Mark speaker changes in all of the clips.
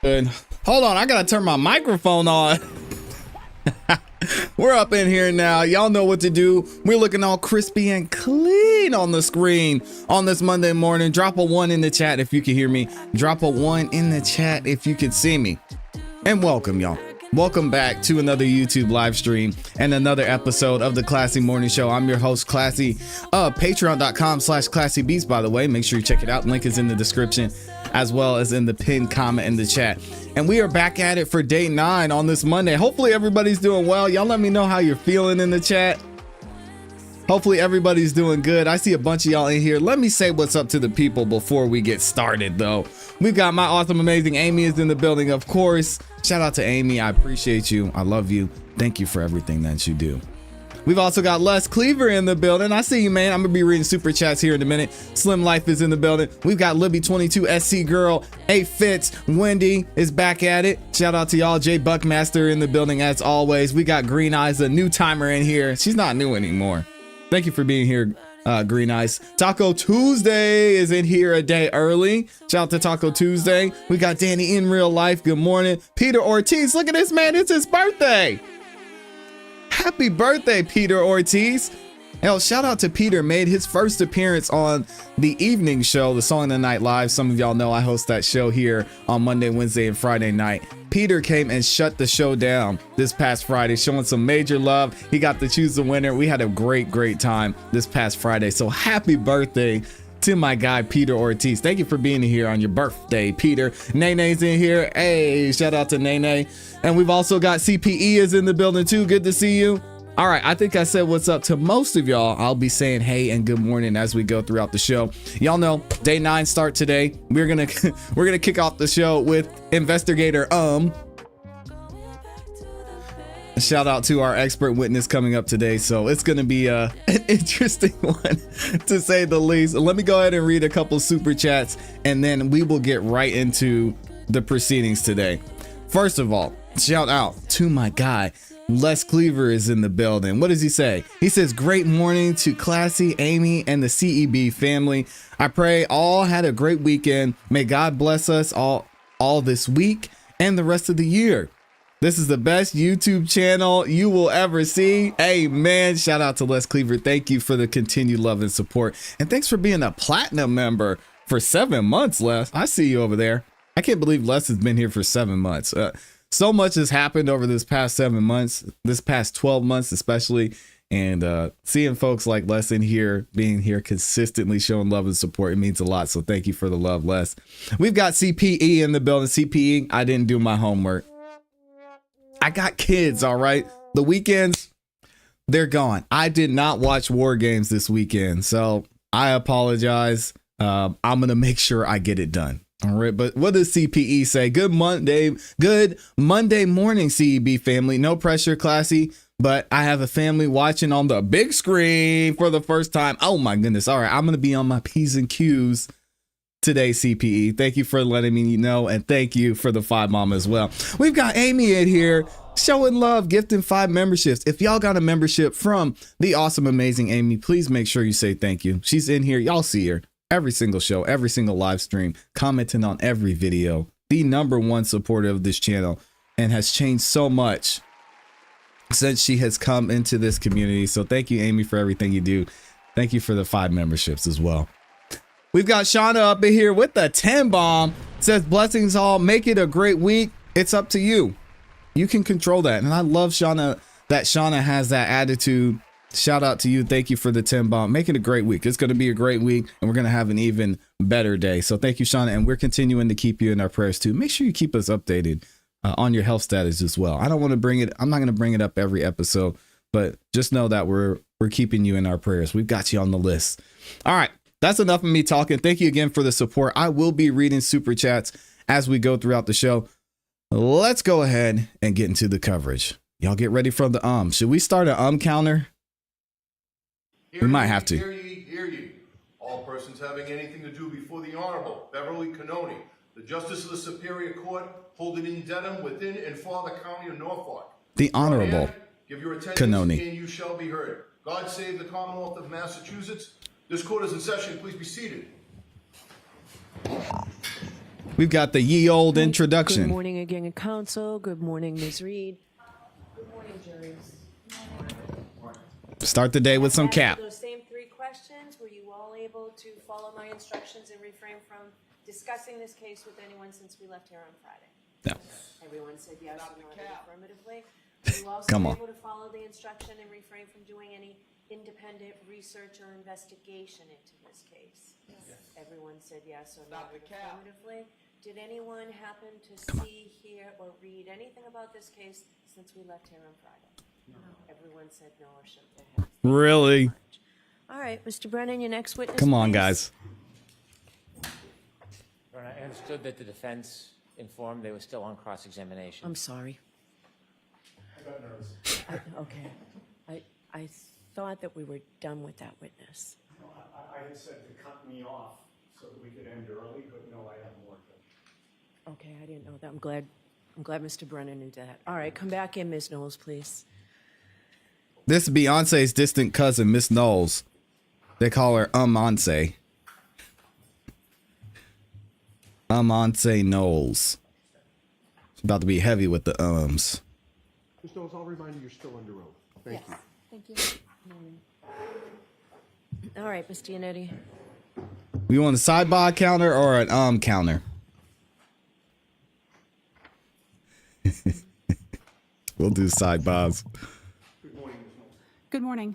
Speaker 1: Good. Hold on, I gotta turn my microphone on. We're up in here now. Y'all know what to do. We're looking all crispy and clean on the screen on this Monday morning. Drop a 1 in the chat if you can hear me. Drop a 1 in the chat if you can see me. And welcome, y'all. Welcome back to another YouTube live stream and another episode of the ClassE Morning Show. I'm your host, ClassE. Patreon.com/ClassEbeats, by the way. Make sure you check it out. Link is in the description, as well as in the pinned comment in the chat. And we are back at it for day 9 on this Monday. Hopefully everybody's doing well. Y'all let me know how you're feeling in the chat. Hopefully everybody's doing good. I see a bunch of y'all in here. Let me say what's up to the people before we get started, though. We've got my awesome, amazing Amy is in the building, of course. Shout out to Amy. I appreciate you. I love you. Thank you for everything that you do. We've also got Les Cleaver in the building. I see you, man. I'm gonna be reading super chats here in a minute. Slim Life is in the building. We've got Libby22, SC Girl, A Fitz, Wendy is back at it. Shout out to y'all. Jay Buckmaster in the building as always. We got Green Eyes, a new timer in here. She's not new anymore. Thank you for being here, Green Eyes. Taco Tuesday is in here a day early. Shout out to Taco Tuesday. We got Danny in real life. Good morning. Peter Ortiz, look at this, man. It's his birthday. Happy birthday, Peter Ortiz. Hell, shout out to Peter. Made his first appearance on the evening show, the Song of the Night Live. Some of y'all know I host that show here on Monday, Wednesday, and Friday night. Peter came and shut the show down this past Friday, showing some major love. He got to choose the winner. We had a great time this past Friday. So happy birthday to my guy, Peter Ortiz. Thank you for being here on your birthday, Peter. Nene's in here. Hey, shout out to Nene. And we've also got CPE is in the building too. Good to see you. All right, I think I said what's up to most of y'all. I'll be saying hey and good morning as we go throughout the show. Y'all know day 9 start today. We're gonna kick off the show with Investigator Shout out to our expert witness coming up today. So it's gonna be an interesting one to say the least. Let me go ahead and read a couple super chats and then we will get right into the proceedings today. First of all, shout out to my guy. Les Cleaver is in the building. What does he say? He says, great morning to ClassE, Amy, and the CEB family. I pray all had a great weekend. May God bless us all this week and the rest of the year. This is the best YouTube channel you will ever see. Amen. Shout out to Les Cleaver. Thank you for the continued love and support. And thanks for being a platinum member for 7 months, Les. I see you over there. I can't believe Les has been here for 7 months. So much has happened over this past 7 months, this past 12 months especially, and seeing folks like Les in here, being here consistently showing love and support, it means a lot. So thank you for the love, Les. We've got CPE in the building. CPE, I didn't do my homework. I got kids, all right? The weekends, they're gone. I did not watch War Games this weekend, so I apologize. I'm going to make sure I get it done. All right, but what does CPE say? Good Monday morning, CEB family. No pressure, ClassE, but I have a family watching on the big screen for the first time. Oh my goodness. All right, I'm going to be on my P's and Q's today, CPE. Thank you for letting me know, and thank you for the 5 mom as well. We've got Amy in here showing love, gifting 5 memberships. If y'all got a membership from the awesome, amazing Amy, please make sure you say thank you. She's in here. Y'all see her. Every single show, every single live stream, commenting on every video, the #1 supporter of this channel, and has changed so much since she has come into this community. So thank you, Amy, for everything you do. Thank you for the 5 memberships as well. We've got Shauna up in here with the 10 bomb. Says, blessings all, make it a great week. It's up to you. You can control that. And I love Shauna, that Shauna has that attitude. Shout out to you. Thank you for the 10 bomb. Make it a great week. It's going to be a great week and we're going to have an even better day. So thank you, Shauna. And we're continuing to keep you in our prayers too. Make sure you keep us updated on your health status as well. I don't want to bring it. I'm not going to bring it up every episode, but just know that we're keeping you in our prayers. We've got you on the list. All right. That's enough of me talking. Thank you again for the support. I will be reading super chats as we go throughout the show. Let's go ahead and get into the coverage. Y'all get ready for the Should we start an counter? We might have to.
Speaker 2: Hear ye, hear ye. All persons having anything to do before the Honorable Beverly Cannoni, the Justice of the Superior Court, holding in Dedham, within and for the County of Norfolk.
Speaker 1: The Honorable
Speaker 2: give your attention
Speaker 1: Cannoni.
Speaker 2: and you shall be heard. God save the Commonwealth of Massachusetts. This court is in session. Please be seated.
Speaker 1: We've got the ye old introduction.
Speaker 3: Good morning again, Council. Good morning, Ms. Reed. Good morning, juries.
Speaker 1: Start the day with some cap.
Speaker 3: Those same three questions, were you all able to follow my instructions and refrain from discussing this case with anyone since we left here on Friday?
Speaker 1: No.
Speaker 3: Everyone said yes or no affirmatively. Were you also
Speaker 1: Come on.
Speaker 3: able to follow the instruction and refrain from doing any independent research or investigation into this case? Yes. Everyone said yes or no affirmatively. Did anyone happen to see, hear, or read anything about this case since we left here on Friday? No. Everyone said no or shook their heads.
Speaker 1: Really?
Speaker 3: All right, Mr. Brennan, your next witness.
Speaker 1: Come on,
Speaker 3: please.
Speaker 1: guys.
Speaker 4: I understood that the defense informed they were still on cross-examination.
Speaker 3: I'm sorry.
Speaker 5: I got nervous.
Speaker 3: Okay. I thought that we were done with that witness.
Speaker 5: No, I had said to cut me off so that we could end early, but no, I have more.
Speaker 3: Okay, I didn't know that. I'm glad Mr. Brennan knew that. All right, come back in, Ms. Knowles, please.
Speaker 1: This is Beyonce's distant cousin, Miss Knowles. They call her Amonce. Amonce Knowles. It's about to be heavy with the ums.
Speaker 2: Ms. Knowles, I'll remind you you're still under oath. Thank you.
Speaker 3: Thank you. All right, Ms. Giannetti.
Speaker 1: We want a sidebar counter or an counter? We'll do sidebars.
Speaker 5: Good morning, Ms. Knowles.
Speaker 6: Good morning.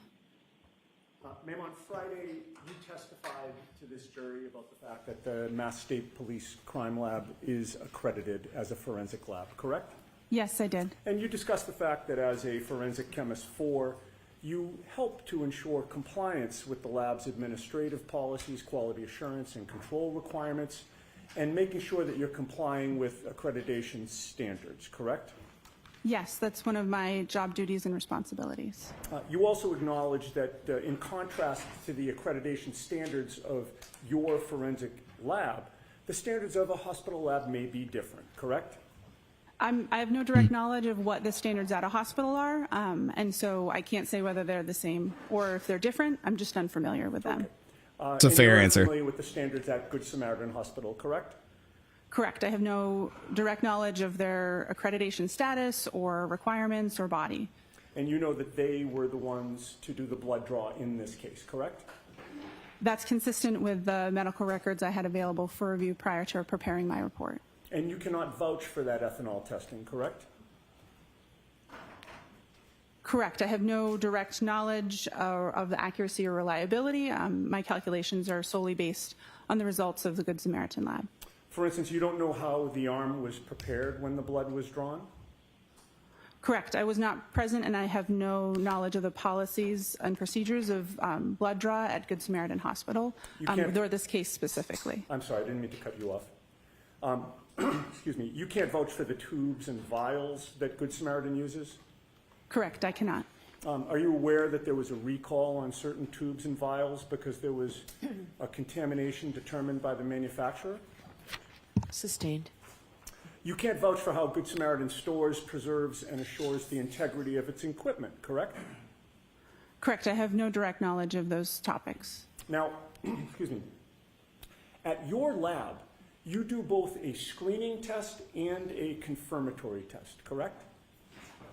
Speaker 5: Ma'am, on Friday, you testified to this jury about the fact that the Mass State Police Crime Lab is accredited as a forensic lab, correct?
Speaker 6: Yes, I did.
Speaker 5: And you discussed the fact that as a forensic chemist 4, you help to ensure compliance with the lab's administrative policies, quality assurance, and control requirements, and making sure that you're complying with accreditation standards, correct?
Speaker 6: Yes, that's one of my job duties and responsibilities.
Speaker 5: You also acknowledge that in contrast to the accreditation standards of your forensic lab, the standards of a hospital lab may be different, correct?
Speaker 6: I have no direct knowledge of what the standards at a hospital are, and so I can't say whether they're the same or if they're different. I'm just unfamiliar with them.
Speaker 1: It's a fair
Speaker 5: you're
Speaker 1: answer.
Speaker 5: Familiar with the standards at Good Samaritan Hospital, correct?
Speaker 6: Correct. I have no direct knowledge of their accreditation status or requirements or body.
Speaker 5: And you know that they were the ones to do the blood draw in this case, correct?
Speaker 6: That's consistent with the medical records I had available for review prior to preparing my report.
Speaker 5: And you cannot vouch for that ethanol testing, correct?
Speaker 6: Correct. I have no direct knowledge of the accuracy or reliability. My calculations are solely based on the results of the Good Samaritan lab.
Speaker 5: For instance, you don't know how the arm was prepared when the blood was drawn?
Speaker 6: Correct. I was not present, and I have no knowledge of the policies and procedures of blood draw at Good Samaritan Hospital, or this case specifically.
Speaker 5: I'm sorry, I didn't mean to cut you off. Excuse me. You can't vouch for the tubes and vials that Good Samaritan uses?
Speaker 6: Correct. I cannot.
Speaker 5: Are you aware that there was a recall on certain tubes and vials because there was a contamination determined by the manufacturer?
Speaker 3: Sustained.
Speaker 5: You can't vouch for how Good Samaritan stores, preserves, and assures the integrity of its equipment, correct?
Speaker 6: Correct. I have no direct knowledge of those topics.
Speaker 5: Now, excuse me, at your lab, you do both a screening test and a confirmatory test, correct?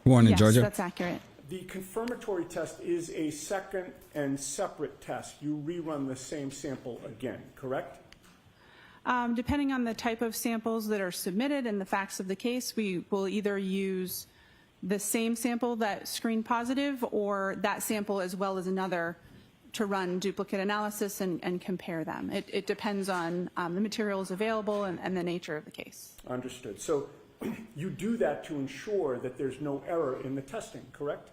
Speaker 1: Morning,
Speaker 6: Yes,
Speaker 1: Georgia.
Speaker 6: that's accurate.
Speaker 5: The confirmatory test is a second and separate test. You rerun the same sample again, correct?
Speaker 6: Depending on the type of samples that are submitted and the facts of the case, we will either use the same sample that screened positive or that sample as well as another to run duplicate analysis and compare them. It depends on the materials available and the nature of the case.
Speaker 5: Understood. So you do that to ensure that there's no error in the testing, correct?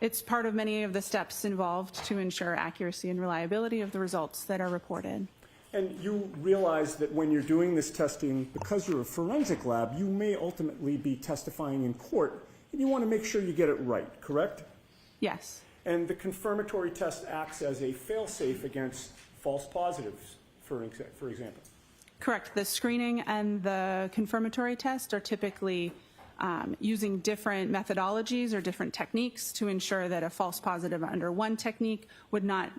Speaker 6: It's part of many of the steps involved to ensure accuracy and reliability of the results that are reported.
Speaker 5: And you realize that when you're doing this testing, because you're a forensic lab, you may ultimately be testifying in court, and you want to make sure you get it right, correct?
Speaker 6: Yes.
Speaker 5: And the confirmatory test acts as a fail-safe against false positives, for example.
Speaker 6: Correct. The screening and the confirmatory test are typically using different methodologies or different techniques to ensure that a false positive under one technique would not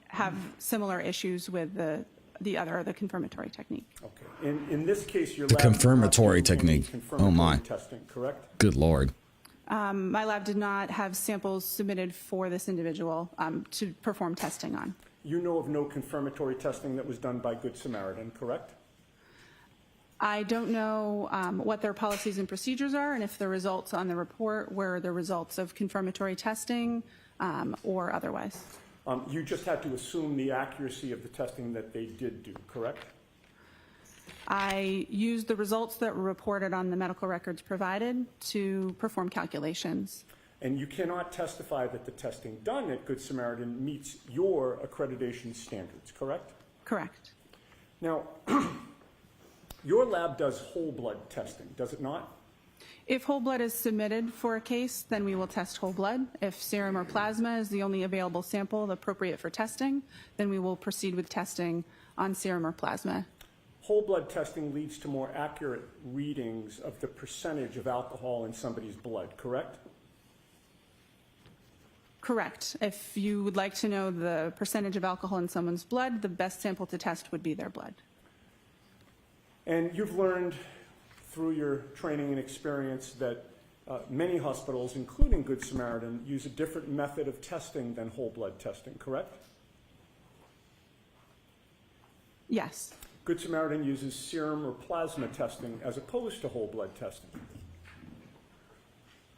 Speaker 6: have similar issues with the the confirmatory technique.
Speaker 5: Okay. In this case, your
Speaker 1: The
Speaker 5: lab did not
Speaker 1: confirmatory
Speaker 5: do any
Speaker 1: technique.
Speaker 5: confirmatory
Speaker 1: Oh, my.
Speaker 5: testing, correct?
Speaker 1: Good Lord.
Speaker 6: My lab did not have samples submitted for this individual to perform testing on.
Speaker 5: You know of no confirmatory testing that was done by Good Samaritan, correct?
Speaker 6: I don't know what their policies and procedures are, and if the results on the report were the results of confirmatory testing or otherwise.
Speaker 5: You just had to assume the accuracy of the testing that they did do, correct?
Speaker 6: I used the results that were reported on the medical records provided to perform calculations.
Speaker 5: And you cannot testify that the testing done at Good Samaritan meets your accreditation standards, correct?
Speaker 6: Correct.
Speaker 5: Now, your lab does whole blood testing, does it not?
Speaker 6: If whole blood is submitted for a case, then we will test whole blood. If serum or plasma is the only available sample appropriate for testing, then we will proceed with testing on serum or plasma.
Speaker 5: Whole blood testing leads to more accurate readings of the percentage of alcohol in somebody's blood, correct?
Speaker 6: Correct. If you would like to know the percentage of alcohol in someone's blood, the best sample to test would be their blood.
Speaker 5: And you've learned through your training and experience that many hospitals, including Good Samaritan, use a different method of testing than whole blood testing, correct?
Speaker 6: Yes.
Speaker 5: Good Samaritan uses serum or plasma testing as opposed to whole blood testing.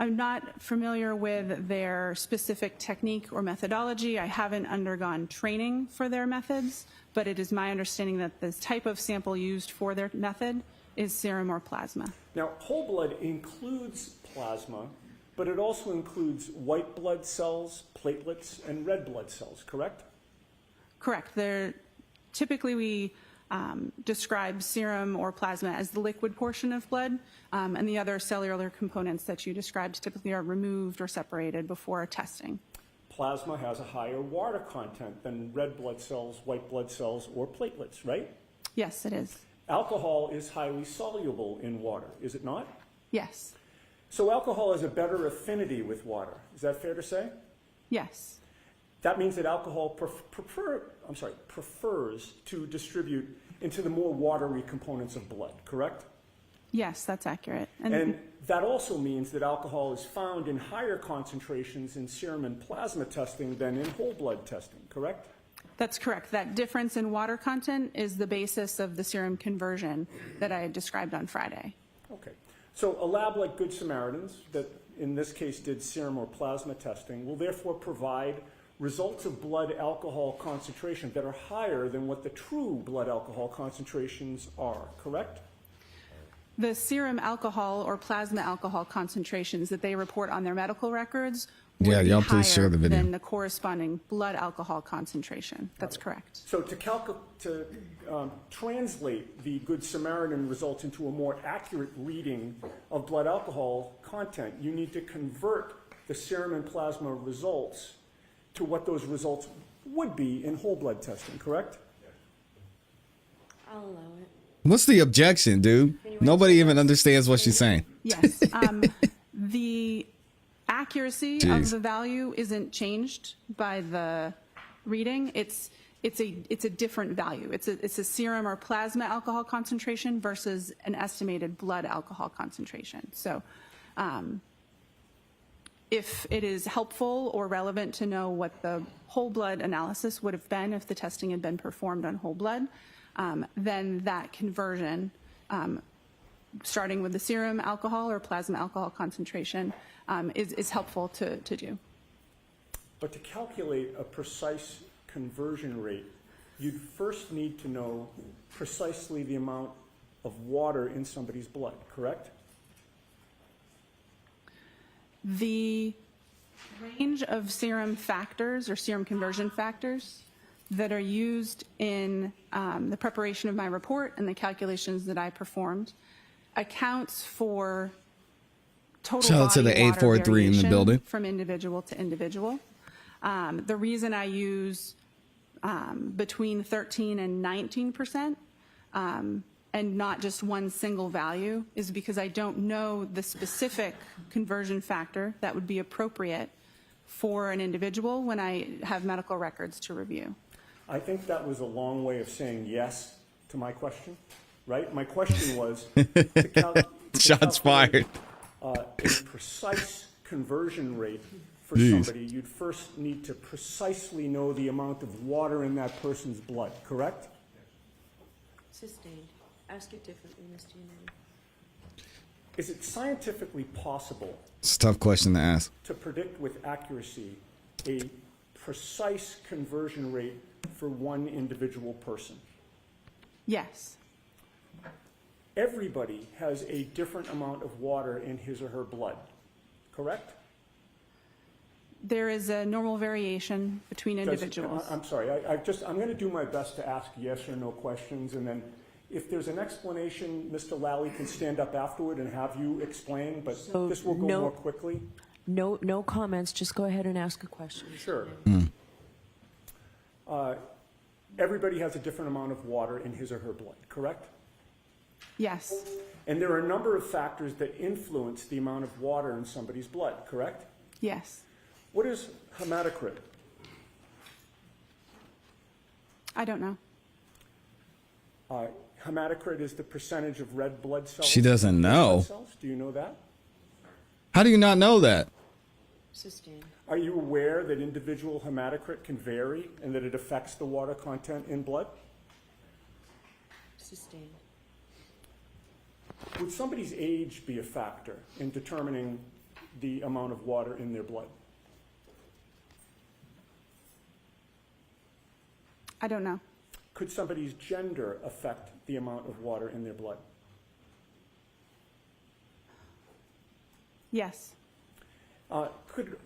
Speaker 6: I'm not familiar with their specific technique or methodology. I haven't undergone training for their methods, but it is my understanding that the type of sample used for their method is serum or plasma.
Speaker 5: Now, whole blood includes plasma, but it also includes white blood cells, platelets, and red blood cells, correct?
Speaker 6: Correct. Typically, we describe serum or plasma as the liquid portion of blood, and the other cellular components that you described typically are removed or separated before testing.
Speaker 5: Plasma has a higher water content than red blood cells, white blood cells, or platelets, right?
Speaker 6: Yes, it is.
Speaker 5: Alcohol is highly soluble in water, is it not?
Speaker 6: Yes.
Speaker 5: So alcohol has a better affinity with water. Is that fair to say?
Speaker 6: Yes.
Speaker 5: That means that alcohol prefers to distribute into the more watery components of blood, correct?
Speaker 6: Yes, that's accurate.
Speaker 5: And that also means that alcohol is found in higher concentrations in serum and plasma testing than in whole blood testing, correct?
Speaker 6: That's correct. That difference in water content is the basis of the serum conversion that I described on Friday.
Speaker 5: Okay. So a lab like Good Samaritans, that in this case did serum or plasma testing, will therefore provide results of blood alcohol concentration that are higher than what the true blood alcohol concentrations are, correct?
Speaker 6: The serum alcohol or plasma alcohol concentrations that they report on their medical records
Speaker 1: Yeah,
Speaker 6: would be
Speaker 1: y'all please share
Speaker 6: higher
Speaker 1: the video.
Speaker 6: than the corresponding blood alcohol concentration. That's correct.
Speaker 5: So to translate the Good Samaritan results into a more accurate reading of blood alcohol content, you need to convert the serum and plasma results to what those results would be in whole blood testing, correct?
Speaker 3: I'll allow it.
Speaker 1: What's the objection, dude? Nobody even understands what she's saying.
Speaker 6: Yes. The accuracy of the value isn't changed by the reading. It's a different value. It's a serum or plasma alcohol concentration versus an estimated blood alcohol concentration. So if it is helpful or relevant to know what the whole blood analysis would have been if the testing had been performed on whole blood, then that conversion, starting with the serum alcohol or plasma alcohol concentration, is helpful to do.
Speaker 5: But to calculate a precise conversion rate, you'd first need to know precisely the amount of water in somebody's blood, correct?
Speaker 6: The range of serum factors or serum conversion factors that are used in the preparation of my report and the calculations that I performed accounts for total
Speaker 1: Shout out to
Speaker 6: body
Speaker 1: the
Speaker 6: water
Speaker 1: 843 in the
Speaker 6: variation
Speaker 1: building.
Speaker 6: from individual to individual. The reason I use between 13 and 19% and not just one single value is because I don't know the specific conversion factor that would be appropriate for an individual when I have medical records to review.
Speaker 5: I think that was a long way of saying yes to my question, right? My question was
Speaker 1: Shots fired.
Speaker 5: A precise conversion rate for
Speaker 1: Jeez.
Speaker 5: somebody. You'd first need to precisely know the amount of water in that person's blood, correct?
Speaker 3: Sustained. Ask it differently, Mr. Unity.
Speaker 5: Is it scientifically possible
Speaker 1: It's a tough question to ask.
Speaker 5: to predict with accuracy a precise conversion rate for one individual person?
Speaker 6: Yes.
Speaker 5: Everybody has a different amount of water in his or her blood, correct?
Speaker 6: There is a normal variation between individuals.
Speaker 5: I'm sorry, I'm going to do my best to ask yes or no questions, and then if there's an explanation, Mr. Lally can stand up afterward and have you explain, but
Speaker 3: So
Speaker 5: this will go
Speaker 3: no-
Speaker 5: more quickly.
Speaker 3: No comments, just go ahead and ask a question. Mr.
Speaker 5: Sure.
Speaker 3: Unity.
Speaker 5: Everybody has a different amount of water in his or her blood, correct?
Speaker 6: Yes.
Speaker 5: And there are a number of factors that influence the amount of water in somebody's blood, correct?
Speaker 6: Yes.
Speaker 5: What is hematocrit?
Speaker 6: I don't know.
Speaker 5: Hematocrit is the percentage of red blood cells.
Speaker 1: She doesn't
Speaker 5: in red
Speaker 1: know.
Speaker 5: blood cells. Do you know that?
Speaker 1: How do you not know that?
Speaker 3: Sustained.
Speaker 5: Are you aware that individual hematocrit can vary and that it affects the water content in blood?
Speaker 3: Sustained.
Speaker 5: Would somebody's age be a factor in determining the amount of water in their blood?
Speaker 6: I don't know.
Speaker 5: Could somebody's gender affect the amount of water in their blood?
Speaker 6: Yes.
Speaker 5: Could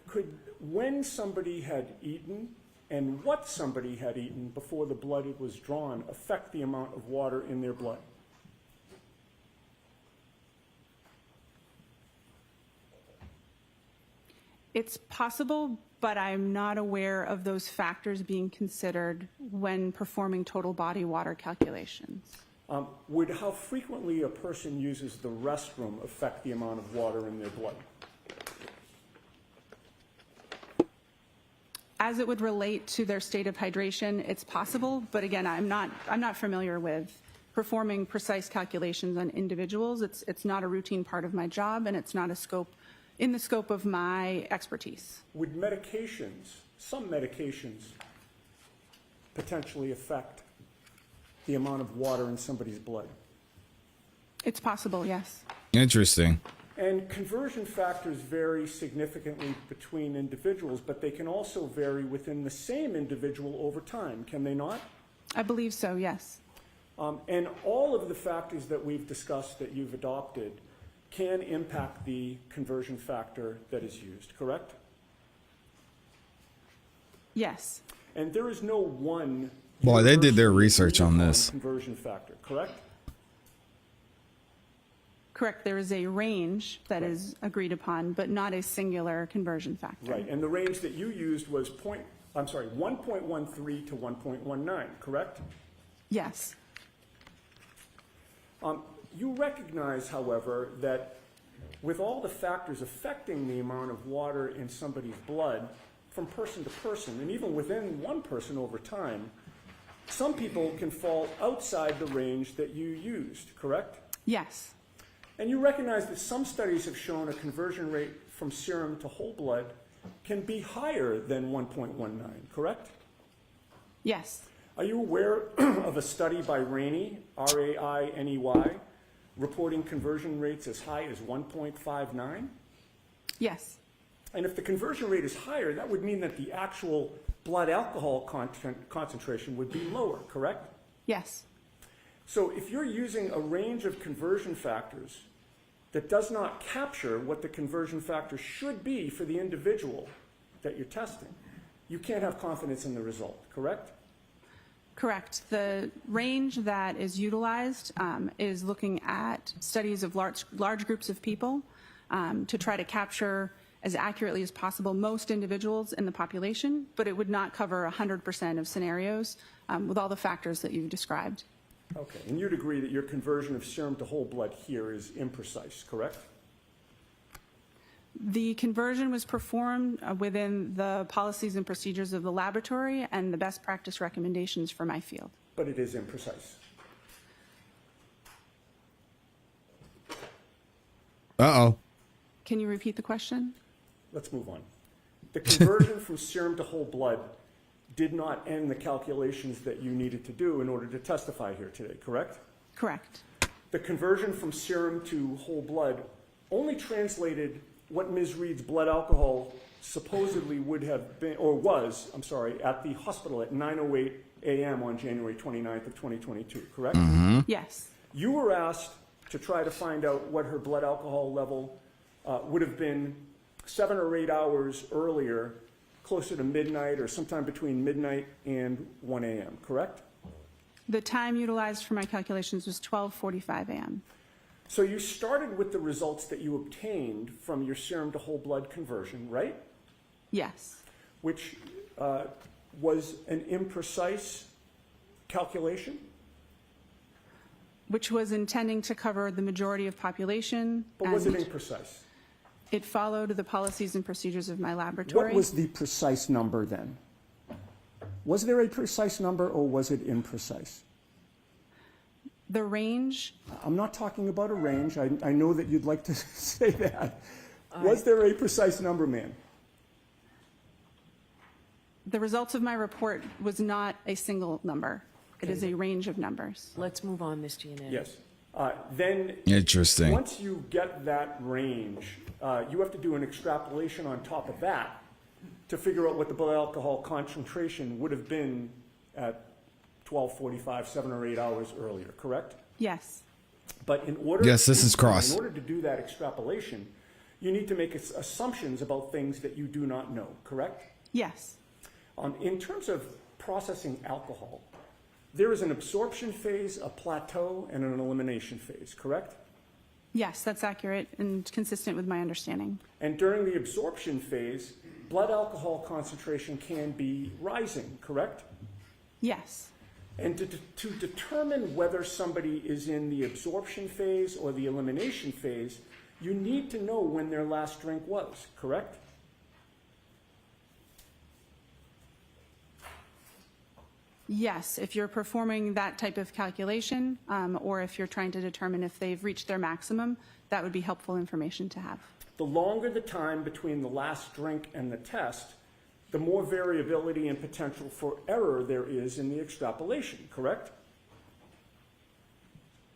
Speaker 5: when somebody had eaten and what somebody had eaten before the blood was drawn affect the amount of water in their blood?
Speaker 6: It's possible, but I'm not aware of those factors being considered when performing total body water calculations.
Speaker 5: Would how frequently a person uses the restroom affect the amount of water in their blood?
Speaker 6: As it would relate to their state of hydration, it's possible, but again, I'm not familiar with performing precise calculations on individuals. It's not a routine part of my job, and it's not in the scope of my expertise.
Speaker 5: Would medications, some medications, potentially affect the amount of water in somebody's blood?
Speaker 6: It's possible, yes.
Speaker 1: Interesting.
Speaker 5: And conversion factors vary significantly between individuals, but they can also vary within the same individual over time, can they not?
Speaker 6: I believe so, yes.
Speaker 5: And all of the factors that we've discussed that you've adopted can impact the conversion factor that is used, correct?
Speaker 6: Yes.
Speaker 5: And there is no one
Speaker 1: Boy, they did their
Speaker 5: universally
Speaker 1: research on
Speaker 5: agreed upon
Speaker 1: this.
Speaker 5: conversion factor, correct?
Speaker 6: Correct. There is a range that is agreed upon, but not a singular conversion factor.
Speaker 5: Right, and the range that you used was 1.13 to 1.19, correct?
Speaker 6: Yes.
Speaker 5: You recognize, however, that with all the factors affecting the amount of water in somebody's blood from person to person, and even within one person over time, some people can fall outside the range that you used, correct?
Speaker 6: Yes.
Speaker 5: And you recognize that some studies have shown a conversion rate from serum to whole blood can be higher than 1.19, correct?
Speaker 6: Yes.
Speaker 5: Are you aware of a study by Rainey, R-A-I-N-E-Y, reporting conversion rates as high as 1.59?
Speaker 6: Yes.
Speaker 5: And if the conversion rate is higher, that would mean that the actual blood alcohol concentration would be lower, correct?
Speaker 6: Yes.
Speaker 5: So if you're using a range of conversion factors that does not capture what the conversion factor should be for the individual that you're testing, you can't have confidence in the result, correct?
Speaker 6: Correct. The range that is utilized is looking at studies of large groups of people to try to capture as accurately as possible most individuals in the population, but it would not cover 100% of scenarios with all the factors that you've described.
Speaker 5: Okay, and you'd agree that your conversion of serum to whole blood here is imprecise, correct?
Speaker 6: The conversion was performed within the policies and procedures of the laboratory and the best practice recommendations for my field.
Speaker 5: But it is imprecise.
Speaker 1: Uh-oh.
Speaker 6: Can you repeat the question?
Speaker 5: Let's move on. The conversion from serum to whole blood did not end the calculations that you needed to do in order to testify here today, correct?
Speaker 6: Correct.
Speaker 5: The conversion from serum to whole blood only translated what Ms. Reed's blood alcohol supposedly would have been, or was, I'm sorry, at the hospital at 9:08 a.m. on January 29th of 2022, correct?
Speaker 6: Yes.
Speaker 5: You were asked to try to find out what her blood alcohol level would have been 7 or 8 hours earlier, closer to midnight or sometime between midnight and 1 a.m., correct?
Speaker 6: The time utilized for my calculations was 12:45 a.m.
Speaker 5: So you started with the results that you obtained from your serum to whole blood conversion, right?
Speaker 6: Yes.
Speaker 5: Which was an imprecise calculation,
Speaker 6: Which was intending to cover the majority of population.
Speaker 5: but was it
Speaker 6: and
Speaker 5: imprecise?
Speaker 6: It followed the policies and procedures of my laboratory.
Speaker 5: What was the precise number then? Was there a precise number or was it imprecise?
Speaker 6: The range,
Speaker 5: I'm not talking about a range. I know that you'd like to say that. Was there a precise number, ma'am?
Speaker 6: the results of my report was not a single number. It is a range of numbers.
Speaker 3: Let's move on, Ms. Giannetti.
Speaker 5: Yes. Then,
Speaker 1: Interesting.
Speaker 5: once you get that range, you have to do an extrapolation on top of that to figure out what the blood alcohol concentration would have been at 12:45, 7 or 8 hours earlier, correct?
Speaker 6: Yes.
Speaker 5: But in order
Speaker 1: Yes, this is cross.
Speaker 5: In order to do that extrapolation, you need to make assumptions about things that you do not know, correct?
Speaker 6: Yes.
Speaker 5: In terms of processing alcohol, there is an absorption phase, a plateau, and an elimination phase, correct?
Speaker 6: Yes, that's accurate and consistent with my understanding.
Speaker 5: And during the absorption phase, blood alcohol concentration can be rising, correct?
Speaker 6: Yes.
Speaker 5: And to determine whether somebody is in the absorption phase or the elimination phase, you need to know when their last drink was, correct?
Speaker 6: Yes, if you're performing that type of calculation, or if you're trying to determine if they've reached their maximum, that would be helpful information to have.
Speaker 5: The longer the time between the last drink and the test, the more variability and potential for error there is in the extrapolation, correct?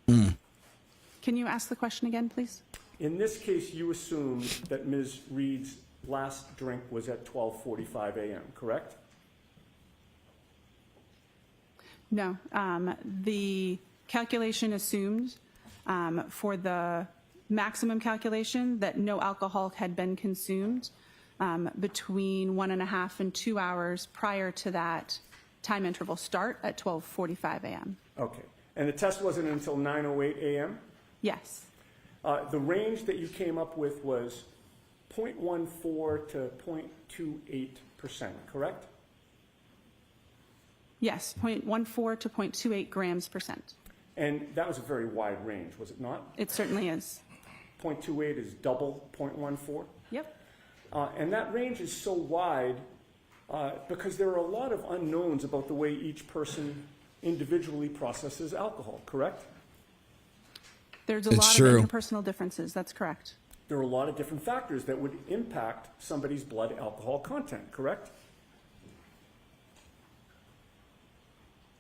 Speaker 6: Can you ask the question again, please?
Speaker 5: In this case, you assumed that Ms. Reed's last drink was at 12:45 a.m., correct?
Speaker 6: No. The calculation assumed for the maximum calculation that no alcohol had been consumed between 1.5 and 2 hours prior to that time interval start at 12:45 a.m.
Speaker 5: Okay. And the test wasn't until 9:08 a.m.?
Speaker 6: Yes.
Speaker 5: The range that you came up with was 0.14 to 0.28%, correct?
Speaker 6: Yes, 0.14 to 0.28 grams percent.
Speaker 5: And that was a very wide range, was it not?
Speaker 6: It certainly is.
Speaker 5: 0.28 is double 0.14?
Speaker 6: Yep.
Speaker 5: And that range is so wide because there are a lot of unknowns about the way each person individually processes alcohol, correct?
Speaker 6: There's a
Speaker 1: It's
Speaker 6: lot
Speaker 1: true.
Speaker 6: of interpersonal differences. That's correct.
Speaker 5: There are a lot of different factors that would impact somebody's blood alcohol content, correct?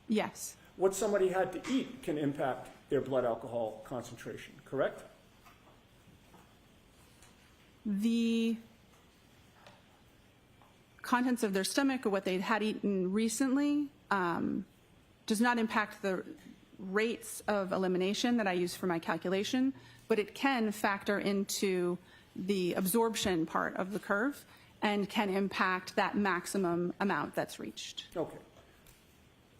Speaker 6: Yes.
Speaker 5: What somebody had to eat can impact their blood alcohol concentration, correct?
Speaker 6: The contents of their stomach or what they had eaten recently does not impact the rates of elimination that I use for my calculation, but it can factor into the absorption part of the curve and can impact that maximum amount that's reached.
Speaker 5: Okay.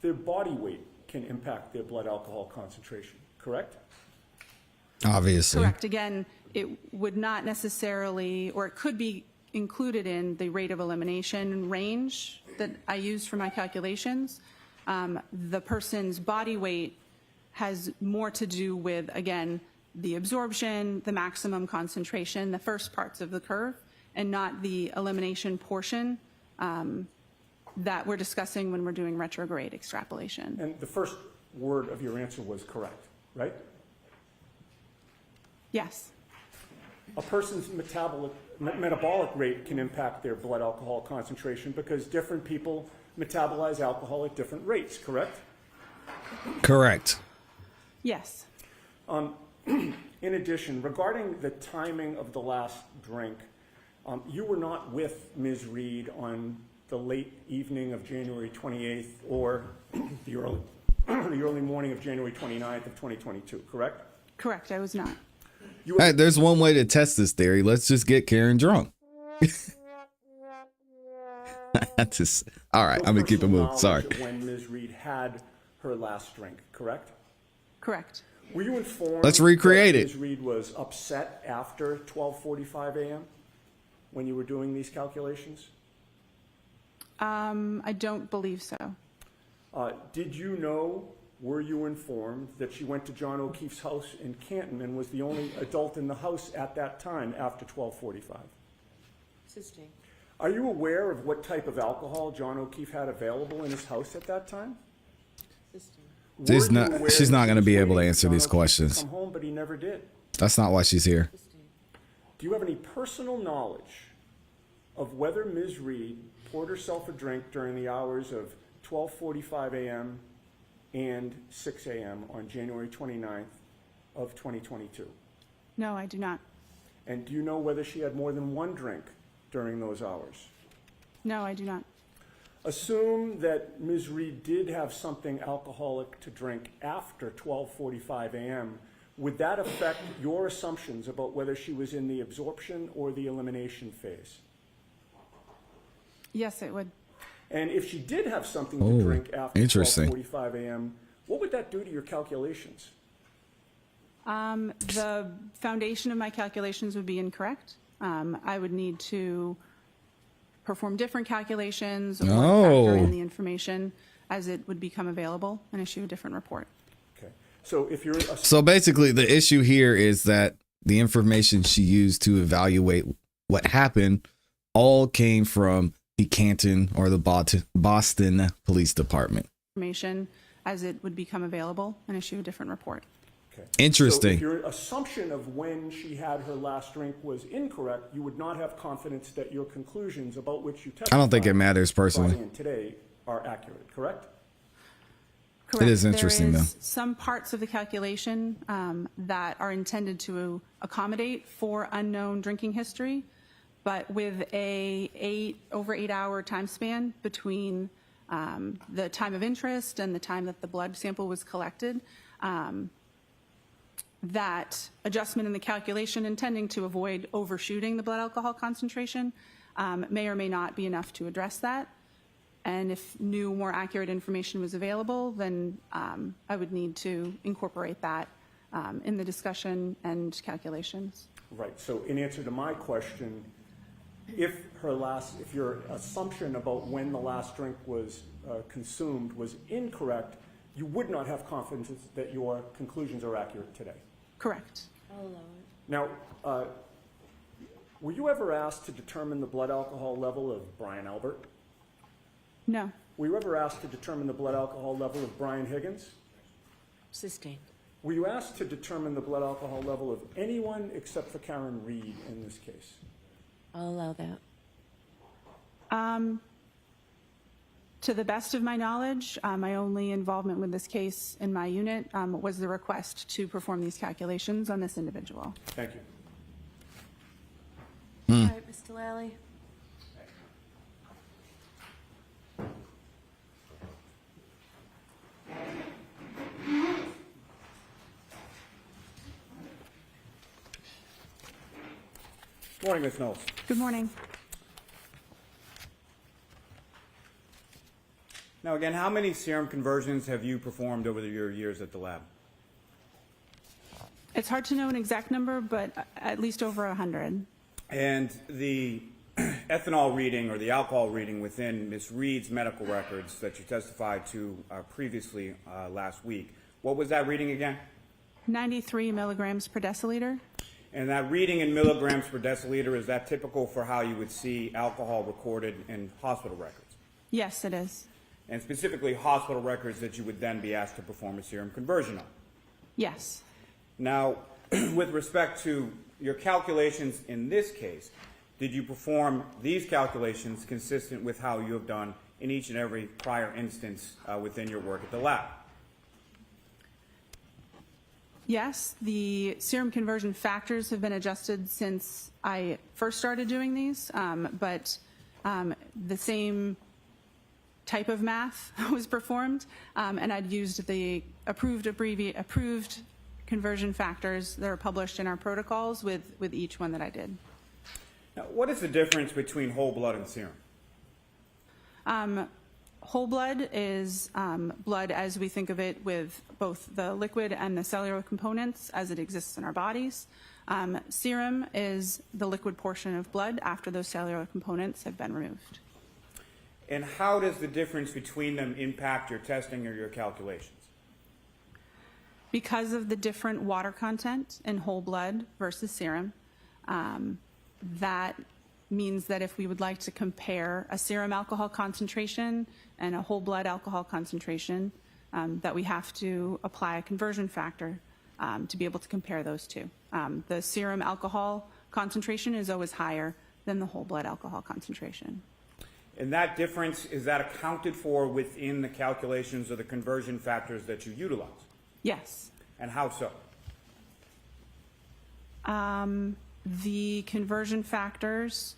Speaker 5: Their body weight can impact their blood alcohol concentration, correct?
Speaker 1: Obviously.
Speaker 6: Correct. Again, it would not necessarily, or it could be included in the rate of elimination range that I use for my calculations. The person's body weight has more to do with, again, the absorption, the maximum concentration, the first parts of the curve, and not the elimination portion that we're discussing when we're doing retrograde extrapolation.
Speaker 5: And the first word of your answer was correct, right?
Speaker 6: Yes.
Speaker 5: A person's metabolic rate can impact their blood alcohol concentration because different people metabolize alcohol at different rates, correct?
Speaker 1: Correct.
Speaker 6: Yes.
Speaker 5: In addition, regarding the timing of the last drink, you were not with Ms. Reed on the late evening of January 28th or the early morning of January 29th of 2022, correct?
Speaker 6: Correct, I was not.
Speaker 1: Hey, there's one way to test this theory. Let's just get Karen drunk. All right, I'm gonna keep it moving. Sorry.
Speaker 5: When Ms. Reed had her last drink, correct?
Speaker 6: Correct.
Speaker 5: Were you informed
Speaker 1: Let's recreate
Speaker 5: that
Speaker 1: it.
Speaker 5: Ms. Reed was upset after 12:45 a.m. when you were doing these calculations?
Speaker 6: I don't believe so.
Speaker 5: Did you know, were you informed that she went to John O'Keefe's house in Canton and was the only adult in the house at that time after 12:45?
Speaker 3: Assisting.
Speaker 5: Are you aware of what type of alcohol John O'Keefe had available in his house at that time?
Speaker 3: Assisting.
Speaker 1: She's not going to be able to answer
Speaker 5: John
Speaker 1: these
Speaker 5: O'Keefe to
Speaker 1: questions.
Speaker 5: come home, but he never did.
Speaker 1: That's not why she's here.
Speaker 5: Do you have any personal knowledge of whether Ms. Reed poured herself a drink during the hours of 12:45 a.m. and 6 a.m. on January 29th of 2022?
Speaker 6: No, I do not.
Speaker 5: And do you know whether she had more than one drink during those hours?
Speaker 6: No, I do not.
Speaker 5: Assume that Ms. Reed did have something alcoholic to drink after 12:45 a.m. Would that affect your assumptions about whether she was in the absorption or the elimination phase?
Speaker 6: Yes, it would.
Speaker 5: And if she did have something to drink after
Speaker 1: interesting.
Speaker 5: 12:45 a.m., what would that do to your calculations?
Speaker 6: The foundation of my calculations would be incorrect. I would need to perform different calculations or factor in the information as it would become available and issue a different report.
Speaker 5: Okay. So if you're
Speaker 1: So basically, the issue here is that the information she used to evaluate what happened all came from the Canton or the Boston Police Department.
Speaker 6: Information as it would become available and issue a different report.
Speaker 5: Okay.
Speaker 1: Interesting.
Speaker 5: So if your assumption of when she had her last drink was incorrect, you would not have confidence that your conclusions about which you testified
Speaker 1: I don't think it matters personally.
Speaker 5: Friday and today are accurate, correct?
Speaker 6: Correct.
Speaker 1: It is interesting,
Speaker 6: there is some parts of the calculation that are intended to accommodate for unknown drinking history, but with over 8 hour time span between the time of interest and the time that the blood sample was collected, that adjustment in the calculation intending to avoid overshooting the blood alcohol concentration may or may not be enough to address that. And if new, more accurate information was available, then I would need to incorporate that in the discussion and calculations.
Speaker 5: Right. So in answer to my question, if your assumption about when the last drink was consumed was incorrect, you would not have confidence that your conclusions are accurate today.
Speaker 6: Correct.
Speaker 3: I'll allow it.
Speaker 5: Now, were you ever asked to determine the blood alcohol level of Brian Albert?
Speaker 6: No.
Speaker 5: Were you ever asked to determine the blood alcohol level of Brian Higgins?
Speaker 3: Sustained.
Speaker 5: Were you asked to determine the blood alcohol level of anyone except for Karen Reed in this case?
Speaker 3: I'll allow that.
Speaker 6: To the best of my knowledge, my only involvement with this case in my unit was the request to perform these calculations on this individual.
Speaker 5: Thank you.
Speaker 3: All right, Mr. Lally.
Speaker 7: Morning, Ms. Knowles.
Speaker 6: Good morning.
Speaker 7: Now, again, how many serum conversions have you performed over your years at the lab?
Speaker 6: It's hard to know an exact number, but at least over 100.
Speaker 7: And the ethanol reading or the alcohol reading within Ms. Reed's medical records that you testified to previously last week, what was that reading again?
Speaker 6: 93 milligrams per deciliter.
Speaker 7: And that reading in milligrams per deciliter, is that typical for how you would see alcohol recorded in hospital records?
Speaker 6: Yes, it is.
Speaker 7: And specifically hospital records that you would then be asked to perform a serum conversion on?
Speaker 6: Yes.
Speaker 7: Now, with respect to your calculations in this case, did you perform these calculations consistent with how you have done in each and every prior instance within your work at the lab?
Speaker 6: Yes, the serum conversion factors have been adjusted since I first started doing these, but the same type of math was performed, and I'd used the approved conversion factors that are published in our protocols with each one that I did.
Speaker 7: Now, what is the difference between whole blood and serum?
Speaker 6: Whole blood is blood as we think of it, with both the liquid and the cellular components as it exists in our bodies. Serum is the liquid portion of blood after those cellular components have been removed.
Speaker 7: And how does the difference between them impact your testing or your calculations?
Speaker 6: Because of the different water content in whole blood versus serum, that means that if we would like to compare a serum alcohol concentration and a whole blood alcohol concentration, that we have to apply a conversion factor to be able to compare those two. The serum alcohol concentration is always higher than the whole blood alcohol concentration.
Speaker 7: And that difference, is that accounted for within the calculations of the conversion factors that you utilize?
Speaker 6: Yes.
Speaker 7: And how so?
Speaker 6: The conversion factors,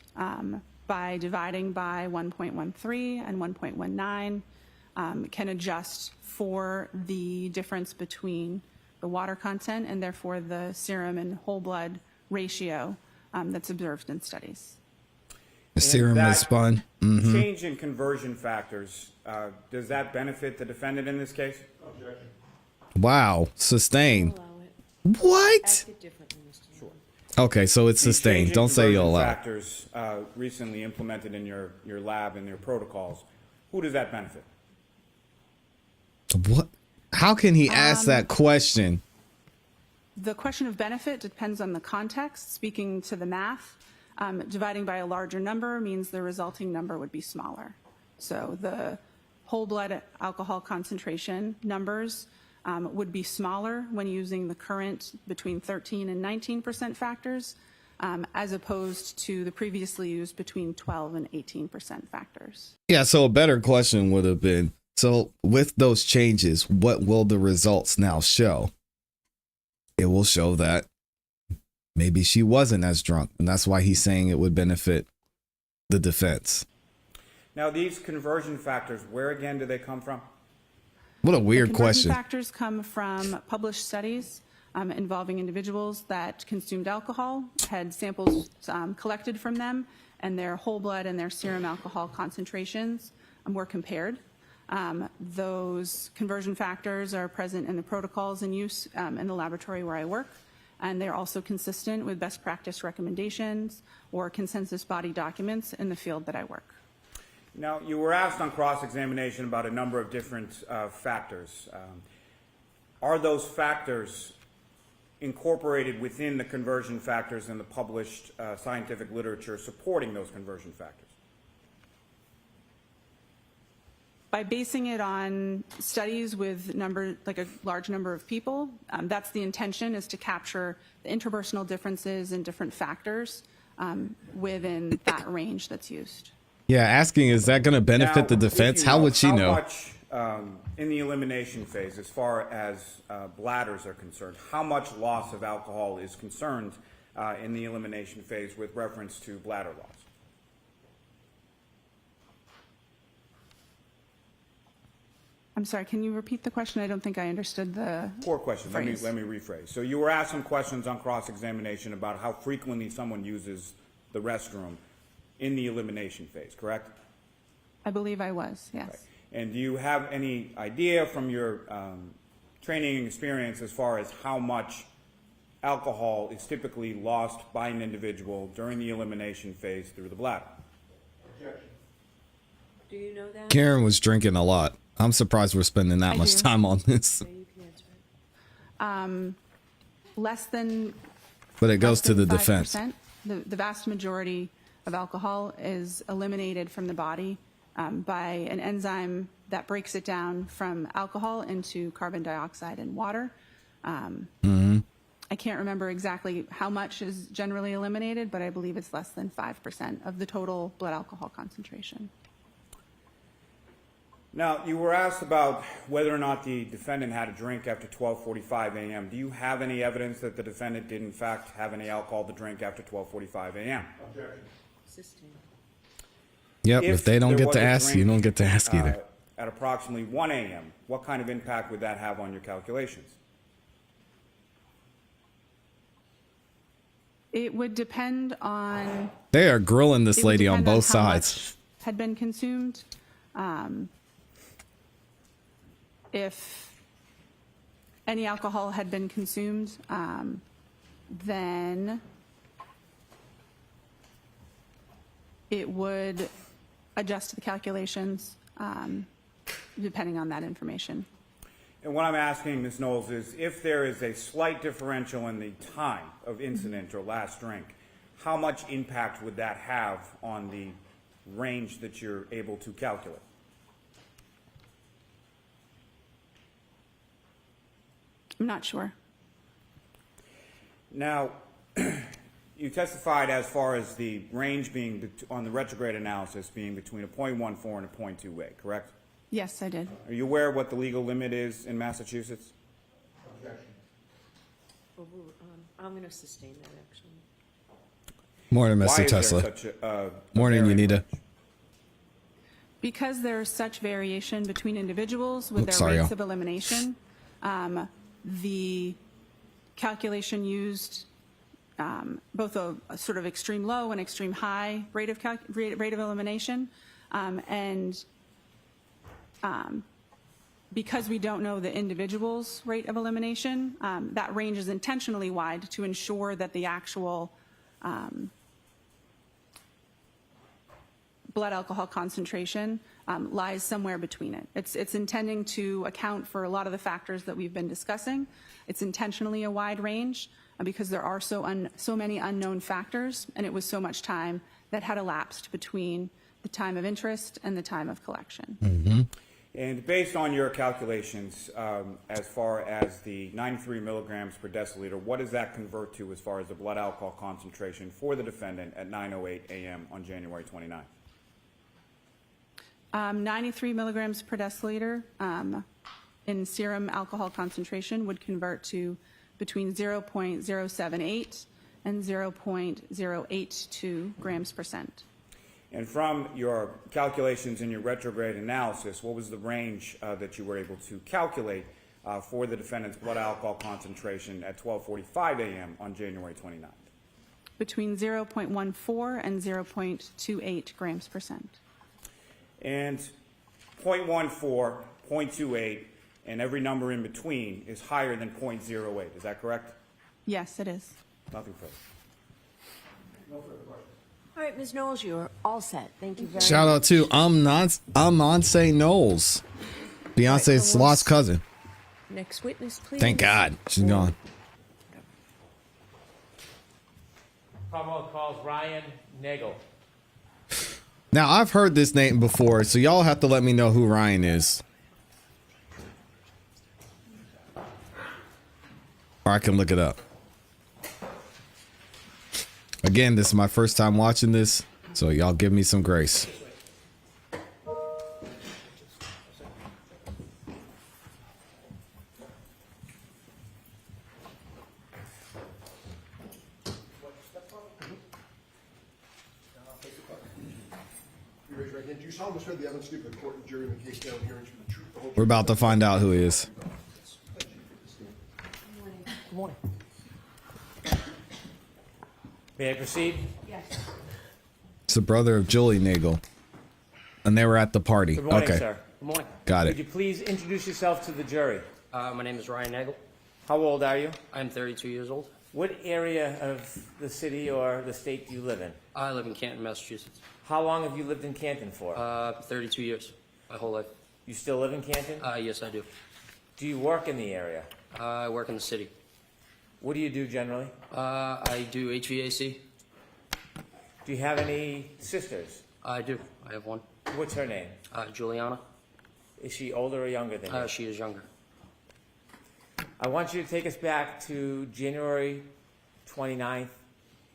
Speaker 6: by dividing by 1.13 and 1.19, can adjust for the difference between the water content and therefore the serum and whole blood ratio that's observed in studies.
Speaker 1: The serum is spun. Mm-hmm.
Speaker 7: Change in conversion factors, does that benefit the defendant in this case?
Speaker 2: Objection.
Speaker 1: Wow, sustained.
Speaker 3: Allow it.
Speaker 1: What?
Speaker 3: Acted differently, Mr. Sure.
Speaker 1: Okay, so it's
Speaker 7: These
Speaker 1: sustained.
Speaker 7: change in
Speaker 1: Don't say you'll
Speaker 7: conversion
Speaker 1: allow.
Speaker 7: factors recently implemented in your lab and your protocols, who does that benefit?
Speaker 1: What? How can he ask that question?
Speaker 6: The question of benefit depends on the context. Speaking to the math, dividing by a larger number means the resulting number would be smaller. So the whole blood alcohol concentration numbers would be smaller when using the current between 13 and 19% factors, as opposed to the previously used between 12 and 18% factors.
Speaker 1: Yeah, so a better question would have been, so with those changes, what will the results now show? It will show that maybe she wasn't as drunk, and that's why he's saying it would benefit the defense.
Speaker 7: Now, these conversion factors, where again do they come from?
Speaker 1: What a weird
Speaker 6: Conversion
Speaker 1: question.
Speaker 6: factors come from published studies involving individuals that consumed alcohol, had samples collected from them, and their whole blood and their serum alcohol concentrations were compared. Those conversion factors are present in the protocols in use in the laboratory where I work, and they're also consistent with best practice recommendations or consensus body documents in the field that I work.
Speaker 7: Now, you were asked on cross-examination about a number of different factors. Are those factors incorporated within the conversion factors in the published scientific literature supporting those conversion factors?
Speaker 6: By basing it on studies with a large number of people, that's the intention, is to capture the interpersonal differences in different factors within that range that's used.
Speaker 1: Yeah, asking, is that going to benefit
Speaker 7: Now,
Speaker 1: the defense?
Speaker 7: if you
Speaker 1: How would she know?
Speaker 7: How much, in the elimination phase, as far as bladders are concerned, how much loss of alcohol is concerned in the elimination phase with reference to bladder loss?
Speaker 6: I'm sorry, can you repeat the question? I don't think I understood the
Speaker 7: Poor question. Let
Speaker 6: phrase.
Speaker 7: me rephrase. So you were asked some questions on cross-examination about how frequently someone uses the restroom in the elimination phase, correct?
Speaker 6: I believe I was, yes.
Speaker 7: Right. And do you have any idea from your training and experience as far as how much alcohol is typically lost by an individual during the elimination phase through the bladder?
Speaker 2: Objection.
Speaker 3: Do you know that?
Speaker 1: Karen was drinking a lot. I'm surprised we're spending that
Speaker 6: I
Speaker 1: much
Speaker 6: do.
Speaker 1: time on this.
Speaker 3: So you can answer it.
Speaker 6: Less than
Speaker 1: But it goes
Speaker 6: less
Speaker 1: to
Speaker 6: than
Speaker 1: the defense.
Speaker 6: 5%. The vast majority of alcohol is eliminated from the body by an enzyme that breaks it down from alcohol into carbon dioxide and water. I can't remember exactly how much is generally eliminated, but I believe it's less than 5% of the total blood alcohol concentration.
Speaker 7: Now, you were asked about whether or not the defendant had a drink after 12:45 a.m. Do you have any evidence that the defendant did in fact have any alcohol to drink after 12:45 a.m.?
Speaker 3: Sustain.
Speaker 1: Yep, if they don't
Speaker 7: there
Speaker 1: get
Speaker 7: was
Speaker 1: to
Speaker 7: a
Speaker 1: ask, you
Speaker 7: drink,
Speaker 1: don't get to ask either.
Speaker 7: At approximately 1 a.m., what kind of impact would that have on your calculations?
Speaker 6: It would depend on
Speaker 1: They are grilling this
Speaker 6: it would
Speaker 1: lady on
Speaker 6: depend
Speaker 1: both
Speaker 6: how
Speaker 1: sides.
Speaker 6: much had been consumed. If any alcohol had been consumed, then it would adjust the calculations depending on that information.
Speaker 7: And what I'm asking, Ms. Knowles, is if there is a slight differential in the time of incident or last drink, how much impact would that have on the range that you're able to calculate?
Speaker 6: I'm not sure.
Speaker 7: Now, you testified as far as the range being on the retrograde analysis being between a 0.14 and a 0.28, correct?
Speaker 6: Yes, I did.
Speaker 7: Are you aware what the legal limit is in Massachusetts?
Speaker 3: I'm going to sustain that, actually.
Speaker 1: Morning,
Speaker 7: Why
Speaker 1: Mr.
Speaker 7: is there
Speaker 1: Tesla.
Speaker 7: such a
Speaker 1: Morning,
Speaker 7: varying
Speaker 1: Unita.
Speaker 7: range?
Speaker 6: Because there's such variation between individuals with
Speaker 1: Oops,
Speaker 6: their
Speaker 1: sorry,
Speaker 6: rates
Speaker 1: y'all.
Speaker 6: of elimination, the calculation used both a sort of extreme low and extreme high rate of elimination, and because we don't know the individual's rate of elimination, that range is intentionally wide to ensure that the actual blood alcohol concentration lies somewhere between it. It's intending to account for a lot of the factors that we've been discussing. It's intentionally a wide range because there are so many unknown factors, and it was so much time that had elapsed between the time of interest and the time of collection.
Speaker 7: And based on your calculations, as far as the 93 milligrams per deciliter, what does that convert to as far as the blood alcohol concentration for the defendant at 9:08 a.m. on January 29th?
Speaker 6: 93 milligrams per deciliter in serum alcohol concentration would convert to between 0.078 and 0.082 grams per cent.
Speaker 7: And from your calculations in your retrograde analysis, what was the range that you were able to calculate for the defendant's blood alcohol concentration at 12:45 a.m. on January 29th?
Speaker 6: Between 0.14 and 0.28 grams per cent.
Speaker 7: And 0.14, 0.28, and every number in between is higher than 0.08. Is that correct?
Speaker 6: Yes, it is.
Speaker 7: Nothing further.
Speaker 3: All right, Ms. Knowles, you're all set. Thank you very much.
Speaker 1: Shout out to Amance Knowles, Beyonce's lost cousin.
Speaker 3: Next witness, please.
Speaker 1: Thank God she's gone.
Speaker 4: Commonwealth calls Ryan Nagel.
Speaker 1: Now, I've heard this name before, so y'all have to let me know who Ryan is. Or I can look it up. Again, this is my first time watching this, so y'all give me some grace.
Speaker 2: You raise your right hand. Do you solemnly swear the evidence to give the court and jury in the case down here and the truth, the whole
Speaker 1: We're
Speaker 2: truth?
Speaker 1: about to find out who he is.
Speaker 4: Good morning. May I proceed?
Speaker 3: Yes.
Speaker 1: It's the brother of Julie Nagel. And they were at the party.
Speaker 4: Good morning,
Speaker 1: Okay.
Speaker 4: sir. Good morning.
Speaker 1: Got it.
Speaker 4: Would you please introduce yourself to the jury?
Speaker 8: My name is Ryan Nagel.
Speaker 4: How old are you?
Speaker 8: I'm 32 years old.
Speaker 4: What area of the city or the state do you live in?
Speaker 8: I live in Canton, Massachusetts.
Speaker 4: How long have you lived in Canton for?
Speaker 8: 32 years, my whole life.
Speaker 4: You still live in Canton?
Speaker 8: Yes, I do.
Speaker 4: Do you work in the area?
Speaker 8: I work in the city.
Speaker 4: What do you do generally?
Speaker 8: I do HVAC.
Speaker 4: Do you have any sisters?
Speaker 8: I do. I have one.
Speaker 4: What's her name?
Speaker 8: Juliana.
Speaker 4: Is she older or younger than you?
Speaker 8: She is younger.
Speaker 4: I want you to take us back to January 29th,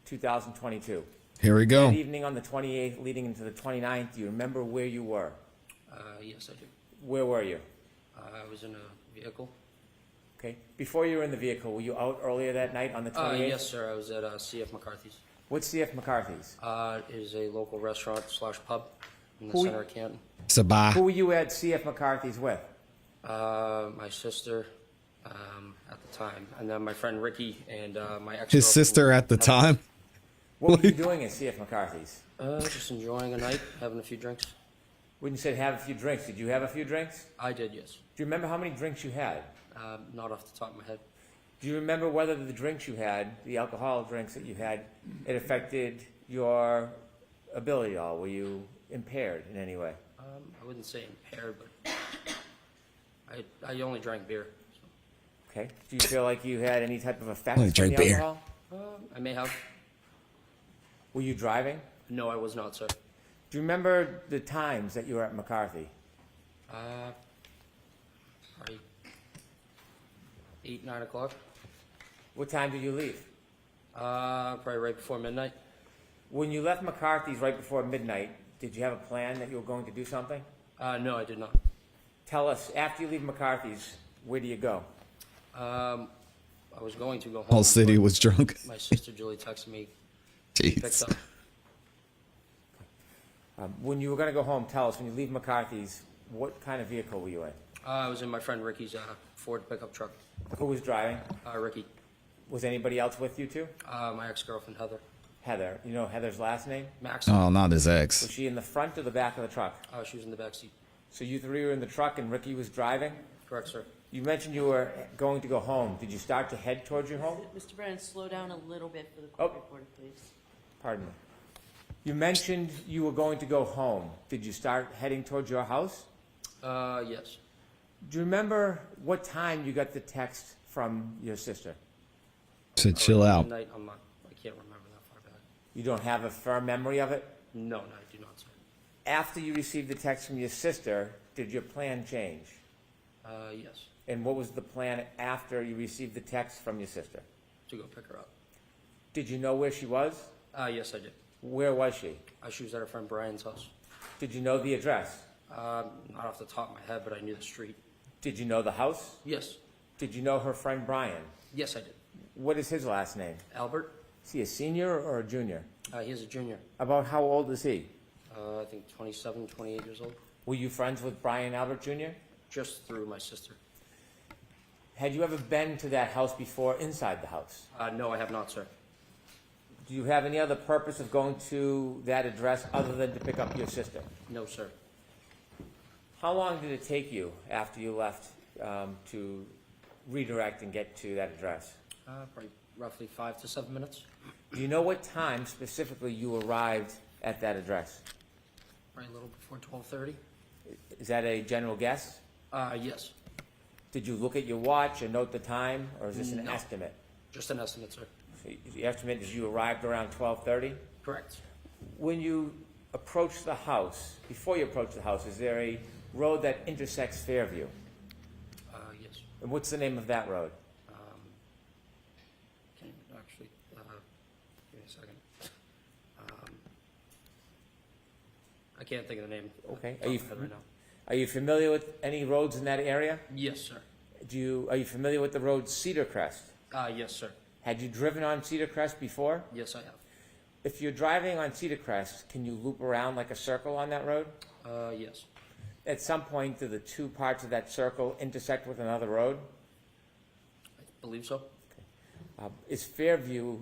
Speaker 4: 2022.
Speaker 1: Here we go.
Speaker 4: That evening on the 28th, leading into the 29th, do you remember where you were?
Speaker 8: Yes, I do.
Speaker 4: Where were you?
Speaker 8: I was in a vehicle.
Speaker 4: Okay. Before you were in the vehicle, were you out earlier that night on the 28th?
Speaker 8: Yes, sir. I was at CF McCarthy's.
Speaker 4: What's CF McCarthy's?
Speaker 8: It is a local restaurant / pub in the
Speaker 4: Who-
Speaker 8: center of Canton.
Speaker 1: Sabah.
Speaker 4: Who were you at CF McCarthy's with?
Speaker 8: My sister at the time, and then my friend Ricky and my ex.
Speaker 1: His sister at the time.
Speaker 4: What were you doing at CF McCarthy's?
Speaker 8: Just enjoying a night, having a few drinks.
Speaker 4: When you said have a few drinks, did you have a few drinks?
Speaker 8: I did, yes.
Speaker 4: Do you remember how many drinks you had?
Speaker 8: Not off the top of my head.
Speaker 4: Do you remember whether the drinks you had, the alcohol drinks that you had, it affected your ability at all? Were you impaired in any way?
Speaker 8: I wouldn't say impaired, but I only drank beer.
Speaker 4: Okay. Do you feel like you had any type of effect
Speaker 1: Only
Speaker 4: from the
Speaker 1: drink beer.
Speaker 4: alcohol?
Speaker 8: I may have.
Speaker 4: Were you driving?
Speaker 8: No, I was not, sir.
Speaker 4: Do you remember the times that you were at McCarthy?
Speaker 8: Probably 8, 9 o'clock.
Speaker 4: What time did you leave?
Speaker 8: Probably right before midnight.
Speaker 4: When you left McCarthy's right before midnight, did you have a plan that you were going to do something?
Speaker 8: No, I did not.
Speaker 4: Tell us, after you leave McCarthy's, where do you go?
Speaker 8: I was going to go home.
Speaker 1: Whole city
Speaker 8: but
Speaker 1: was drunk.
Speaker 8: My sister Julie texted me, picked
Speaker 1: Jeez.
Speaker 8: up.
Speaker 4: When you were going to go home, tell us, when you leave McCarthy's, what kind of vehicle were you in?
Speaker 8: I was in my friend Ricky's Ford pickup truck.
Speaker 4: Who was driving?
Speaker 8: Ricky.
Speaker 4: Was anybody else with you too?
Speaker 8: My ex-girlfriend Heather.
Speaker 4: Heather. You know Heather's last name?
Speaker 8: Maxon.
Speaker 1: Oh, not his
Speaker 4: Was
Speaker 1: ex.
Speaker 4: she in the front or the back of the truck?
Speaker 8: She was in the back seat.
Speaker 4: So you three were in the truck and Ricky was driving?
Speaker 8: Correct, sir.
Speaker 4: You mentioned you were going to go home. Did you start to head towards your home?
Speaker 3: Mr. Brennan, slow down a little bit for the
Speaker 4: Oh.
Speaker 3: court reporter, please.
Speaker 4: Pardon me. You mentioned you were going to go home. Did you start heading towards your house?
Speaker 8: Yes.
Speaker 4: Do you remember what time you got the text from your sister?
Speaker 1: To chill
Speaker 8: Around
Speaker 1: out.
Speaker 8: Midnight, I can't remember that far back.
Speaker 4: You don't have a firm memory of it?
Speaker 8: No, I do not, sir.
Speaker 4: After you received the text from your sister, did your plan change?
Speaker 8: Yes.
Speaker 4: And what was the plan after you received the text from your sister?
Speaker 8: To go pick her up.
Speaker 4: Did you know where she was?
Speaker 8: Yes, I did.
Speaker 4: Where was she?
Speaker 8: She was at her friend Brian's house.
Speaker 4: Did you know the address?
Speaker 8: Not off the top of my head, but I knew the street.
Speaker 4: Did you know the house?
Speaker 8: Yes.
Speaker 4: Did you know her friend Brian?
Speaker 8: Yes, I did.
Speaker 4: What is his last name?
Speaker 8: Albert.
Speaker 4: Is he a senior or a junior?
Speaker 8: He's a junior.
Speaker 4: About how old is he?
Speaker 8: I think 27, 28 years old.
Speaker 4: Were you friends with Brian Albert Jr.?
Speaker 8: Just through my sister.
Speaker 4: Had you ever been to that house before inside the house?
Speaker 8: No, I have not, sir.
Speaker 4: Do you have any other purpose of going to that address other than to pick up your sister?
Speaker 8: No, sir.
Speaker 4: How long did it take you after you left to redirect and get to that address?
Speaker 8: Probably roughly 5 to 7 minutes.
Speaker 4: Do you know what time specifically you arrived at that address?
Speaker 8: Probably a little before 12:30.
Speaker 4: Is that a general guess?
Speaker 8: Yes.
Speaker 4: Did you look at your watch and note the time, or is this an
Speaker 8: No.
Speaker 4: estimate?
Speaker 8: Just an estimate, sir.
Speaker 4: So the estimate is you arrived around 12:30?
Speaker 8: Correct.
Speaker 4: When you approach the house, before you approach the house, is there a road that intersects Fairview?
Speaker 8: Yes.
Speaker 4: And what's the name of that road?
Speaker 8: Can you actually, give me a second. I can't think of the name.
Speaker 4: Okay.
Speaker 8: off the top of my head right now.
Speaker 4: Are you familiar with any roads in that area?
Speaker 8: Yes, sir.
Speaker 4: Are you familiar with the road Cedar Crest?
Speaker 8: Yes, sir.
Speaker 4: Had you driven on Cedar Crest before?
Speaker 8: Yes, I have.
Speaker 4: If you're driving on Cedar Crest, can you loop around like a circle on that road?
Speaker 8: Yes.
Speaker 4: At some point, do the two parts of that circle intersect with another road?
Speaker 8: I believe so.
Speaker 4: Is Fairview,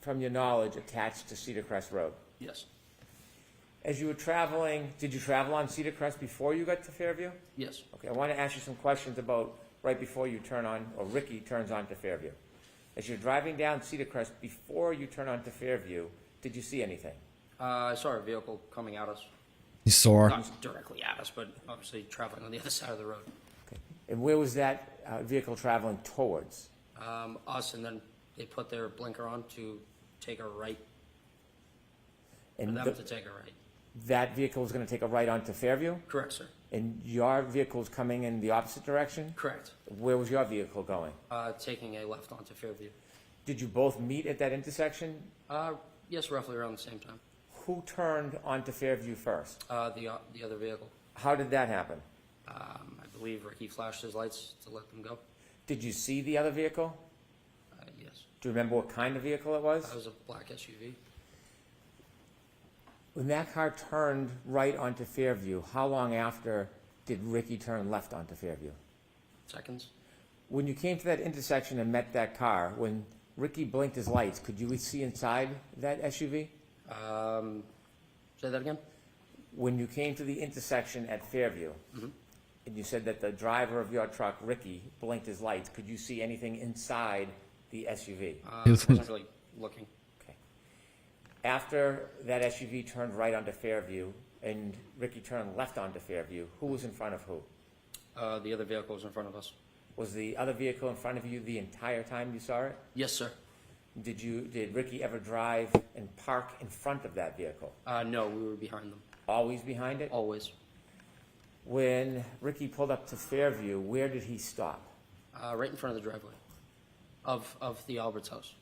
Speaker 4: from your knowledge, attached to Cedar Crest Road?
Speaker 8: Yes.
Speaker 4: As you were traveling, did you travel on Cedar Crest before you got to Fairview?
Speaker 8: Yes.
Speaker 4: Okay, I want to ask you some questions about right before you turn on, or Ricky turns on to Fairview. As you're driving down Cedar Crest, before you turn on to Fairview, did you see anything?
Speaker 8: I saw a vehicle coming at us.
Speaker 1: You saw her.
Speaker 8: Not directly at us, but obviously traveling on the other side of the road.
Speaker 4: Okay. And where was that vehicle traveling towards?
Speaker 8: Us, and then they put their blinker on to take a right, for
Speaker 4: And
Speaker 8: them to take a right.
Speaker 4: that vehicle was going to take a right onto Fairview?
Speaker 8: Correct, sir.
Speaker 4: And your vehicle's coming in the opposite direction?
Speaker 8: Correct.
Speaker 4: Where was your vehicle going?
Speaker 8: Taking a left onto Fairview.
Speaker 4: Did you both meet at that intersection?
Speaker 8: Yes, roughly around the same time.
Speaker 4: Who turned onto Fairview first?
Speaker 8: The other vehicle.
Speaker 4: How did that happen?
Speaker 8: I believe Ricky flashed his lights to let them go.
Speaker 4: Did you see the other vehicle?
Speaker 8: Yes.
Speaker 4: Do you remember what kind of vehicle it was?
Speaker 8: That was a black SUV.
Speaker 4: When that car turned right onto Fairview, how long after did Ricky turn left onto Fairview?
Speaker 8: Seconds.
Speaker 4: When you came to that intersection and met that car, when Ricky blinked his lights, could you see inside that SUV?
Speaker 8: Say that again?
Speaker 4: When you came to the intersection at Fairview, and you said that the driver of your truck, Ricky, blinked his lights, could you see anything inside the SUV?
Speaker 8: I wasn't really looking.
Speaker 4: Okay. After that SUV turned right onto Fairview and Ricky turned left onto Fairview, who was in front of who?
Speaker 8: The other vehicle was in front of us.
Speaker 4: Was the other vehicle in front of you the entire time you saw it?
Speaker 8: Yes, sir.
Speaker 4: Did Ricky ever drive and park in front of that vehicle?
Speaker 8: No, we were behind them.
Speaker 4: Always behind it?
Speaker 8: Always.
Speaker 4: When Ricky pulled up to Fairview, where did he stop?
Speaker 8: Right in front of the driveway of the Albert's house.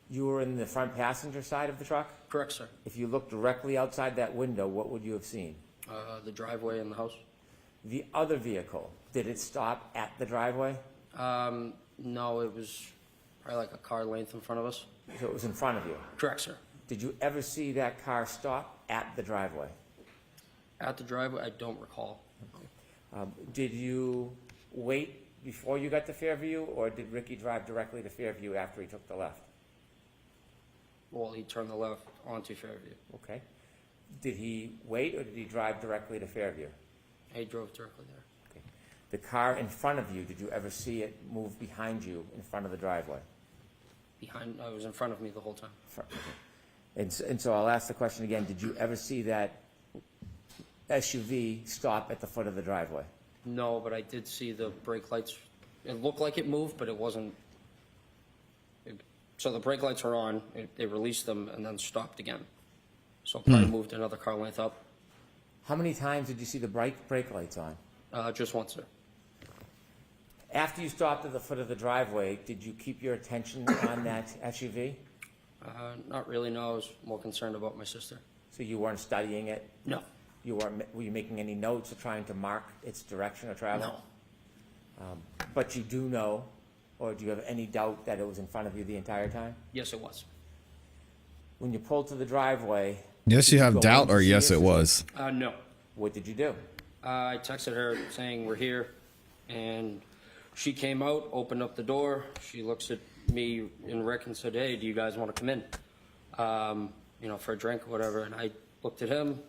Speaker 4: You were in the front passenger side of the truck?
Speaker 8: Correct, sir.
Speaker 4: If you looked directly outside that window, what would you have seen?
Speaker 8: The driveway and the house.
Speaker 4: The other vehicle, did it stop at the driveway?
Speaker 8: No, it was probably like a car length in front of us.
Speaker 4: So it was in front of you?
Speaker 8: Correct, sir.
Speaker 4: Did you ever see that car stop at the driveway?
Speaker 8: At the driveway, I don't recall.
Speaker 4: Did you wait before you got to Fairview, or did Ricky drive directly to Fairview after he took the left?
Speaker 8: Well, he turned the left onto Fairview.
Speaker 4: Okay. Did he wait, or did he drive directly to Fairview?
Speaker 8: He drove directly there.
Speaker 4: Okay. The car in front of you, did you ever see it move behind you in front of the driveway?
Speaker 8: It was in front of me the whole time.
Speaker 4: Okay. And so I'll ask the question again, did you ever see that SUV stop at the foot of the driveway?
Speaker 8: No, but I did see the brake lights. It looked like it moved, but it wasn't. So the brake lights were on, they released them and then stopped again. So it probably moved another car length up.
Speaker 4: How many times did you see the brake lights on?
Speaker 8: Just once, sir.
Speaker 4: After you stopped at the foot of the driveway, did you keep your attention on that SUV?
Speaker 8: Not really, no. I was more concerned about my sister.
Speaker 4: So you weren't studying it?
Speaker 8: No.
Speaker 4: Were you making any notes or trying to mark its direction of travel?
Speaker 8: No.
Speaker 4: But you do know, or do you have any doubt that it was in front of you the entire time?
Speaker 8: Yes, it was.
Speaker 4: When you pulled to the driveway...
Speaker 1: Yes, you
Speaker 4: did
Speaker 1: have
Speaker 4: go
Speaker 1: doubt,
Speaker 4: in
Speaker 1: or
Speaker 4: to see
Speaker 1: yes,
Speaker 4: your
Speaker 1: it
Speaker 4: sister?
Speaker 1: was.
Speaker 8: No.
Speaker 4: What did you do?
Speaker 8: I texted her saying we're here, and she came out, opened up the door. She looks at me and Rick and said, "Hey, do you guys want to come in? For a drink or whatever." And I looked at him,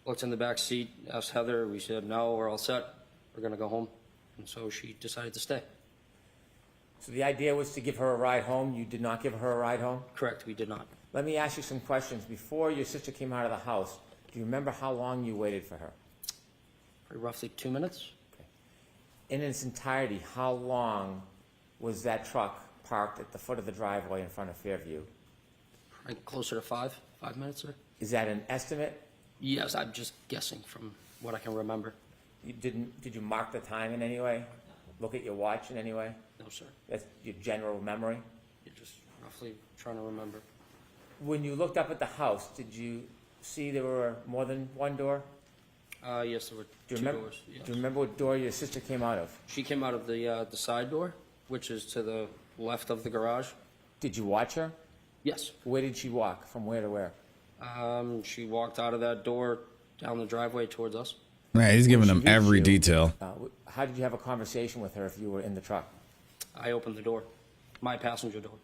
Speaker 8: looked in the back seat, asked Heather. We said, "No, we're all set. We're going to go home." And so she decided to stay.
Speaker 4: So the idea was to give her a ride home. You did not give her a ride home?
Speaker 8: Correct, we did not.
Speaker 4: Let me ask you some questions. Before your sister came out of the house, do you remember how long you waited for her?
Speaker 8: For roughly 2 minutes.
Speaker 4: Okay. In its entirety, how long was that truck parked at the foot of the driveway in front of Fairview?
Speaker 8: Probably closer to 5 minutes, sir.
Speaker 4: Is that an estimate?
Speaker 8: Yes, I'm just guessing from what I can remember.
Speaker 4: Did you mark the time in any way? Look at your watch in any way?
Speaker 8: No, sir.
Speaker 4: That's your general memory?
Speaker 8: You're just roughly trying to remember.
Speaker 4: When you looked up at the house, did you see there were more than one door?
Speaker 8: Yes, there were
Speaker 4: Do you
Speaker 8: two
Speaker 4: remember,
Speaker 8: doors. Yes.
Speaker 4: Do you remember what door your sister came out of?
Speaker 8: She came out of the side door, which is to the left of the garage.
Speaker 4: Did you watch her?
Speaker 8: Yes.
Speaker 4: Where did she walk? From where to where?
Speaker 8: She walked out of that door down the driveway towards us.
Speaker 1: Man, he's giving them
Speaker 4: She reached
Speaker 1: every
Speaker 4: you.
Speaker 1: detail.
Speaker 4: How did you have a conversation with her if you were in the truck?
Speaker 8: I opened the door, my passenger door.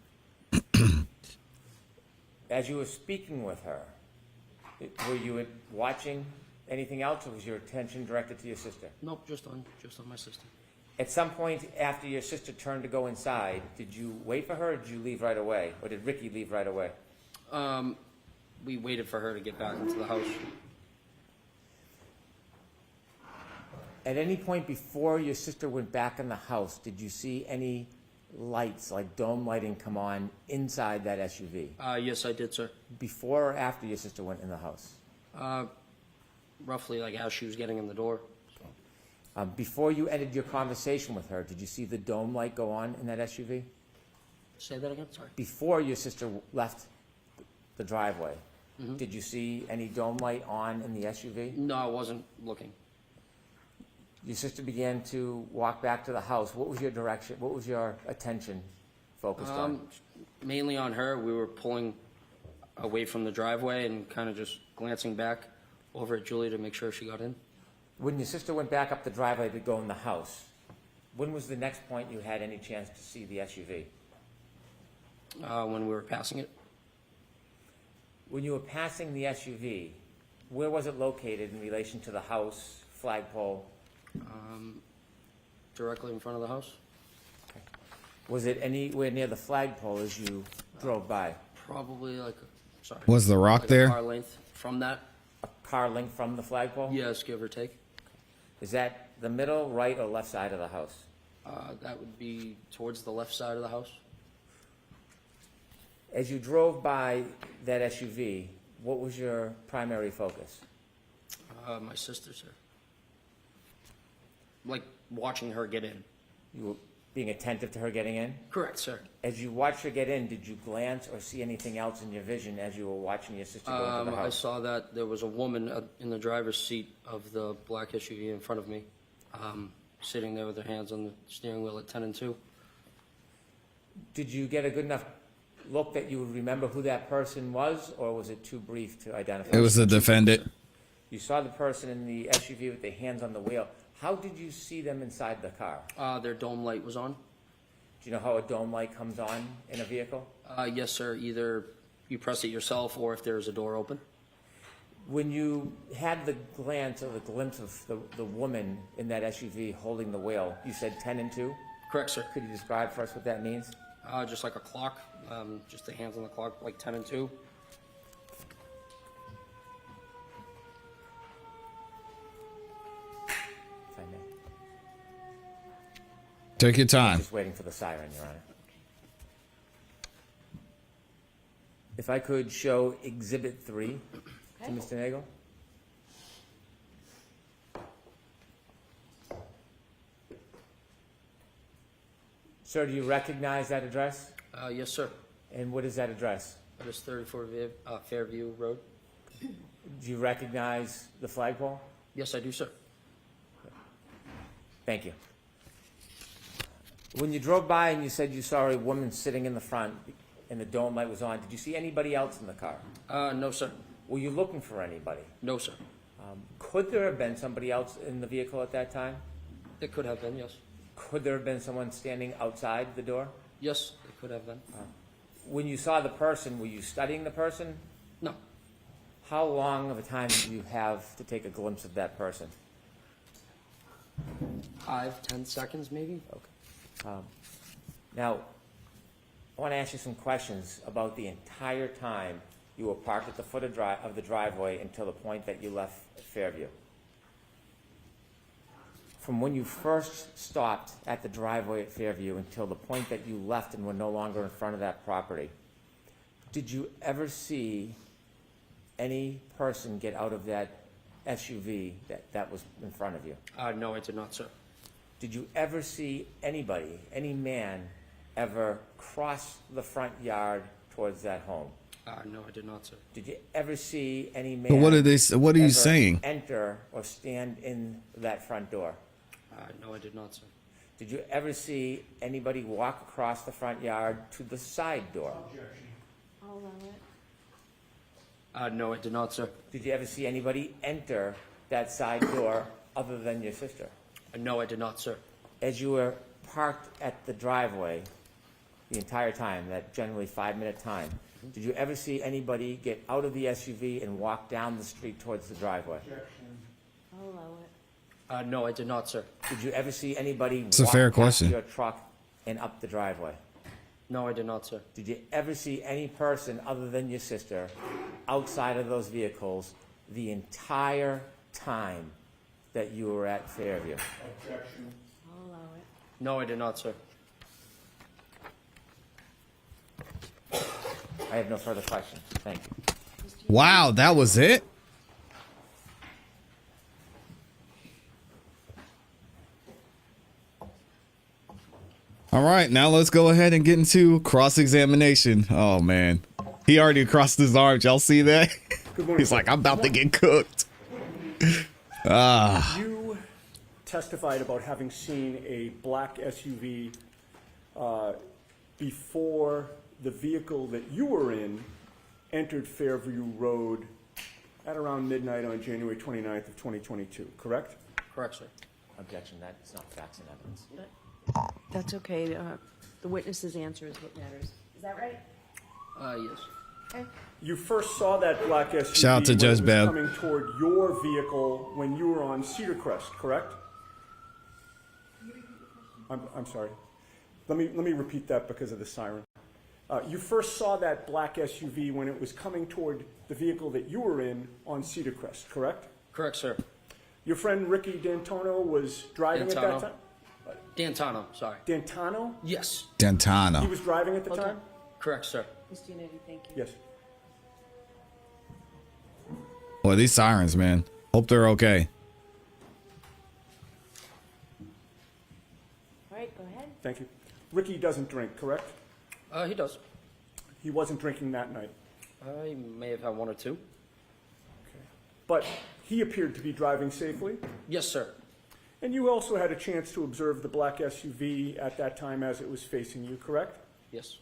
Speaker 4: As you were speaking with her, were you watching anything else, or was your attention directed to your sister?
Speaker 8: Nope, just on my sister.
Speaker 4: At some point after your sister turned to go inside, did you wait for her, or did you leave right away? Or did Ricky leave right away?
Speaker 8: We waited for her to get back into the house.
Speaker 4: At any point before your sister went back in the house, did you see any lights, like dome lighting, come on inside that SUV?
Speaker 8: Yes, I did, sir.
Speaker 4: Before or after your sister went in the house?
Speaker 8: Roughly like as she was getting in the door.
Speaker 4: Before you ended your conversation with her, did you see the dome light go on in that SUV?
Speaker 8: Say that again, sorry.
Speaker 4: Before your sister left the driveway, did you see any dome light on in the SUV?
Speaker 8: No, I wasn't looking.
Speaker 4: Your sister began to walk back to the house. What was your direction? What was your attention focused on?
Speaker 8: Mainly on her. We were pulling away from the driveway and kind of just glancing back over at Julie to make sure she got in.
Speaker 4: When your sister went back up the driveway to go in the house, when was the next point you had any chance to see the SUV?
Speaker 8: When we were passing it.
Speaker 4: When you were passing the SUV, where was it located in relation to the house, flagpole?
Speaker 8: Directly in front of the house.
Speaker 4: Was it anywhere near the flagpole as you drove by?
Speaker 8: Probably like, sorry.
Speaker 1: Was the rock
Speaker 8: like
Speaker 1: there?
Speaker 8: A car length from that.
Speaker 4: A car length from the flagpole?
Speaker 8: Yes, give or take.
Speaker 4: Is that the middle, right, or left side of the house?
Speaker 8: That would be towards the left side of the house.
Speaker 4: As you drove by that SUV, what was your primary focus?
Speaker 8: My sister, sir. Like watching her get in.
Speaker 4: You were being attentive to her getting in?
Speaker 8: Correct, sir.
Speaker 4: As you watched her get in, did you glance or see anything else in your vision as you were watching your sister go into the
Speaker 8: I
Speaker 4: house?
Speaker 8: saw that there was a woman in the driver's seat of the black SUV in front of me, sitting there with her hands on the steering wheel at 10 and 2.
Speaker 4: Did you get a good enough look that you would remember who that person was, or was it too brief to identify?
Speaker 1: It was the defendant.
Speaker 4: You saw the person in the SUV with their hands on the wheel. How did you see them inside the car?
Speaker 8: Their dome light was on.
Speaker 4: Do you know how a dome light comes on in a vehicle?
Speaker 8: Yes, sir. Either you press it yourself or if there's a door open.
Speaker 4: When you had the glance or the glimpse of the woman in that SUV holding the wheel, you said 10 and 2?
Speaker 8: Correct, sir.
Speaker 4: Could you describe for us what that means?
Speaker 8: Just like a clock, just the hands on the clock, like 10 and 2.
Speaker 4: If I may.
Speaker 1: Take your time.
Speaker 4: Just waiting for the siren, Your Honor. If I could show Exhibit 3 to Mr. Nagel. Sir, do you recognize that address?
Speaker 8: Yes, sir.
Speaker 4: And what is that address?
Speaker 8: That is 34 Fairview Road.
Speaker 4: Do you recognize the flagpole?
Speaker 8: Yes, I do, sir.
Speaker 4: Thank you. When you drove by and you said you saw a woman sitting in the front and the dome light was on, did you see anybody else in the car?
Speaker 8: No, sir.
Speaker 4: Were you looking for anybody?
Speaker 8: No, sir.
Speaker 4: Could there have been somebody else in the vehicle at that time?
Speaker 8: It could have been, yes.
Speaker 4: Could there have been someone standing outside the door?
Speaker 8: Yes, it could have been.
Speaker 4: When you saw the person, were you studying the person?
Speaker 8: No.
Speaker 4: How long of a time did you have to take a glimpse of that person?
Speaker 8: 5-10 seconds, maybe.
Speaker 4: Okay. Now, I want to ask you some questions about the entire time you were parked at the foot of the driveway until the point that you left Fairview. From when you first stopped at the driveway at Fairview until the point that you left and were no longer in front of that property, did you ever see any person get out of that SUV that was in front of you?
Speaker 8: No, I did not, sir.
Speaker 4: Did you ever see anybody, any man, ever cross the front yard towards that home?
Speaker 8: No, I did not, sir.
Speaker 4: Did you ever see any man?
Speaker 1: But what are they? What are you
Speaker 4: ever
Speaker 1: saying?
Speaker 4: Enter or stand in that front door?
Speaker 8: No, I did not, sir.
Speaker 4: Did you ever see anybody walk across the front yard to the side door?
Speaker 3: I'll allow it.
Speaker 8: No, I did not, sir.
Speaker 4: Did you ever see anybody enter that side door other than your sister?
Speaker 8: No, I did not, sir.
Speaker 4: As you were parked at the driveway the entire time, that generally 5-minute time, did you ever see anybody get out of the SUV and walk down the street towards the driveway?
Speaker 3: I'll allow it.
Speaker 8: No, I did not, sir.
Speaker 4: Did you ever see anybody
Speaker 1: It's a
Speaker 4: walk
Speaker 1: fair
Speaker 4: past
Speaker 1: question.
Speaker 4: your truck and up the driveway?
Speaker 8: No, I did not, sir.
Speaker 4: Did you ever see any person other than your sister outside of those vehicles the entire time that you were at Fairview?
Speaker 3: I'll allow it.
Speaker 8: No, I did not, sir.
Speaker 4: I have no further questions. Thank you.
Speaker 1: Wow, that was it? All right, now let's go ahead and get into cross-examination. Oh, man. He already crossed his arms. Y'all see that?
Speaker 5: Good morning.
Speaker 1: He's like, I'm about to get cooked.
Speaker 5: You testified about having seen a black SUV before the vehicle that you were in entered Fairview Road at around midnight on January 29th of 2022, correct?
Speaker 8: Correct, sir.
Speaker 4: Objection, that's not facts and evidence.
Speaker 3: That's okay. The witness's answer is what matters. Is that right?
Speaker 8: Yes.
Speaker 3: Okay.
Speaker 5: You first saw that black SUV
Speaker 1: Shout out to
Speaker 5: when
Speaker 1: Judge
Speaker 5: it was
Speaker 1: Bev.
Speaker 5: coming toward your vehicle when you were on Cedar Crest, correct? I'm sorry. Let me repeat that because of the siren. You first saw that black SUV when it was coming toward the vehicle that you were in on Cedar Crest, correct?
Speaker 8: Correct, sir.
Speaker 5: Your friend Ricky D'Antonio was driving at that
Speaker 8: D'Antano.
Speaker 5: time?
Speaker 8: D'Antano, sorry.
Speaker 5: D'Antano?
Speaker 8: Yes.
Speaker 5: He
Speaker 1: Dantano.
Speaker 5: was driving at the time?
Speaker 8: Correct, sir.
Speaker 3: Mr. Unity, thank you.
Speaker 5: Yes.
Speaker 1: Boy, these sirens, man. Hope they're okay.
Speaker 3: All right, go ahead.
Speaker 5: Thank you. Ricky doesn't drink, correct?
Speaker 8: He does.
Speaker 5: He wasn't drinking that night.
Speaker 8: He may have had one or two.
Speaker 5: But he appeared to be driving safely.
Speaker 8: Yes, sir.
Speaker 5: And you also had a chance to observe the black SUV at that time as it was facing you, correct?
Speaker 8: Yes.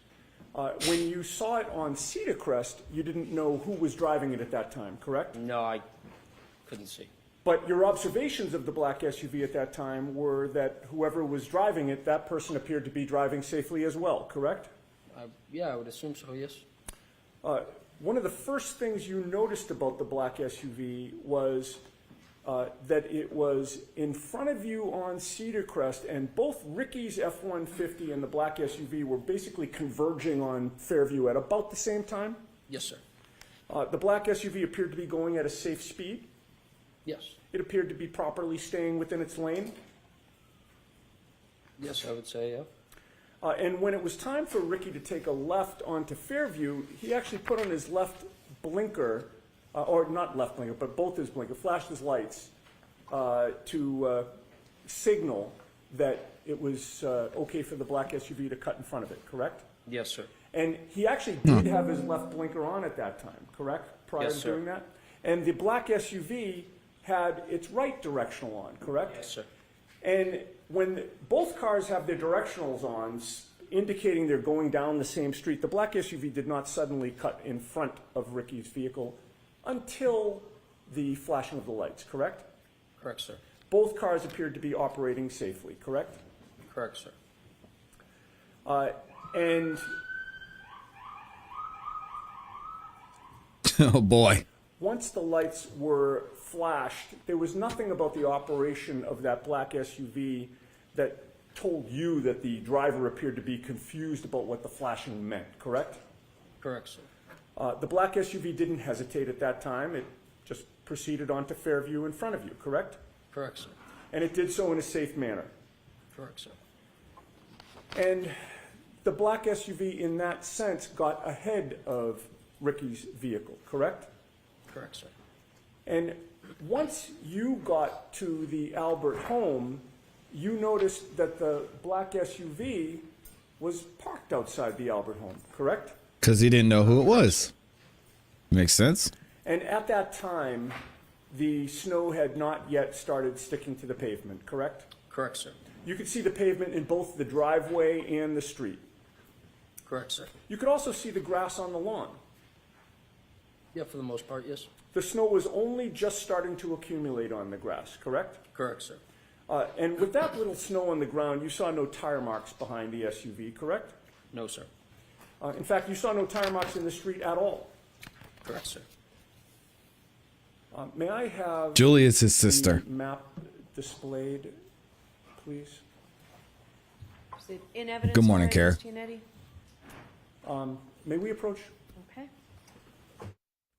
Speaker 5: When you saw it on Cedar Crest, you didn't know who was driving it at that time, correct?
Speaker 8: No, I couldn't see.
Speaker 5: But your observations of the black SUV at that time were that whoever was driving it, that person appeared to be driving safely as well, correct?
Speaker 8: Yeah, I would assume so, yes.
Speaker 5: One of the first things you noticed about the black SUV was that it was in front of you on Cedar Crest, and both Ricky's F-150 and the black SUV were basically converging on Fairview at about the same time.
Speaker 8: Yes, sir.
Speaker 5: The black SUV appeared to be going at a safe speed.
Speaker 8: Yes.
Speaker 5: It appeared to be properly staying within its lane.
Speaker 8: Yes, I would say, yeah.
Speaker 5: And when it was time for Ricky to take a left onto Fairview, he actually put on his left blinker, or not left blinker, but both his blinker, flashed his lights to signal that it was okay for the black SUV to cut in front of it, correct?
Speaker 8: Yes, sir.
Speaker 5: And he actually did have his left blinker on at that time, correct? Prior
Speaker 8: Yes,
Speaker 5: to
Speaker 8: sir.
Speaker 5: doing that? And the black SUV had its right directional on, correct?
Speaker 8: Yes, sir.
Speaker 5: And when both cars have their directionals on, indicating they're going down the same street, the black SUV did not suddenly cut in front of Ricky's vehicle until the flashing of the lights, correct?
Speaker 8: Correct, sir.
Speaker 5: Both cars appeared to be operating safely, correct?
Speaker 8: Correct, sir.
Speaker 5: And
Speaker 1: Oh, boy.
Speaker 5: once the lights were flashed, there was nothing about the operation of that black SUV that told you that the driver appeared to be confused about what the flashing meant, correct?
Speaker 8: Correct, sir.
Speaker 5: The black SUV didn't hesitate at that time. It just proceeded onto Fairview in front of you, correct?
Speaker 8: Correct, sir.
Speaker 5: And it did so in a safe manner.
Speaker 8: Correct, sir.
Speaker 5: And the black SUV, in that sense, got ahead of Ricky's vehicle, correct?
Speaker 8: Correct, sir.
Speaker 5: And once you got to the Albert home, you noticed that the black SUV was parked outside the Albert home, correct?
Speaker 1: Because he didn't know who it was. Makes sense.
Speaker 5: And at that time, the snow had not yet started sticking to the pavement, correct?
Speaker 8: Correct, sir.
Speaker 5: You could see the pavement in both the driveway and the street.
Speaker 8: Correct, sir.
Speaker 5: You could also see the grass on the lawn.
Speaker 8: Yeah, for the most part, yes.
Speaker 5: The snow was only just starting to accumulate on the grass, correct?
Speaker 8: Correct, sir.
Speaker 5: And with that little snow on the ground, you saw no tire marks behind the SUV, correct?
Speaker 8: No, sir.
Speaker 5: In fact, you saw no tire marks in the street at all.
Speaker 8: Correct, sir.
Speaker 5: May I have
Speaker 1: Julie is his sister.
Speaker 5: the map displayed, please?
Speaker 3: Is it in evidence?
Speaker 1: Good morning,
Speaker 3: already,
Speaker 1: Kara.
Speaker 3: Mr. Yannetti?
Speaker 5: May we approach?
Speaker 3: Okay.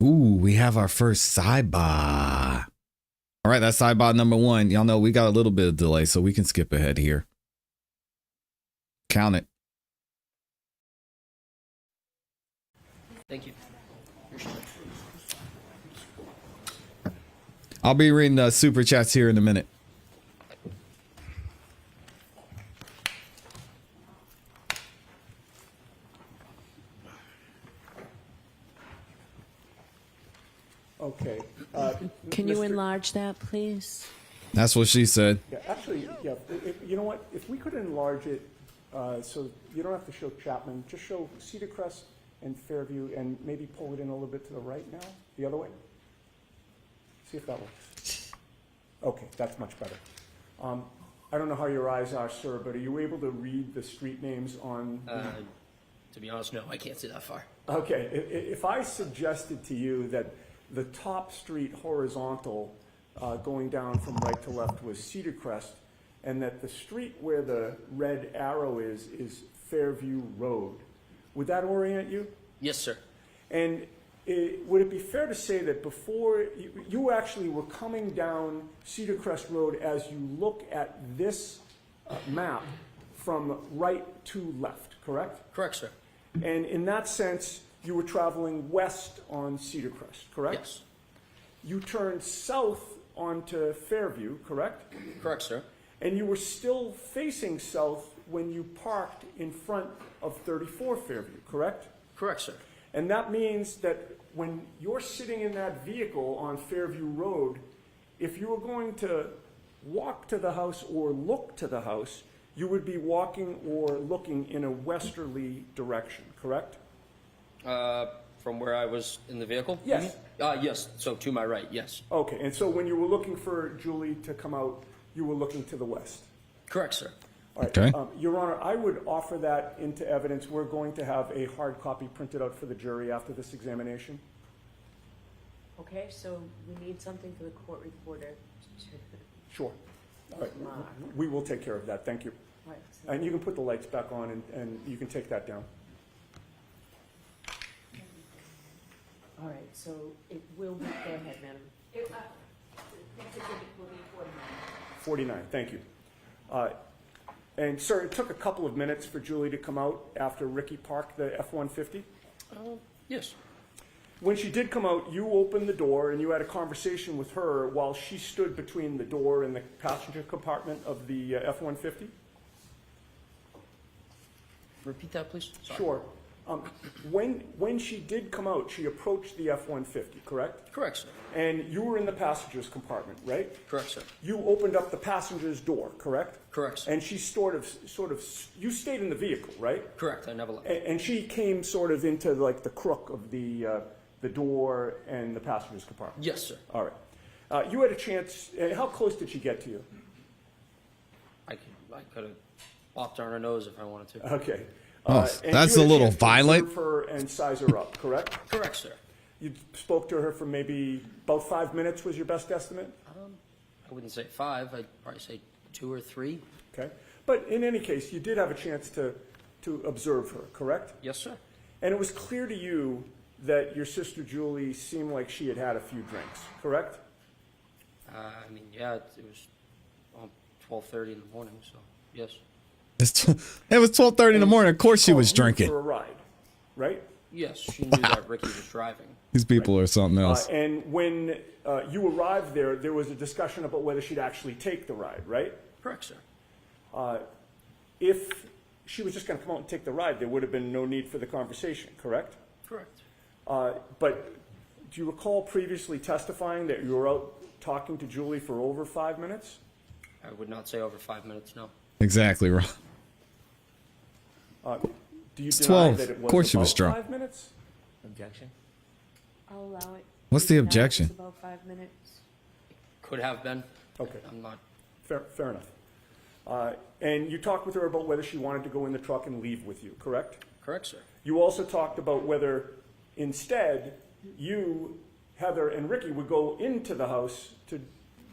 Speaker 1: Ooh, we have our first sidebar. All right, that's sidebar number one. Y'all know we got a little bit of delay, so we can skip ahead here. Count it.
Speaker 8: Thank you.
Speaker 1: I'll be reading the super chats here in a minute.
Speaker 5: Okay.
Speaker 3: Can you
Speaker 5: Mr.
Speaker 3: enlarge that, please?
Speaker 1: That's what she said.
Speaker 5: Yeah, actually, yeah, you know what, if we could enlarge it, so you don't have to show Chapman, just show Cedar Crest and Fairview, and maybe pull it in a little bit to the right now, the other way. See if that works. Okay, that's much better. I don't know how your eyes are, sir, but are you able to read the street names on?
Speaker 8: To be honest, no, I can't see that far.
Speaker 5: Okay, if I suggested to you that the top street horizontal going down from right to left was Cedar Crest, and that the street where the red arrow is Fairview Road, would that orient you?
Speaker 8: Yes, sir.
Speaker 5: And would it be fair to say that before you actually were coming down Cedar Crest Road as you look at this map from right to left, correct?
Speaker 8: Correct, sir.
Speaker 5: And in that sense, you were traveling west on Cedar Crest, correct?
Speaker 8: Yes.
Speaker 5: You turned south onto Fairview, correct?
Speaker 8: Correct, sir.
Speaker 5: And you were still facing south when you parked in front of 34 Fairview, correct?
Speaker 8: Correct, sir.
Speaker 5: And that means that when you're sitting in that vehicle on Fairview Road, if you were going to walk to the house or look to the house, you would be walking or looking in a westerly direction, correct?
Speaker 8: From where I was in the vehicle?
Speaker 5: Yes.
Speaker 8: Yes, so to my right, yes.
Speaker 5: Okay, and so when you were looking for Julie to come out, you were looking to the west?
Speaker 8: Correct, sir.
Speaker 5: All right.
Speaker 1: Okay.
Speaker 5: Your Honor, I would offer that into evidence. We're going to have a hard copy printed out for the jury after this examination.
Speaker 3: Okay, so we need something for the court reporter to
Speaker 5: Sure. All right.
Speaker 3: mark.
Speaker 5: We will take care of that. Thank you.
Speaker 3: Right, so-
Speaker 5: And you can put the lights back on, and you can take that down.
Speaker 3: All right, so it will be, go ahead, madam.
Speaker 5: 49, thank you. And sir, it took a couple of minutes for Julie to come out after Ricky parked the F-150.
Speaker 8: Yes.
Speaker 5: When she did come out, you opened the door and you had a conversation with her while she stood between the door and the passenger compartment of the F-150?
Speaker 8: Repeat that, please. Sorry.
Speaker 5: Sure. When she did come out, she approached the F-150, correct?
Speaker 8: Correct, sir.
Speaker 5: And you were in the passenger's compartment, right?
Speaker 8: Correct, sir.
Speaker 5: You opened up the passenger's door, correct?
Speaker 8: Correct, sir.
Speaker 5: And she sort of, you stayed in the vehicle, right?
Speaker 8: Correct, I never left.
Speaker 5: And she came sort of into like the crook of the door and the passenger's compartment?
Speaker 8: Yes, sir.
Speaker 5: All right. You had a chance, how close did she get to you?
Speaker 8: I could have walked on her nose if I wanted to.
Speaker 5: Okay.
Speaker 1: Oh,
Speaker 5: And
Speaker 1: that's
Speaker 5: you
Speaker 1: a
Speaker 5: had
Speaker 1: little
Speaker 5: chance to
Speaker 1: violent.
Speaker 5: observe her and size her up, correct?
Speaker 8: Correct, sir.
Speaker 5: You spoke to her for maybe about 5 minutes was your best estimate?
Speaker 8: I wouldn't say 5, I'd probably say 2 or 3.
Speaker 5: Okay. But in any case, you did have a chance to observe her, correct?
Speaker 8: Yes, sir.
Speaker 5: And it was clear to you that your sister Julie seemed like she had had a few drinks, correct?
Speaker 8: I mean, yeah, it was 12:30 in the morning, so yes.
Speaker 1: It was 12:30 in the morning. Of course she was
Speaker 5: Called you
Speaker 1: drinking.
Speaker 5: for a ride, right?
Speaker 8: Yes, she knew that Ricky was driving.
Speaker 1: These people are something else.
Speaker 5: And when you arrived there, there was a discussion about whether she'd actually take the ride, right?
Speaker 8: Correct, sir.
Speaker 5: If she was just going to come out and take the ride, there would have been no need for the conversation, correct?
Speaker 8: Correct.
Speaker 5: But do you recall previously testifying that you were out talking to Julie for over 5 minutes?
Speaker 8: I would not say over 5 minutes, no.
Speaker 1: Exactly, Ron.
Speaker 5: Do you
Speaker 1: It's
Speaker 5: deny
Speaker 1: 12.
Speaker 5: that it was
Speaker 1: Of course she was
Speaker 5: about
Speaker 1: drunk.
Speaker 5: 5 minutes?
Speaker 4: Objection?
Speaker 3: I'll allow it.
Speaker 1: What's the
Speaker 3: Now it's
Speaker 1: objection?
Speaker 3: about 5 minutes.
Speaker 8: Could have been.
Speaker 5: Okay.
Speaker 8: I'm not.
Speaker 5: Fair enough. And you talked with her about whether she wanted to go in the truck and leave with you, correct?
Speaker 8: Correct, sir.
Speaker 5: You also talked about whether instead you, Heather, and Ricky would go into the house to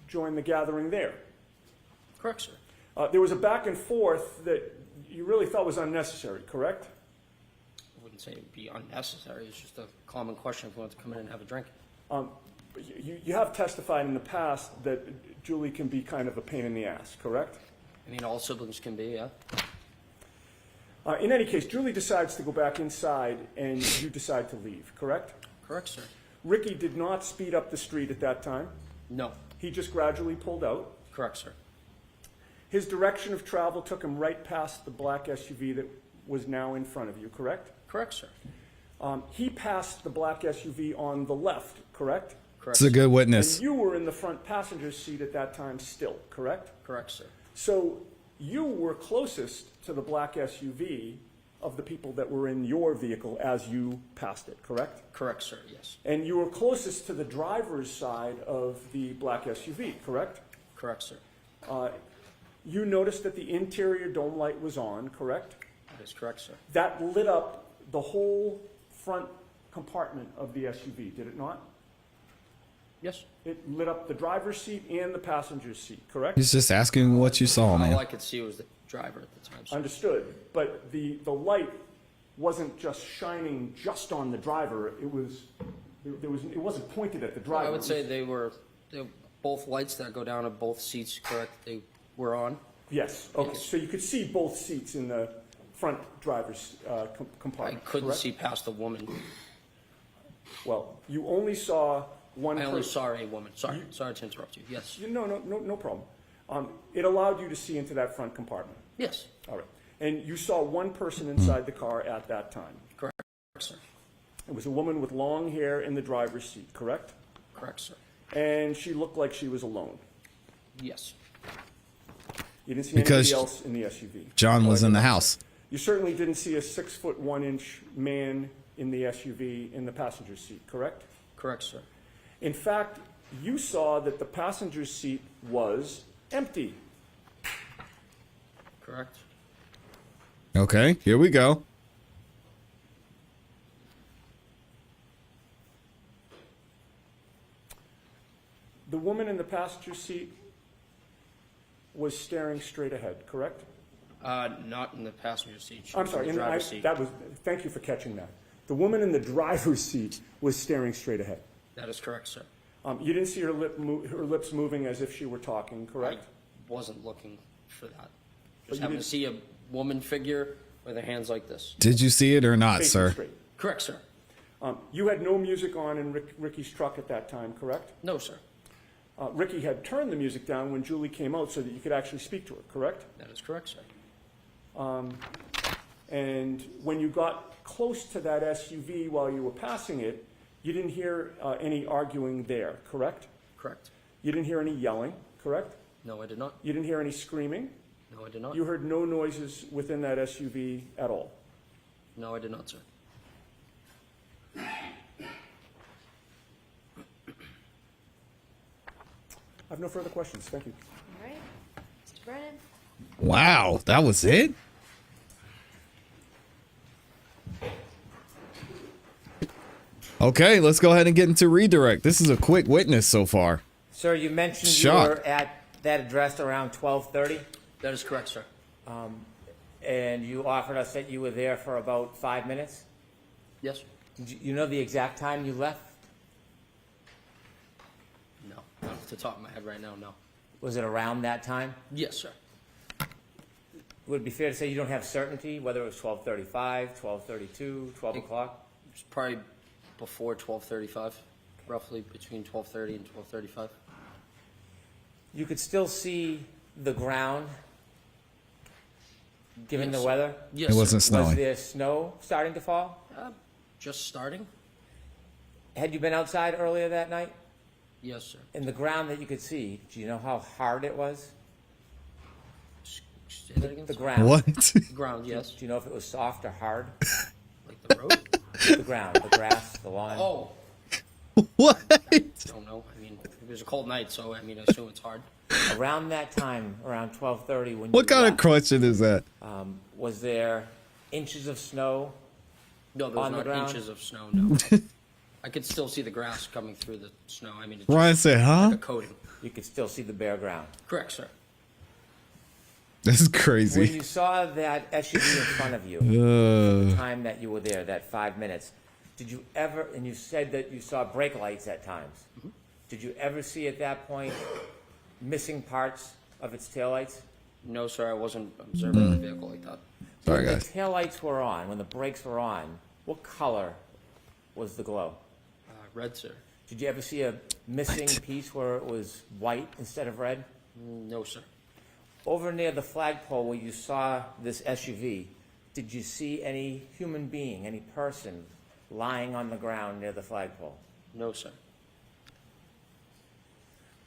Speaker 5: join the gathering there.
Speaker 8: Correct, sir.
Speaker 5: There was a back and forth that you really thought was unnecessary, correct?
Speaker 8: I wouldn't say it'd be unnecessary. It's just a common question if you want to come in and have a drink.
Speaker 5: You have testified in the past that Julie can be kind of a pain in the ass, correct?
Speaker 8: I mean, all siblings can be, yeah.
Speaker 5: In any case, Julie decides to go back inside, and you decide to leave, correct?
Speaker 8: Correct, sir.
Speaker 5: Ricky did not speed up the street at that time.
Speaker 8: No.
Speaker 5: He just gradually pulled out.
Speaker 8: Correct, sir.
Speaker 5: His direction of travel took him right past the black SUV that was now in front of you, correct?
Speaker 8: Correct, sir.
Speaker 5: He passed the black SUV on the left, correct?
Speaker 8: Correct.
Speaker 1: It's a good
Speaker 5: And
Speaker 1: witness.
Speaker 5: you were in the front passenger seat at that time still, correct?
Speaker 8: Correct, sir.
Speaker 5: So you were closest to the black SUV of the people that were in your vehicle as you passed it, correct?
Speaker 8: Correct, sir. Yes.
Speaker 5: And you were closest to the driver's side of the black SUV, correct?
Speaker 8: Correct, sir.
Speaker 5: You noticed that the interior dome light was on, correct?
Speaker 8: That is correct, sir.
Speaker 5: That lit up the whole front compartment of the SUV, did it not?
Speaker 8: Yes.
Speaker 5: It lit up the driver's seat and the passenger's seat, correct?
Speaker 1: He's just asking what you saw,
Speaker 8: All
Speaker 1: man.
Speaker 8: I could see was the driver at the time, sir.
Speaker 5: Understood, but the light wasn't just shining just on the driver. It wasn't pointed at the driver.
Speaker 8: I would say they were both lights that go down at both seats, correct? They were on.
Speaker 5: Yes. Okay.
Speaker 8: Yes.
Speaker 5: So you could see both seats in the front driver's
Speaker 8: I
Speaker 5: compartment.
Speaker 8: couldn't
Speaker 5: correct?
Speaker 8: see past the woman.
Speaker 5: Well, you only saw one.
Speaker 8: I only
Speaker 5: person.
Speaker 8: saw a woman. Sorry to interrupt you. Yes.
Speaker 5: No problem. It allowed you to see into that front compartment.
Speaker 8: Yes.
Speaker 5: All right. And you saw one person inside the car at that time.
Speaker 8: Correct, sir.
Speaker 5: It was a woman with long hair in the driver's seat, correct?
Speaker 8: Correct, sir.
Speaker 5: And she looked like she was alone.
Speaker 8: Yes.
Speaker 5: You didn't see
Speaker 1: Because
Speaker 5: anybody else in the SUV.
Speaker 1: John was in the house.
Speaker 5: You certainly didn't see a 6'1" man in the SUV in the passenger seat, correct?
Speaker 8: Correct, sir.
Speaker 5: In fact, you saw that the passenger seat was empty.
Speaker 8: Correct.
Speaker 1: Okay, here we go.
Speaker 5: The woman in the passenger seat was staring straight ahead, correct?
Speaker 8: Not in the passenger seat. She
Speaker 5: I'm
Speaker 8: was
Speaker 5: sorry,
Speaker 8: in the driver's seat.
Speaker 5: thank you for catching that. The woman in the driver's seat was staring straight ahead.
Speaker 8: That is correct, sir.
Speaker 5: You didn't see her lips moving as if she were talking, correct?
Speaker 8: I wasn't looking for that.
Speaker 5: But
Speaker 8: Just
Speaker 5: you
Speaker 8: happened
Speaker 5: did-
Speaker 8: to see a woman figure with her hands like this.
Speaker 1: Did you see it or not,
Speaker 5: Facing
Speaker 1: sir?
Speaker 5: straight.
Speaker 8: Correct, sir.
Speaker 5: You had no music on in Ricky's truck at that time, correct?
Speaker 8: No, sir.
Speaker 5: Ricky had turned the music down when Julie came out so that you could actually speak to her, correct?
Speaker 8: That is correct, sir.
Speaker 5: And when you got close to that SUV while you were passing it, you didn't hear any arguing there, correct?
Speaker 8: Correct.
Speaker 5: You didn't hear any yelling, correct?
Speaker 8: No, I did not.
Speaker 5: You didn't hear any screaming?
Speaker 8: No, I did not.
Speaker 5: You heard no noises within that SUV at all?
Speaker 8: No, I did not, sir.
Speaker 5: I have no further questions, thank you.
Speaker 3: All right, Mr. Brennan?
Speaker 1: Wow, that was it? Okay, let's go ahead and get into redirect. This is a quick witness so far.
Speaker 4: Sir, you mentioned you
Speaker 1: Shocked.
Speaker 4: were at that address around 12:30,
Speaker 8: That is correct, sir.
Speaker 4: and you offered us that you were there for about 5 minutes.
Speaker 8: Yes?
Speaker 4: Did you know the exact time you left?
Speaker 8: No. Not off the top of my head right now, no.
Speaker 4: Was it around that time?
Speaker 8: Yes, sir.
Speaker 4: Would it be fair to say you don't have certainty whether it was 12:35, 12:32, 12 o'clock?
Speaker 8: It's probably before 12:35, roughly between 12:30 and 12:35.
Speaker 4: You could still see the ground, given
Speaker 8: Yes.
Speaker 4: the weather?
Speaker 8: Yes,
Speaker 1: It wasn't
Speaker 8: sir.
Speaker 4: Was
Speaker 1: snowing.
Speaker 4: there snow starting to fall?
Speaker 8: Just starting?
Speaker 4: Had you been outside earlier that night?
Speaker 8: Yes, sir.
Speaker 4: In the ground that you could see, do you know how hard it was?
Speaker 8: Say that again?
Speaker 4: The ground.
Speaker 1: What?
Speaker 8: Ground, yes.
Speaker 4: Do you know if it was soft or hard?
Speaker 8: Like the road?
Speaker 4: The ground, the grass, the lawn.
Speaker 8: Oh,
Speaker 1: What?
Speaker 8: don't know. I mean, it was a cold night, so I mean, I assume it's hard.
Speaker 4: Around that time, around 12:30, when
Speaker 1: What
Speaker 4: you
Speaker 1: kind of
Speaker 4: left,
Speaker 1: question is that?
Speaker 4: was there inches of snow?
Speaker 8: No, there was
Speaker 4: On the
Speaker 8: not
Speaker 4: ground?
Speaker 8: inches of snow, no. I could still see the grass coming through the snow. I mean, it's
Speaker 1: Ryan said,
Speaker 8: like
Speaker 1: huh?
Speaker 8: a coating.
Speaker 4: You could still see the bare ground.
Speaker 8: Correct, sir.
Speaker 1: This is
Speaker 4: When
Speaker 1: crazy.
Speaker 4: you saw that SUV in front of you, the time that you were there, that 5 minutes, did you ever, and you said that you saw brake lights at times, did you ever see at that point missing parts of its taillights?
Speaker 8: No, sir, I wasn't observing the vehicle like that.
Speaker 1: Sorry,
Speaker 4: When
Speaker 1: guys.
Speaker 4: the taillights were on, when the brakes were on, what color was the glow?
Speaker 8: Red, sir.
Speaker 4: Did you ever see a missing piece where it was white instead of red?
Speaker 8: No, sir.
Speaker 4: Over near the flagpole where you saw this SUV, did you see any human being, any person lying on the ground near the flagpole?
Speaker 8: No, sir.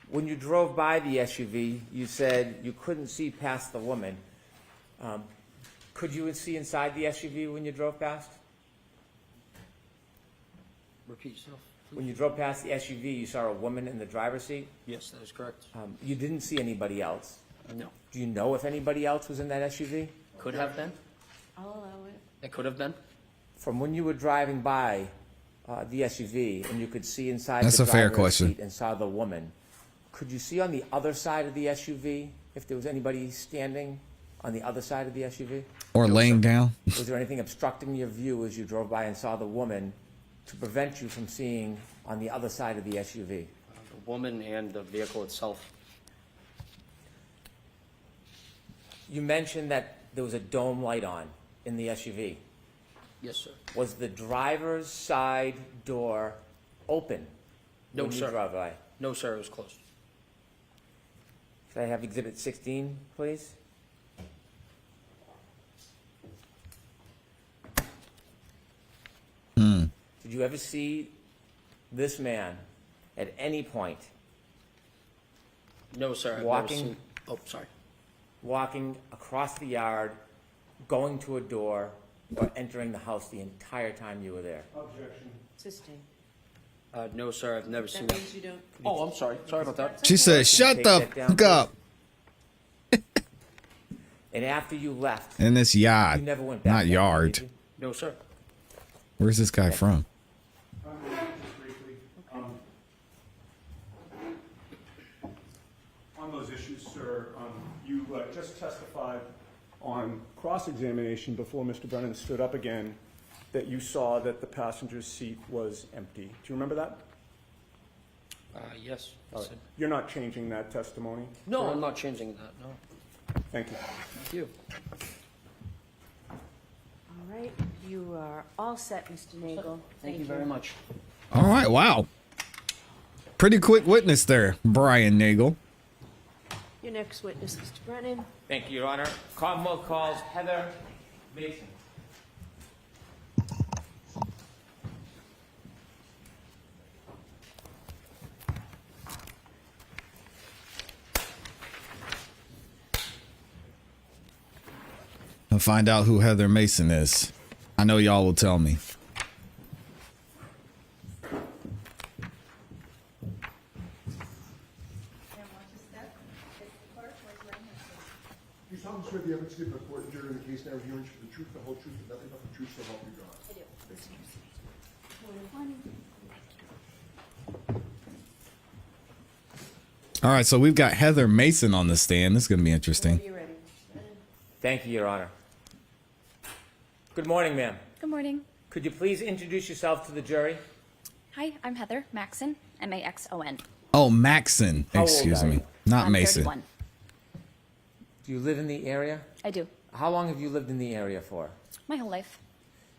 Speaker 4: When you drove by the SUV, you said you couldn't see past the woman. Could you see inside the SUV when you drove past?
Speaker 8: Repeat yourself.
Speaker 4: When you drove past the SUV, you saw a woman in the driver's seat.
Speaker 8: Yes, that is correct.
Speaker 4: You didn't see anybody else.
Speaker 8: No.
Speaker 4: Do you know if anybody else was in that SUV?
Speaker 8: Could have been.
Speaker 3: I'll allow it.
Speaker 8: It could have been.
Speaker 4: From when you were driving by the SUV and you could see inside
Speaker 1: That's
Speaker 4: the
Speaker 1: a fair
Speaker 4: driver's
Speaker 1: question.
Speaker 4: seat and saw the woman, could you see on the other side of the SUV if there was anybody standing on the other side of the SUV?
Speaker 1: Or laying down.
Speaker 4: Was there anything obstructing your view as you drove by and saw the woman to prevent you from seeing on the other side of the SUV?
Speaker 8: The woman and the vehicle itself.
Speaker 4: You mentioned that there was a dome light on in the SUV.
Speaker 8: Yes, sir.
Speaker 4: Was the driver's side door open
Speaker 8: No,
Speaker 4: when you
Speaker 8: sir.
Speaker 4: drove by?
Speaker 8: No, sir. It was closed.
Speaker 4: Could I have Exhibit 16, please? Did you ever see this man at any point
Speaker 8: No, sir. I've
Speaker 4: Walking-
Speaker 8: Never seen... Oh, sorry.
Speaker 4: walking across the yard, going to a door, or entering the house the entire time you were there?
Speaker 5: Objection.
Speaker 3: Sustained.
Speaker 8: No, sir. I've never seen
Speaker 3: That
Speaker 8: that.
Speaker 3: means you don't.
Speaker 8: Oh, I'm sorry. Sorry about that.
Speaker 1: She said, "Shut
Speaker 4: Take
Speaker 1: the
Speaker 4: that down,
Speaker 1: fuck up."
Speaker 4: And after you left,
Speaker 1: In this
Speaker 4: you
Speaker 1: yard,
Speaker 4: never went back.
Speaker 1: not
Speaker 4: there, did
Speaker 1: yard.
Speaker 4: you?
Speaker 8: No, sir.
Speaker 1: Where's this guy from?
Speaker 5: Just briefly, on those issues, sir, you just testified on cross-examination before Mr. Brennan stood up again that you saw that the passenger's seat was empty. Do you remember that?
Speaker 8: Yes.
Speaker 5: All right. You're not changing that testimony?
Speaker 8: No,
Speaker 5: correct?
Speaker 8: I'm not changing that. No.
Speaker 5: Thank you.
Speaker 8: Thank you.
Speaker 3: All right, you are all set, Mr. Nagel.
Speaker 8: Thank you very much.
Speaker 1: All right, wow. Pretty quick witness there, Brian Nagel.
Speaker 3: Your next witness, Mr. Brennan.
Speaker 4: Thank you, Your Honor. Commonwealth calls Heather Mason.
Speaker 1: And find out who Heather Mason is. I know y'all will tell me.
Speaker 9: You solemnly swear the evidence given in court and during the case now hearing the truth, the whole truth, and nothing but the truth, so help you God.
Speaker 1: All right, so we've got Heather Mason on the stand. This is going to be interesting.
Speaker 3: You ready?
Speaker 4: Thank you, Your Honor. Good morning, ma'am.
Speaker 10: Good morning.
Speaker 4: Could you please introduce yourself to the jury?
Speaker 10: Hi, I'm Heather Maxon, M-A-X-O-N.
Speaker 1: Oh, Maxon.
Speaker 4: How old
Speaker 1: Excuse
Speaker 4: are
Speaker 1: me.
Speaker 4: you?
Speaker 1: Not
Speaker 10: I'm
Speaker 1: Mason.
Speaker 10: 31.
Speaker 4: Do you live in the area?
Speaker 10: I do.
Speaker 4: How long have you lived in the area for?
Speaker 10: My whole life.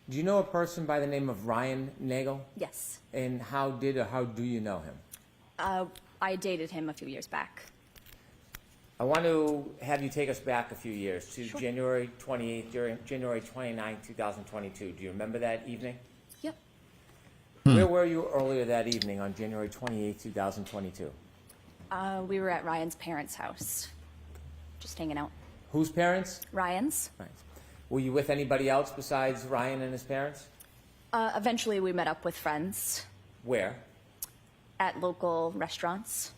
Speaker 4: Do you know a person by the name of Ryan Nagel?
Speaker 10: Yes.
Speaker 4: And how do you know him?
Speaker 10: I dated him a few years back.
Speaker 4: I want to have you take us back a few years to January 28th, during January 29th, 2022. Do you remember that evening?
Speaker 10: Yep.
Speaker 4: Where were you earlier that evening on January 28th, 2022?
Speaker 10: We were at Ryan's parents' house. Just hanging out.
Speaker 4: Whose parents?
Speaker 10: Ryan's.
Speaker 4: Right. Were you with anybody else besides Ryan and his parents?
Speaker 10: Eventually, we met up with friends
Speaker 4: Where?
Speaker 10: at local restaurants.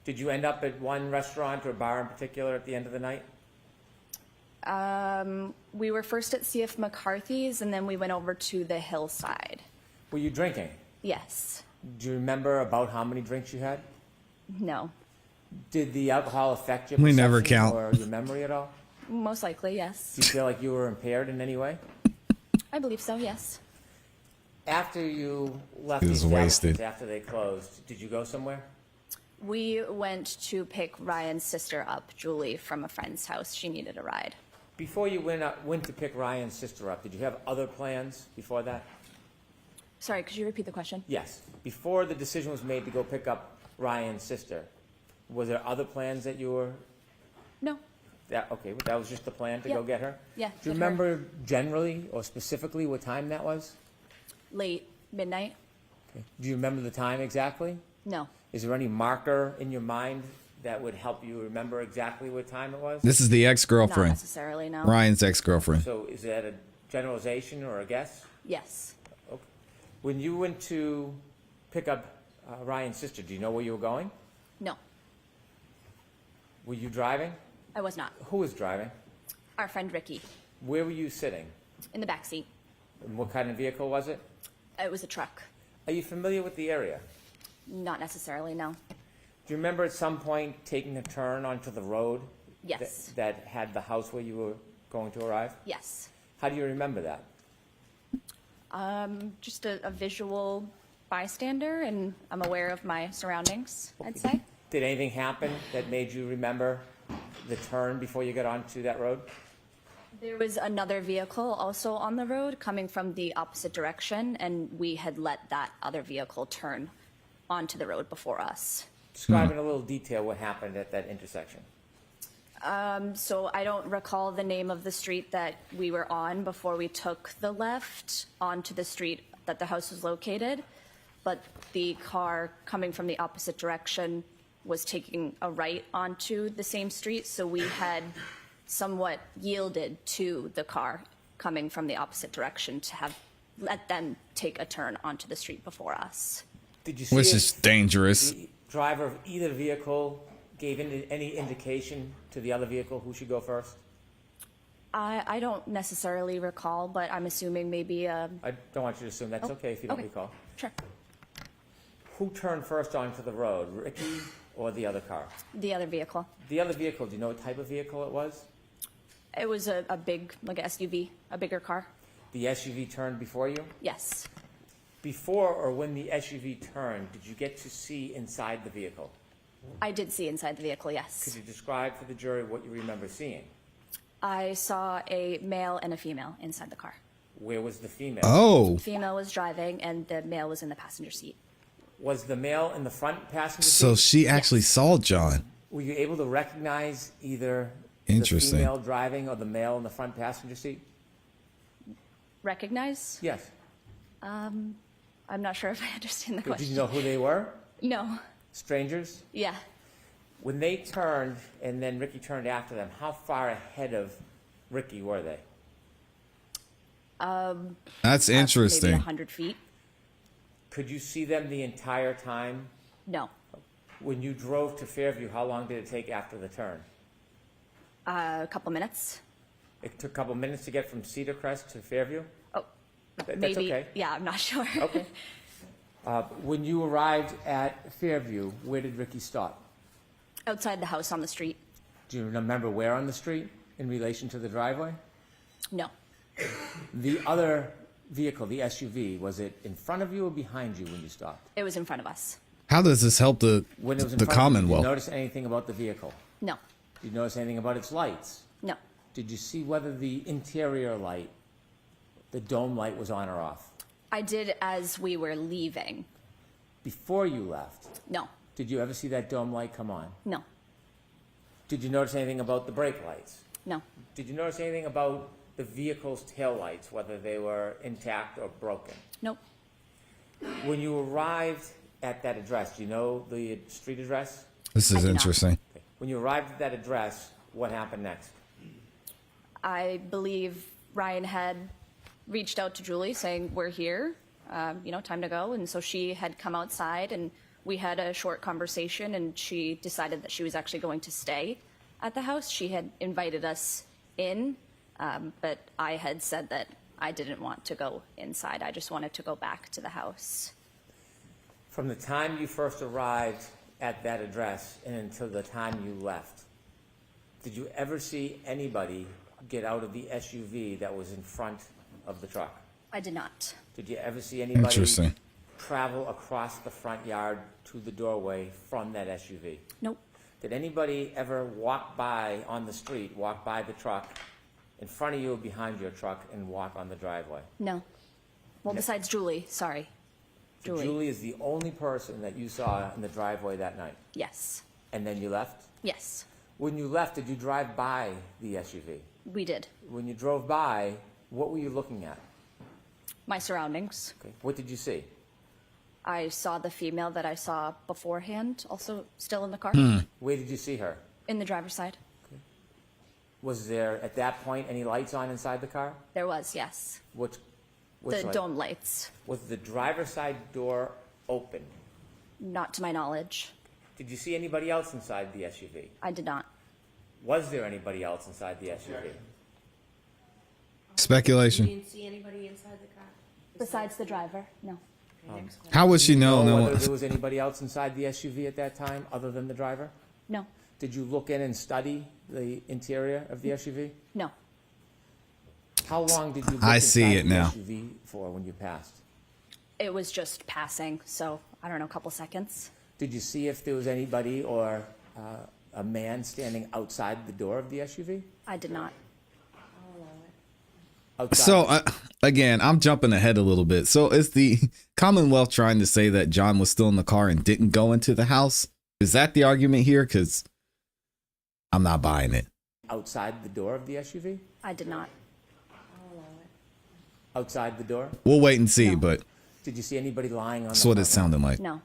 Speaker 4: Did you end up at one restaurant or bar in particular at the end of the night?
Speaker 10: We were first at C.F. McCarthy's, and then we went over to the hillside.
Speaker 4: Were you drinking?
Speaker 10: Yes.
Speaker 4: Do you remember about how many drinks you had?
Speaker 10: No.
Speaker 4: Did the alcohol affect your
Speaker 1: We never
Speaker 4: perception
Speaker 1: count.
Speaker 4: or your memory at all?
Speaker 10: Most likely, yes.
Speaker 4: Do you feel like you were impaired in any way?
Speaker 10: I believe so, yes.
Speaker 4: After you left
Speaker 1: He
Speaker 4: the
Speaker 1: was
Speaker 4: establishment,
Speaker 1: wasted.
Speaker 4: after they closed, did you go somewhere?
Speaker 10: We went to pick Ryan's sister up, Julie, from a friend's house. She needed a ride.
Speaker 4: Before you went to pick Ryan's sister up, did you have other plans before that?
Speaker 10: Sorry, could you repeat the question?
Speaker 4: Yes. Before the decision was made to go pick up Ryan's sister, was there other plans that you were?
Speaker 10: No.
Speaker 4: Okay, that was just the plan to go
Speaker 10: Yeah.
Speaker 4: get her?
Speaker 10: Yeah,
Speaker 4: Do you
Speaker 10: get her.
Speaker 4: remember generally or specifically what time that was?
Speaker 10: Late midnight?
Speaker 4: Okay. Do you remember the time exactly?
Speaker 10: No.
Speaker 4: Is there any marker in your mind that would help you remember exactly what time it was?
Speaker 1: This is the
Speaker 10: Not
Speaker 1: ex-girlfriend,
Speaker 10: necessarily, no.
Speaker 1: Ryan's ex-girlfriend.
Speaker 4: So is that a generalization or a guess?
Speaker 10: Yes.
Speaker 4: Okay. When you went to pick up Ryan's sister, do you know where you were going?
Speaker 10: No,
Speaker 4: Were you driving?
Speaker 10: I was not.
Speaker 4: Who was driving?
Speaker 10: Our friend Ricky,
Speaker 4: Where were you sitting?
Speaker 10: in the back seat.
Speaker 4: And what kind of vehicle was it?
Speaker 10: It was a truck.
Speaker 4: Are you familiar with the area?
Speaker 10: Not necessarily, no.
Speaker 4: Do you remember at some point taking a turn onto the road?
Speaker 10: Yes.
Speaker 4: That had the house where you were going to arrive?
Speaker 10: Yes.
Speaker 4: How do you remember that?
Speaker 10: Just a visual bystander, and I'm aware of my surroundings, I'd say.
Speaker 4: Did anything happen that made you remember the turn before you got onto that road?
Speaker 10: There was another vehicle also on the road coming from the opposite direction, and we had let that other vehicle turn onto the road before us.
Speaker 4: Describe in a little detail what happened at that intersection.
Speaker 10: So I don't recall the name of the street that we were on before we took the left onto the street that the house was located, but the car coming from the opposite direction was taking a right onto the same street, so we had somewhat yielded to the car coming from the opposite direction to have let them take a turn onto the street before us.
Speaker 4: Did you see
Speaker 1: Which
Speaker 4: if
Speaker 1: is dangerous.
Speaker 4: the driver of either vehicle gave any indication to the other vehicle who should go first?
Speaker 10: I don't necessarily recall, but I'm assuming maybe
Speaker 4: I don't want you to assume. That's okay if you don't
Speaker 10: okay.
Speaker 4: recall.
Speaker 10: Sure.
Speaker 4: Who turned first onto the road, Ricky or the other car?
Speaker 10: The other vehicle.
Speaker 4: The other vehicle, do you know what type of vehicle it was?
Speaker 10: It was a big, like a SUV, a bigger car.
Speaker 4: The SUV turned before you?
Speaker 10: Yes.
Speaker 4: Before or when the SUV turned, did you get to see inside the vehicle?
Speaker 10: I did see inside the vehicle,
Speaker 4: Could
Speaker 10: yes.
Speaker 4: you describe for the jury what you remember seeing?
Speaker 10: I saw a male and a female inside the car.
Speaker 4: Where was the female?
Speaker 1: Oh,
Speaker 10: Female was driving and the male was in the passenger seat.
Speaker 4: Was the male in the front passenger seat?
Speaker 1: so she actually saw John.
Speaker 4: Were you able to recognize either
Speaker 1: Interesting.
Speaker 4: the female driving or the male in the front passenger seat?
Speaker 10: Recognize?
Speaker 4: Yes.
Speaker 10: I'm not sure if I understand the
Speaker 4: Did
Speaker 10: question.
Speaker 4: you know who they were?
Speaker 10: No.
Speaker 4: Strangers?
Speaker 10: Yeah.
Speaker 4: When they turned and then Ricky turned after them, how far ahead of Ricky were they?
Speaker 1: That's
Speaker 10: Maybe
Speaker 1: interesting.
Speaker 10: 100 feet.
Speaker 4: Could you see them the entire time?
Speaker 10: No.
Speaker 4: When you drove to Fairview, how long did it take after the turn?
Speaker 10: A couple minutes.
Speaker 4: It took a couple minutes to get from Cedar Crest to Fairview?
Speaker 10: Oh,
Speaker 4: That's
Speaker 10: maybe.
Speaker 4: okay.
Speaker 10: Yeah, I'm not sure.
Speaker 4: Okay. When you arrived at Fairview, where did Ricky stop?
Speaker 10: Outside the house on the street.
Speaker 4: Do you remember where on the street in relation to the driveway?
Speaker 10: No.
Speaker 4: The other vehicle, the SUV, was it in front of you or behind you when you stopped?
Speaker 10: It was in front of us.
Speaker 1: How does this help the
Speaker 4: When it was in
Speaker 1: the
Speaker 4: front of you, did
Speaker 1: Commonwealth?
Speaker 4: you notice anything about the vehicle?
Speaker 10: No.
Speaker 4: Did you notice anything about its lights?
Speaker 10: No.
Speaker 4: Did you see whether the interior light, the dome light, was on or off?
Speaker 10: I did as we were leaving.
Speaker 4: Before you left,
Speaker 10: No.
Speaker 4: did you ever see that dome light come on?
Speaker 10: No.
Speaker 4: Did you notice anything about the brake lights?
Speaker 10: No.
Speaker 4: Did you notice anything about the vehicle's tail lights, whether they were intact or broken?
Speaker 10: Nope.
Speaker 4: When you arrived at that address, do you know the street address?
Speaker 1: This
Speaker 10: I
Speaker 1: is
Speaker 10: do not.
Speaker 1: interesting.
Speaker 4: Okay. When you arrived at that address, what happened next?
Speaker 10: I believe Ryan had reached out to Julie saying, we're here, time to go. And so she had come outside and we had a short conversation and she decided that she was actually going to stay at the house. She had invited us in, but I had said that I didn't want to go inside. I just wanted to go back to the house.
Speaker 4: From the time you first arrived at that address and until the time you left, did you ever see anybody get out of the SUV that was in front of the truck?
Speaker 10: I did not.
Speaker 4: Did you ever see anybody
Speaker 1: Interesting.
Speaker 4: travel across the front yard to the doorway from that SUV?
Speaker 10: Nope.
Speaker 4: Did anybody ever walk by on the street, walk by the truck in front of you or behind your truck and walk on the driveway?
Speaker 10: No. Well, besides Julie, sorry.
Speaker 4: So Julie is the only person that you saw in the driveway that night?
Speaker 10: Yes.
Speaker 4: And then you left?
Speaker 10: Yes,
Speaker 4: When you left, did you drive by the SUV?
Speaker 10: we did.
Speaker 4: When you drove by, what were you looking at?
Speaker 10: My surroundings.
Speaker 4: Okay. What did you see?
Speaker 10: I saw the female that I saw beforehand, also still in the car,
Speaker 4: Where did you see her?
Speaker 10: in the driver's side.
Speaker 4: Was there, at that point, any lights on inside the car?
Speaker 10: There was, yes.
Speaker 4: Which
Speaker 10: The
Speaker 4: light?
Speaker 10: dome lights,
Speaker 4: Was the driver's side door open?
Speaker 10: not to my knowledge.
Speaker 4: Did you see anybody else inside the SUV?
Speaker 10: I did not.
Speaker 4: Was there anybody else inside the SUV?
Speaker 1: Speculation.
Speaker 3: You didn't see anybody inside the car?
Speaker 10: Besides the driver, no.
Speaker 3: Okay, next question.
Speaker 1: How would she know? No
Speaker 4: Whether
Speaker 1: one.
Speaker 4: there was anybody else inside the SUV at that time other than the driver?
Speaker 10: No,
Speaker 4: Did you look in and study the interior of the SUV?
Speaker 10: no.
Speaker 4: How long did you look
Speaker 1: I
Speaker 4: inside
Speaker 1: see it
Speaker 4: the
Speaker 1: now.
Speaker 4: SUV for when you passed?
Speaker 10: It was just passing, so I don't know, a couple seconds.
Speaker 4: Did you see if there was anybody or a man standing outside the door of the SUV?
Speaker 10: I did not.
Speaker 4: Outside.
Speaker 1: So again, I'm jumping ahead a little bit. So is the Commonwealth trying to say that John was still in the car and didn't go into the house? Is that the argument here? Because I'm not buying it.
Speaker 4: Outside the door of the SUV?
Speaker 10: I did not.
Speaker 4: Outside the door?
Speaker 1: We'll wait and see,
Speaker 10: No.
Speaker 1: but
Speaker 4: Did you see anybody lying on
Speaker 1: that's
Speaker 4: the
Speaker 1: what it
Speaker 4: front lawn?
Speaker 1: sounded like.
Speaker 10: No.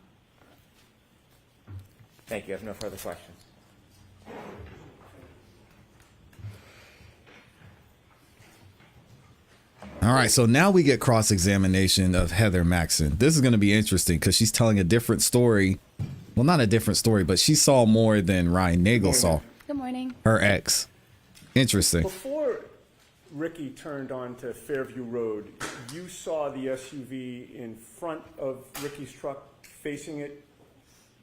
Speaker 4: Thank you. I have no further questions.
Speaker 1: All right, so now we get cross-examination of Heather Maxon. This is going to be interesting because she's telling a different story. Well, not a different story, but she saw more than Ryan Nagel saw,
Speaker 10: Good morning.
Speaker 1: her ex. Interesting.
Speaker 5: Before Ricky turned onto Fairview Road, you saw the SUV in front of Ricky's truck, facing it,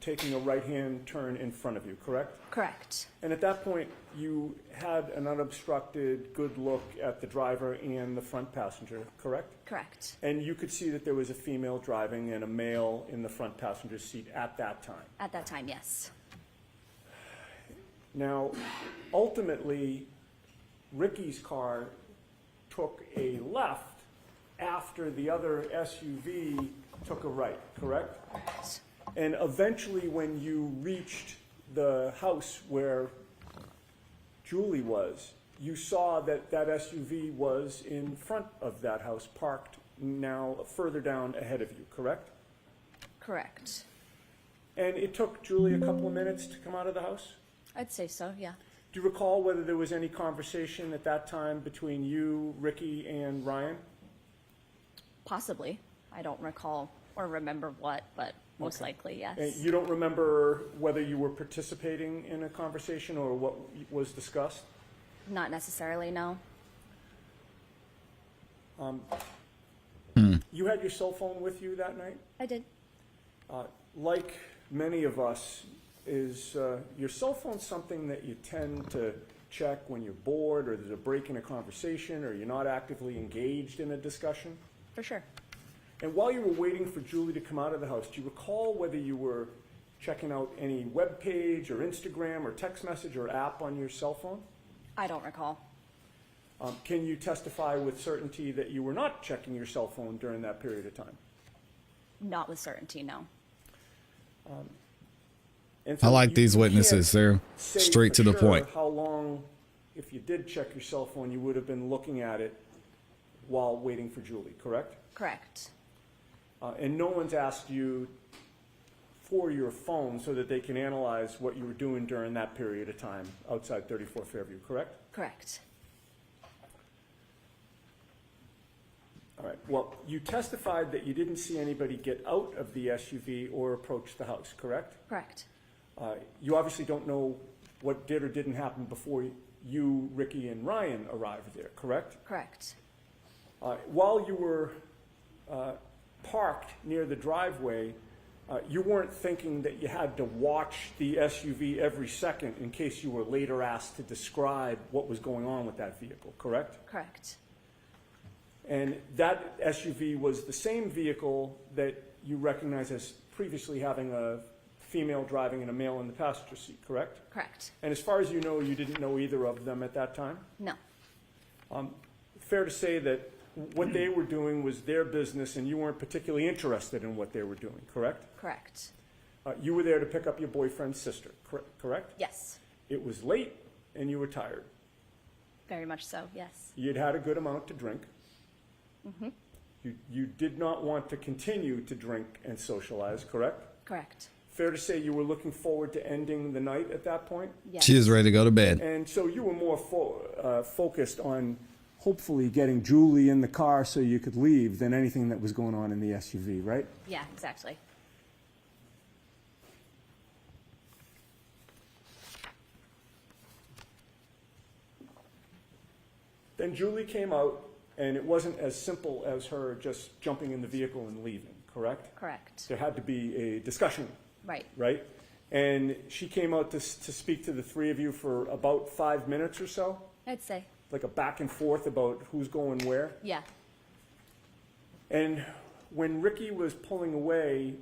Speaker 5: taking a right-hand turn in front of you, correct?
Speaker 10: Correct.
Speaker 5: And at that point, you had an unobstructed good look at the driver and the front passenger, correct?
Speaker 10: Correct.
Speaker 5: And you could see that there was a female driving and a male in the front passenger seat at that time.
Speaker 10: At that time, yes.
Speaker 5: Now, ultimately, Ricky's car took a left after the other SUV took a right, correct?
Speaker 10: Correct.
Speaker 5: And eventually, when you reached the house where Julie was, you saw that that SUV was in front of that house, parked now further down ahead of you, correct?
Speaker 10: Correct.
Speaker 5: And it took Julie a couple of minutes to come out of the house?
Speaker 10: I'd say so, yeah.
Speaker 5: Do you recall whether there was any conversation at that time between you, Ricky, and Ryan?
Speaker 10: Possibly. I don't recall or remember what, but most likely, yes.
Speaker 5: And you don't remember whether you were participating in a conversation or what was discussed?
Speaker 10: Not necessarily, no.
Speaker 5: You had your cell phone with you that night?
Speaker 10: I did.
Speaker 5: Like many of us, is your cell phone something that you tend to check when you're bored or there's a break in a conversation or you're not actively engaged in a discussion?
Speaker 10: For sure.
Speaker 5: And while you were waiting for Julie to come out of the house, do you recall whether you were checking out any web page or Instagram or text message or app on your cell phone?
Speaker 10: I don't recall.
Speaker 5: Can you testify with certainty that you were not checking your cell phone during that period of time?
Speaker 10: Not with certainty, no.
Speaker 5: And
Speaker 1: I
Speaker 5: so
Speaker 1: like
Speaker 5: you
Speaker 1: these
Speaker 5: can't
Speaker 1: witnesses. They're
Speaker 5: say
Speaker 1: straight
Speaker 5: for
Speaker 1: to the
Speaker 5: sure
Speaker 1: point.
Speaker 5: How long, if you did check your cell phone, you would have been looking at it while waiting for Julie, correct?
Speaker 10: Correct.
Speaker 5: And no one's asked you for your phone so that they can analyze what you were doing during that period of time outside 34 Fairview, correct?
Speaker 10: Correct.
Speaker 5: All right. Well, you testified that you didn't see anybody get out of the SUV or approach the house, correct?
Speaker 10: Correct.
Speaker 5: You obviously don't know what did or didn't happen before you, Ricky, and Ryan arrived there, correct?
Speaker 10: Correct.
Speaker 5: While you were parked near the driveway, you weren't thinking that you had to watch the SUV every second in case you were later asked to describe what was going on with that vehicle, correct?
Speaker 10: Correct.
Speaker 5: And that SUV was the same vehicle that you recognize as previously having a female driving and a male in the passenger seat, correct?
Speaker 10: Correct.
Speaker 5: And as far as you know, you didn't know either of them at that time?
Speaker 10: No.
Speaker 5: Fair to say that what they were doing was their business and you weren't particularly interested in what they were doing, correct?
Speaker 10: Correct.
Speaker 5: You were there to pick up your boyfriend's sister, correct?
Speaker 10: Yes,
Speaker 5: It was late and you were tired.
Speaker 10: very much so, yes.
Speaker 5: You'd had a good amount to drink. You did not want to continue to drink and socialize, correct?
Speaker 10: Correct.
Speaker 5: Fair to say you were looking forward to ending the night at that point?
Speaker 10: Yes.
Speaker 1: She is ready to go to bed.
Speaker 5: And so you were more focused on hopefully getting Julie in the car so you could leave than anything that was going on in the SUV, right?
Speaker 10: Yeah, exactly.
Speaker 5: Then Julie came out, and it wasn't as simple as her just jumping in the vehicle and leaving, correct?
Speaker 10: Correct.
Speaker 5: There had to be a discussion,
Speaker 10: Right.
Speaker 5: right? And she came out to speak to the three of you for about 5 minutes or so,
Speaker 10: I'd say.
Speaker 5: like a back and forth about who's going where.
Speaker 10: Yeah.
Speaker 5: And when Ricky was pulling away,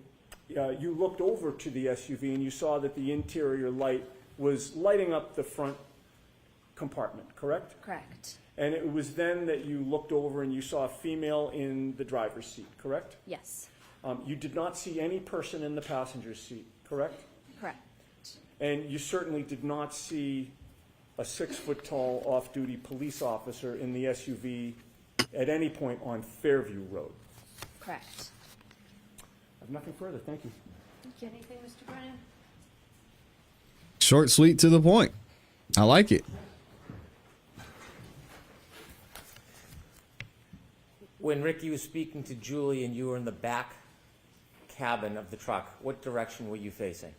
Speaker 5: you looked over to the SUV and you saw that the interior light was lighting up the front compartment, correct?
Speaker 10: Correct.
Speaker 5: And it was then that you looked over and you saw a female in the driver's seat, correct?
Speaker 10: Yes.
Speaker 5: You did not see any person in the passenger seat, correct?
Speaker 10: Correct.
Speaker 5: And you certainly did not see a 6-foot-tall off-duty police officer in the SUV at any point on Fairview Road.
Speaker 10: Correct.
Speaker 5: I have nothing further, thank you.
Speaker 3: Anything, Mr. Brennan?
Speaker 1: Short, sweet, to the point. I like it.
Speaker 4: When Ricky was speaking to Julie and you were in the back cabin of the truck, what direction were you facing?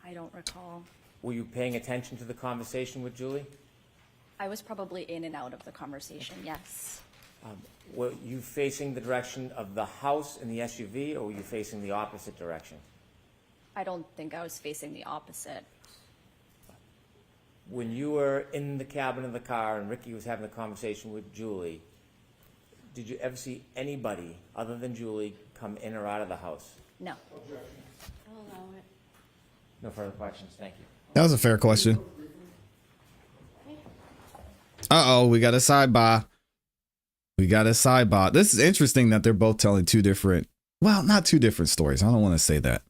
Speaker 10: I don't recall.
Speaker 4: Were you paying attention to the conversation with Julie?
Speaker 10: I was probably in and out of the conversation, yes.
Speaker 4: Were you facing the direction of the house in the SUV, or were you facing the opposite direction?
Speaker 10: I don't think I was facing the opposite.
Speaker 4: When you were in the cabin of the car and Ricky was having a conversation with Julie, did you ever see anybody other than Julie come in or out of the house?
Speaker 10: No.
Speaker 3: I'll allow it.
Speaker 4: No further questions, thank you.
Speaker 1: That was a fair question. Uh-oh, we got a sidebar. We got a sidebar. This is interesting that they're both telling two different, well, not two different stories. I don't want to say that.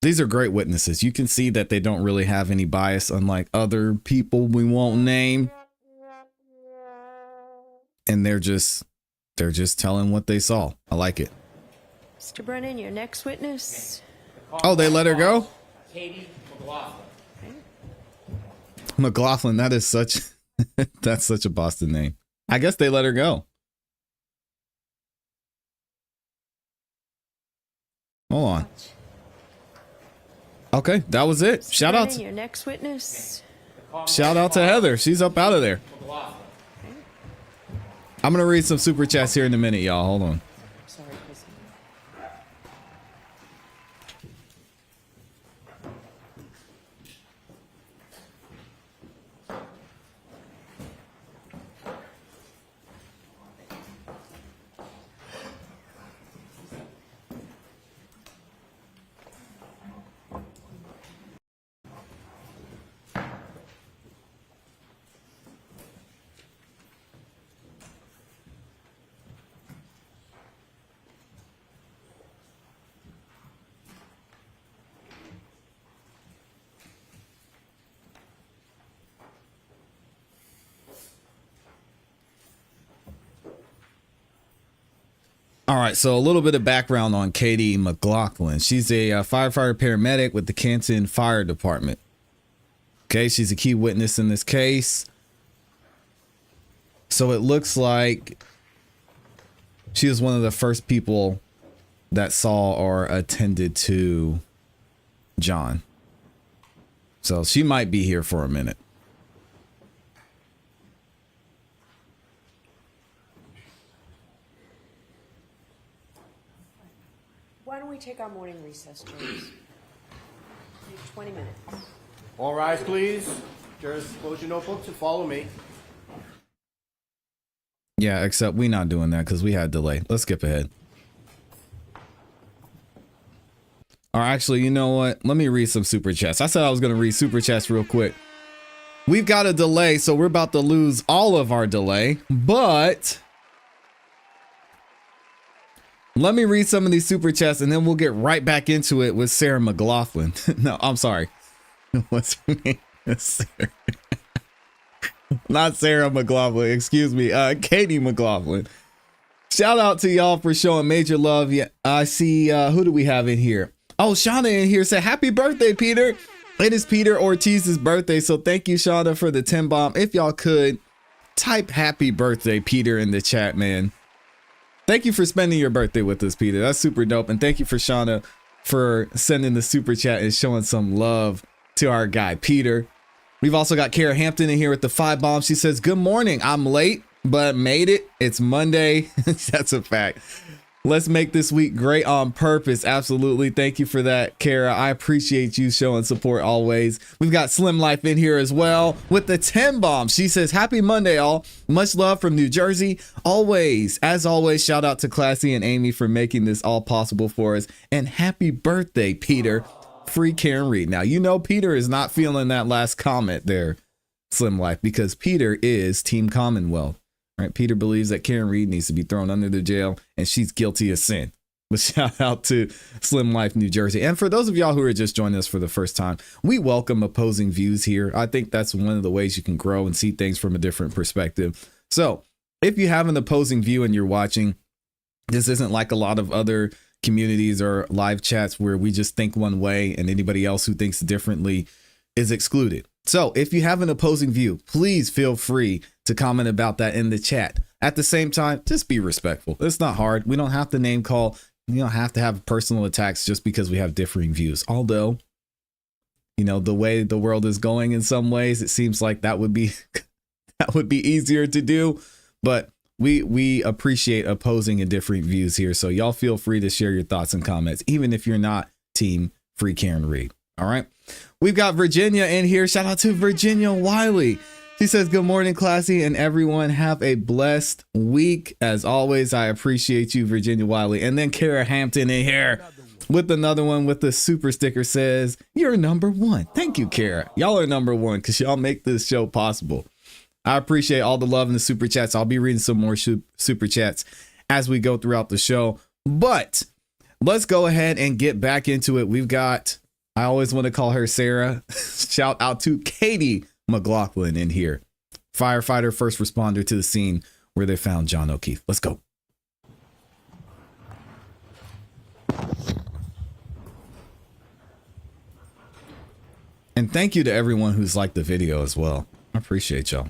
Speaker 1: These are great witnesses. You can see that they don't really have any bias, unlike other people we won't name. And they're just telling what they saw. I like it.
Speaker 3: Mr. Brennan, your next witness.
Speaker 1: Oh, they let her go?
Speaker 4: Katie McGlaughlin.
Speaker 1: McGlaughlin, that is such that's such a Boston name. I guess they let her go. Hold on. Okay, that was it. Shout out
Speaker 3: Your next witness.
Speaker 1: to Heather. She's up out of there. I'm gonna read some super chats here in a minute, y'all. Hold on.
Speaker 3: Sorry, Chris.
Speaker 1: All right, so a little bit of background on Katie McGlaughlin. She's a firefighter paramedic with the Canton Fire Department. Okay, she's a key witness in this case. So it looks like she was one of the first people that saw or attended to John. So she might be here for a minute.
Speaker 3: Why don't we take our morning recess, James? 20 minutes.
Speaker 11: All rise, please. Jurors, close your notebooks and follow me.
Speaker 1: Yeah, except we not doing that because we had delay. Let's skip ahead. Or actually, you know what? Let me read some super chats. I said I was going to read super chats real quick. we've got a delay, so we're about to lose all of our delay, but let me read some of these super chats and then we'll get right back into it with Sarah McGlaughlin. No, I'm sorry. What's her name? Sarah. Not Sarah McGlaughlin, excuse me. Katie McGlaughlin. Shout out to y'all for showing major love. Yeah, I see, who do we have in here? Oh, Shauna in here said, happy birthday, Peter. It is Peter Ortiz's birthday, so thank you, Shauna, for the 10 bomb. If y'all could, type happy birthday, Peter, in the chat, man. Thank you for spending your birthday with us, Peter. That's super dope. And thank you for Shauna for sending the super chat and showing some love to our guy, Peter. We've also got Kara Hampton in here with the 5 bombs. She says, good morning. I'm late, but made it. It's Monday. That's a fact. Let's make this week great on purpose. Absolutely. Thank you for that, Kara. I appreciate you showing support always. We've got Slim Life in here as well with the 10 bombs. She says, happy Monday, all. Much love from New Jersey. Always, as always, shout out to ClassE and Amy for making this all possible for us. And happy birthday, Peter. Free Karen Reed. Now, you know Peter is not feeling that last comment there, Slim Life, because Peter is Team Commonwealth. Right? Peter believes that Karen Reed needs to be thrown under the jail and she's guilty of sin. But shout out to Slim Life, New Jersey. And for those of y'all who are just joining us for the first time, we welcome opposing views here. I think that's one of the ways you can grow and see things from a different perspective. So if you have an opposing view and you're watching, this isn't like a lot of other communities or live chats where we just think one way and anybody else who thinks differently is excluded. So if you have an opposing view, please feel free to comment about that in the chat. At the same time, just be respectful. It's not hard. We don't have to name call. You don't have to have personal attacks just because we have differing views. Although, you know, the way the world is going in some ways, it seems like that would be easier to do. But we appreciate opposing and differing views here. So y'all feel free to share your thoughts and comments, even if you're not Team Free Karen Reed. All right. We've got Virginia in here. Shout out to Virginia Wiley. She says, good morning, ClassE, and everyone have a blessed week. As always, I appreciate you, Virginia Wiley. And then Kara Hampton in here with another one with the super sticker says, you're number one. Thank you, Kara. Y'all are number one because y'all make this show possible. I appreciate all the love in the super chats. I'll be reading some more super chats as we go throughout the show. But let's go ahead and get back into it. We've got, I always want to call her Sarah. Shout out to Katie McGlaughlin in here. Firefighter, first responder to the scene where they found John O'Keefe. Let's go. And thank you to everyone who's liked the video as well. I appreciate y'all.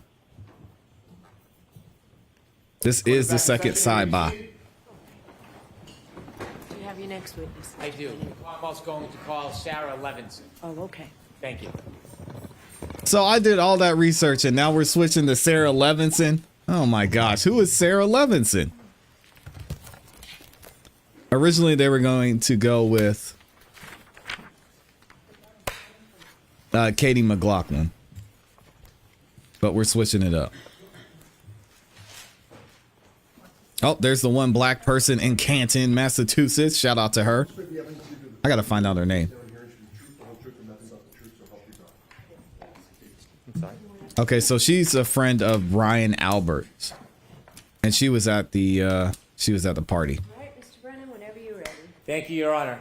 Speaker 1: This is the second sidebar.
Speaker 3: Do you have your next witness?
Speaker 4: I do. I'm also going to call Sarah Levenson.
Speaker 3: Oh, okay.
Speaker 4: Thank you.
Speaker 1: So I did all that research and now we're switching to Sarah Levenson. Oh my gosh, who is Sarah Levenson? Originally they were going to go with Katie McGlaughlin, but we're switching it up. Oh, there's the one black person in Canton, Massachusetts. Shout out to her. I gotta find out her name.
Speaker 4: I'm sorry.
Speaker 1: Okay, so she's a friend of Brian Albert's, and she was at the party.
Speaker 3: All right, Mr. Brennan, whenever you're ready.
Speaker 4: Thank you, Your Honor.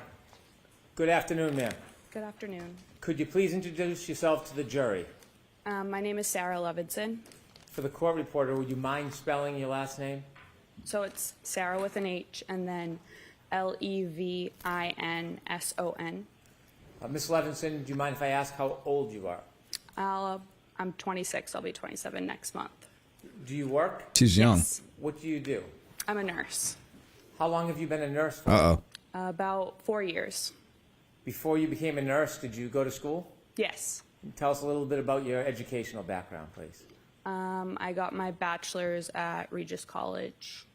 Speaker 4: Good afternoon, ma'am.
Speaker 12: Good afternoon.
Speaker 4: Could you please introduce yourself to the jury?
Speaker 12: My name is Sarah Levenson.
Speaker 4: For the court reporter, would you mind spelling your last name?
Speaker 12: So it's Sarah with an H and then Levinson.
Speaker 4: Miss Levenson, do you mind if I ask how old you are?
Speaker 12: I'm 26. I'll be 27 next month.
Speaker 4: Do you work?
Speaker 1: She's young.
Speaker 12: Yes.
Speaker 4: What do you do?
Speaker 12: I'm a nurse.
Speaker 4: How long have you been a nurse for?
Speaker 1: Uh-oh.
Speaker 12: About 4 years.
Speaker 4: Before you became a nurse, did you go to school?
Speaker 12: Yes.
Speaker 4: Tell us a little bit about your educational background, please.
Speaker 12: I got my bachelor's at Regis College.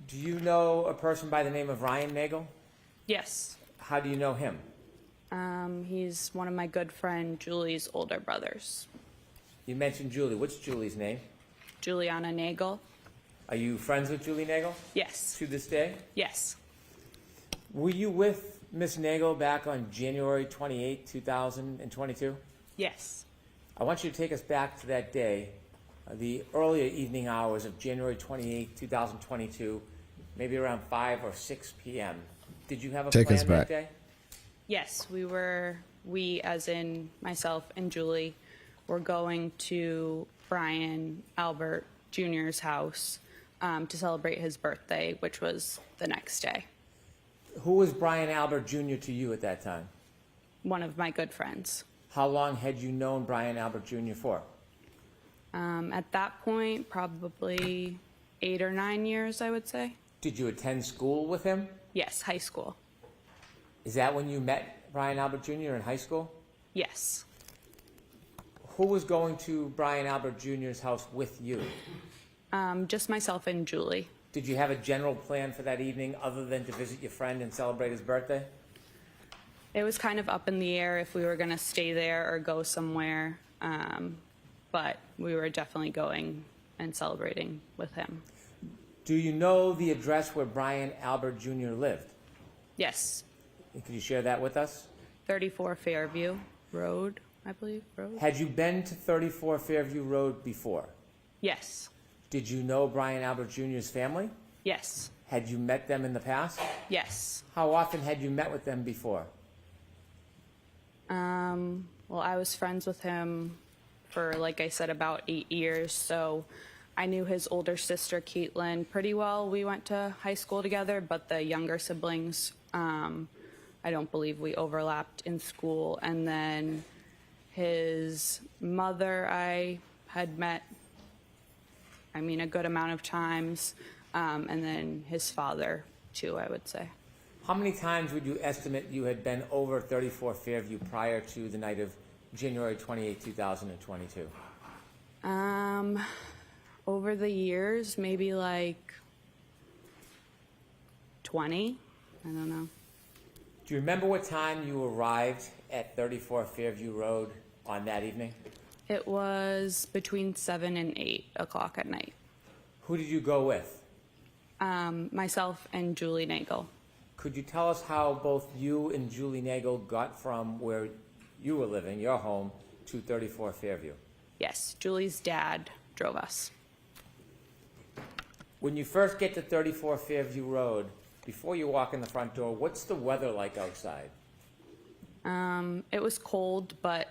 Speaker 4: Do you know a person by the name of Ryan Nagel?
Speaker 12: Yes.
Speaker 4: How do you know him?
Speaker 12: He's one of my good friend Julie's older brothers.
Speaker 4: You mentioned Julie. What's Julie's name?
Speaker 12: Juliana Nagel.
Speaker 4: Are you friends with Julie Nagel?
Speaker 12: Yes.
Speaker 4: To this day?
Speaker 12: Yes.
Speaker 4: Were you with Miss Nagel back on January 28, 2022?
Speaker 12: Yes.
Speaker 4: I want you to take us back to that day, the earlier evening hours of January 28, 2022, maybe around 5 or 6 p.m. Did you have a
Speaker 1: Take us
Speaker 4: plan that
Speaker 1: back.
Speaker 4: day?
Speaker 12: Yes, we as in myself and Julie, were going to Brian Albert Jr.'s house to celebrate his birthday, which was the next day.
Speaker 4: Who was Brian Albert Jr. to you at that time?
Speaker 12: One of my good friends.
Speaker 4: How long had you known Brian Albert Jr. for?
Speaker 12: At that point, probably 8 or 9 years, I would say.
Speaker 4: Did you attend school with him?
Speaker 12: Yes, high school.
Speaker 4: Is that when you met Brian Albert Jr. in high school?
Speaker 12: Yes.
Speaker 4: Who was going to Brian Albert Jr.'s house with you?
Speaker 12: Just myself and Julie.
Speaker 4: Did you have a general plan for that evening other than to visit your friend and celebrate his birthday?
Speaker 12: It was kind of up in the air if we were going to stay there or go somewhere, but we were definitely going and celebrating with him.
Speaker 4: Do you know the address where Brian Albert Jr. lived?
Speaker 12: Yes,
Speaker 4: Could you share that with us?
Speaker 12: 34 Fairview Road, I believe, road?
Speaker 4: Had you been to 34 Fairview Road before?
Speaker 12: Yes,
Speaker 4: Did you know Brian Albert Jr.'s family?
Speaker 12: yes,
Speaker 4: Had you met them in the past?
Speaker 12: yes.
Speaker 4: How often had you met with them before?
Speaker 12: Well, I was friends with him for, like I said, about 8 years, so I knew his older sister, Caitlin, pretty well. We went to high school together, but the younger siblings, I don't believe we overlapped in school. And then his mother I had met, a good amount of times, and then his father, too, I would say.
Speaker 4: How many times would you estimate you had been over 34 Fairview prior to the night of January 28, 2022?
Speaker 12: Over the years, maybe like 20. I don't know.
Speaker 4: Do you remember what time you arrived at 34 Fairview Road on that evening?
Speaker 12: It was between 7 and 8 o'clock at night.
Speaker 4: Who did you go with?
Speaker 12: Myself and Julie Nagel.
Speaker 4: Could you tell us how both you and Julie Nagel got from where you were living, your home, to 34 Fairview?
Speaker 12: Yes, Julie's dad drove us.
Speaker 4: When you first get to 34 Fairview Road, before you walk in the front door, what's the weather like outside?
Speaker 12: It was cold, but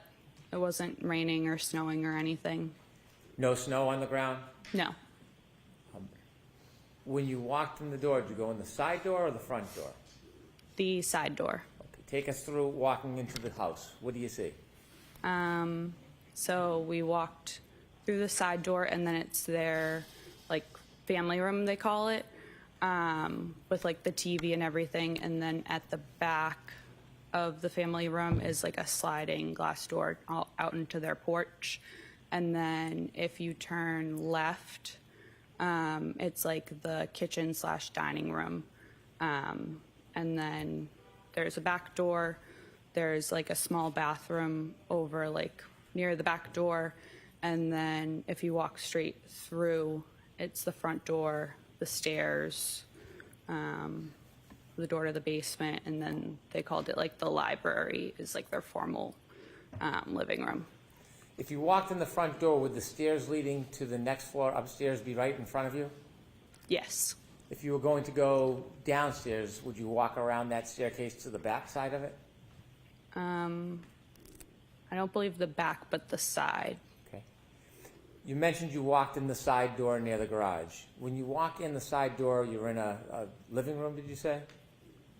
Speaker 12: it wasn't raining or snowing or anything.
Speaker 4: No snow on the ground?
Speaker 12: No,
Speaker 4: When you walked in the door, did you go in the side door or the front door?
Speaker 12: the side door.
Speaker 4: Okay, take us through walking into the house. What do you see?
Speaker 12: So we walked through the side door, and then it's their, like, family room, they call it, with, like, the TV and everything. And then at the back of the family room is, like, a sliding glass door out into their porch. And then if you turn left, it's, like, the kitchen/dining room. And then there's a back door. There's, like, a small bathroom over, like, near the back door. And then if you walk straight through, it's the front door, the stairs, the door to the basement, and then they called it, like, the library is, like, their formal living room.
Speaker 4: If you walked in the front door, would the stairs leading to the next floor upstairs be right in front of you?
Speaker 12: Yes.
Speaker 4: If you were going to go downstairs, would you walk around that staircase to the back side of it?
Speaker 12: I don't believe the back, but the side.
Speaker 4: Okay. You mentioned you walked in the side door near the garage. When you walk in the side door, you're in a living room, did you say?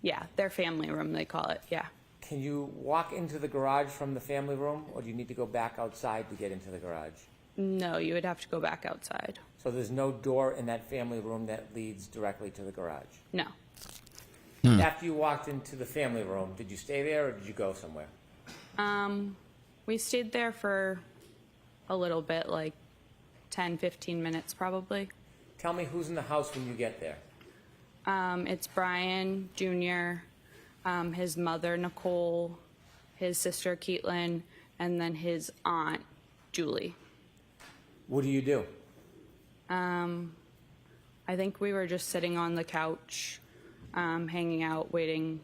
Speaker 12: Yeah, their family room, they call it, yeah.
Speaker 4: Can you walk into the garage from the family room, or do you need to go back outside to get into the garage?
Speaker 12: No, you would have to go back outside.
Speaker 4: So there's no door in that family room that leads directly to the garage?
Speaker 12: No.
Speaker 4: After you walked into the family room, did you stay there or did you go somewhere?
Speaker 12: We stayed there for a little bit, like 10, 15 minutes probably.
Speaker 4: Tell me who's in the house when you get there.
Speaker 12: It's Brian Jr., his mother, Nicole, his sister, Caitlin, and then his aunt, Julie.
Speaker 4: What do you do?
Speaker 12: I think we were just sitting on the couch, hanging out, waiting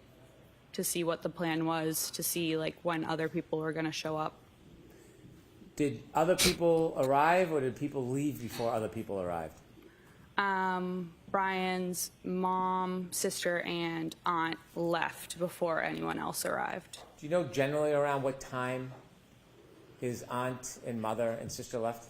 Speaker 12: to see what the plan was, to see, like, when other people were going to show up.
Speaker 4: Did other people arrive, or did people leave before other people arrived?
Speaker 12: Brian's mom, sister, and aunt left before anyone else arrived.
Speaker 4: Do you know generally around what time his aunt and mother and sister left?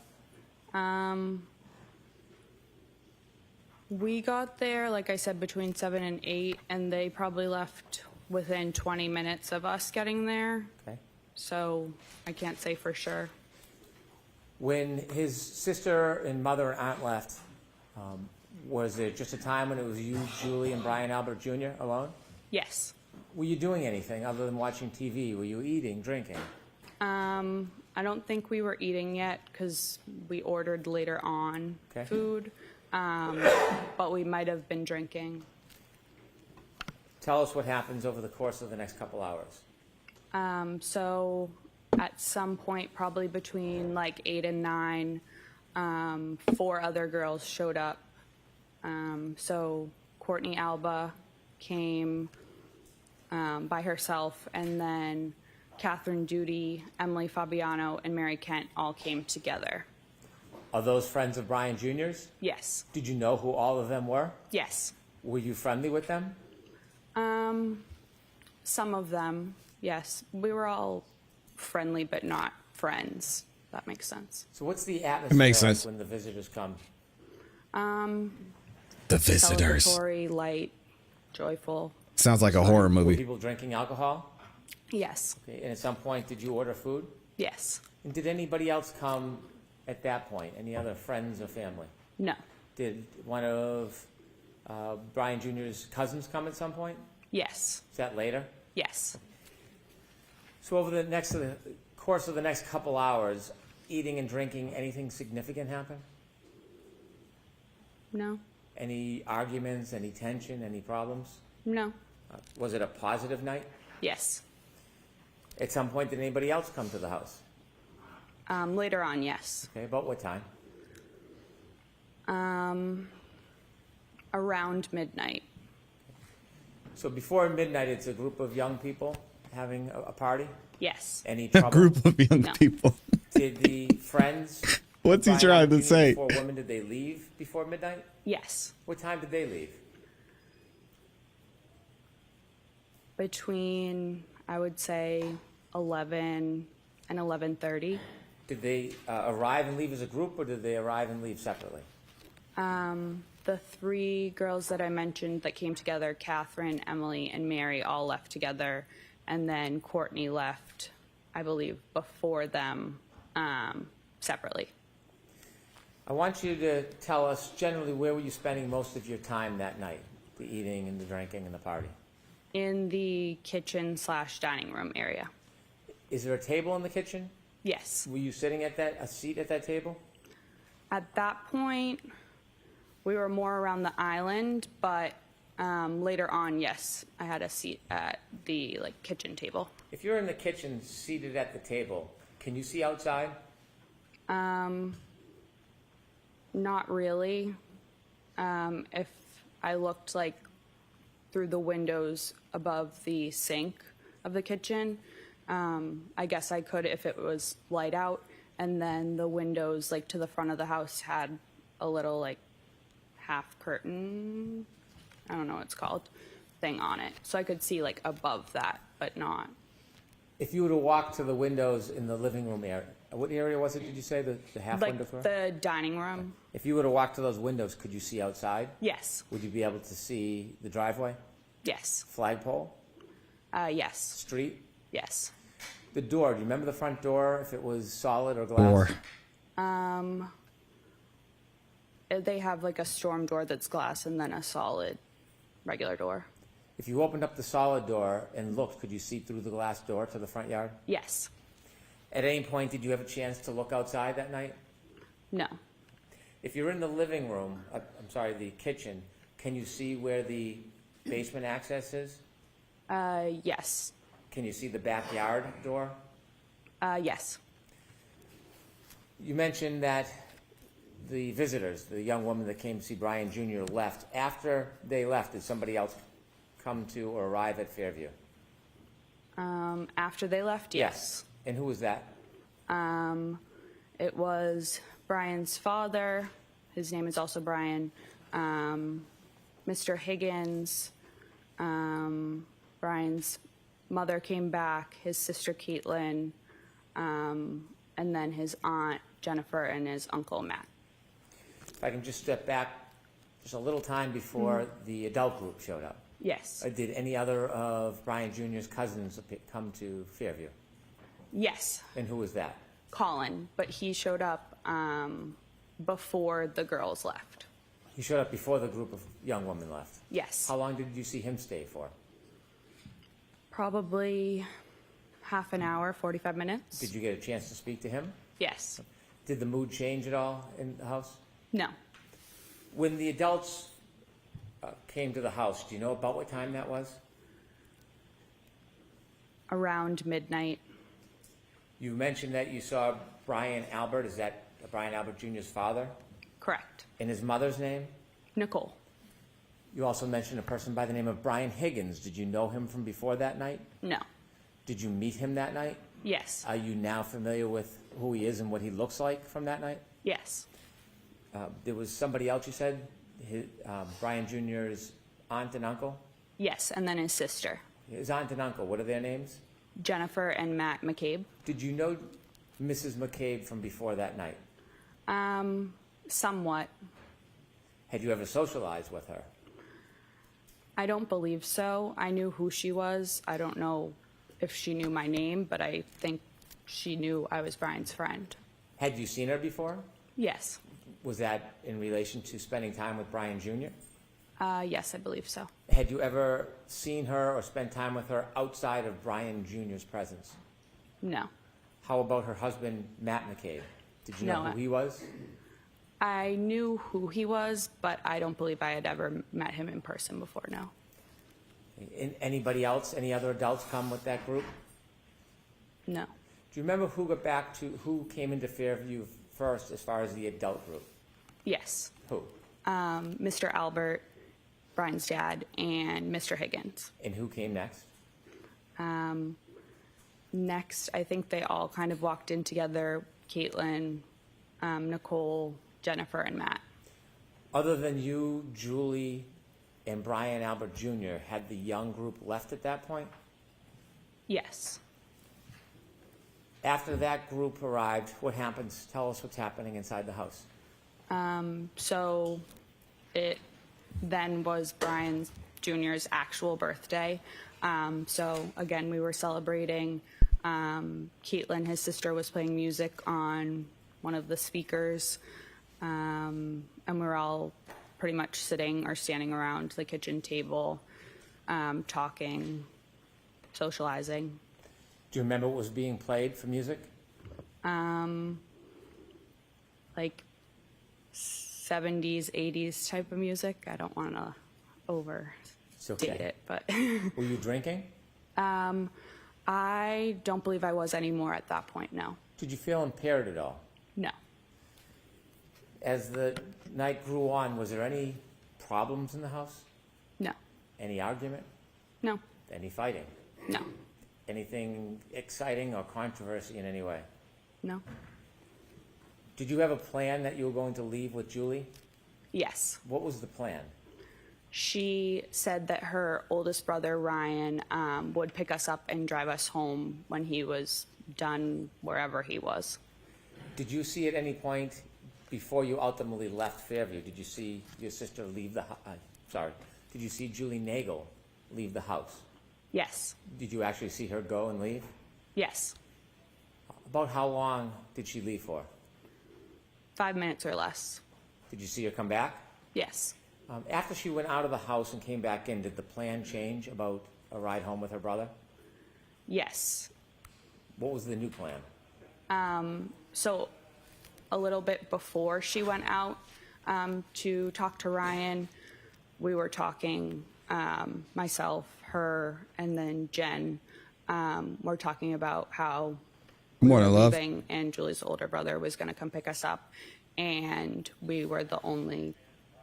Speaker 12: We got there, like I said, between 7 and 8, and they probably left within 20 minutes of us getting there.
Speaker 4: Okay.
Speaker 12: So I can't say for sure.
Speaker 4: When his sister and mother and aunt left, was there just a time when it was you, Julie, and Brian Albert Jr. alone?
Speaker 12: Yes.
Speaker 4: Were you doing anything other than watching TV? Were you eating, drinking?
Speaker 12: I don't think we were eating yet because we ordered later on
Speaker 4: Okay.
Speaker 12: food, but we might have been drinking.
Speaker 4: Tell us what happens over the course of the next couple hours.
Speaker 12: So at some point, probably between like 8 and 9, 4 other girls showed up. So Courtney Alba came by herself, and then Catherine Duty, Emily Fabiano, and Mary Kent all came together.
Speaker 4: Are those friends of Brian Jr.'s?
Speaker 12: Yes.
Speaker 4: Did you know who all of them were?
Speaker 12: Yes.
Speaker 4: Were you friendly with them?
Speaker 12: Some of them, yes. We were all friendly, but not friends. That makes sense.
Speaker 4: So what's the atmosphere
Speaker 1: makes
Speaker 4: like
Speaker 1: sense.
Speaker 4: when the visitors come?
Speaker 1: The visitors.
Speaker 12: Celebratory, light, joyful.
Speaker 1: Sounds like a horror
Speaker 4: Were
Speaker 1: movie.
Speaker 4: people drinking alcohol?
Speaker 12: Yes.
Speaker 4: Okay, and at some point, did you order food?
Speaker 12: Yes.
Speaker 4: And did anybody else come at that point? Any other friends or family?
Speaker 12: No.
Speaker 4: Did one of Brian Jr.'s cousins come at some point?
Speaker 12: Yes.
Speaker 4: Is that later?
Speaker 12: Yes.
Speaker 4: So over the course of the next couple hours, eating and drinking, anything significant happen?
Speaker 12: No.
Speaker 4: Any arguments, any tension, any problems?
Speaker 12: No.
Speaker 4: Was it a positive night?
Speaker 12: Yes.
Speaker 4: At some point, did anybody else come to the house?
Speaker 12: Later on, yes.
Speaker 4: Okay, about what time?
Speaker 12: Around midnight.
Speaker 4: So before midnight, it's a group of young people having a party?
Speaker 12: Yes.
Speaker 4: Any
Speaker 1: A
Speaker 4: trouble?
Speaker 1: group of young
Speaker 12: No.
Speaker 1: people.
Speaker 4: Did the friends?
Speaker 1: What's he
Speaker 4: Brian
Speaker 1: trying to
Speaker 4: Jr.
Speaker 1: say?
Speaker 4: Four women, did they leave before midnight?
Speaker 12: Yes.
Speaker 4: What time did they leave?
Speaker 12: Between, I would say, 11 and 11:30.
Speaker 4: Did they arrive and leave as a group, or did they arrive and leave separately?
Speaker 12: The 3 girls that I mentioned that came together, Catherine, Emily, and Mary, all left together. And then Courtney left, I believe, before them separately.
Speaker 4: I want you to tell us generally where were you spending most of your time that night? The eating and the drinking and the party.
Speaker 12: In the kitchen/dining room area.
Speaker 4: Is there a table in the kitchen?
Speaker 12: Yes.
Speaker 4: Were you sitting at a seat at that table?
Speaker 12: At that point, we were more around the island, but later on, yes, I had a seat at the kitchen table.
Speaker 4: If you're in the kitchen seated at the table, can you see outside?
Speaker 12: Not really. If I looked through the windows above the sink of the kitchen, I guess I could if it was light out. And then the windows to the front of the house had a little half curtain, I don't know what it's called, thing on it. So I could see above that, but not.
Speaker 4: If you were to walk to the windows in the living room area, what area was it, did you say, the half window floor?
Speaker 12: The dining room.
Speaker 4: If you were to walk to those windows, could you see outside?
Speaker 12: Yes.
Speaker 4: Would you be able to see the driveway?
Speaker 12: Yes.
Speaker 4: Flagpole?
Speaker 12: Yes.
Speaker 4: Street?
Speaker 12: Yes.
Speaker 4: The door, do you remember the front door, if it was solid or glass?
Speaker 12: They have a storm door that's glass and then a solid regular door.
Speaker 4: If you opened up the solid door and looked, could you see through the glass door to the front yard?
Speaker 12: Yes.
Speaker 4: At any point, did you have a chance to look outside that night?
Speaker 12: No.
Speaker 4: If you're in the living room, the kitchen, can you see where the basement access is?
Speaker 12: Yes.
Speaker 4: Can you see the backyard door?
Speaker 12: Yes.
Speaker 4: You mentioned that the visitors, the young woman that came to see Brian Jr. left. After they left, did somebody else come to or arrive at Fairview?
Speaker 12: After they left, yes.
Speaker 4: And who was that?
Speaker 12: It was Brian's father. His name is also Brian. Mr. Higgins. Brian's mother came back, his sister Caitlin, and then his aunt Jennifer and his uncle Matt.
Speaker 4: If I can just step back just a little time before the adult group showed up.
Speaker 12: Yes.
Speaker 4: Did any other of Brian Jr.'s cousins come to Fairview?
Speaker 12: Yes.
Speaker 4: And who was that?
Speaker 12: Colin, but he showed up before the girls left.
Speaker 4: He showed up before the group of young women left?
Speaker 12: Yes.
Speaker 4: How long did you see him stay for?
Speaker 12: Probably half an hour, 45 minutes.
Speaker 4: Did you get a chance to speak to him?
Speaker 12: Yes.
Speaker 4: Did the mood change at all in the house?
Speaker 12: No.
Speaker 4: When the adults came to the house, do you know about what time that was?
Speaker 12: Around midnight.
Speaker 4: You mentioned that you saw Brian Albert. Is that Brian Albert Jr.'s father?
Speaker 12: Correct.
Speaker 4: And his mother's name?
Speaker 12: Nicole.
Speaker 4: You also mentioned a person by the name of Brian Higgins. Did you know him from before that night?
Speaker 12: No.
Speaker 4: Did you meet him that night?
Speaker 12: Yes.
Speaker 4: Are you now familiar with who he is and what he looks like from that night?
Speaker 12: Yes.
Speaker 4: There was somebody else you said, Brian Jr.'s aunt and uncle?
Speaker 12: Yes, and then his sister.
Speaker 4: His aunt and uncle, what are their names?
Speaker 12: Jennifer and Matt McCabe.
Speaker 4: Did you know Mrs. McCabe from before that night?
Speaker 12: Somewhat.
Speaker 4: Had you ever socialized with her?
Speaker 12: I don't believe so. I knew who she was. I don't know if she knew my name, but I think she knew I was Brian's friend.
Speaker 4: Had you seen her before?
Speaker 12: Yes.
Speaker 4: Was that in relation to spending time with Brian Jr.?
Speaker 12: Yes, I believe so.
Speaker 4: Had you ever seen her or spent time with her outside of Brian Jr.'s presence?
Speaker 12: No.
Speaker 4: How about her husband, Matt McCabe? Did you know
Speaker 12: No.
Speaker 4: who he was?
Speaker 12: I knew who he was, but I don't believe I had ever met him in person before, no.
Speaker 4: Anybody else, any other adults come with that group?
Speaker 12: No.
Speaker 4: Do you remember who came into Fairview first as far as the adult group?
Speaker 12: Yes.
Speaker 4: Who?
Speaker 12: Mr. Albert, Brian's dad, and Mr. Higgins.
Speaker 4: And who came next?
Speaker 12: Next, I think they all kind of walked in together, Caitlin, Nicole, Jennifer, and Matt.
Speaker 4: Other than you, Julie, and Brian Albert Jr., had the young group left at that point?
Speaker 12: Yes.
Speaker 4: After that group arrived, what happens? Tell us what's happening inside the house.
Speaker 12: So it then was Brian Jr.'s actual birthday. So again, we were celebrating. Caitlin, his sister, was playing music on one of the speakers. And we were all pretty much sitting or standing around the kitchen table, talking, socializing.
Speaker 4: Do you remember what was being played for music?
Speaker 12: Like 70s, 80s type of music. I don't want to overstate it, but
Speaker 4: Were you drinking?
Speaker 12: I don't believe I was anymore at that point, no.
Speaker 4: Did you feel impaired at all?
Speaker 12: No.
Speaker 4: As the night grew on, was there any problems in the house?
Speaker 12: No.
Speaker 4: Any argument?
Speaker 12: No.
Speaker 4: Any fighting?
Speaker 12: No.
Speaker 4: Anything exciting or controversy in any way?
Speaker 12: No.
Speaker 4: Did you have a plan that you were going to leave with Julie?
Speaker 12: Yes.
Speaker 4: What was the plan?
Speaker 12: She said that her oldest brother, Ryan, would pick us up and drive us home when he was done wherever he was.
Speaker 4: Did you see at any point before you ultimately left Fairview, did you see your sister leave the did you see Julie Nagel leave the house?
Speaker 12: Yes.
Speaker 4: Did you actually see her go and leave?
Speaker 12: Yes.
Speaker 4: About how long did she leave for?
Speaker 12: 5 minutes or less.
Speaker 4: Did you see her come back?
Speaker 12: Yes.
Speaker 4: After she went out of the house and came back in, did the plan change about a ride home with her brother?
Speaker 12: Yes.
Speaker 4: What was the new plan?
Speaker 12: So a little bit before she went out to talk to Ryan, we were talking, myself, her, and then Jen, we're talking about how we were leaving and Julie's older brother was going to come pick us up, and we were the only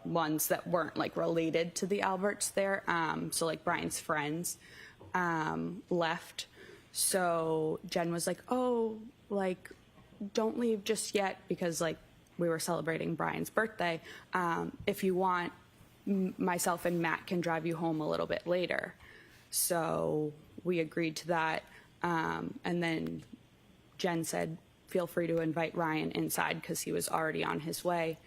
Speaker 12: ones that weren't like related to the Alberts there. So like Brian's friends left. So Jen was like, oh, like don't leave just yet because like we were celebrating Brian's birthday. If you want, myself and Matt can drive you home a little bit later. So we agreed to that. And then Jen said, feel free to invite Ryan inside because he was already on his way.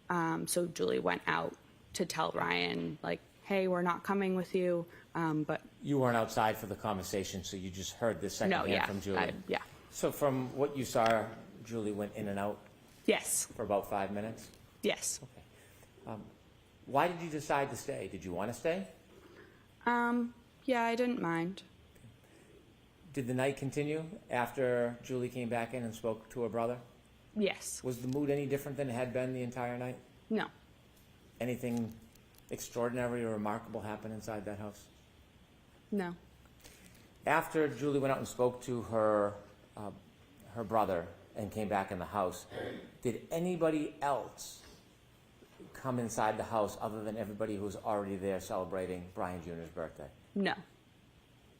Speaker 12: So Julie went out to tell Ryan, like, hey, we're not coming with you. But
Speaker 4: You weren't outside for the conversation, so you just heard this secondhand from Julie.
Speaker 12: yeah.
Speaker 4: So from what you saw, Julie went in and out
Speaker 12: Yes,
Speaker 4: for about 5 minutes?
Speaker 12: yes.
Speaker 4: Why did you decide to stay? Did you want to stay?
Speaker 12: Yeah, I didn't mind.
Speaker 4: Did the night continue after Julie came back in and spoke to her brother?
Speaker 12: Yes.
Speaker 4: Was the mood any different than it had been the entire night?
Speaker 12: No.
Speaker 4: Anything extraordinary or remarkable happen inside that house?
Speaker 12: No.
Speaker 4: After Julie went out and spoke to her brother and came back in the house, did anybody else come inside the house other than everybody who was already there celebrating Brian Jr.'s birthday?
Speaker 12: No.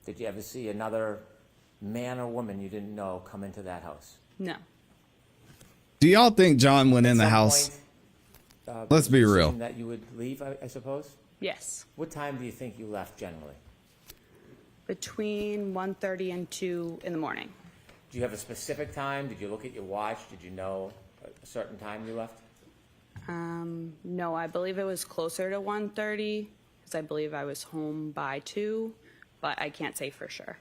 Speaker 4: Did you ever see another man or woman you didn't know come into that house?
Speaker 12: No.
Speaker 1: Do y'all think John went in
Speaker 4: At
Speaker 1: the
Speaker 4: some
Speaker 1: house?
Speaker 4: point,
Speaker 1: Let's be real.
Speaker 4: That you would leave, I suppose?
Speaker 12: Yes.
Speaker 4: What time do you think you left generally?
Speaker 12: Between 1:30 and 2 in the morning.
Speaker 4: Do you have a specific time? Did you look at your watch? Did you know a certain time you left?
Speaker 12: No, I believe it was closer to 1:30 because I believe I was home by 2, but I can't say for sure.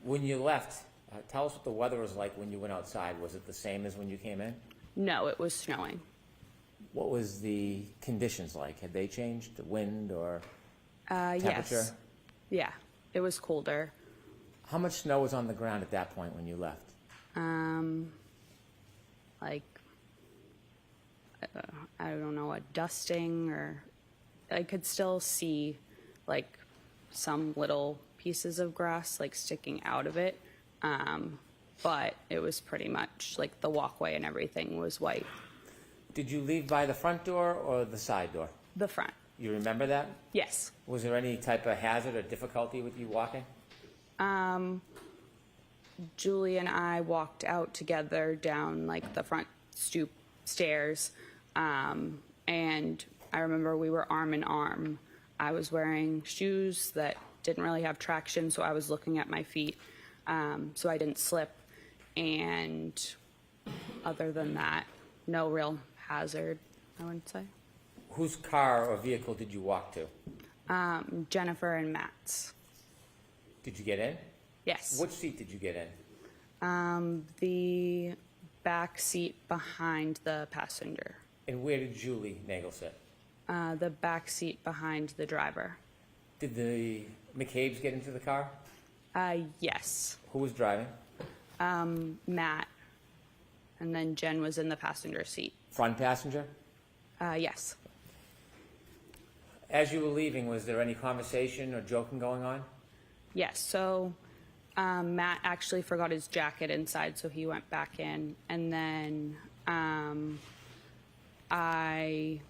Speaker 4: When you left, tell us what the weather was like when you went outside. Was it the same as when you came in?
Speaker 12: No, it was snowing.
Speaker 4: What was the conditions like? Had they changed, the wind or temperature?
Speaker 12: Yes. Yeah, it was colder.
Speaker 4: How much snow was on the ground at that point when you left?
Speaker 12: Like, I don't know, a dusting, or I could still see like some little pieces of grass like sticking out of it. But it was pretty much like the walkway and everything was white.
Speaker 4: Did you leave by the front door or the side door?
Speaker 12: The front.
Speaker 4: You remember that?
Speaker 12: Yes.
Speaker 4: Was there any type of hazard or difficulty with you walking?
Speaker 12: Julie and I walked out together down like the front stoop stairs. And I remember we were arm in arm. I was wearing shoes that didn't really have traction, so I was looking at my feet, so I didn't slip. And other than that, no real hazard, I wouldn't say.
Speaker 4: Whose car or vehicle did you walk to?
Speaker 12: Jennifer and Matt's.
Speaker 4: Did you get in?
Speaker 12: Yes.
Speaker 4: Which seat did you get in?
Speaker 12: The back seat behind the passenger.
Speaker 4: And where did Julie Nagel sit?
Speaker 12: The back seat behind the driver.
Speaker 4: Did the McCabe's get into the car?
Speaker 12: Yes.
Speaker 4: Who was driving?
Speaker 12: Matt. And then Jen was in the passenger seat.
Speaker 4: Front passenger?
Speaker 12: Yes.
Speaker 4: As you were leaving, was there any conversation or joking going on?
Speaker 12: Yes. So Matt actually forgot his jacket inside, so he went back in. And then I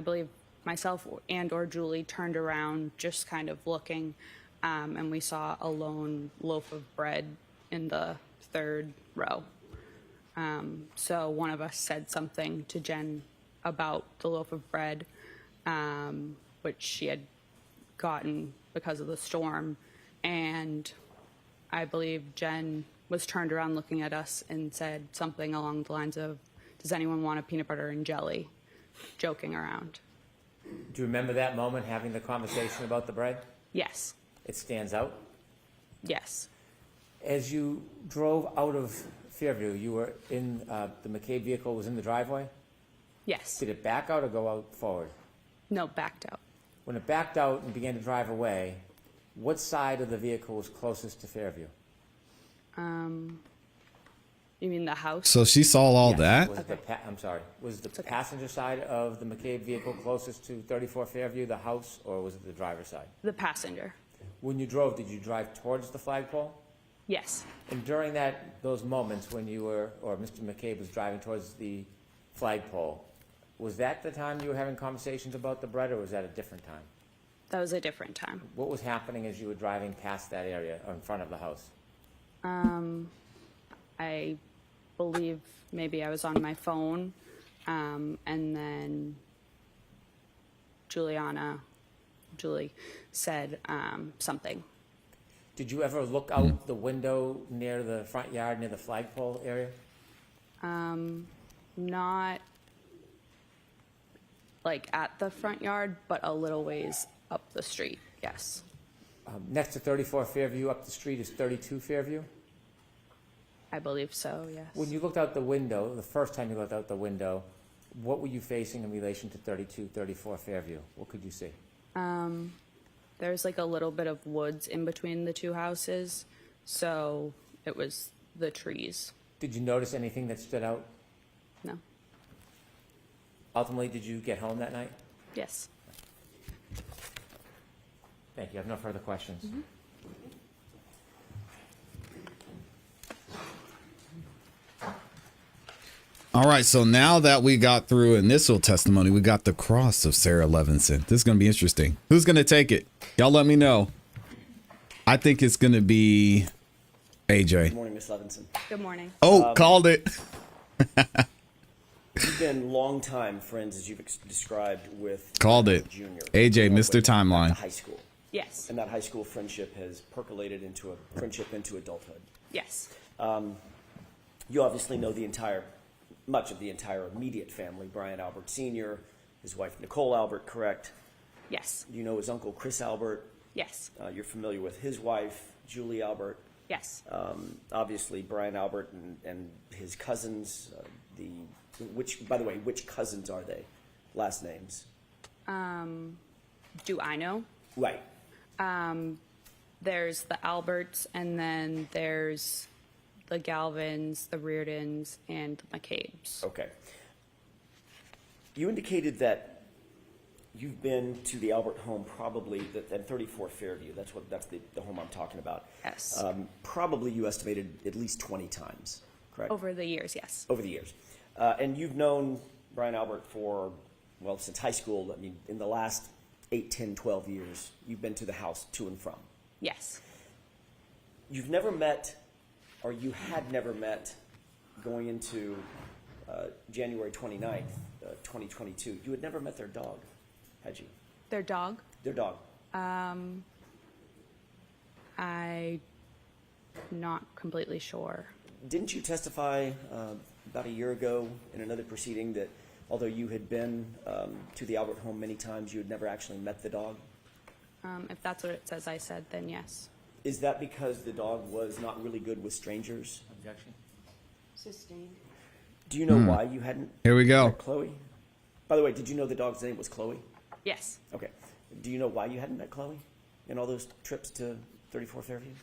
Speaker 12: believe myself and or Julie turned around just kind of looking, and we saw a lone loaf of bread in the third row. So one of us said something to Jen about the loaf of bread, which she had gotten because of the storm. And I believe Jen was turned around looking at us and said something along the lines of, "Does anyone want a peanut butter and jelly?" Joking around.
Speaker 4: Do you remember that moment, having the conversation about the bread?
Speaker 12: Yes.
Speaker 4: It stands out.
Speaker 12: Yes.
Speaker 4: As you drove out of Fairview, you were in, the McCabe vehicle was in the driveway?
Speaker 12: Yes.
Speaker 4: Did it back out or go out forward?
Speaker 12: No, backed out.
Speaker 4: When it backed out and began to drive away, what side of the vehicle was closest to Fairview?
Speaker 12: You mean the house?
Speaker 1: So she saw all
Speaker 4: Yes.
Speaker 1: that?
Speaker 4: Was I'm sorry. Was the passenger side of the McCabe vehicle closest to 34 Fairview, the house, or was it the driver's side?
Speaker 12: The passenger.
Speaker 4: When you drove, did you drive towards the flagpole?
Speaker 12: Yes.
Speaker 4: And during those moments when you were, or Mr. McCabe was driving towards the flagpole, was that the time you were having conversations about the bread, or was that a different time?
Speaker 12: That was a different time.
Speaker 4: What was happening as you were driving past that area or in front of the house?
Speaker 12: I believe maybe I was on my phone, and then Julie said something.
Speaker 4: Did you ever look out the window near the front yard, near the flagpole area?
Speaker 12: Not like at the front yard, but a little ways up the street, yes.
Speaker 4: Next to 34 Fairview up the street is 32 Fairview?
Speaker 12: I believe so, yes.
Speaker 4: When you looked out the window, the first time you looked out the window, what were you facing in relation to 32, 34 Fairview? What could you see?
Speaker 12: There's like a little bit of woods in between the two houses, so it was the trees.
Speaker 4: Did you notice anything that stood out?
Speaker 12: No.
Speaker 4: Ultimately, did you get home that night?
Speaker 12: Yes.
Speaker 4: Thank you. I have no further questions.
Speaker 1: All right, so now that we got through initial testimony, we got the cross of Sarah Levenson. This is going to be interesting. Who's going to take it? Y'all let me know. I think it's going to be AJ.
Speaker 13: Good morning, Miss Levenson.
Speaker 12: Good morning.
Speaker 1: Oh, called it.
Speaker 13: You've been longtime friends, as you've described, with
Speaker 1: Called it.
Speaker 13: Jr.
Speaker 1: AJ, Mr. Timeline.
Speaker 13: High school.
Speaker 12: Yes.
Speaker 13: And that high school friendship has percolated into a friendship into adulthood.
Speaker 12: Yes.
Speaker 13: You obviously know much of the entire immediate family, Brian Albert Sr., his wife Nicole Albert, correct?
Speaker 12: Yes.
Speaker 13: You know his uncle Chris Albert.
Speaker 12: Yes.
Speaker 13: You're familiar with his wife, Julie Albert.
Speaker 12: Yes.
Speaker 13: Obviously, Brian Albert and his cousins, by the way, which cousins are they? Last names?
Speaker 12: Do I know?
Speaker 13: Right.
Speaker 12: There's the Alberts, and then there's the Galvins, the Reardons, and the McCabe's.
Speaker 13: Okay. You indicated that you've been to the Albert home probably at 34 Fairview. That's the home I'm talking about.
Speaker 12: Yes.
Speaker 13: Probably you estimated at least 20 times, correct?
Speaker 12: Over the years, yes.
Speaker 13: Over the years. And you've known Brian Albert since high school. I mean, in the last 8, 10, 12 years, you've been to the house to and from.
Speaker 12: Yes.
Speaker 13: You've never met, or you had never met, going into January 29th, 2022. You had never met their dog, had you?
Speaker 12: Their dog?
Speaker 13: Their dog.
Speaker 12: I'm not completely sure.
Speaker 13: Didn't you testify about a year ago in another proceeding that although you had been to the Albert home many times, you had never actually met the dog?
Speaker 12: If that's what it says I said, then yes.
Speaker 13: Is that because the dog was not really good with strangers?
Speaker 4: Objection.
Speaker 3: Sustained.
Speaker 13: Do you know why you hadn't?
Speaker 1: Here we go.
Speaker 13: met Chloe? By the way, did you know the dog's name was Chloe?
Speaker 12: Yes.
Speaker 13: Okay. Do you know why you hadn't met Chloe in all those trips to 34 Fairview?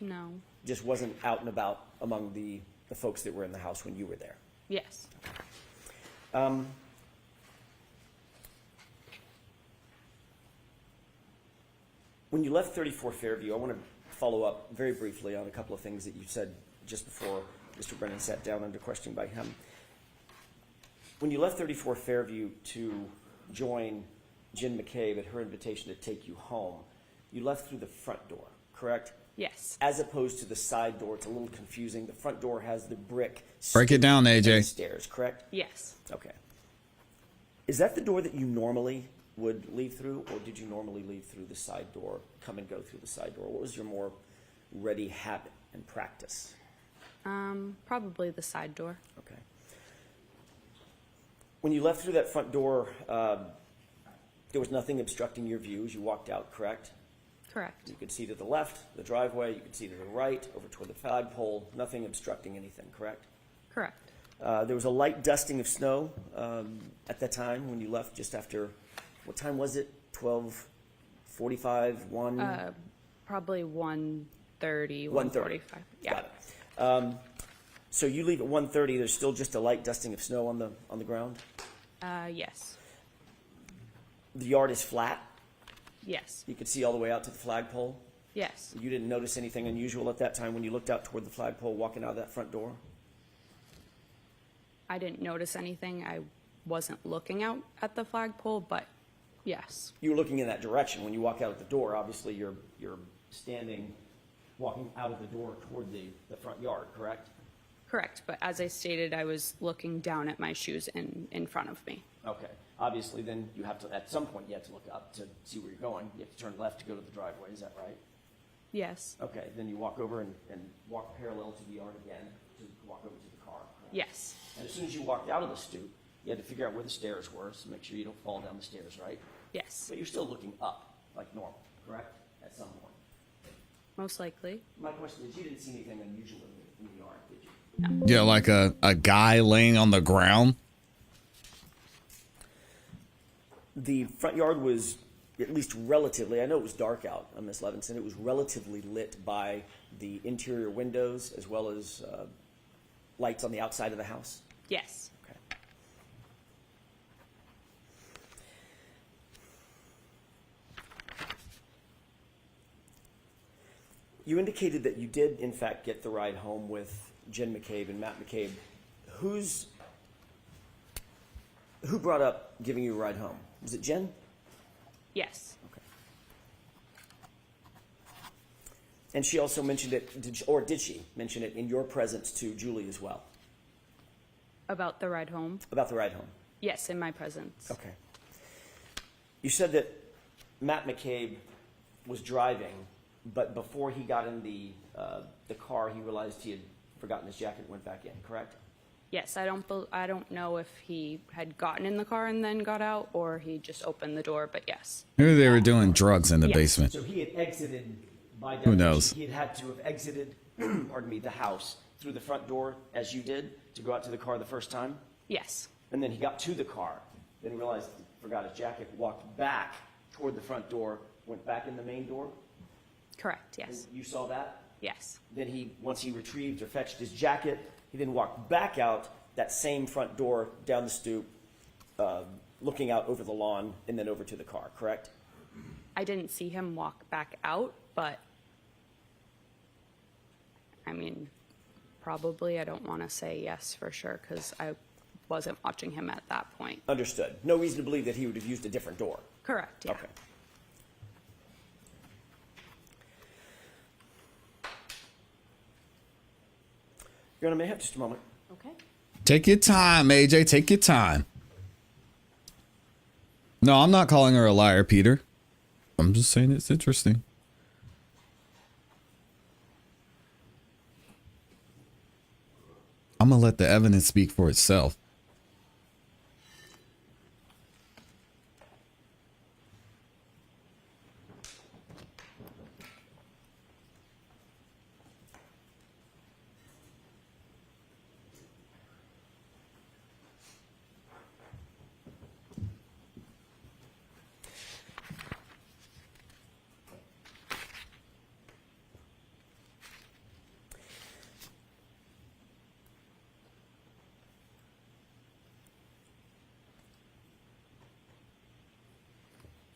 Speaker 12: No.
Speaker 13: Just wasn't out and about among the folks that were in the house when you were there.
Speaker 12: Yes.
Speaker 13: When you left 34 Fairview, I want to follow up very briefly on a couple of things that you said just before Mr. Brennan sat down under questioning by him. When you left 34 Fairview to join Jen McCabe at her invitation to take you home, you left through the front door, correct?
Speaker 12: Yes.
Speaker 13: As opposed to the side door. It's a little confusing. The front door has the brick.
Speaker 1: Break it down, AJ.
Speaker 13: Stairs, correct?
Speaker 12: Yes.
Speaker 13: Okay. Is that the door that you normally would leave through, or did you normally leave through the side door, come and go through the side door? What was your more ready habit and practice?
Speaker 12: Probably the side door.
Speaker 13: Okay. When you left through that front door, there was nothing obstructing your view as you walked out, correct?
Speaker 12: Correct.
Speaker 13: You could see to the left, the driveway. You could see to the right, over toward the flagpole. Nothing obstructing anything, correct?
Speaker 12: Correct.
Speaker 13: There was a light dusting of snow at that time when you left just after, what time was it? 12:45, 1?
Speaker 12: Probably 1:30,
Speaker 13: 1:30.
Speaker 12: 1:45. Yeah.
Speaker 13: Got it. So you leave at 1:30. There's still just a light dusting of snow on the ground?
Speaker 12: Yes.
Speaker 13: The yard is flat?
Speaker 12: Yes.
Speaker 13: You could see all the way out to the flagpole?
Speaker 12: Yes.
Speaker 13: You didn't notice anything unusual at that time when you looked out toward the flagpole walking out of that front door?
Speaker 12: I didn't notice anything. I wasn't looking out at the flagpole, but yes.
Speaker 13: You were looking in that direction. When you walk out of the door, obviously you're walking out of the door toward the front yard, correct?
Speaker 12: Correct, but as I stated, I was looking down at my shoes in front of me.
Speaker 13: Okay. Obviously, then you have to, at some point, you have to look up to see where you're going. You have to turn left to go to the driveway. Is that right?
Speaker 12: Yes.
Speaker 13: Okay. Then you walk over and walk parallel to the yard again to walk over to the car. Correct?
Speaker 12: Yes.
Speaker 13: And as soon as you walked out of the stoop, you had to figure out where the stairs were, so make sure you don't fall down the stairs, right?
Speaker 12: Yes.
Speaker 13: But you're still looking up, like normal, correct? At some point.
Speaker 12: Most likely.
Speaker 13: My question is, you didn't see anything unusual in the yard, did you?
Speaker 1: Yeah, like a guy laying on the ground.
Speaker 13: The front yard was at least relatively, I know it was dark out on Miss Levenson, it was relatively lit by the interior windows as well as lights on the outside of the house.
Speaker 12: Yes.
Speaker 13: Okay. You indicated that you did, in fact, get the ride home with Jen McCabe and Matt McCabe. Who brought up giving you a ride home? Was it Jen?
Speaker 12: Yes.
Speaker 13: Okay. And she also mentioned it, did she mention it in your presence to Julie as well?
Speaker 12: About the ride home?
Speaker 13: About the ride home?
Speaker 12: Yes, in my presence.
Speaker 13: Okay. You said that Matt McCabe was driving, but before he got in the car, he realized he had forgotten his jacket and went back in, correct?
Speaker 12: Yes, I don't know if he had gotten in the car and then got out, or he just opened the door, but yes.
Speaker 1: Maybe they were doing drugs in the
Speaker 12: Yes.
Speaker 1: basement.
Speaker 13: So he had exited, by
Speaker 1: Who
Speaker 13: definition,
Speaker 1: knows?
Speaker 13: he had to have exited, pardon me, the house through the front door, as you did, to go out to the car the first time?
Speaker 12: Yes.
Speaker 13: And then he got to the car, then he realized he forgot his jacket, walked back toward the front door, went back in the main door?
Speaker 12: Correct, yes.
Speaker 13: And you saw that?
Speaker 12: Yes.
Speaker 13: Then once he retrieved or fetched his jacket, he then walked back out that same front door, down the stoop, looking out over the lawn, and then over to the car, correct?
Speaker 12: I didn't see him walk back out, but I mean, probably. I don't want to say yes for sure because I wasn't watching him at that point.
Speaker 13: Understood. No reason to believe that he would have used a different door.
Speaker 12: Correct, yeah.
Speaker 13: Okay. Your Honor, may I have just a moment?
Speaker 3: Okay.
Speaker 1: Take your time, AJ. Take your time. No, I'm not calling her a liar, Peter. I'm just saying it's interesting. I'm going to let the evidence speak for itself.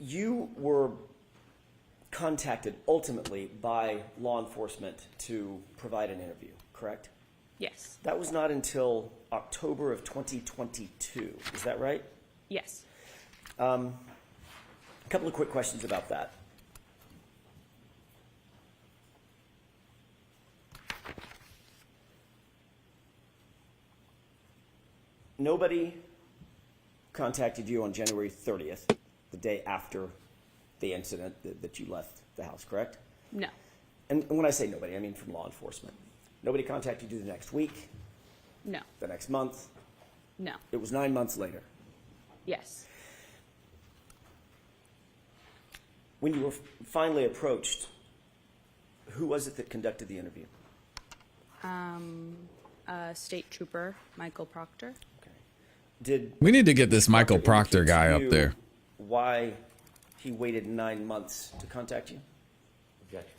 Speaker 13: You were contacted ultimately by law enforcement to provide an interview, correct?
Speaker 12: Yes.
Speaker 13: That was not until October of 2022. Is that right?
Speaker 12: Yes.
Speaker 13: A couple of quick questions about that. Nobody contacted you on January 30th, the day after the incident that you left the house, correct?
Speaker 12: No.
Speaker 13: And when I say nobody, I mean from law enforcement. Nobody contacted you the next week,
Speaker 12: No.
Speaker 13: the next month.
Speaker 12: No.
Speaker 13: It was 9 months later.
Speaker 12: Yes.
Speaker 13: When you were finally approached, who was it that conducted the interview?
Speaker 12: State Trooper Michael Proctor.
Speaker 13: Okay. Did
Speaker 1: We need to get this Michael Proctor
Speaker 13: indicate to
Speaker 1: guy up
Speaker 13: you
Speaker 1: there.
Speaker 13: Why he waited 9 months to contact you?
Speaker 8: Objection.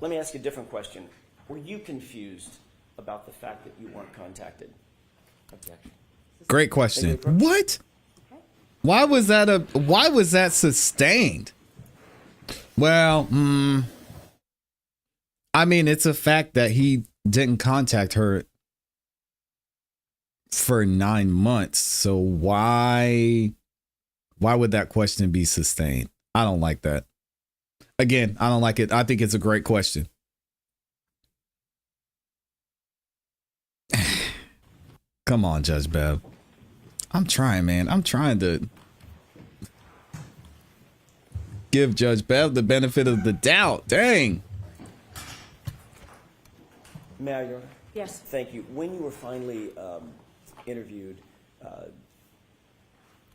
Speaker 13: Let me ask you a different question. Were you confused about the fact that you weren't contacted?
Speaker 8: Objection.
Speaker 1: Great question. What? Why was that sustained? Well, I mean, it's a fact that he didn't contact her for 9 months. So why would that question be sustained? I don't like that. Again, I don't like it. I think it's a great question. Come on, Judge Bev. I'm trying, man. I'm trying to give Judge Bev the benefit of the doubt. Dang.
Speaker 13: May I, Your Honor?
Speaker 3: Yes.
Speaker 13: Thank you. When you were finally interviewed,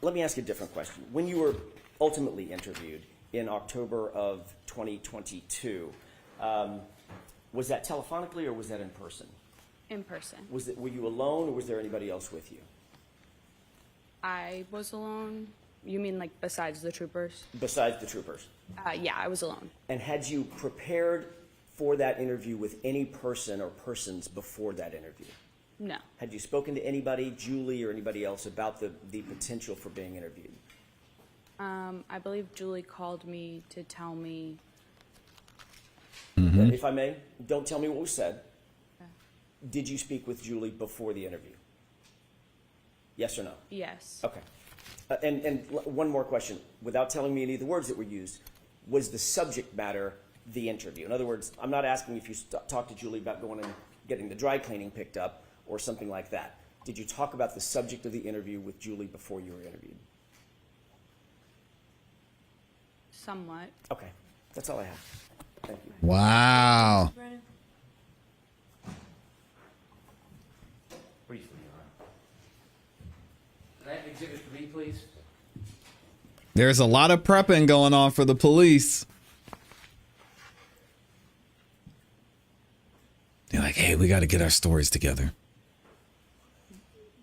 Speaker 13: let me ask you a different question. When you were ultimately interviewed in October of 2022, was that telephonically or was that in person?
Speaker 12: In person.
Speaker 13: Were you alone or was there anybody else with you?
Speaker 12: I was alone. You mean like besides the troopers?
Speaker 13: Besides the troopers?
Speaker 12: Yeah, I was alone.
Speaker 13: And had you prepared for that interview with any person or persons before that interview?
Speaker 12: No.
Speaker 13: Had you spoken to anybody, Julie or anybody else, about the potential for being interviewed?
Speaker 12: I believe Julie called me to tell me.
Speaker 13: If I may, don't tell me what was said.
Speaker 12: Okay.
Speaker 13: Did you speak with Julie before the interview? Yes or no?
Speaker 12: Yes.
Speaker 13: Okay. And one more question. Without telling me any of the words that were used, was the subject matter the interview? In other words, I'm not asking if you talked to Julie about going and getting the dry cleaning picked up or something like that. Did you talk about the subject of the interview with Julie before you were interviewed?
Speaker 12: Somewhat.
Speaker 13: Okay. That's all I have. Thank you.
Speaker 1: Wow.
Speaker 3: Brennan?
Speaker 4: Briefly, Your Honor. Can I have Exhibit 3, please?
Speaker 1: There's a lot of prepping going on for the police. They're like, hey, we got to get our stories together.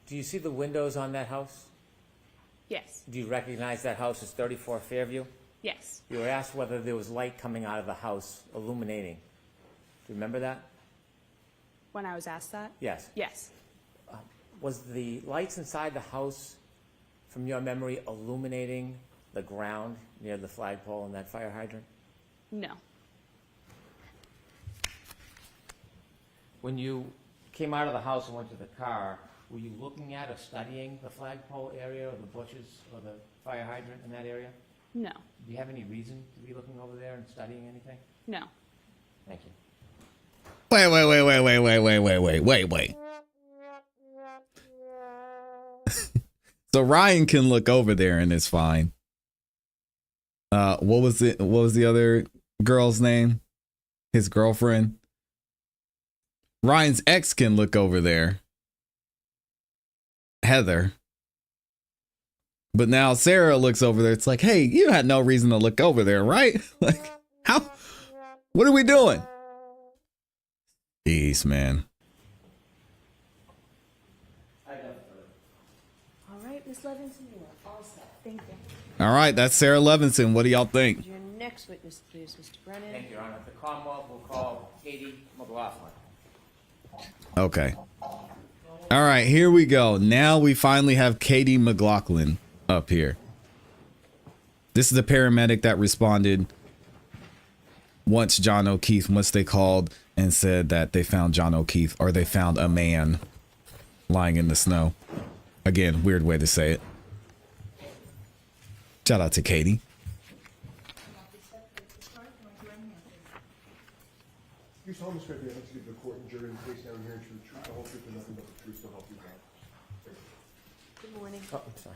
Speaker 4: Do you see the windows on that house?
Speaker 12: Yes.
Speaker 4: Do you recognize that house as 34 Fairview?
Speaker 12: Yes.
Speaker 4: You were asked whether there was light coming out of the house illuminating. Do you remember that?
Speaker 12: When I was asked that?
Speaker 4: Yes.
Speaker 12: Yes.
Speaker 4: Was the lights inside the house, from your memory, illuminating the ground near the flagpole and that fire hydrant?
Speaker 12: No.
Speaker 4: When you came out of the house and went to the car, were you looking at or studying the flagpole area or the bushes or the fire hydrant in that area?
Speaker 12: No.
Speaker 4: Do you have any reason to be looking over there and studying anything?
Speaker 12: No.
Speaker 4: Thank you.
Speaker 1: Wait. So Ryan can look over there and it's fine. What was it? What was the other girl's name? His girlfriend? Ryan's ex can look over there. Heather. But now Sarah looks over there. It's like, hey, you had no reason to look over there, right? Like, how? What are we doing? Jeez, man.
Speaker 3: All right, Ms. Levenson, you are all set.
Speaker 10: Thank you.
Speaker 1: All right, that's Sarah Levenson. What do y'all think?
Speaker 3: Your next witness, please, Mr. Brennan.
Speaker 4: Thank you, Your Honor. The Commonwealth will call Katie McGlaughlin.
Speaker 1: Okay. All right, here we go. Now we finally have Katie McGlaughlin up here. This is the paramedic that responded once they called and said that they found John O'Keefe, or they found a man lying in the snow. Again, weird way to say it. Shout out to Katie.
Speaker 9: You solemnly swear the evidence to give the court and jury in the case now and hearing the truth, the whole truth, and nothing but the truth, so help you God.
Speaker 3: Good morning.
Speaker 4: Oh, I'm sorry.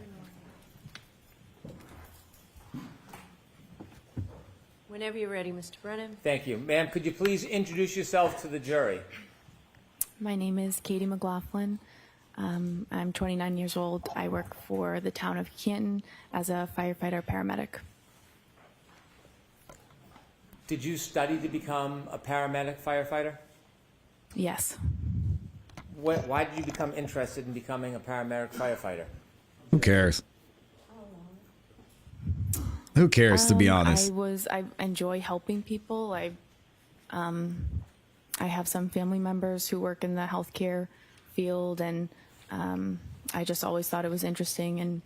Speaker 3: Whenever you're ready, Mr. Brennan.
Speaker 4: Thank you. Ma'am, could you please introduce yourself to the jury?
Speaker 14: My name is Katie McGlaughlin. I'm 29 years old. I work for the town of Canton as a firefighter paramedic.
Speaker 4: Did you study to become a paramedic firefighter?
Speaker 14: Yes.
Speaker 4: Why did you become interested in becoming a paramedic firefighter?
Speaker 1: Who cares? Who cares, to be honest?
Speaker 14: I enjoy helping people. I have some family members who work in the healthcare field, and I just always thought it was interesting, and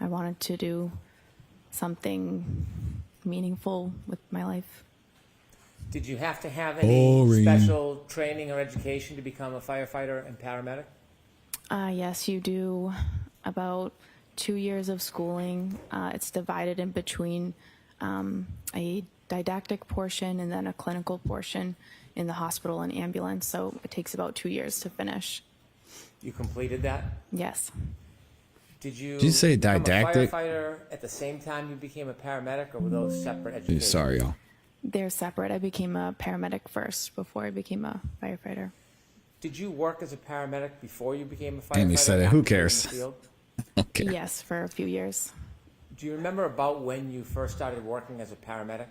Speaker 14: I wanted to do something meaningful with my life.
Speaker 4: Did you have to have any special training or education to become a firefighter and paramedic?
Speaker 14: Yes, you do. About 2 years of schooling. It's divided in between a didactic portion and then a clinical portion in the hospital and ambulance. So it takes about 2 years to finish.
Speaker 4: You completed that?
Speaker 14: Yes.
Speaker 4: Did you
Speaker 1: say
Speaker 4: become
Speaker 1: didactic?
Speaker 4: a firefighter at the same time you became a paramedic, or were those separate educations?
Speaker 1: Sorry, y'all.
Speaker 14: They're separate. I became a paramedic first before I became a firefighter.
Speaker 4: Did you work as a paramedic before you became a firefighter?
Speaker 1: Amy said it.
Speaker 4: after
Speaker 1: Who
Speaker 4: being in the
Speaker 1: cares?
Speaker 4: field?
Speaker 1: Okay.
Speaker 14: Yes, for a few years.
Speaker 4: Do you remember about when you first started working as a paramedic?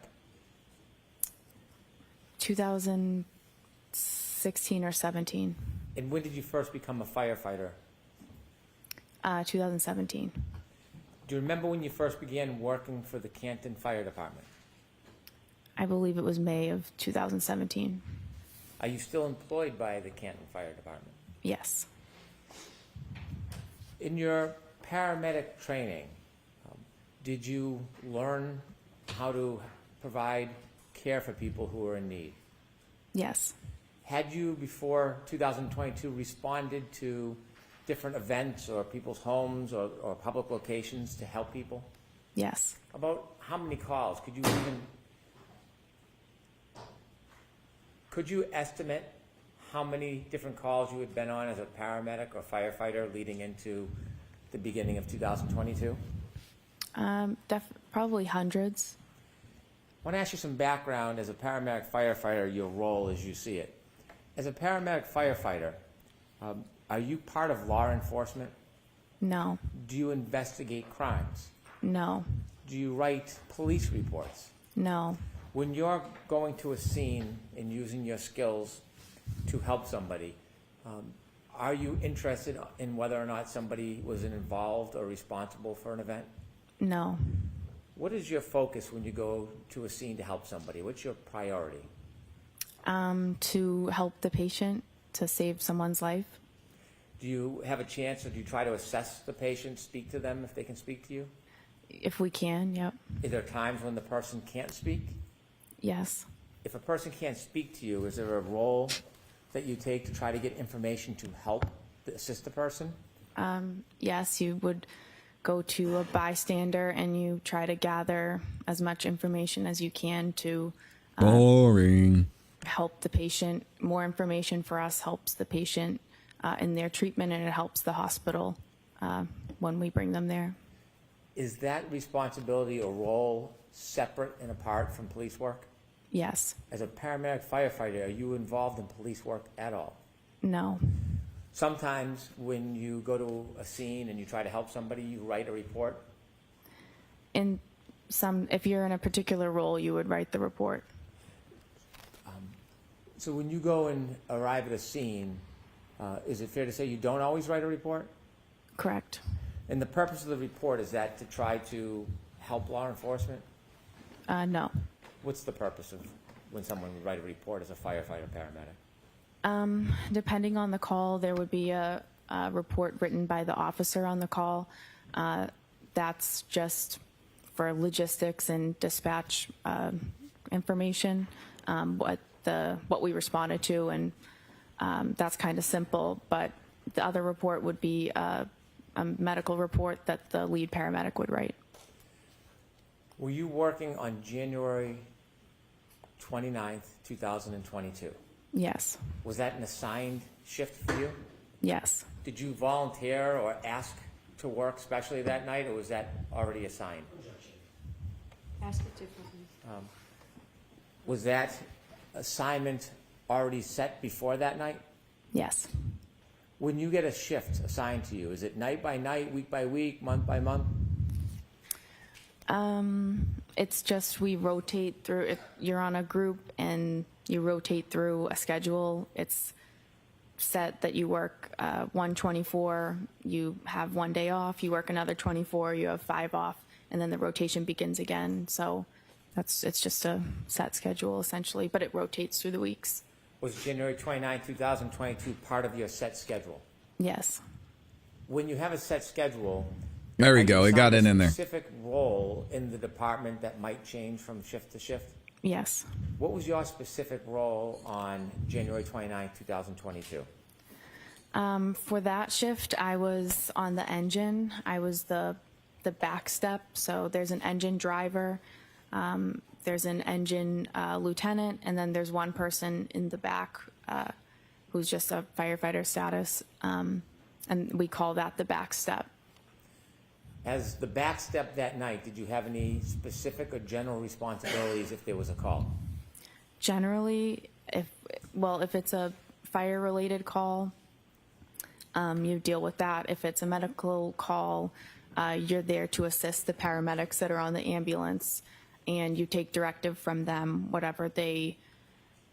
Speaker 14: 2016 or 17.
Speaker 4: And when did you first become a firefighter?
Speaker 14: 2017.
Speaker 4: Do you remember when you first began working for the Canton Fire Department?
Speaker 14: I believe it was May of 2017.
Speaker 4: Are you still employed by the Canton Fire Department?
Speaker 14: Yes.
Speaker 4: In your paramedic training, did you learn how to provide care for people who are in need?
Speaker 14: Yes.
Speaker 4: Had you, before 2022, responded to different events or people's homes or public locations to help people?
Speaker 14: Yes.
Speaker 4: About how many calls? Could you estimate how many different calls you had been on as a paramedic or firefighter leading into the beginning of 2022?
Speaker 14: Probably hundreds.
Speaker 4: I want to ask you some background as a paramedic firefighter, your role as you see it. As a paramedic firefighter, are you part of law enforcement?
Speaker 14: No.
Speaker 4: Do you investigate crimes?
Speaker 14: No.
Speaker 4: Do you write police reports?
Speaker 14: No.
Speaker 4: When you're going to a scene and using your skills to help somebody, are you interested in whether or not somebody was involved or responsible for an event?
Speaker 14: No.
Speaker 4: What is your focus when you go to a scene to help somebody? What's your priority?
Speaker 14: To help the patient, to save someone's life.
Speaker 4: Do you have a chance, or do you try to assess the patient, speak to them if they can speak to you?
Speaker 14: If we can, yep.
Speaker 4: Are there times when the person can't speak?
Speaker 14: Yes.
Speaker 4: If a person can't speak to you, is there a role that you take to try to get information to help assist the person?
Speaker 14: Yes, you would go to a bystander and you try to gather as much information as you can to
Speaker 1: Boring.
Speaker 14: help the patient. More information for us helps the patient in their treatment, and it helps the hospital when we bring them there.
Speaker 4: Is that responsibility or role separate and apart from police work?
Speaker 14: Yes.
Speaker 4: As a paramedic firefighter, are you involved in police work at all?
Speaker 14: No.
Speaker 4: Sometimes when you go to a scene and you try to help somebody, you write a report.
Speaker 14: If you're in a particular role, you would write the report.
Speaker 4: So when you go and arrive at a scene, is it fair to say you don't always write a report?
Speaker 14: Correct.
Speaker 4: And the purpose of the report, is that to try to help law enforcement?
Speaker 14: No.
Speaker 4: What's the purpose of when someone would write a report as a firefighter paramedic?
Speaker 14: Depending on the call, there would be a report written by the officer on the call. That's just for logistics and dispatch information, what we responded to, and that's kind of simple. But the other report would be a medical report that the lead paramedic would write.
Speaker 4: Were you working on January 29th, 2022?
Speaker 14: Yes.
Speaker 4: Was that an assigned shift for you?
Speaker 14: Yes.
Speaker 4: Did you volunteer or ask to work specially that night, or was that already assigned?
Speaker 3: Ask it differently.
Speaker 4: Was that assignment already set before that night?
Speaker 14: Yes.
Speaker 4: When you get a shift assigned to you, is it night by night, week by week, month by month?
Speaker 14: It's just we rotate through. If you're on a group and you rotate through a schedule, it's set that you work 124, you have 1 day off, you work another 24, you have 5 off, and then the rotation begins again. So it's just a set schedule essentially, but it rotates through the weeks.
Speaker 4: Was January 29, 2022 part of your set schedule?
Speaker 14: Yes.
Speaker 4: When you have a set schedule,
Speaker 1: There we go. It got it in there.
Speaker 4: Specific role in the department that might change from shift to shift?
Speaker 14: Yes.
Speaker 4: What was your specific role on January 29, 2022?
Speaker 14: For that shift, I was on the engine. I was the back step. So there's an engine driver, there's an engine lieutenant, and then there's one person in the back who's just a firefighter status, and we call that the back step.
Speaker 4: As the back step that night, did you have any specific or general responsibilities if there was a call?
Speaker 14: Generally, if it's a fire-related call, you deal with that. If it's a medical call, you're there to assist the paramedics that are on the ambulance, and you take directive from them, whatever they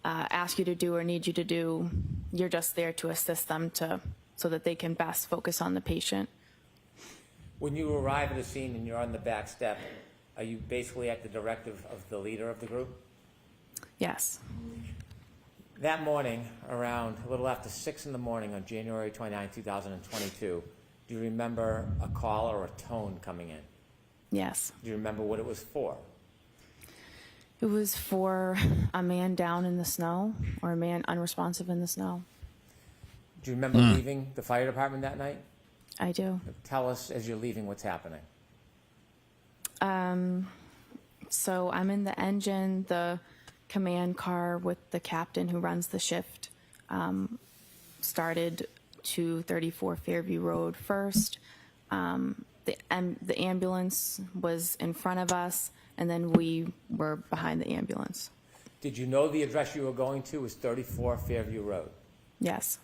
Speaker 14: ask you to do or need you to do. You're just there to assist them so that they can best focus on the patient.
Speaker 4: When you arrive at the scene and you're on the back step, are you basically at the directive of the leader of the group?
Speaker 14: Yes.
Speaker 4: That morning, around a little after 6 in the morning on January 29, 2022, do you remember a call or a tone coming in?
Speaker 14: Yes.
Speaker 4: Do you remember what it was for?
Speaker 14: It was for a man down in the snow, or a man unresponsive in the snow.
Speaker 4: Do you remember leaving the fire department that night?
Speaker 14: I do.
Speaker 4: Tell us, as you're leaving, what's happening.
Speaker 14: So I'm in the engine, the command car with the captain who runs the shift started to 34 Fairview Road first. The ambulance was in front of us, and then we were behind the ambulance.
Speaker 4: Did you know the address you were going to was 34 Fairview Road?
Speaker 14: Yes.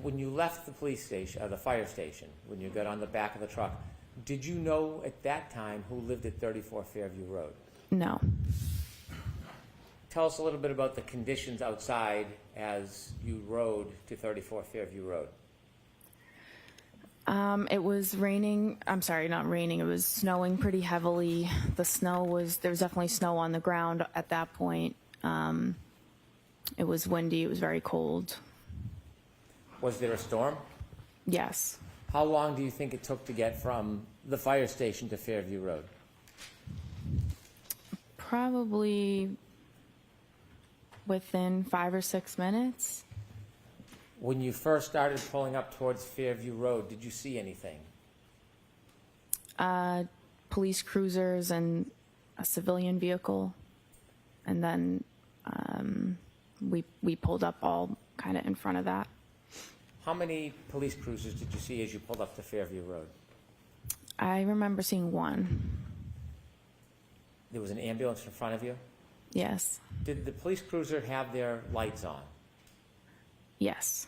Speaker 4: When you left the police station, or the fire station, when you got on the back of the truck, did you know at that time who lived at 34 Fairview Road?
Speaker 14: No.
Speaker 4: Tell us a little bit about the conditions outside as you rode to 34 Fairview Road.
Speaker 14: It was raining. I'm sorry, not raining. It was snowing pretty heavily. There was definitely snow on the ground at that point. It was windy. It was very cold.
Speaker 4: Was there a storm?
Speaker 14: Yes.
Speaker 4: How long do you think it took to get from the fire station to Fairview Road?
Speaker 14: Probably within 5 or 6 minutes.
Speaker 4: When you first started pulling up towards Fairview Road, did you see anything?
Speaker 14: Police cruisers and a civilian vehicle. And then we pulled up all kind of in front of that.
Speaker 4: How many police cruisers did you see as you pulled up to Fairview Road?
Speaker 14: I remember seeing one.
Speaker 4: There was an ambulance in front of you?
Speaker 14: Yes.
Speaker 4: Did the police cruiser have their lights on?
Speaker 14: Yes.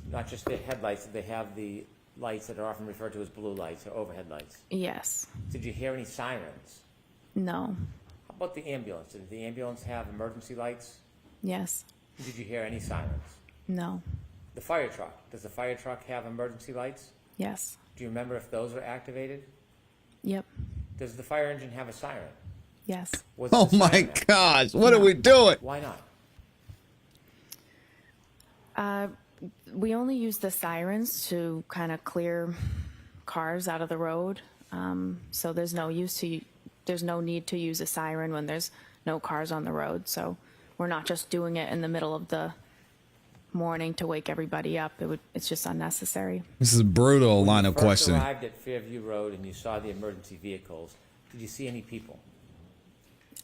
Speaker 4: Not just their headlights, did they have the lights that are often referred to as blue lights or overhead lights?
Speaker 14: Yes.
Speaker 4: Did you hear any sirens?
Speaker 14: No.
Speaker 4: How about the ambulance? Did the ambulance have emergency lights?
Speaker 14: Yes.
Speaker 4: Did you hear any sirens?
Speaker 14: No.
Speaker 4: The fire truck, does the fire truck have emergency lights?
Speaker 14: Yes.
Speaker 4: Do you remember if those were activated?
Speaker 14: Yep.
Speaker 4: Does the fire engine have a siren?
Speaker 14: Yes.
Speaker 4: Was
Speaker 1: Oh
Speaker 4: the
Speaker 1: my
Speaker 4: siren activated?
Speaker 1: gosh, what are we doing?
Speaker 4: Why not?
Speaker 14: We only use the sirens to kind of clear cars out of the road. So there's no need to use a siren when there's no cars on the road. So we're not just doing it in the middle of the morning to wake everybody up. It's just unnecessary.
Speaker 1: This is a brutal line of
Speaker 4: When you first
Speaker 1: questioning.
Speaker 4: arrived at Fairview Road and you saw the emergency vehicles, did you see any people?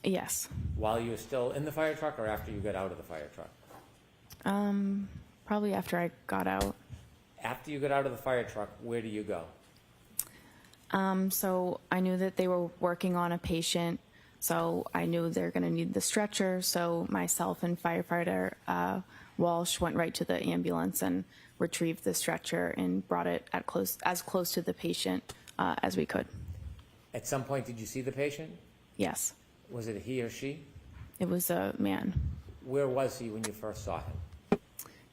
Speaker 14: Yes.
Speaker 4: While you were still in the fire truck or after you got out of the fire truck?
Speaker 14: Probably after I got out.
Speaker 4: After you got out of the fire truck, where do you go?
Speaker 14: So I knew that they were working on a patient, so I knew they're going to need the stretcher. So myself and firefighter Walsh went right to the ambulance and retrieved the stretcher and brought it as close to the patient as we could.
Speaker 4: At some point, did you see the patient?
Speaker 14: Yes.
Speaker 4: Was it he or she?
Speaker 14: It was a man.
Speaker 4: Where was he when you first saw him?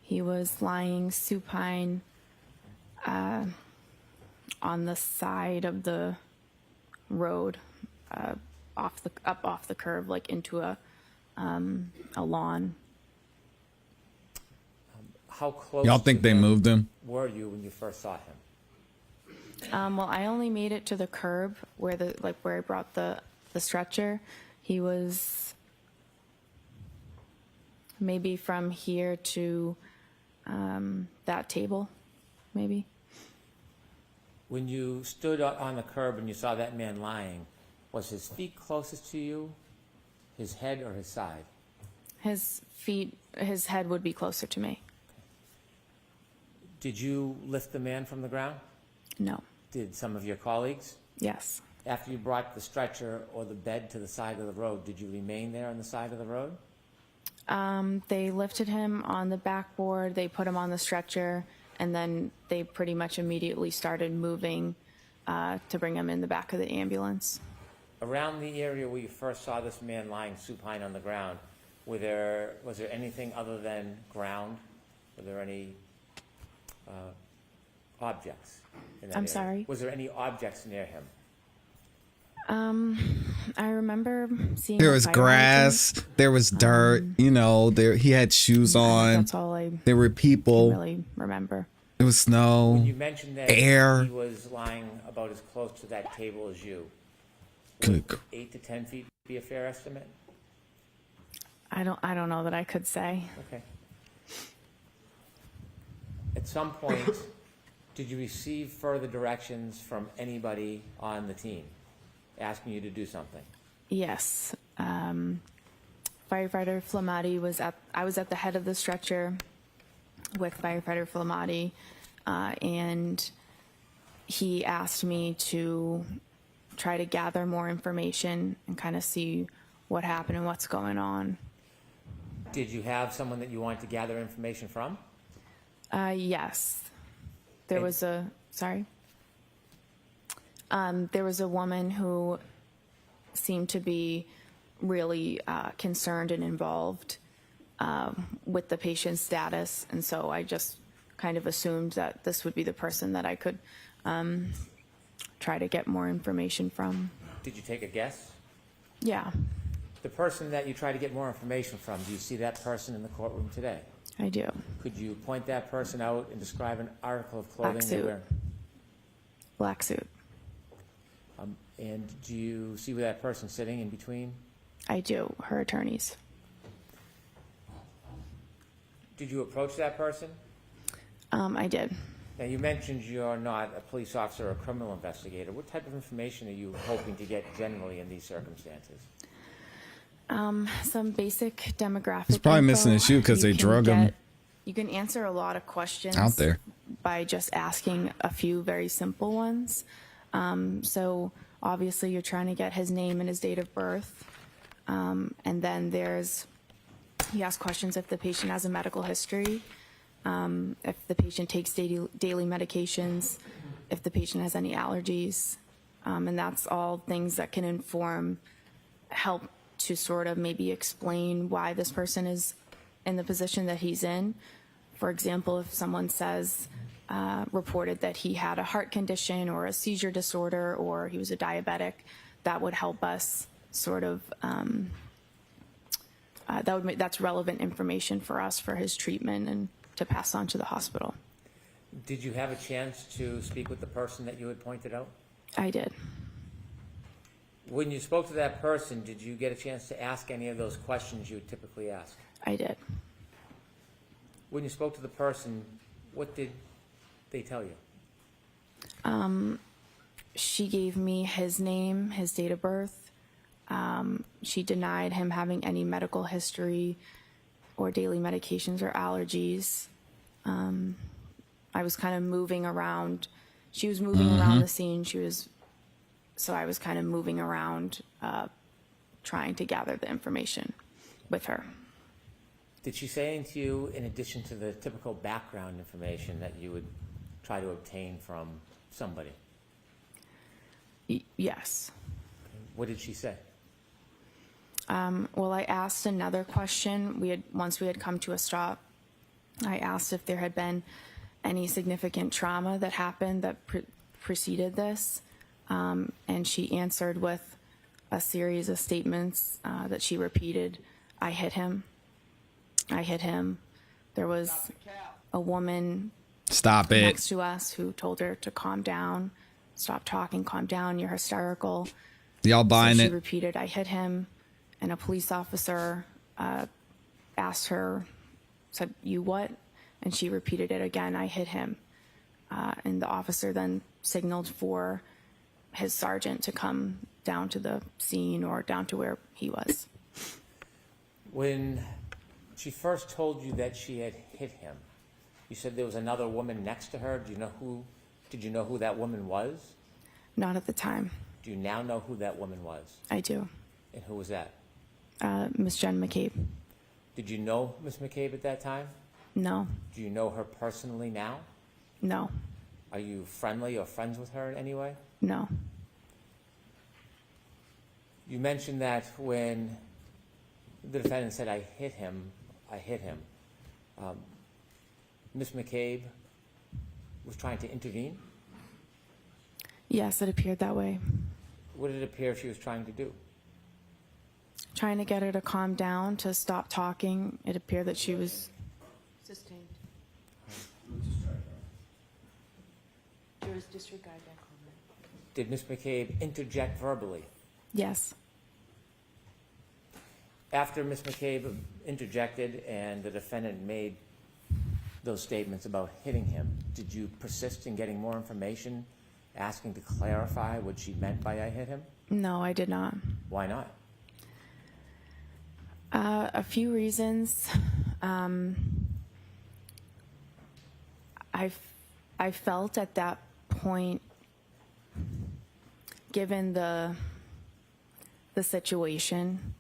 Speaker 14: He was lying supine on the side of the road, off the curb, like into a lawn.
Speaker 4: How close?
Speaker 1: Y'all think
Speaker 4: to
Speaker 1: they
Speaker 4: him
Speaker 1: moved him?
Speaker 4: Were you when you first saw him?
Speaker 14: Well, I only made it to the curb where I brought the stretcher. He was maybe from here to that table, maybe.
Speaker 4: When you stood on the curb and you saw that man lying, was his feet closest to you, his head, or his side?
Speaker 14: His head would be closer to me.
Speaker 4: Did you lift the man from the ground?
Speaker 14: No.
Speaker 4: Did some of your colleagues?
Speaker 14: Yes.
Speaker 4: After you brought the stretcher or the bed to the side of the road, did you remain there on the side of the road?
Speaker 14: They lifted him on the backboard, they put him on the stretcher, and then they pretty much immediately started moving to bring him in the back of the ambulance.
Speaker 4: Around the area where you first saw this man lying supine on the ground, was there anything other than ground? Were there any objects in that
Speaker 14: I'm
Speaker 4: area?
Speaker 14: sorry?
Speaker 4: Was there any objects near him?
Speaker 14: I remember seeing
Speaker 1: There
Speaker 14: a
Speaker 1: was
Speaker 14: fire
Speaker 1: grass, there was dirt, you know, there he had shoes on.
Speaker 14: That's all I
Speaker 1: There were people.
Speaker 14: really remember.
Speaker 1: There was snow.
Speaker 4: When you mentioned that
Speaker 1: air.
Speaker 4: he was lying about as close to that table as you,
Speaker 1: Good.
Speaker 4: 8 to 10 feet be a fair estimate?
Speaker 14: I don't know that I could say.
Speaker 4: Okay. At some point, did you receive further directions from anybody on the team asking you to do something?
Speaker 14: Yes. Firefighter Flamati I was at the head of the stretcher with firefighter Flamati, and he asked me to try to gather more information and kind of see what happened and what's going on.
Speaker 4: Did you have someone that you wanted to gather information from?
Speaker 14: Yes. There
Speaker 4: And-
Speaker 14: was a, sorry? There was a woman who seemed to be really concerned and involved with the patient's status, and so I just kind of assumed that this would be the person that I could try to get more information from.
Speaker 4: Did you take a guess?
Speaker 14: Yeah,
Speaker 4: The person that you try to get more information from, do you see that person in the courtroom today?
Speaker 14: I do.
Speaker 4: Could you point that person out and describe an article of clothing
Speaker 14: Black
Speaker 4: they
Speaker 14: suit.
Speaker 4: wear?
Speaker 14: Black suit.
Speaker 4: And do you see where that person's sitting in between?
Speaker 14: I do. Her attorneys.
Speaker 4: Did you approach that person?
Speaker 14: I did.
Speaker 4: Now, you mentioned you're not a police officer or a criminal investigator. What type of information are you hoping to get generally in these circumstances?
Speaker 14: Some basic demographic.
Speaker 1: He's probably missing his shoe because
Speaker 14: You
Speaker 1: they
Speaker 14: can
Speaker 1: drug him
Speaker 14: get- You can answer a lot of questions
Speaker 1: out there.
Speaker 14: by just asking a few very simple ones. So obviously you're trying to get his name and his date of birth. And then he asks questions if the patient has a medical history, if the patient takes daily medications, if the patient has any allergies. And that's all things that can help to sort of maybe explain why this person is in the position that he's in. For example, if someone says, reported that he had a heart condition or a seizure disorder or he was a diabetic, that would help us sort of, that's relevant information for us for his treatment and to pass on to the hospital.
Speaker 4: Did you have a chance to speak with the person that you had pointed out?
Speaker 14: I did.
Speaker 4: When you spoke to that person, did you get a chance to ask any of those questions you would typically ask?
Speaker 14: I did.
Speaker 4: When you spoke to the person, what did they tell you?
Speaker 14: She gave me his name, his date of birth. She denied him having any medical history or daily medications or allergies. I was kind of moving around. She was moving around the scene. So I was kind of moving around, trying to gather the information with her.
Speaker 4: Did she say anything to you in addition to the typical background information that you would try to obtain from somebody?
Speaker 14: Yes.
Speaker 4: What did she say?
Speaker 14: Well, I asked another question. Once we had come to a stop, I asked if there had been any significant trauma that happened that preceded this. And she answered with a series of statements that she repeated. I hit him. I hit him. There was a woman
Speaker 1: Stop it.
Speaker 14: next to us who told her to calm down, stop talking, calm down, you're hysterical.
Speaker 1: Y'all buying
Speaker 14: So she
Speaker 1: it?
Speaker 14: repeated, I hit him, and a police officer asked her, said, you what? And she repeated it again, I hit him. And the officer then signaled for his sergeant to come down to the scene or down to where he was.
Speaker 4: When she first told you that she had hit him, You said there was another woman next to her. Did you know who that woman was?
Speaker 14: Not at the time.
Speaker 4: Do you now know who that woman was?
Speaker 14: I do.
Speaker 4: And who was that?
Speaker 14: Miss Jen McCabe.
Speaker 4: Did you know Miss McCabe at that time?
Speaker 14: No.
Speaker 4: Do you know her personally now?
Speaker 14: No.
Speaker 4: Are you friendly or friends with her in any way?
Speaker 14: No.
Speaker 4: You mentioned that when the defendant said, I hit him, Miss McCabe was trying to intervene?
Speaker 14: Yes, it appeared that way.
Speaker 4: What did it appear she was trying to do?
Speaker 14: Trying to get her to calm down, to stop talking. It appeared that she was...
Speaker 3: Sustained. Jurors disregard that comment.
Speaker 4: Did Miss McCabe interject verbally?
Speaker 14: Yes.
Speaker 4: After Miss McCabe interjected and the defendant made those statements about hitting him, did you persist in getting more information, asking to clarify what she meant by I hit him?
Speaker 14: No, I did not.
Speaker 4: Why not?
Speaker 14: A few reasons. I felt at that point, given the situation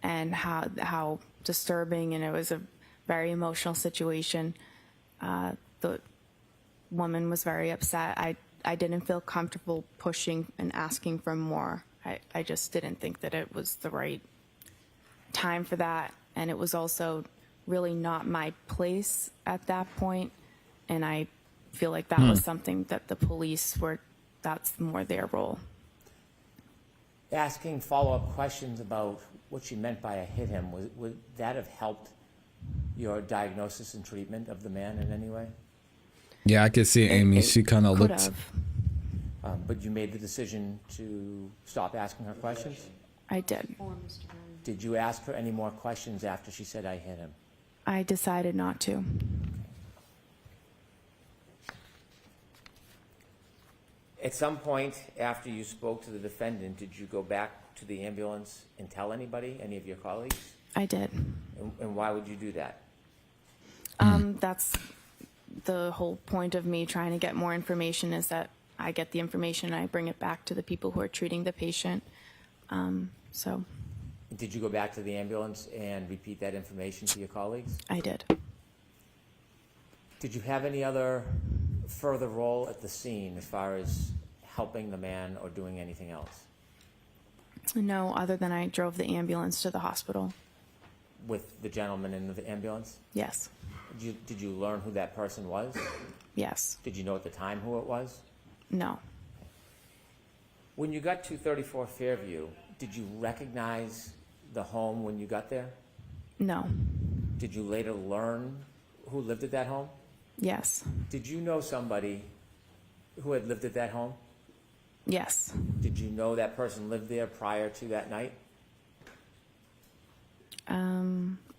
Speaker 14: and how disturbing, and it was a very emotional situation, the woman was very upset. I didn't feel comfortable pushing and asking for more. I just didn't think that it was the right time for that, and it was also really not my place at that point, and I feel like that was something that the police that's more their role.
Speaker 4: Asking follow-up questions about what she meant by I hit him, would that have helped your diagnosis and treatment of the man in any way?
Speaker 1: Yeah, I could see Amy. She kind of looked.
Speaker 14: Have.
Speaker 4: But you made the decision to stop asking her questions?
Speaker 14: I did.
Speaker 4: Did you ask her any more questions after she said I hit him?
Speaker 14: I decided not to.
Speaker 4: At some point after you spoke to the defendant, did you go back to the ambulance and tell anybody, any of your colleagues?
Speaker 14: I did.
Speaker 4: And why would you do that?
Speaker 14: That's the whole point of me trying to get more information, is that I get the information and I bring it back to the people who are treating the patient. So
Speaker 4: Did you go back to the ambulance and repeat that information to your colleagues?
Speaker 14: I did.
Speaker 4: Did you have any other further role at the scene as far as helping the man or doing anything else?
Speaker 14: No, other than I drove the ambulance to the hospital.
Speaker 4: With the gentleman in the ambulance?
Speaker 14: Yes.
Speaker 4: Did you learn who that person was?
Speaker 14: Yes.
Speaker 4: Did you know at the time who it was?
Speaker 14: No.
Speaker 4: When you got to 34 Fairview, did you recognize the home when you got there?
Speaker 14: No.
Speaker 4: Did you later learn who lived at that home?
Speaker 14: Yes.
Speaker 4: Did you know somebody who had lived at that home?
Speaker 14: Yes.
Speaker 4: Did you know that person lived there prior to that night?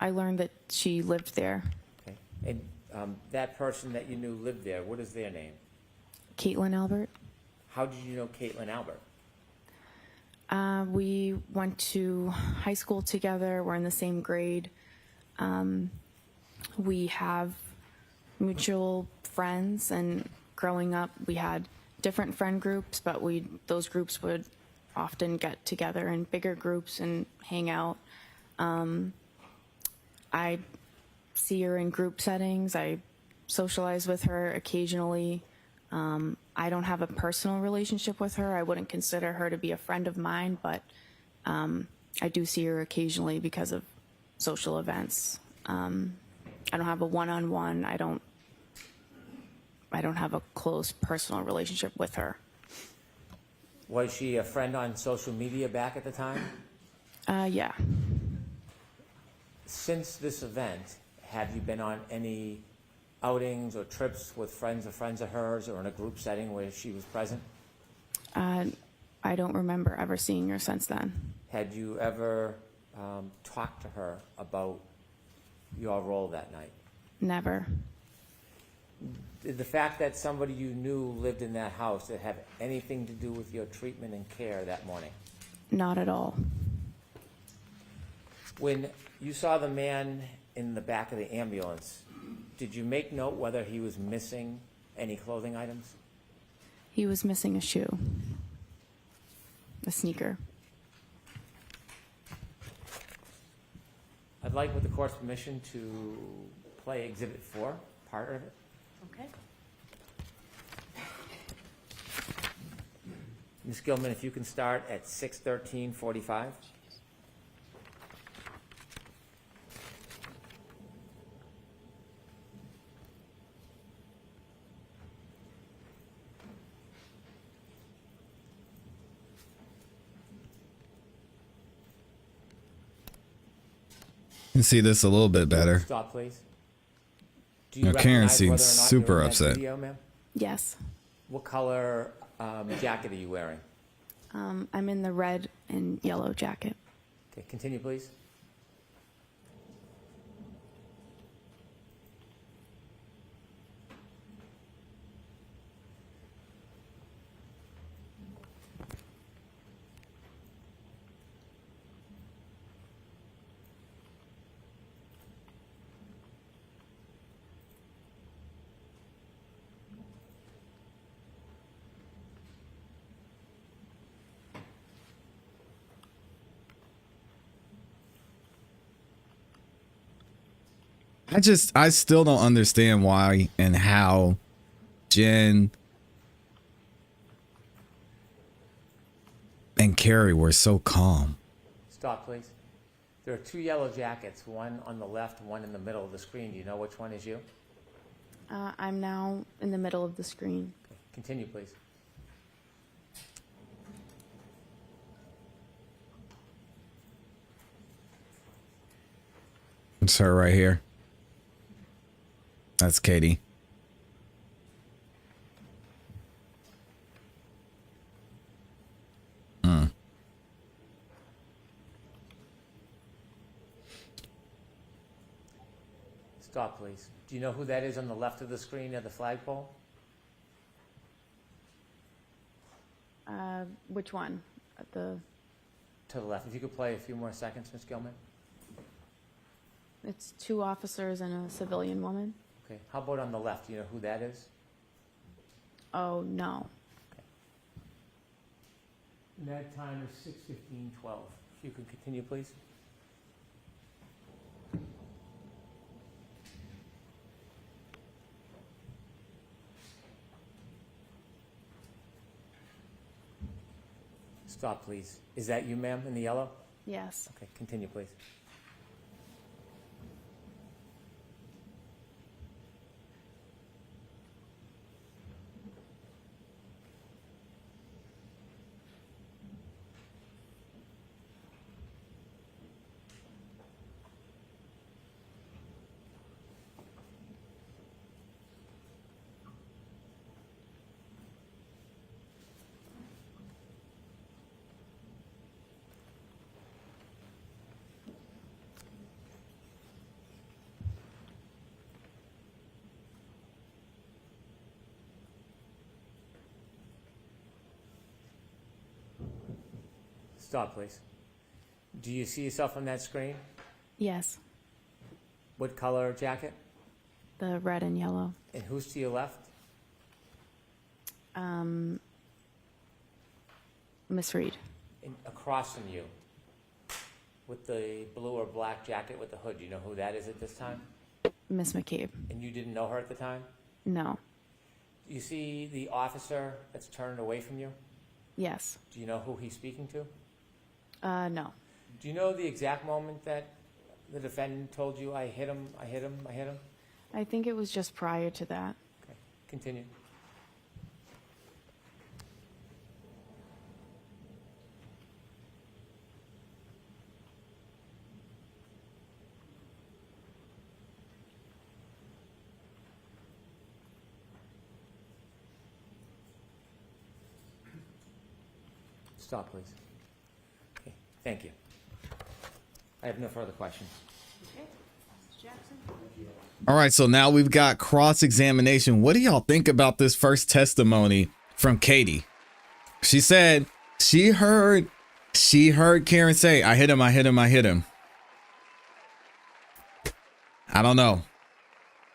Speaker 14: I learned that she lived there.
Speaker 4: Okay. And that person that you knew lived there, what is their name?
Speaker 14: Caitlin Albert.
Speaker 4: How did you know Caitlin Albert?
Speaker 14: We went to high school together. We're in the same grade. We have mutual friends, and growing up we had different friend groups, but those groups would often get together in bigger groups and hang out. I see her in group settings. I socialize with her occasionally. I don't have a personal relationship with her. I wouldn't consider her to be a friend of mine, but I do see her occasionally because of social events. I don't have a one-on-one. I don't have a close personal relationship with her.
Speaker 4: Was she a friend on social media back at the time?
Speaker 14: Yeah.
Speaker 4: Since this event, have you been on any outings or trips with friends of hers, or in a group setting where she was present?
Speaker 14: I don't remember ever seeing her since then.
Speaker 4: Had you ever talked to her about your role that night?
Speaker 14: Never.
Speaker 4: Did the fact that somebody you knew lived in that house, did it have anything to do with your treatment and care that morning?
Speaker 14: Not at all.
Speaker 4: When you saw the man in the back of the ambulance, Did you make note whether he was missing any clothing items?
Speaker 14: He was missing a shoe, a sneaker.
Speaker 4: I'd like, with the court's permission, to play Exhibit 4, part of it.
Speaker 3: Okay.
Speaker 4: Ms. Gilman, if you can start at 6:13:45.
Speaker 1: You can see this a little bit better.
Speaker 4: Stop, please. Do
Speaker 1: Now, Karen
Speaker 4: recognize
Speaker 1: seems
Speaker 4: whether or not
Speaker 1: super
Speaker 4: you're in that
Speaker 1: upset.
Speaker 4: video, ma'am?
Speaker 14: Yes.
Speaker 4: What color jacket are you wearing?
Speaker 14: I'm in the red and yellow jacket.
Speaker 4: Okay, continue, please.
Speaker 1: I still don't understand why and how Jen and Carrie were so calm.
Speaker 4: Stop, please. There are 2 yellow jackets, one on the left, one in the middle of the screen. Do you know which one is you?
Speaker 14: I'm now in the middle of the screen.
Speaker 4: Okay, continue, please.
Speaker 1: It's her right here. That's Katie.
Speaker 4: Stop, please. Do you know who that is on the left of the screen near the flagpole?
Speaker 14: Which one? At the.
Speaker 4: To the left. If you could play a few more seconds, Ms. Gilman.
Speaker 14: It's 2 officers and a civilian woman.
Speaker 4: Okay. How about on the left? Do you know who that is?
Speaker 14: Oh, no.
Speaker 4: And that time is 6:15:12. If you could continue, please. Stop, please. Is that you, ma'am, in the yellow?
Speaker 14: Yes.
Speaker 4: Okay, continue, please. Stop, please. Do you see yourself on that screen?
Speaker 14: Yes.
Speaker 4: What color jacket?
Speaker 14: The red and yellow.
Speaker 4: And who's to your left?
Speaker 14: Miss Reed.
Speaker 4: And across from you, with the blue or black jacket with the hood. Do you know who that is at this time?
Speaker 14: Miss McCabe.
Speaker 4: And you didn't know her at the time?
Speaker 14: No.
Speaker 4: Do you see the officer that's turned away from you?
Speaker 14: Yes.
Speaker 4: Do you know who he's speaking to?
Speaker 14: No.
Speaker 4: Do you know the exact moment that the defendant told you, I hit him, I hit him, I hit him?
Speaker 14: I think it was just prior to that.
Speaker 4: Okay, continue. Stop, please. Okay, thank you. I have no further questions.
Speaker 3: Okay, Mr. Jackson?
Speaker 1: All right, so now we've got cross-examination. What do y'all think about this first testimony from Katie? She said she heard Karen say, I hit him, I hit him, I hit him. I don't know.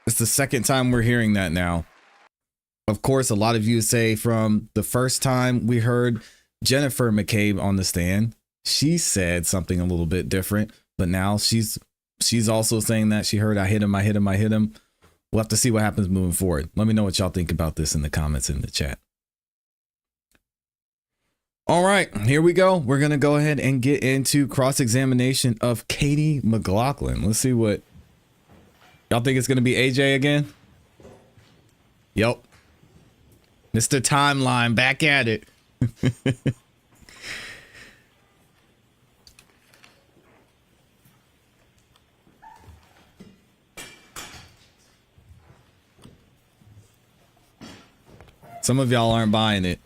Speaker 1: It's the second time we're hearing that now. Of course, a lot of you say from the first time we heard Jennifer McCabe on the stand, she said something a little bit different, but now she's also saying that she heard I hit him. We'll have to see what happens moving forward. Let me know what y'all think about this in the comments in the chat. All right, here we go. We're going to go ahead and get into cross-examination of Katie McGlaughlin. Let's see what y'all think. It's going to be AJ again. Yep. Mr. Timeline back at it. Some of y'all aren't buying it.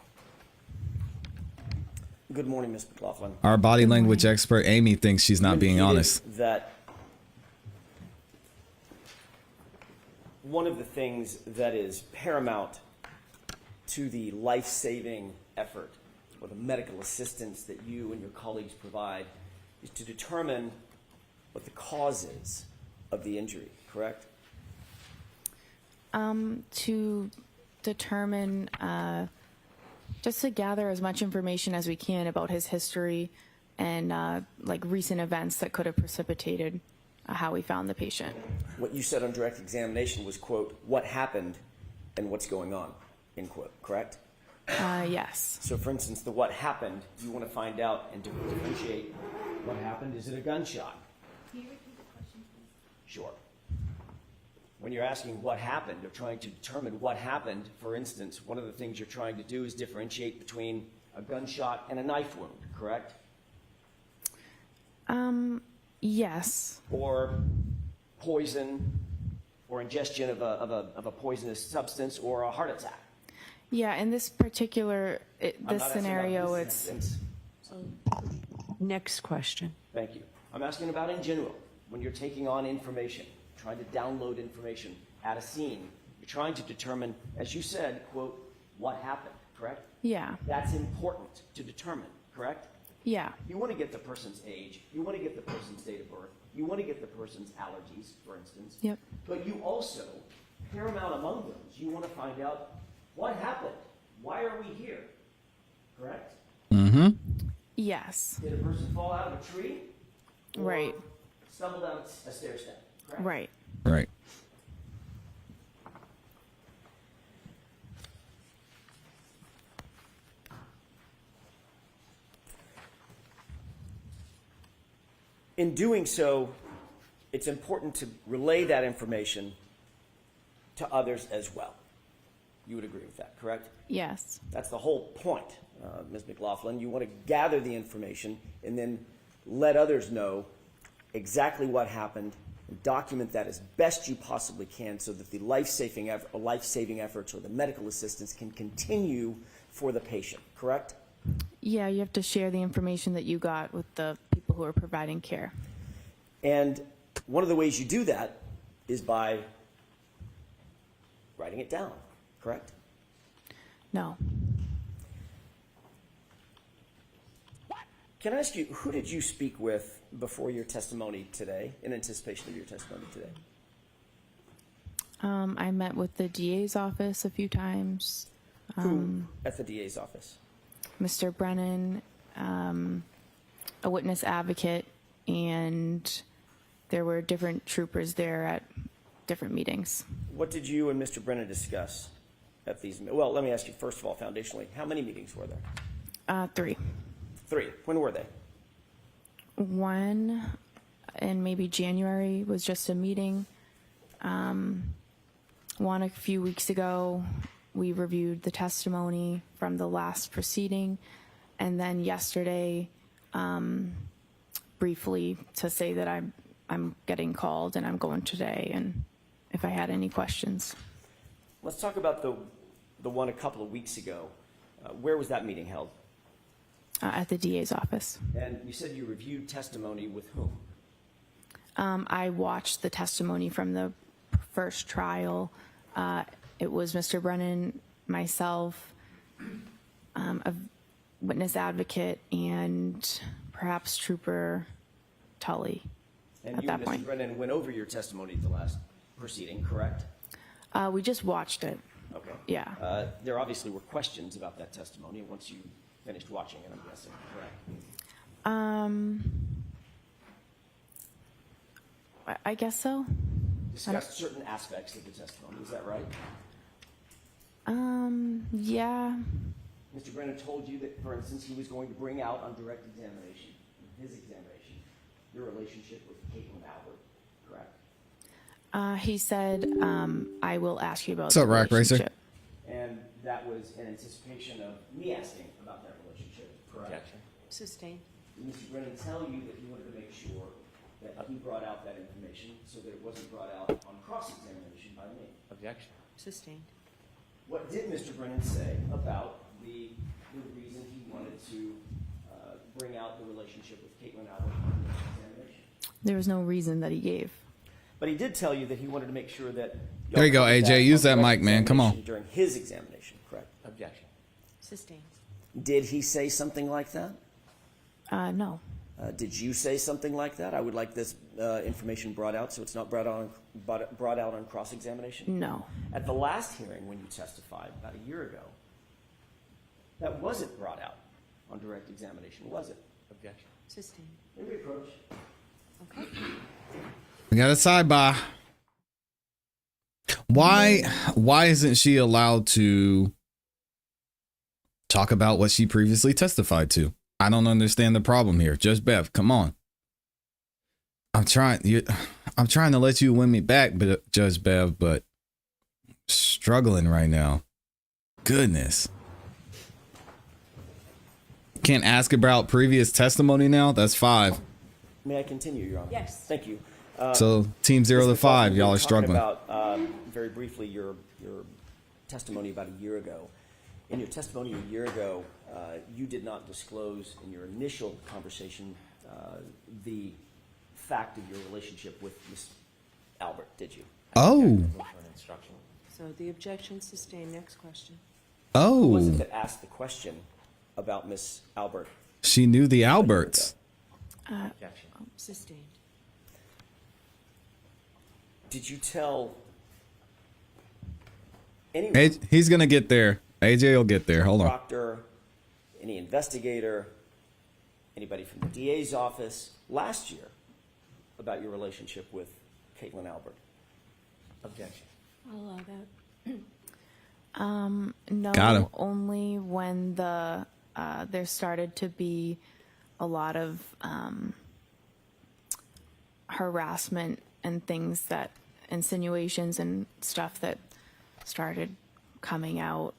Speaker 13: Good morning, Ms. McGlaughlin.
Speaker 1: Our body language expert, Amy, thinks she's not being honest.
Speaker 13: That one of the things that is paramount to the life-saving effort or the medical assistance that you and your colleagues provide is to determine what the cause is of the injury, correct?
Speaker 14: To determine, just to gather as much information as we can about his history and like recent events that could have precipitated how we found the patient.
Speaker 13: What you said on direct examination was, quote, what happened and what's going on, end quote, correct?
Speaker 14: Yes.
Speaker 13: So for instance, the what happened, you want to find out and differentiate what happened. Is it a gunshot? Can you repeat the question, please? Sure. When you're asking what happened or trying to determine what happened, for instance, one of the things you're trying to do is differentiate between a gunshot and a knife wound, correct?
Speaker 14: Yes.
Speaker 13: Or poison or ingestion of a poisonous substance or a heart attack.
Speaker 14: Yeah, in this particular, this scenario, it's...
Speaker 3: Next question.
Speaker 13: Thank you. I'm asking about in general, when you're taking on information, trying to download information at a scene, you're trying to determine, as you said, quote, what happened, correct?
Speaker 14: Yeah.
Speaker 13: That's important to determine, correct?
Speaker 14: Yeah.
Speaker 13: You want to get the person's age, you want to get the person's date of birth, you want to get the person's allergies, for instance.
Speaker 14: Yep.
Speaker 13: But you also, paramount among those, you want to find out what happened, why are we here, correct?
Speaker 1: Mm-hmm.
Speaker 14: Yes.
Speaker 13: Did a person fall out of a tree? Or
Speaker 14: Right.
Speaker 13: stumble down a stair step, correct?
Speaker 14: Right.
Speaker 1: Right.
Speaker 13: In doing so, it's important to relay that information to others as well. You would agree with that, correct?
Speaker 14: Yes.
Speaker 13: That's the whole point, Ms. McGlaughlin. You want to gather the information and then let others know exactly what happened and document that as best you possibly can so that the life-saving efforts or the medical assistance can continue for the patient, correct?
Speaker 14: Yeah, you have to share the information that you got with the people who are providing care.
Speaker 13: And one of the ways you do that is by writing it down, correct?
Speaker 14: No.
Speaker 13: Can I ask you, who did you speak with before your testimony today, in anticipation of your testimony today?
Speaker 14: I met with the DA's office a few times.
Speaker 13: Who at the DA's office?
Speaker 14: Mr. Brennan, a witness advocate, and there were different troopers there at different meetings.
Speaker 13: What did you and Mr. Brennan discuss at these? Well, let me ask you, first of all, foundationally, how many meetings were there?
Speaker 14: 3.
Speaker 13: 3. When were they?
Speaker 14: One in maybe January was just a meeting. One a few weeks ago, we reviewed the testimony from the last proceeding. And then yesterday, briefly to say that I'm getting called and I'm going today, and if I had any questions.
Speaker 13: Let's talk about the one a couple of weeks ago. Where was that meeting held?
Speaker 14: At the DA's office.
Speaker 13: And you said you reviewed testimony with whom?
Speaker 14: I watched the testimony from the first trial. It was Mr. Brennan, myself, a witness advocate, and perhaps Trooper Tully
Speaker 13: And
Speaker 14: at
Speaker 13: you
Speaker 14: that
Speaker 13: and Mr.
Speaker 14: point.
Speaker 13: Brennan went over your testimony at the last proceeding, correct?
Speaker 14: We just watched it.
Speaker 13: Okay.
Speaker 14: Yeah.
Speaker 13: There obviously were questions about that testimony once you finished watching it, I'm guessing, correct?
Speaker 14: I guess so.
Speaker 13: Discussed certain aspects of the testimony, is that right?
Speaker 14: Yeah.
Speaker 13: Mr. Brennan told you that, for instance, he was going to bring out on direct examination, his examination, your relationship with Caitlin Albert, correct?
Speaker 14: He said, I will ask you about
Speaker 1: What's up,
Speaker 14: the
Speaker 1: Rack Racer?
Speaker 14: relationship.
Speaker 13: And that was in anticipation of me asking about that relationship, correct?
Speaker 3: Sustained.
Speaker 13: Did Mr. Brennan tell you that he wanted to make sure that he brought out that information so that it wasn't brought out on cross-examination by me?
Speaker 4: Objection.
Speaker 3: Sustained.
Speaker 13: What did Mr. Brennan say about the reason he wanted to bring out the relationship with Caitlin Albert on the examination?
Speaker 14: There was no reason that he gave.
Speaker 13: But he did tell you that he wanted to make sure that.
Speaker 1: There you go,
Speaker 13: y'all covered
Speaker 1: AJ. Use
Speaker 13: on
Speaker 1: that
Speaker 13: direct
Speaker 1: mic, man. Come on.
Speaker 13: examination during his examination, correct?
Speaker 4: Objection.
Speaker 3: Sustained.
Speaker 13: Did he say something like that?
Speaker 14: No.
Speaker 13: Did you say something like that? I would like this information brought out so it's not brought out on cross-examination?
Speaker 14: No.
Speaker 13: At the last hearing when you testified about a year ago, that wasn't brought out on direct examination, was it?
Speaker 4: Objection.
Speaker 3: Sustained.
Speaker 13: May we approach?
Speaker 3: Okay.
Speaker 1: We got a sidebar. Why isn't she allowed to talk about what she previously testified to? I don't understand the problem here. Judge Bev, come on. I'm trying to let you win me back, but Judge Bev, but struggling right now. Goodness. Can't ask about previous testimony now? That's 5.
Speaker 13: May I continue, Your Honor?
Speaker 3: Yes.
Speaker 13: Thank you.
Speaker 1: So team 0 to 5, y'all are struggling.
Speaker 13: About, very briefly, your testimony about a year ago. In your testimony a year ago, you did not disclose in your initial conversation the fact of your relationship with Ms. Albert, did you?
Speaker 1: Oh.
Speaker 3: So the objection sustained. Next question.
Speaker 1: Oh.
Speaker 13: Who was it that asked the question about Ms. Albert?
Speaker 1: She knew the Alberts.
Speaker 4: Objection.
Speaker 3: Sustained.
Speaker 13: Did you tell anyone?
Speaker 1: He's going to get there. AJ will get there. Hold on.
Speaker 13: Proctor, any investigator, anybody from the DA's office last year about your relationship with Caitlin Albert?
Speaker 4: Objection.
Speaker 3: I'll allow that.
Speaker 14: No,
Speaker 1: Got him.
Speaker 14: only when there started to be a lot of harassment and things that insinuations and stuff that started coming out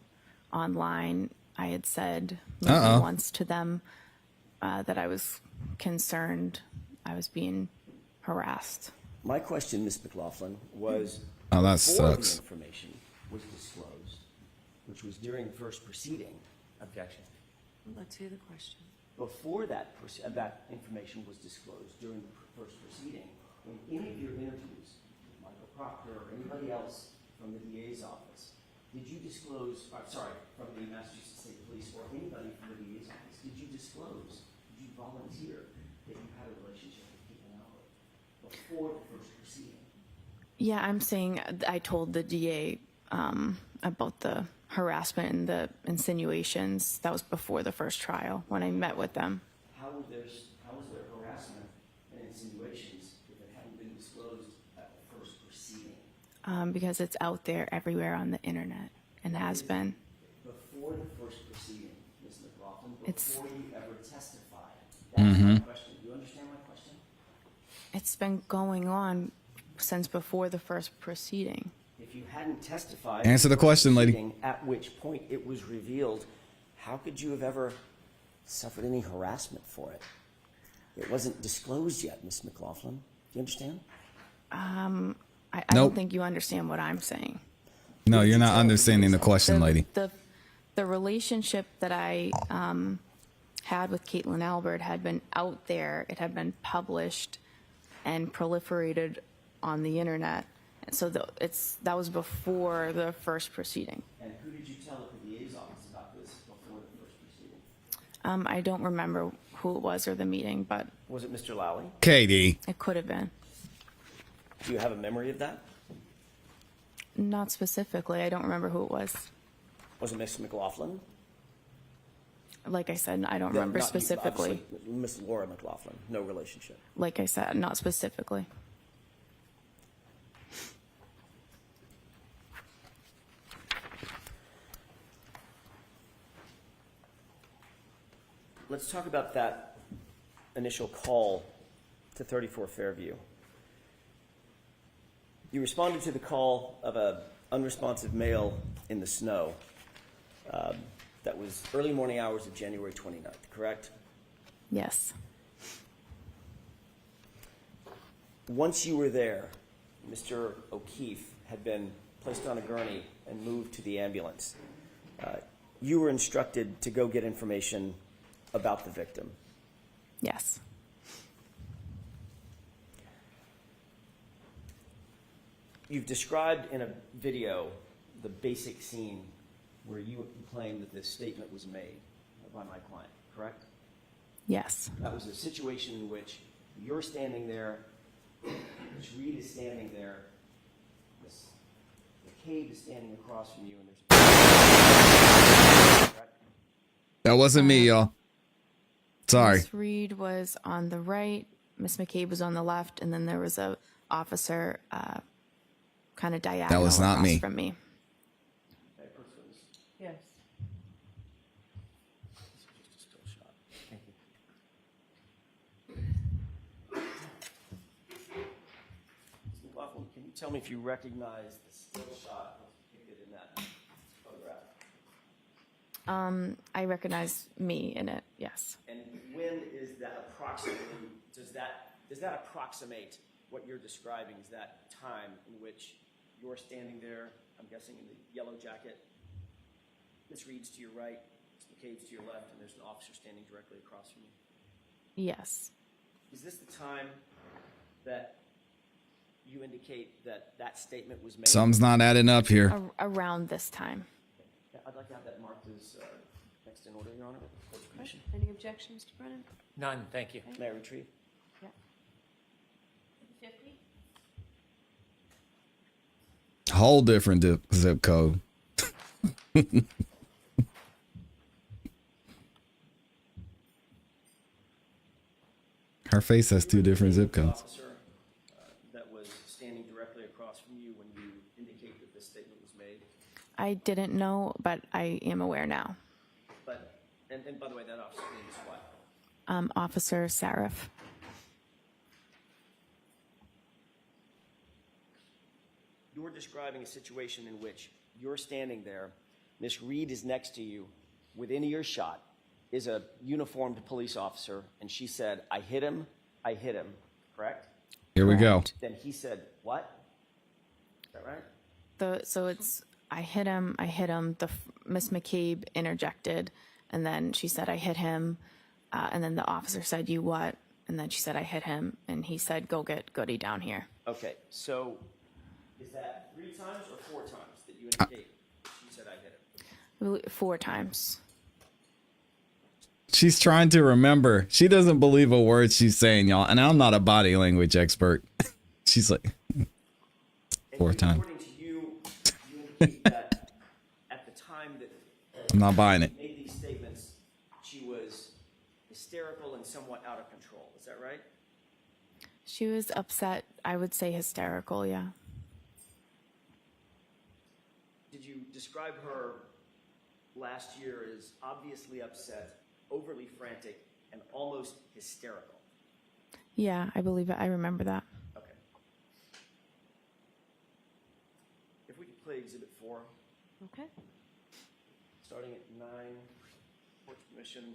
Speaker 14: online. I had said maybe once to them that I was concerned I was being harassed.
Speaker 13: My question, Ms. McGlaughlin, was
Speaker 1: Oh, that
Speaker 13: before
Speaker 1: sucks.
Speaker 13: the information was disclosed, which was during the first proceeding.
Speaker 4: Objection.
Speaker 3: Let's hear the question.
Speaker 13: Before that information was disclosed during the first proceeding, in any of your interviews with Michael Proctor or anybody else from the DA's office, did you disclose, from the Massachusetts State Police or anybody from the DA's office, did you disclose, did you volunteer that you had a relationship with Caitlin Albert before the first proceeding?
Speaker 14: Yeah, I'm saying I told the DA about the harassment and the insinuations. That was before the first trial when I met with them.
Speaker 13: How was there harassment and insinuations if it hadn't been disclosed at the first proceeding?
Speaker 14: Because it's out there everywhere on the internet and has been.
Speaker 13: Before the first proceeding, Ms. McGlaughlin,
Speaker 14: It's-
Speaker 13: before you ever testified. That's my question. Do you understand my question?
Speaker 14: It's been going on since before the first proceeding.
Speaker 13: If you hadn't testified.
Speaker 1: Answer the
Speaker 13: at the first
Speaker 1: question, lady.
Speaker 13: proceeding, at which point it was revealed, how could you have ever suffered any harassment for it? It wasn't disclosed yet, Ms. McGlaughlin. Do you understand?
Speaker 14: I
Speaker 1: Nope.
Speaker 14: don't think you understand what I'm saying.
Speaker 1: No, you're not understanding the question, lady.
Speaker 14: The relationship that I had with Caitlin Albert had been out there. It had been published and proliferated on the internet. And so that was before the first proceeding.
Speaker 13: And who did you tell at the DA's office about this before the first proceeding?
Speaker 14: I don't remember who it was or the meeting, but
Speaker 13: Was it Mr. Lally?
Speaker 1: Katie.
Speaker 14: it could have been.
Speaker 13: Do you have a memory of that?
Speaker 14: Not specifically. I don't remember who it was.
Speaker 13: Was it Miss McGlaughlin?
Speaker 14: Like I said, I don't remember
Speaker 13: Not you,
Speaker 14: specifically.
Speaker 13: obviously, Miss Laura McGlaughlin, no relationship.
Speaker 14: Like I said, not specifically.
Speaker 13: Let's talk about that initial call to 34 Fairview. You responded to the call of an unresponsive male in the snow. That was early morning hours of January 29th, correct?
Speaker 14: Yes.
Speaker 13: Once you were there, Mr. O'Keefe had been placed on a gurney and moved to the ambulance. You were instructed to go get information about the victim.
Speaker 14: Yes.
Speaker 13: You've described in a video the basic scene where you claim that this statement was made by my client, correct?
Speaker 14: Yes.
Speaker 13: That was a situation in which you're standing there, Ms. Reed is standing there, Ms. McCabe is standing across from you, and there's...
Speaker 1: That wasn't me, y'all. Sorry.
Speaker 14: Miss Reed was on the right, Miss McCabe was on the left, and then there was a officer kind of diagonal
Speaker 1: That was not
Speaker 14: across
Speaker 1: me.
Speaker 14: from me.
Speaker 3: Yes.
Speaker 13: Ms. McGlaughlin, can you tell me if you recognize the still shot depicted in that photograph?
Speaker 14: I recognize me in it, yes.
Speaker 13: And when is that approximately, does that approximate what you're describing? Is that time in which you're standing there, I'm guessing in the yellow jacket, Ms. Reed's to your right, Ms. McCabe's to your left, and there's an officer standing directly across from you?
Speaker 14: Yes.
Speaker 13: Is this the time that you indicate that that statement was made?
Speaker 1: Something's not adding up here.
Speaker 14: Around this time.
Speaker 13: Yeah, I'd like to have that marked as next in order, Your Honor. Court of Commission.
Speaker 3: Any objections, Mr. Brennan?
Speaker 4: None, thank you.
Speaker 13: May I retrieve?
Speaker 3: Yeah. 50?
Speaker 1: Whole different zip code. Her face has two different zip codes.
Speaker 13: Officer that was standing directly across from you when you indicate that this statement was made.
Speaker 14: I didn't know, but I am aware now.
Speaker 13: But, and by the way, that officer's name is what?
Speaker 14: Officer Sarif.
Speaker 13: You're describing a situation in which you're standing there, Miss Reed is next to you, within earshot is a uniformed police officer, and she said, I hit him, correct?
Speaker 1: Here we go.
Speaker 13: Then he said, what? Is that right?
Speaker 14: So it's, I hit him, Miss McCabe interjected, and then she said, I hit him, and then the officer said, you what? And then she said, I hit him, and he said, go get Goody down here.
Speaker 13: Okay, so is that 3 times or 4 times that you indicate she said I hit him?
Speaker 14: 4 times.
Speaker 1: She's trying to remember. She doesn't believe a word she's saying, y'all. And I'm not a body language expert. She's like, 4 times.
Speaker 13: According to you, you indicate that at the time that
Speaker 1: I'm not buying it.
Speaker 13: she made these statements, she was hysterical and somewhat out of control. Is that right?
Speaker 14: She was upset, I would say hysterical, yeah.
Speaker 13: Did you describe her last year as obviously upset, overly frantic, and almost hysterical?
Speaker 14: Yeah, I believe it. I remember that.
Speaker 13: Okay. If we could play Exhibit 4,
Speaker 3: Okay.
Speaker 13: starting at 9, Court Commission,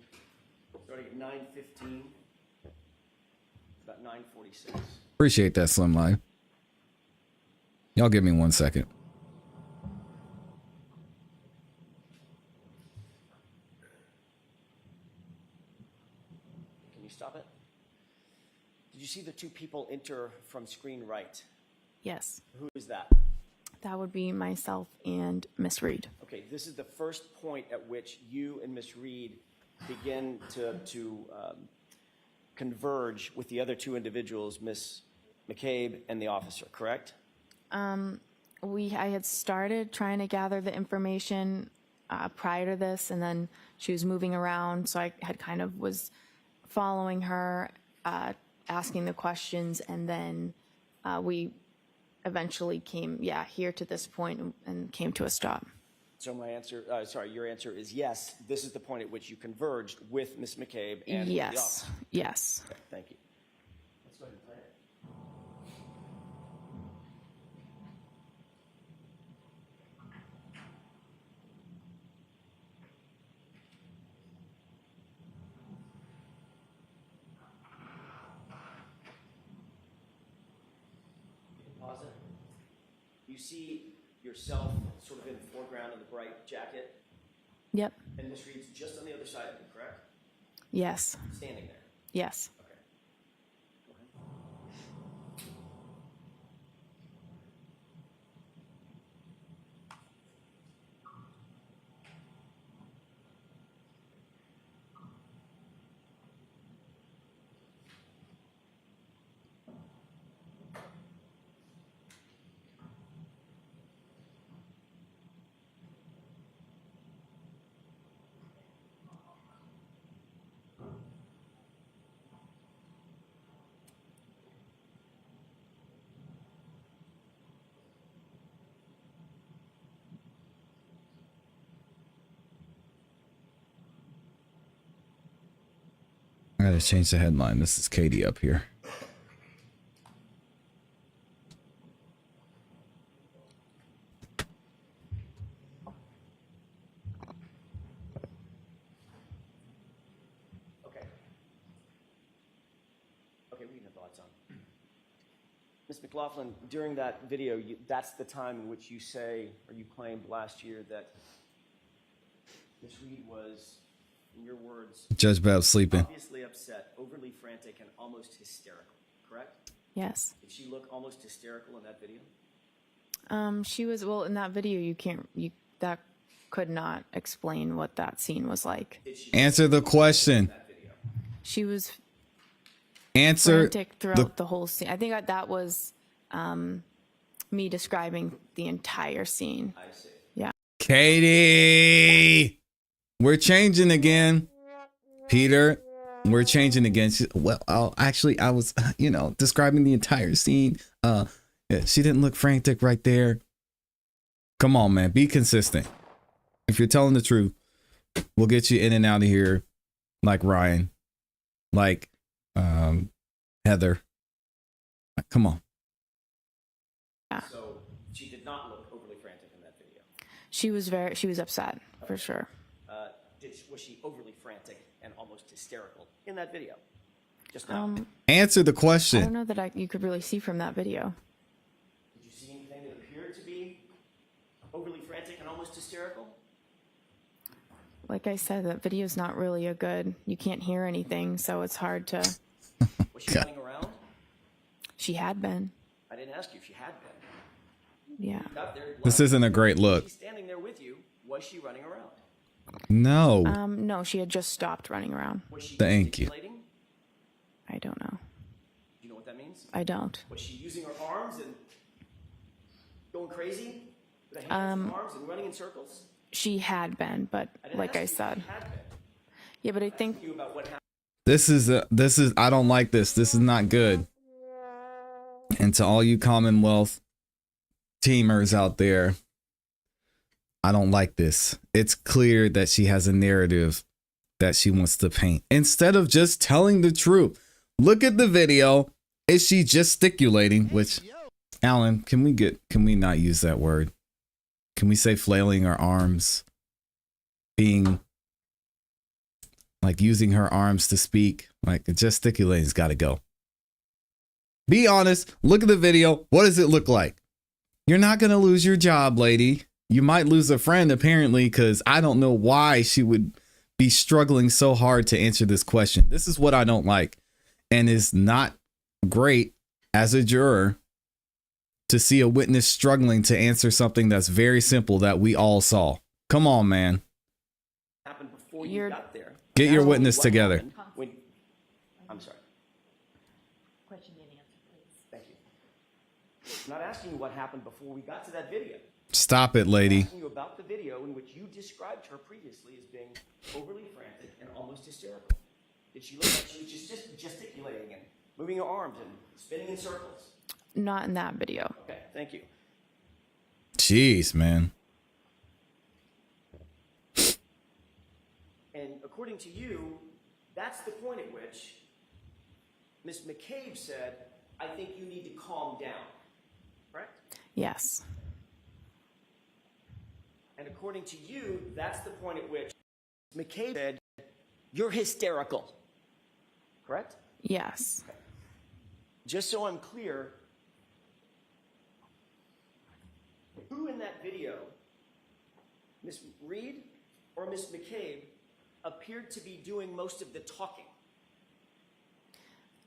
Speaker 13: starting at 9:15, about 9:46.
Speaker 1: Appreciate that, Slim Life. Y'all give me 1 second.
Speaker 13: Can you stop it? Did you see the 2 people enter from screen right?
Speaker 14: Yes.
Speaker 13: Who is that?
Speaker 14: That would be myself and Miss Reed.
Speaker 13: Okay, this is the first point at which you and Miss Reed begin to converge with the other 2 individuals, Miss McCabe and the officer, correct?
Speaker 14: I had started trying to gather the information prior to this, and then she was moving around, so I had kind of was following her, asking the questions, and then we eventually came, here to this point and came to a stop.
Speaker 13: So my answer, your answer is yes. This is the point at which you converged with Ms. McCabe and with the officer.
Speaker 14: Yes.
Speaker 13: Okay, thank you. Let's go ahead and play it. Pause it. You see yourself sort of in the foreground of the bright jacket,
Speaker 14: Yep.
Speaker 13: and Miss Reed's just on the other side of you, correct?
Speaker 14: Yes.
Speaker 13: Standing there.
Speaker 14: Yes.
Speaker 13: Okay. Go ahead.
Speaker 1: I gotta change the headline. This is Katie up here.
Speaker 13: Okay, we can have thoughts on. Ms. McGlaughlin, during that video, that's the time in which you say, or you claimed last year that Ms. Reed was, in your words,
Speaker 1: Judge Bab's sleeping.
Speaker 13: obviously upset, overly frantic, and almost hysterical, correct?
Speaker 14: Yes.
Speaker 13: Did she look almost hysterical in that video?
Speaker 14: She was, well, in that video, that could not explain what that scene was like.
Speaker 1: Answer the question.
Speaker 14: She was
Speaker 1: Answer
Speaker 14: frantic throughout the whole scene. I think that was me describing the entire scene.
Speaker 13: I see.
Speaker 14: Yeah.
Speaker 1: Katie, we're changing again. Peter, we're changing again. Well, I was, describing the entire scene. She didn't look frantic right there. Come on, man. Be consistent. If you're telling the truth, we'll get you in and out of here like Ryan, like Heather. Come on.
Speaker 14: Yeah.
Speaker 13: So she did not look overly frantic in that video.
Speaker 14: She was upset, for sure.
Speaker 13: Was she overly frantic and almost hysterical in that video? Just now.
Speaker 1: Answer the
Speaker 14: I don't
Speaker 1: question.
Speaker 14: know that you could really see from that video.
Speaker 13: Did you see anything that appeared to be overly frantic and almost hysterical?
Speaker 14: Like I said, that video's not really you can't hear anything, so it's hard to.
Speaker 13: Was she running around?
Speaker 14: She had been.
Speaker 13: I didn't ask you if she had been.
Speaker 14: Yeah.
Speaker 13: Got there,
Speaker 1: This isn't a great look.
Speaker 13: She's standing there with you. Was she running around?
Speaker 1: No.
Speaker 14: No, she had just stopped running around.
Speaker 13: Was she
Speaker 1: Thank you.
Speaker 13: gesticulating?
Speaker 14: I don't know.
Speaker 13: Do you know what that means?
Speaker 14: I don't.
Speaker 13: Was she using her arms and going crazy with her hands and arms and running in circles?
Speaker 14: She had been, but
Speaker 13: didn't
Speaker 14: like
Speaker 13: ask
Speaker 14: I
Speaker 13: you if
Speaker 14: said.
Speaker 13: she had been.
Speaker 14: Yeah, but I think
Speaker 13: You about what happened.
Speaker 1: This is I don't like this. This is not good. And to all you Commonwealth teamers out there, I don't like this. It's clear that she has a narrative that she wants to paint instead of just telling the truth. Look at the video. Is she gesticulating? Which, Alan, can we not use that word? Can we say flailing her arms? Being like using her arms to speak, like gesticulating's got to go. Be honest. Look at the video. What does it look like? You're not going to lose your job, lady. You might lose a friend, apparently, because I don't know why she would be struggling so hard to answer this question. This is what I don't like, and is not great as a juror to see a witness struggling to answer something that's very simple that we all saw. Come on, man.
Speaker 13: Happened before you got there.
Speaker 1: Get your
Speaker 13: That's
Speaker 1: witness
Speaker 13: what
Speaker 1: together.
Speaker 13: happened when, I'm sorry.
Speaker 3: Question and answer, please.
Speaker 13: Thank you. I'm not asking you what happened before we got to that video.
Speaker 1: Stop it, lady.
Speaker 13: I'm asking you about the video in which you described her previously as being overly frantic and almost hysterical. Did she look like she was just gesticulating and moving her arms and spinning in circles?
Speaker 14: Not in that video.
Speaker 13: Okay, thank you.
Speaker 1: Jeez, man.
Speaker 13: And according to you, that's the point at which Ms. McCabe said, I think you need to calm down, correct?
Speaker 14: Yes.
Speaker 13: And according to you, that's the point at which McCabe said, you're hysterical, correct?
Speaker 14: Yes.
Speaker 13: Just so I'm clear, who in that video, Ms. Reed or Ms. McCabe, appeared to be doing most of the talking?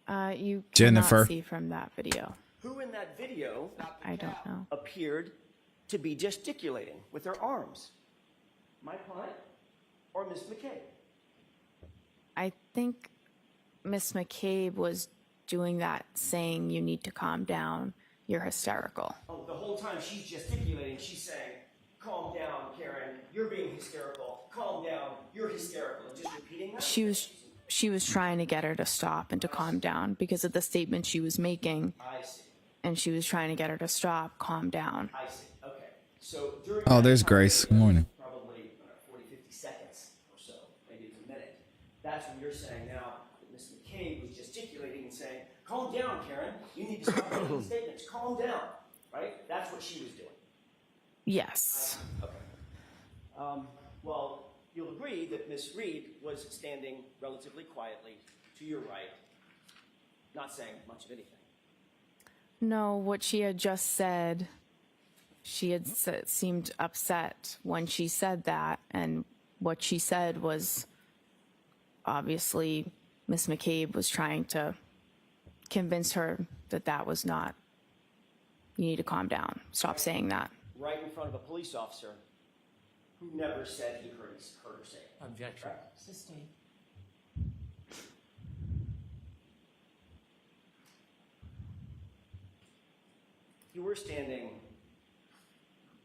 Speaker 14: You
Speaker 1: Jennifer.
Speaker 14: cannot see from that video.
Speaker 13: Who in that video
Speaker 14: I don't know.
Speaker 13: appeared to be gesticulating with her arms? My client or Ms. McCabe?
Speaker 14: I think Miss McCabe was doing that, saying you need to calm down. You're hysterical.
Speaker 13: Oh, the whole time she's gesticulating, she's saying, calm down, Karen, you're being hysterical. Calm down, you're hysterical. And just repeating that?
Speaker 14: She was trying to get her to stop and to calm down because of the statement she was making.
Speaker 13: I see.
Speaker 14: And she was trying to get her to stop, calm down.
Speaker 13: I see. Okay. So during
Speaker 1: Oh,
Speaker 13: that
Speaker 1: there's
Speaker 13: time,
Speaker 1: Grace. Good morning.
Speaker 13: Probably 40, 50 seconds or so, maybe it's a minute. That's when you're saying now that Ms. McCabe was gesticulating and saying, calm down, Karen. You need to stop making statements. Calm down. Right? That's what she was doing.
Speaker 14: Yes.
Speaker 13: Okay. Well, you'll agree that Ms. Reed was standing relatively quietly to your right, not saying much of anything.
Speaker 14: No, what she had just said, she had seemed upset when she said that, and what she said was obviously Miss McCabe was trying to convince her that that was not, you need to calm down, stop saying that.
Speaker 13: Right in front of a police officer who never said he heard her say it.
Speaker 4: Objection.
Speaker 3: Sustained.
Speaker 13: You were standing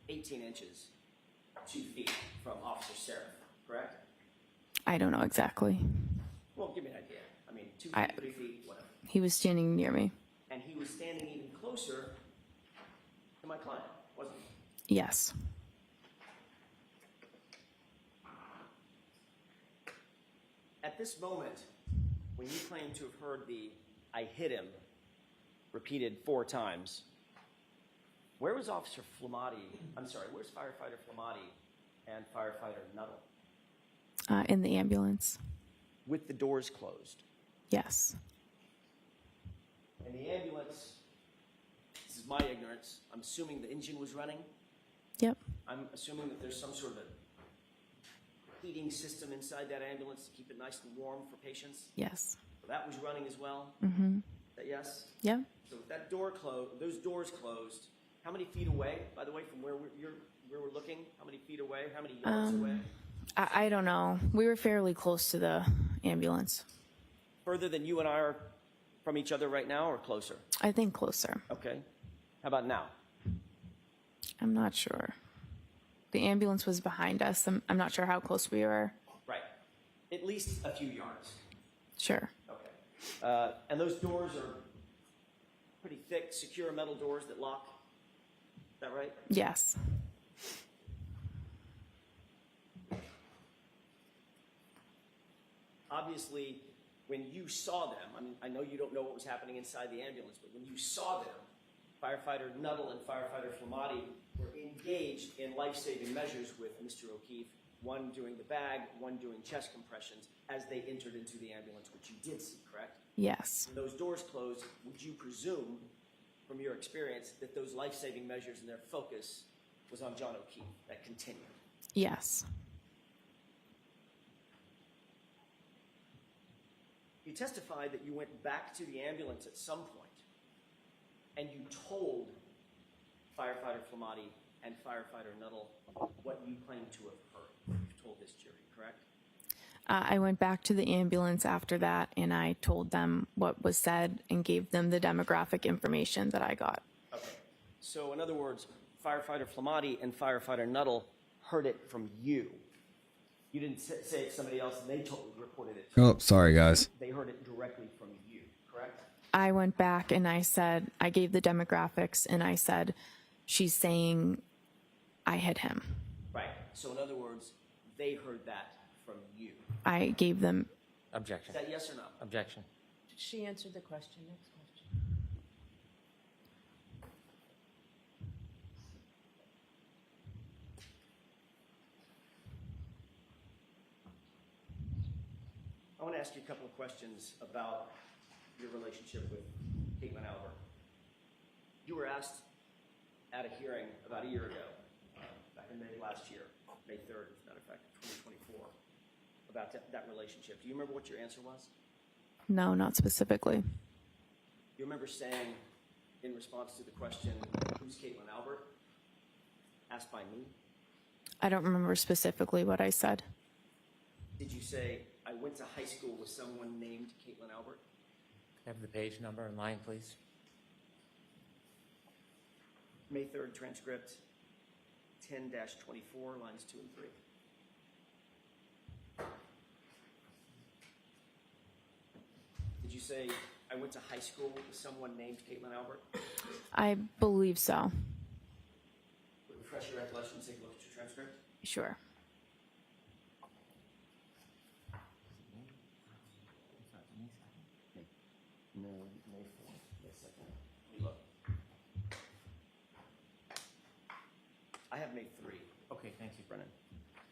Speaker 13: 18 inches, 2 feet from Officer Seraph, correct?
Speaker 14: I don't know exactly.
Speaker 13: Well, give me an idea. I mean, 2 feet, 3 feet, whatever.
Speaker 14: He was standing near me.
Speaker 13: And he was standing even closer to my client, wasn't he?
Speaker 14: Yes.
Speaker 13: At this moment, when you claim to have heard the "I hit him" repeated 4 times, where was Officer Flamati? I'm sorry, where's Firefighter Flamati and Firefighter Nuttall?
Speaker 14: In the ambulance.
Speaker 13: With the doors closed.
Speaker 14: Yes.
Speaker 13: And the ambulance, this is my ignorance, I'm assuming the engine was running.
Speaker 14: Yep.
Speaker 13: I'm assuming that there's some sort of a heating system inside that ambulance to keep it nice and warm for patients.
Speaker 14: Yes.
Speaker 13: So that was running as well.
Speaker 14: Mm-hmm.
Speaker 13: Is that yes?
Speaker 14: Yep.
Speaker 13: So with that door closed, those doors closed, how many feet away, by the way, from where we're looking? How many feet away? How many yards away?
Speaker 14: I don't know. We were fairly close to the ambulance.
Speaker 13: Further than you and I are from each other right now, or closer?
Speaker 14: I think closer.
Speaker 13: Okay. How about now?
Speaker 14: I'm not sure. The ambulance was behind us. I'm not sure how close we were.
Speaker 13: Right. At least a few yards.
Speaker 14: Sure.
Speaker 13: Okay. And those doors are pretty thick, secure metal doors that lock. Is that right?
Speaker 14: Yes.
Speaker 13: Obviously, when you saw them, I mean, I know you don't know what was happening inside the ambulance, but when you saw them, Firefighter Nuttall and Firefighter Flamati were engaged in life-saving measures with Mr. O'Keefe, one doing the bag, one doing chest compressions, as they entered into the ambulance, which you did see, correct?
Speaker 14: Yes.
Speaker 13: When those doors closed, would you presume, from your experience, that those life-saving measures and their focus was on John O'Keefe, that continued?
Speaker 14: Yes.
Speaker 13: You testified that you went back to the ambulance at some point and you told Firefighter Flamati and Firefighter Nuttall what you claim to have heard. You've told this jury, correct?
Speaker 14: I went back to the ambulance after that and I told them what was said and gave them the demographic information that I got.
Speaker 13: Okay. So in other words, firefighter Flamati and firefighter Nuttall heard it from you. You didn't say it's somebody else and they reported it.
Speaker 1: Oh, sorry, guys.
Speaker 13: They heard it directly from you, correct?
Speaker 14: I went back and I said, I gave the demographics and I said, she's saying I hit him.
Speaker 13: Right. So in other words, they heard that from you.
Speaker 14: I gave them,
Speaker 4: Objection.
Speaker 13: Is that yes or no?
Speaker 4: Objection.
Speaker 3: She answered the question. Next question.
Speaker 13: I want to ask you a couple of questions about your relationship with Caitlin Albert. You were asked at a hearing about a year ago, back in May of last year, May 3rd, as a matter of fact, 2024, about that relationship. Do you remember what your answer was?
Speaker 14: no, not specifically.
Speaker 13: You remember saying, in response to the question, who's Caitlin Albert, asked by me,
Speaker 14: I don't remember specifically what I said.
Speaker 13: did you say, I went to high school with someone named Caitlin Albert?
Speaker 4: Have the page number and line, please.
Speaker 13: May 3rd transcript, 10-24, lines 2 and 3. Did you say, I went to high school with someone named Caitlin Albert?
Speaker 14: I believe so.
Speaker 13: Refresh your recollection, take a look at your transcript.
Speaker 14: Sure.
Speaker 13: No, May 4th. May 2nd. Let me look. I have May 3.
Speaker 4: Okay, thank you.
Speaker 13: Brennan.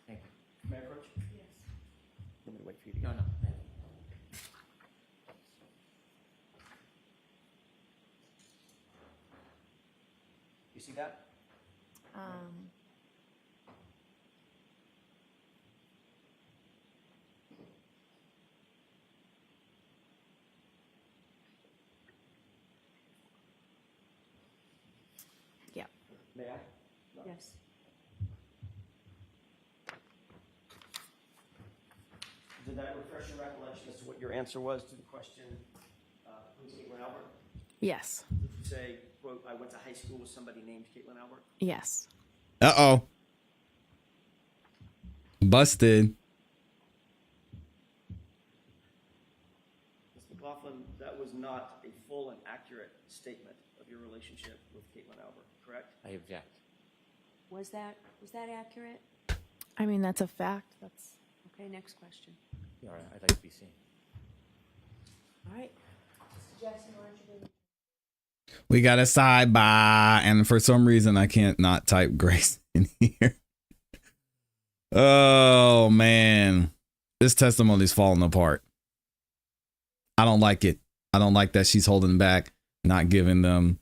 Speaker 4: Thank you.
Speaker 13: May I approach?
Speaker 3: Yes.
Speaker 13: I'm going to wait for you to go.
Speaker 4: No, no.
Speaker 13: You see that?
Speaker 14: Yeah.
Speaker 13: May I? No.
Speaker 3: Yes.
Speaker 13: Did that refresh your recollection as to what your answer was to the question, who's Caitlin Albert?
Speaker 14: Yes.
Speaker 13: Did you say, quote, I went to high school with somebody named Caitlin Albert?
Speaker 14: Yes.
Speaker 1: Uh-oh. Busted.
Speaker 13: Ms. McGlaughlin, that was not a full and accurate statement of your relationship with Caitlin Albert, correct?
Speaker 4: I object.
Speaker 3: Was that accurate?
Speaker 14: I mean, that's a fact. That's
Speaker 3: Okay, next question.
Speaker 4: All right, I'd like to be seen.
Speaker 3: All right. Mr. Jackson, why don't you do it?
Speaker 1: We got a sidebar, and for some reason I can't not type Grace in here. Oh man, this testimony's falling apart. I don't like it. I don't like that she's holding back, not giving the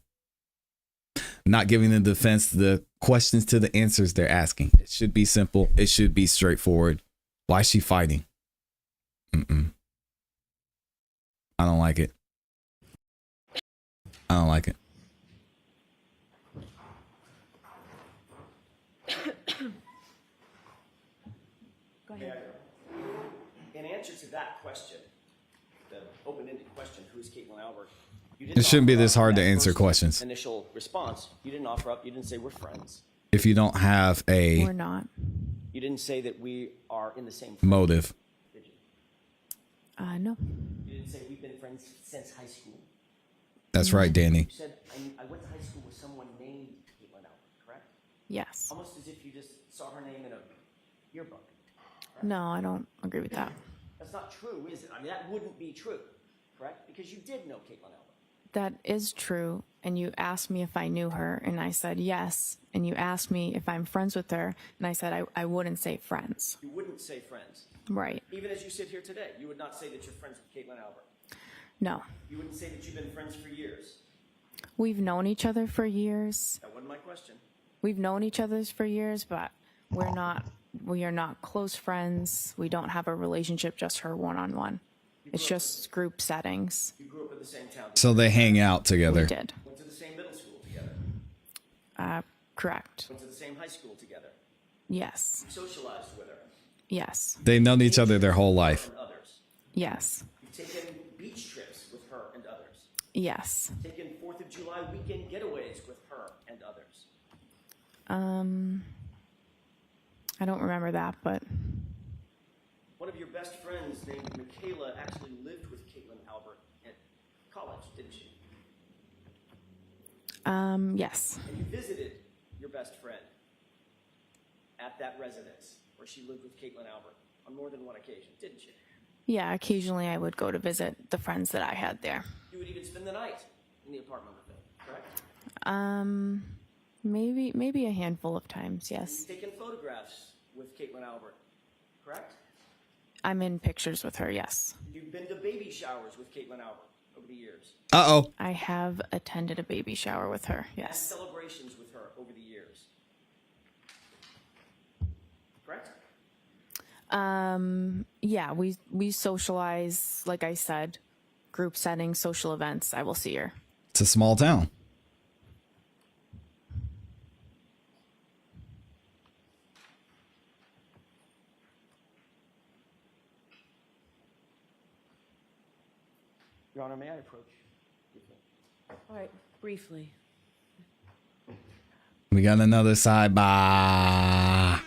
Speaker 1: defense the questions to the answers they're asking. It should be simple. It should be straightforward. Why is she fighting? I don't like it. I don't like it.
Speaker 3: Go ahead.
Speaker 13: In answer to that question, the open-ended question, who's Caitlin Albert? You
Speaker 1: It shouldn't be this hard to
Speaker 13: that
Speaker 1: answer
Speaker 13: first
Speaker 1: questions.
Speaker 13: Initial response. You didn't offer up. You didn't say we're friends.
Speaker 1: If you don't have a
Speaker 14: we're not.
Speaker 13: You didn't say that we are in the same
Speaker 1: motive.
Speaker 13: Did you?
Speaker 14: No.
Speaker 13: You didn't say we've been friends since high school.
Speaker 1: That's right, Danny.
Speaker 13: You said I went to high school with someone named Caitlin Albert, correct?
Speaker 14: Yes.
Speaker 13: Almost as if you just saw her name in a yearbook.
Speaker 14: No, I don't agree with that.
Speaker 13: That's not true, is it? I mean, that wouldn't be true, correct? Because you did know Caitlin Albert.
Speaker 14: That is true. And you asked me if I knew her, and I said yes. And you asked me if I'm friends with her, and I said I wouldn't say friends.
Speaker 13: You wouldn't say friends.
Speaker 14: Right.
Speaker 13: Even as you sit here today, you would not say that you're friends with Caitlin Albert.
Speaker 14: No.
Speaker 13: You wouldn't say that you've been friends for years.
Speaker 14: We've known each other for years.
Speaker 13: That wasn't my question.
Speaker 14: We've known each other for years, but we are not close friends. We don't have a relationship, just her one-on-one. It's just group settings.
Speaker 13: You grew up in the same town.
Speaker 1: So they hang out together.
Speaker 14: We did.
Speaker 13: Went to the same middle school together.
Speaker 14: Correct.
Speaker 13: Went to the same high school together.
Speaker 14: Yes.
Speaker 13: You socialized with her.
Speaker 14: Yes.
Speaker 1: They've known each other their whole life.
Speaker 13: And others.
Speaker 14: Yes.
Speaker 13: You've taken beach trips with her and others.
Speaker 14: Yes.
Speaker 13: Taken 4th of July weekend getaways with her and others?
Speaker 14: I don't remember that, but
Speaker 13: One of your best friends named Michaela actually lived with Caitlin Albert at college, didn't she?
Speaker 14: yes.
Speaker 13: And you visited your best friend at that residence where she lived with Caitlin Albert on more than one occasion, didn't you?
Speaker 14: Yeah, occasionally I would go to visit the friends that I had there.
Speaker 13: You would even spend the night in the apartment with them, correct?
Speaker 14: Maybe a handful of times, yes.
Speaker 13: You've taken photographs with Caitlin Albert, correct?
Speaker 14: I'm in pictures with her, yes.
Speaker 13: You've been to baby showers with Caitlin Albert over the years.
Speaker 1: Uh-oh.
Speaker 14: I have attended a baby shower with her,
Speaker 13: Had
Speaker 14: yes.
Speaker 13: celebrations with her over the years. Correct?
Speaker 14: Yeah, we socialize, like I said, group settings, social events. I will see her.
Speaker 1: It's a small town.
Speaker 13: Your Honor, may I approach?
Speaker 3: All right, briefly.
Speaker 1: We got another sidebar.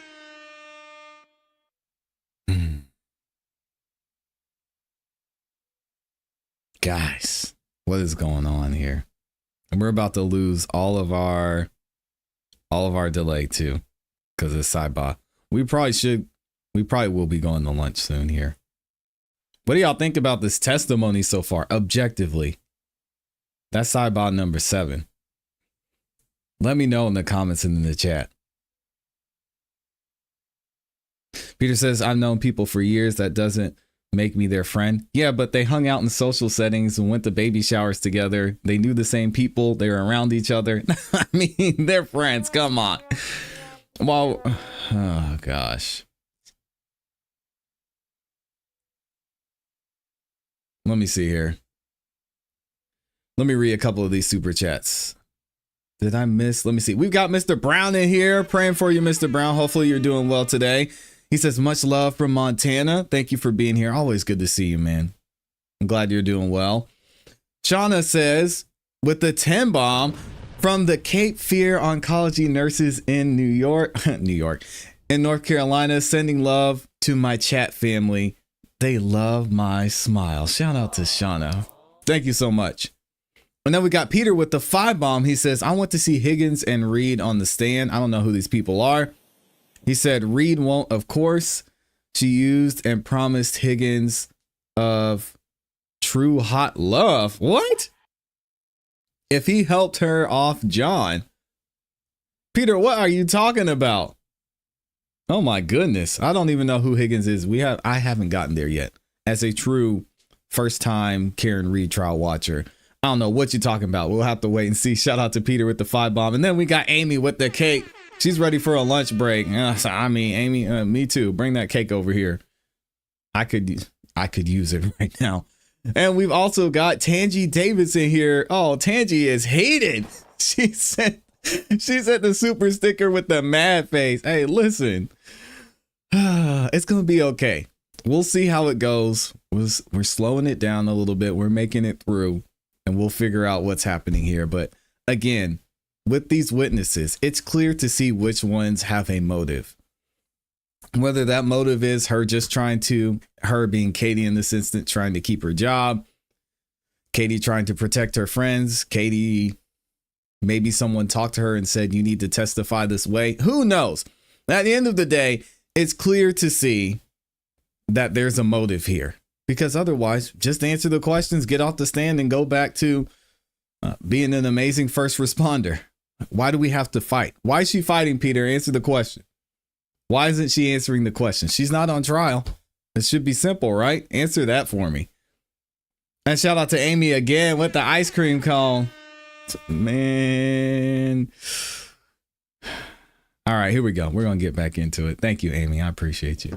Speaker 1: Guys, what is going on here? And we're about to lose all of our delay too, because of sidebar. We probably will be going to lunch soon here. What do y'all think about this testimony so far, objectively? That's sidebar number 7. Let me know in the comments and in the chat. Peter says, I've known people for years. That doesn't make me their friend. Yeah, but they hung out in social settings and went to baby showers together. They knew the same people. They were around each other. I mean, they're friends. Come on. Well, oh gosh. Let me see here. Let me read a couple of these super chats. Did I miss? Let me see. We've got Mr. Brown in here. Praying for you, Mr. Brown. Hopefully you're doing well today. He says, much love from Montana. Thank you for being here. Always good to see you, man. I'm glad you're doing well. Shauna says, with the 10 bomb from the Cape Fear Oncology nurses in New York, in North Carolina, sending love to my chat family. They love my smile. Shout out to Shauna. Thank you so much. And then we got Peter with the 5 bomb. He says, I want to see Higgins and Reed on the stand. I don't know who these people are. He said, Reed won't, of course. She used and promised Higgins of true hot love. What? If he helped her off John. Peter, what are you talking about? Oh my goodness. I don't even know who Higgins is. I haven't gotten there yet. As a true first time Karen Reed trial watcher, I don't know what you're talking about. We'll have to wait and see. Shout out to Peter with the 5 bomb. And then we got Amy with the cake. She's ready for a lunch break. I mean, Amy, me too. Bring that cake over here. I could use it right now. And we've also got Tangi Davidson here. Oh, Tangi is hated. She sent the super sticker with the mad face. Hey, listen, it's going to be okay. We'll see how it goes. We're slowing it down a little bit. We're making it through and we'll figure out what's happening here. But again, with these witnesses, it's clear to see which ones have a motive. Whether that motive is her being Katie in this instance, trying to keep her job, Katie trying to protect her friends, Katie, maybe someone talked to her and said, you need to testify this way. Who knows? At the end of the day, it's clear to see that there's a motive here, because otherwise just answer the questions, get off the stand and go back to being an amazing first responder. Why do we have to fight? Why is she fighting, Peter? Answer the question. Why isn't she answering the question? She's not on trial. It should be simple, right? Answer that for me. And shout out to Amy again with the ice cream cone. Man. All right, here we go. We're going to get back into it. Thank you, Amy. I appreciate you.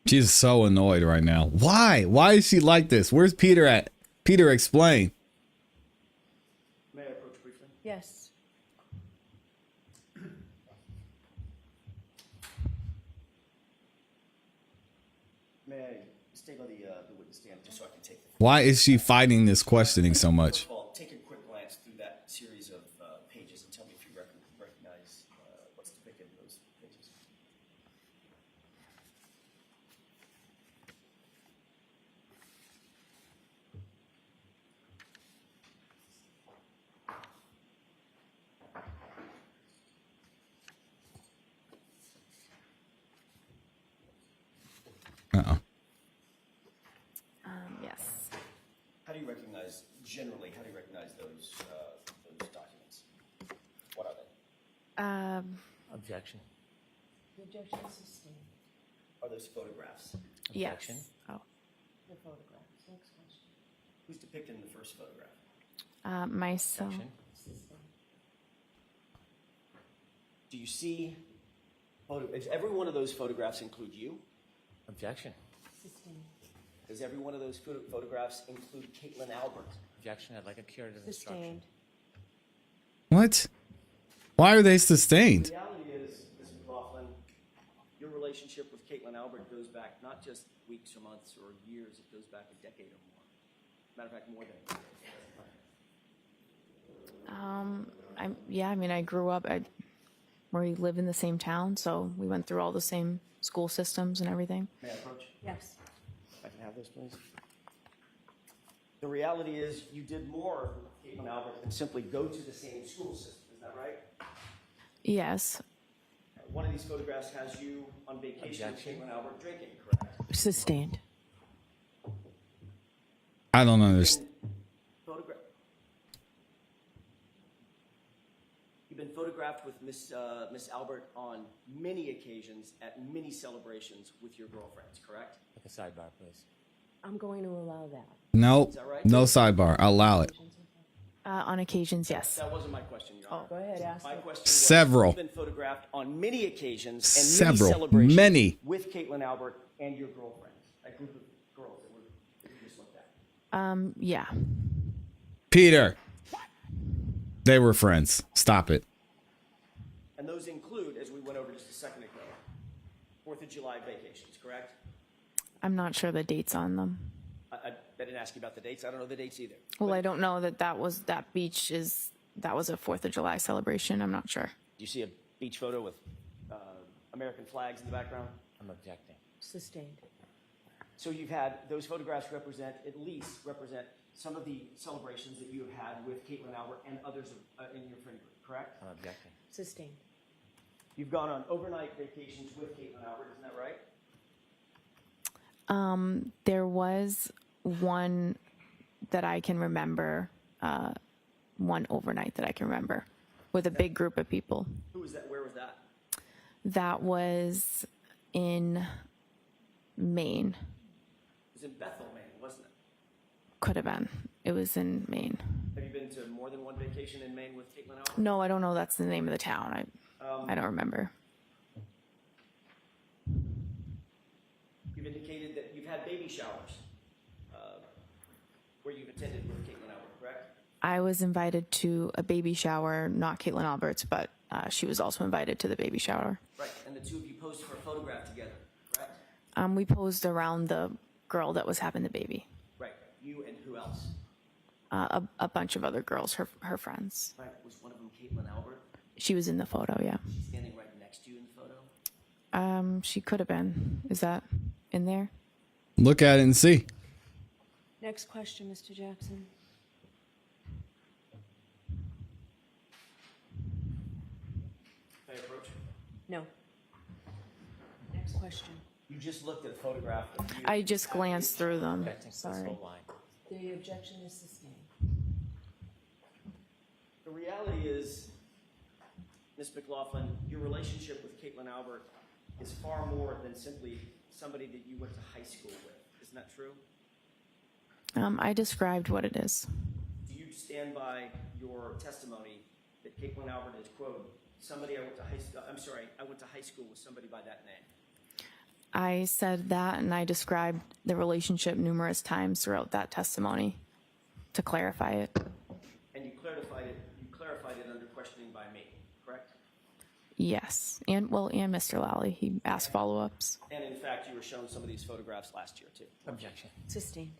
Speaker 1: She's so annoyed right now. Why? Why is she like this? Where's Peter at? Peter, explain.
Speaker 13: May I approach briefly?
Speaker 3: Yes.
Speaker 13: May I stay by the witness stand just so I can take the...
Speaker 1: Why is she fighting this questioning so much?
Speaker 13: First of all, take a quick glance through that series of pages and tell me if you recognize what's depicted in those pages.
Speaker 1: Uh-oh.
Speaker 14: Yes.
Speaker 13: How do you recognize, generally, how do you recognize those documents? What are they?
Speaker 4: Objection.
Speaker 3: The objection is sustained.
Speaker 13: Are those photographs?
Speaker 14: Yes. Oh.
Speaker 3: The photographs. Next question.
Speaker 13: Who's depicted in the first photograph?
Speaker 14: Myself.
Speaker 3: Sustained.
Speaker 13: Do you see, does every one of those photographs include you?
Speaker 4: Objection.
Speaker 3: Sustained.
Speaker 13: Does every one of those photographs include Caitlin Albert?
Speaker 4: Objection. I'd like a curative instruction.
Speaker 3: Sustained.
Speaker 1: What? Why are they sustained?
Speaker 13: The reality is, Ms. McGlaughlin, your relationship with Caitlin Albert goes back not just weeks or months or years, it goes back a decade or more. Matter of fact, more than a decade.
Speaker 14: I grew up we live in the same town, so we went through all the same school systems and everything.
Speaker 13: May I approach?
Speaker 3: Yes.
Speaker 13: If I can have this, please. The reality is, you did more with Caitlin Albert than simply go to the same school system. Is that right?
Speaker 14: Yes.
Speaker 13: One of these photographs has you on vacation
Speaker 4: Objection.
Speaker 13: with Caitlin Albert drinking, correct?
Speaker 14: Sustained.
Speaker 1: I don't understand.
Speaker 13: You've been photographed with Miss Albert on many occasions at many celebrations with your girlfriends, correct?
Speaker 4: Like a sidebar, please.
Speaker 3: I'm going to allow that.
Speaker 1: Nope.
Speaker 13: Is that right?
Speaker 1: No sidebar. Allow it.
Speaker 14: On occasions, yes.
Speaker 13: That wasn't my question, Your Honor.
Speaker 3: Go ahead, ask
Speaker 13: My
Speaker 3: it.
Speaker 13: question was,
Speaker 1: Several.
Speaker 13: you've been photographed on many occasions and
Speaker 1: Several.
Speaker 13: many celebrations
Speaker 1: Many.
Speaker 13: with Caitlin Albert and your girlfriends, that group of girls that we just looked at.
Speaker 14: Yeah.
Speaker 1: Peter. They were friends. Stop it.
Speaker 13: And those include, as we went over just a second ago, 4th of July vacations, correct?
Speaker 14: I'm not sure the dates on them.
Speaker 13: I didn't ask you about the dates. I don't know the dates either.
Speaker 14: Well, I don't know that was a 4th of July celebration. I'm not sure.
Speaker 13: Do you see a beach photo with American flags in the background?
Speaker 4: I'm objecting.
Speaker 3: Sustained.
Speaker 13: So you've had, those photographs represent some of the celebrations that you have had with Caitlin Albert and others in your friend group, correct?
Speaker 4: I'm objecting.
Speaker 3: Sustained.
Speaker 13: You've gone on overnight vacations with Caitlin Albert, isn't that right?
Speaker 14: There was one that I can remember, one overnight that I can remember with a big group of people.
Speaker 13: Who was that? Where was that?
Speaker 14: That was in Maine.
Speaker 13: It was in Bethel, Maine, wasn't it?
Speaker 14: Could have been. It was in Maine.
Speaker 13: Have you been to more than one vacation in Maine with Caitlin Albert?
Speaker 14: No, I don't know. That's the name of the town. I don't remember.
Speaker 13: You've indicated that you've had baby showers where you've attended with Caitlin Albert, correct?
Speaker 14: I was invited to a baby shower, not Caitlin Albert's, but she was also invited to the baby shower.
Speaker 13: Right, and the two of you posed for a photograph together, correct?
Speaker 14: We posed around the girl that was having the baby.
Speaker 13: Right, you and who else?
Speaker 14: A bunch of other girls, her friends.
Speaker 13: Right, was one of them Caitlin Albert?
Speaker 14: She was in the photo, yeah.
Speaker 13: Standing right next to you in the photo?
Speaker 14: She could have been. Is that in there?
Speaker 1: Look at it and see.
Speaker 3: Next question, Mr. Jackson.
Speaker 13: May I approach?
Speaker 3: No. Next question.
Speaker 13: You just looked at a photograph of you.
Speaker 14: I just glanced through them.
Speaker 4: Objecting to this
Speaker 14: Sorry.
Speaker 4: whole line.
Speaker 3: The objection is sustained.
Speaker 13: The reality is, Ms. McGlaughlin, your relationship with Caitlin Albert is far more than simply somebody that you went to high school with. Isn't that true?
Speaker 14: I described what it is.
Speaker 13: Do you stand by your testimony that Caitlin Albert is, quote, I went to high school with somebody by that name?
Speaker 14: I said that, and I described the relationship numerous times throughout that testimony to clarify it.
Speaker 13: And you clarified it under questioning by me, correct?
Speaker 14: Yes, and Mr. Lally, he asked follow-ups.
Speaker 13: And in fact, you were shown some of these photographs last year, too.
Speaker 4: Objection.
Speaker 3: Sustained.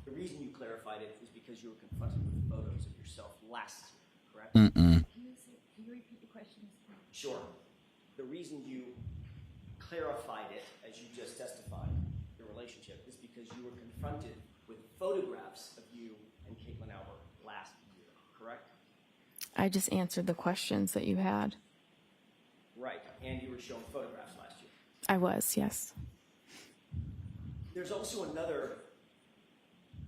Speaker 13: The reason you clarified it is because you were confronted with photos of yourself last year, correct?
Speaker 1: Mm-mm.
Speaker 15: Can you repeat the question?
Speaker 13: Sure. The reason you clarified it, as you just testified, the relationship, is because you were confronted with photographs of you and Caitlin Albert last year, correct?
Speaker 14: I just answered the questions that you had.
Speaker 13: Right, and you were shown photographs last year.
Speaker 14: I was, yes.
Speaker 13: There's also another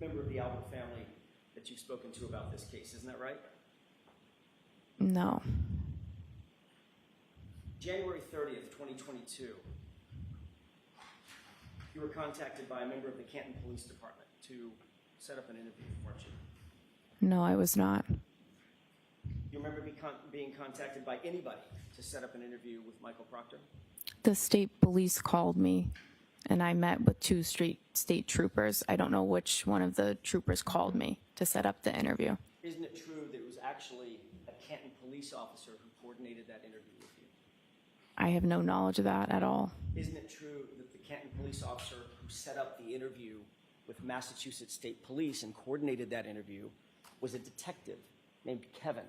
Speaker 13: member of the Albert family that you've spoken to about this case, isn't that right?
Speaker 14: No.
Speaker 13: January 30th, 2022, you were contacted by a member of the Canton Police Department to set up an interview, weren't you?
Speaker 14: No, I was not.
Speaker 13: You remember being contacted by anybody to set up an interview with Michael Proctor?
Speaker 14: The state police called me, and I met with two state troopers. I don't know which one of the troopers called me to set up the interview.
Speaker 13: Isn't it true that it was actually a Canton police officer who coordinated that interview with you?
Speaker 14: I have no knowledge of that at all.
Speaker 13: Isn't it true that the Canton police officer who set up the interview with Massachusetts State Police and coordinated that interview was a detective named Kevin?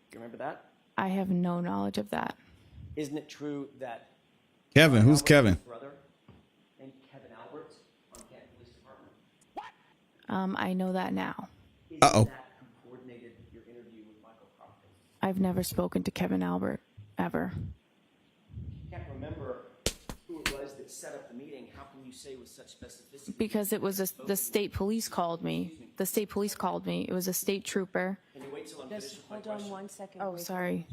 Speaker 13: Do you remember that?
Speaker 14: I have no knowledge of that.
Speaker 13: Isn't it true that
Speaker 1: Kevin, who's Kevin?
Speaker 13: brother named Kevin Albert on Canton Police Department?
Speaker 14: I know that now.
Speaker 1: Uh-oh.
Speaker 13: That who coordinated your interview with Michael Proctor?
Speaker 14: I've never spoken to Kevin Albert, ever.
Speaker 13: Can't remember who it was that set up the meeting. How can you say with such specificity?
Speaker 14: Because it was the state police called me. The state police called me. It was a state trooper.
Speaker 13: Can you wait till I'm finished with my
Speaker 3: Hold on
Speaker 13: question?
Speaker 3: 1 second.
Speaker 14: Oh,
Speaker 3: wait for
Speaker 14: sorry.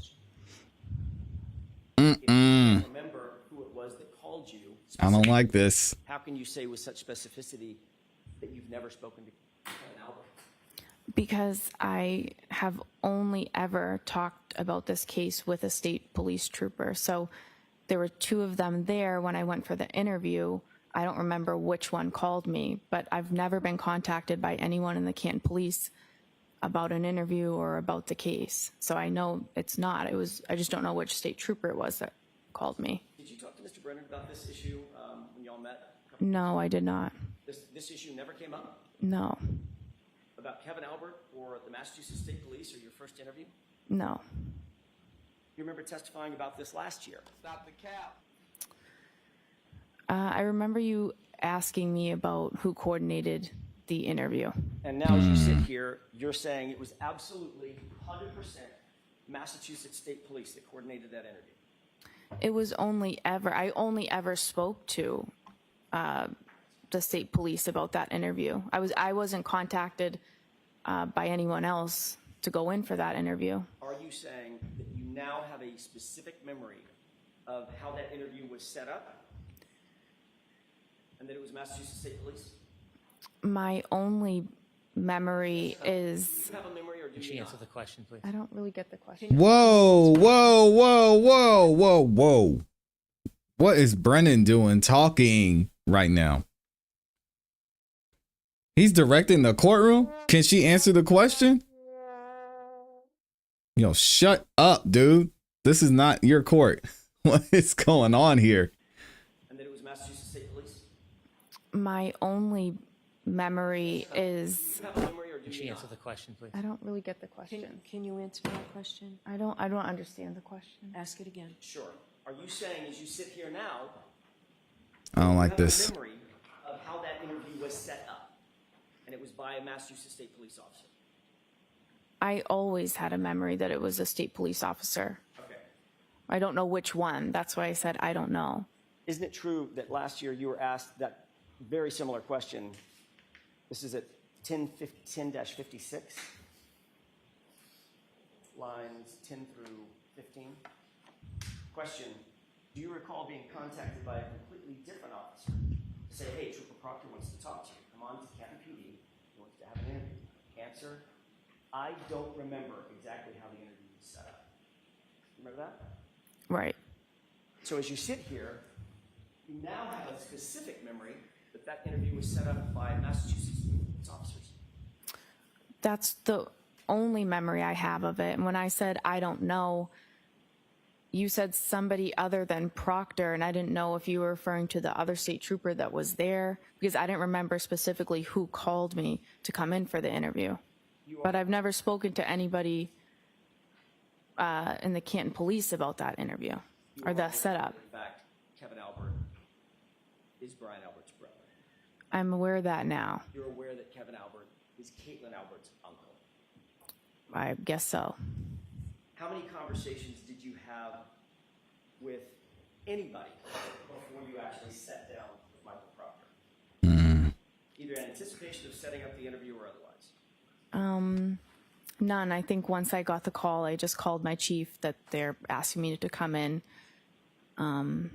Speaker 13: If you can't remember who it was that called you,
Speaker 1: I don't like this.
Speaker 13: how can you say with such specificity that you've never spoken to Kevin Albert?
Speaker 14: Because I have only ever talked about this case with a state police trooper. So there were two of them there when I went for the interview. I don't remember which one called me, but I've never been contacted by anyone in the Canton Police about an interview or about the case. So I know it's not. I just don't know which state trooper it was that called me.
Speaker 13: Did you talk to Mr. Brennan about this issue when y'all met?
Speaker 14: No, I did not.
Speaker 13: This issue never came up?
Speaker 14: No,
Speaker 13: About Kevin Albert or the Massachusetts State Police or your first interview?
Speaker 14: no.
Speaker 13: You remember testifying about this last year?
Speaker 4: Stop the cap.
Speaker 14: I remember you asking me about who coordinated the interview.
Speaker 13: And now as you sit here, you're saying it was absolutely 100% Massachusetts State Police that coordinated that interview.
Speaker 14: It was I only ever spoke to the state police about that interview. I wasn't contacted by anyone else to go in for that interview.
Speaker 13: Are you saying that you now have a specific memory of how that interview was set up? And that it was Massachusetts State Police?
Speaker 14: My only memory is...
Speaker 13: Do you have a memory or do you not?
Speaker 4: The question, please.
Speaker 14: I don't really get the question.
Speaker 1: Whoa, whoa, whoa, whoa, whoa, whoa. What is Brennan doing talking right now? He's directing the courtroom? Can she answer the question? Yo, shut up, dude. This is not your court. What is going on here?
Speaker 13: And that it was Massachusetts State Police?
Speaker 14: My only memory is...
Speaker 13: Do you have a memory or do you not?
Speaker 4: the question, please.
Speaker 14: I don't really get the question.
Speaker 3: Can you answer that question?
Speaker 14: I don't understand the question.
Speaker 3: Ask it again.
Speaker 13: Sure. Are you saying as you sit here now,
Speaker 1: I don't
Speaker 13: you
Speaker 1: like
Speaker 13: have
Speaker 1: this.
Speaker 13: a memory of how that interview was set up? And it was by a Massachusetts State Police officer?
Speaker 14: I always had a memory that it was a state police officer.
Speaker 13: Okay.
Speaker 14: I don't know which one. That's why I said I don't know.
Speaker 13: Isn't it true that last year you were asked that very similar question? This is at 10-56, lines 10 through 15. Question, do you recall being contacted by a completely different officer to say, hey, Trooper Proctor wants to talk to you. Come on to Canton PD. He wants to have an interview. Answer, I don't remember exactly how the interview was set up. Remember that?
Speaker 14: Right.
Speaker 13: So as you sit here, you now have a specific memory that that interview was set up by Massachusetts officers.
Speaker 14: That's the only memory I have of it. And when I said I don't know, you said somebody other than Proctor, and I didn't know if you were referring to the other state trooper that was there, because I didn't remember specifically who called me to come in for the interview. But I've never spoken to anybody in the Canton Police about that interview or the setup.
Speaker 13: In fact, Kevin Albert is Brian Albert's brother.
Speaker 14: I'm aware of that now.
Speaker 13: You're aware that Kevin Albert is Caitlin Albert's uncle.
Speaker 14: I guess so.
Speaker 13: How many conversations did you have with anybody before you actually sat down with Michael Proctor? Either in anticipation of setting up the interview or otherwise?
Speaker 14: None. I think once I got the call, I just called my chief that they're asking me to come in. And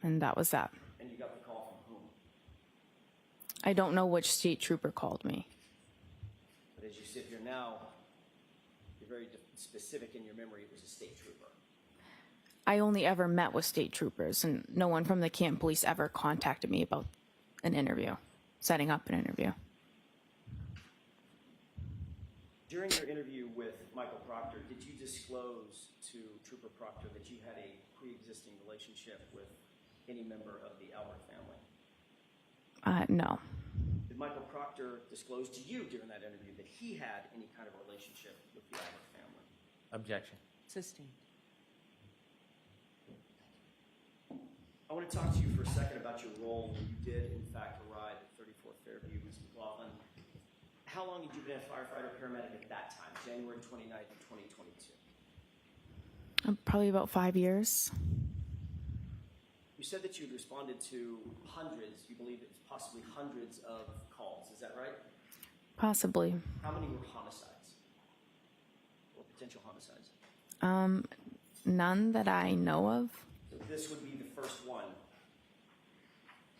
Speaker 14: that was that.
Speaker 13: And you got the call from whom?
Speaker 14: I don't know which state trooper called me.
Speaker 13: But as you sit here now, you're very specific in your memory. It was a state trooper.
Speaker 14: I only ever met with state troopers, and no one from the Canton Police ever contacted me about an interview, setting up an interview.
Speaker 13: During your interview with Michael Proctor, did you disclose to Trooper Proctor that you had a pre-existing relationship with any member of the Albert family?
Speaker 14: No.
Speaker 13: Did Michael Proctor disclose to you during that interview that he had any kind of relationship with the Albert family?
Speaker 4: Objection.
Speaker 3: Sustained.
Speaker 13: I want to talk to you for a second about your role when you did, in fact, arrive at 34 Fairview, Ms. McGlaughlin. How long had you been a firefighter paramedic at that time, January 29th of 2022?
Speaker 14: Probably about 5 years.
Speaker 13: You said that you had responded to hundreds, you believe it was possibly hundreds of calls, is that right?
Speaker 14: Possibly.
Speaker 13: How many were homicides or potential homicides?
Speaker 14: None that I know of.
Speaker 13: So this would be the first one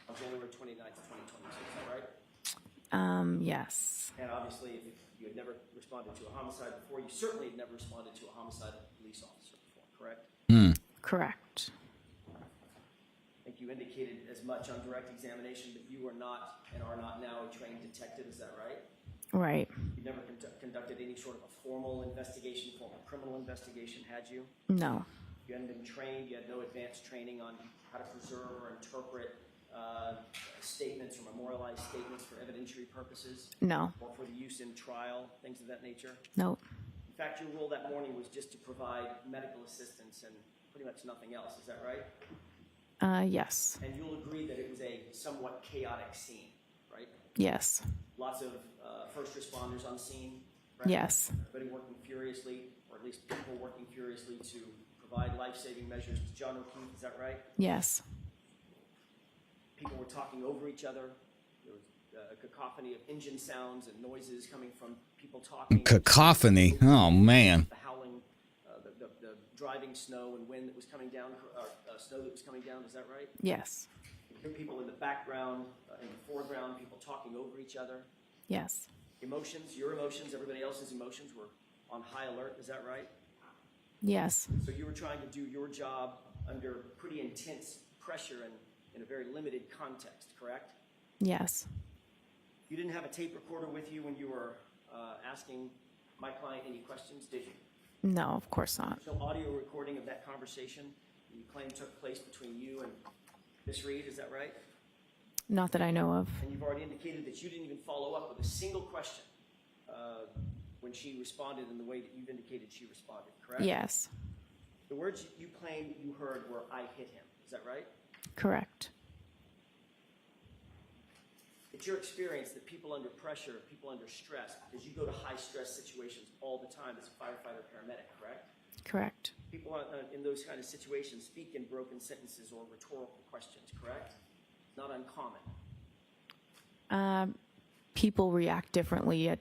Speaker 13: on January 29th of 2022, is that right?
Speaker 14: Yes.
Speaker 13: And obviously, if you had never responded to a homicide before, you certainly had never responded to a homicide of a police officer before, correct?
Speaker 14: Correct.
Speaker 13: I think you indicated as much on direct examination that you are not and are not now a trained detective, is that right?
Speaker 14: Right.
Speaker 13: You never conducted any sort of a formal investigation, formal criminal investigation, had you?
Speaker 14: No.
Speaker 13: You hadn't been trained, you had no advanced training on how to preserve or interpret statements or memorialized statements for evidentiary purposes?
Speaker 14: No.
Speaker 13: Or for the use in trial, things of that nature?
Speaker 14: Nope.
Speaker 13: In fact, your role that morning was just to provide medical assistance and pretty much nothing else, is that right?
Speaker 14: Yes.
Speaker 13: And you'll agree that it was a somewhat chaotic scene, right?
Speaker 14: Yes.
Speaker 13: Lots of first responders on scene, right?
Speaker 14: Yes.
Speaker 13: Everybody working furiously, or at least people working furiously to provide life-saving measures to John O'Keefe, is that right?
Speaker 14: Yes.
Speaker 13: People were talking over each other. There was a cacophony of engine sounds and noises coming from people talking.
Speaker 1: Cacophony. Oh, man.
Speaker 13: The howling, the driving snow and wind that was coming down, snow that was coming down, is that right?
Speaker 14: Yes.
Speaker 13: You hear people in the background, in the foreground, people talking over each other.
Speaker 14: Yes.
Speaker 13: Emotions, your emotions, everybody else's emotions were on high alert, is that right?
Speaker 14: Yes.
Speaker 13: So you were trying to do your job under pretty intense pressure and in a very limited context, correct?
Speaker 14: Yes.
Speaker 13: You didn't have a tape recorder with you when you were asking my client any questions, did you?
Speaker 14: No, of course not.
Speaker 13: There's no audio recording of that conversation you claim took place between you and Miss Reed, is that right?
Speaker 14: Not that I know of.
Speaker 13: And you've already indicated that you didn't even follow up with a single question when she responded in the way that you've indicated she responded, correct?
Speaker 14: Yes.
Speaker 13: The words you claimed you heard were, "I hit him," is that right?
Speaker 14: Correct.
Speaker 13: It's your experience that people under pressure, people under stress, because you go to high-stress situations all the time as a firefighter paramedic, correct?
Speaker 14: Correct.
Speaker 13: People in those kind of situations speak in broken sentences or rhetorical questions, correct? Not uncommon.
Speaker 14: People react differently at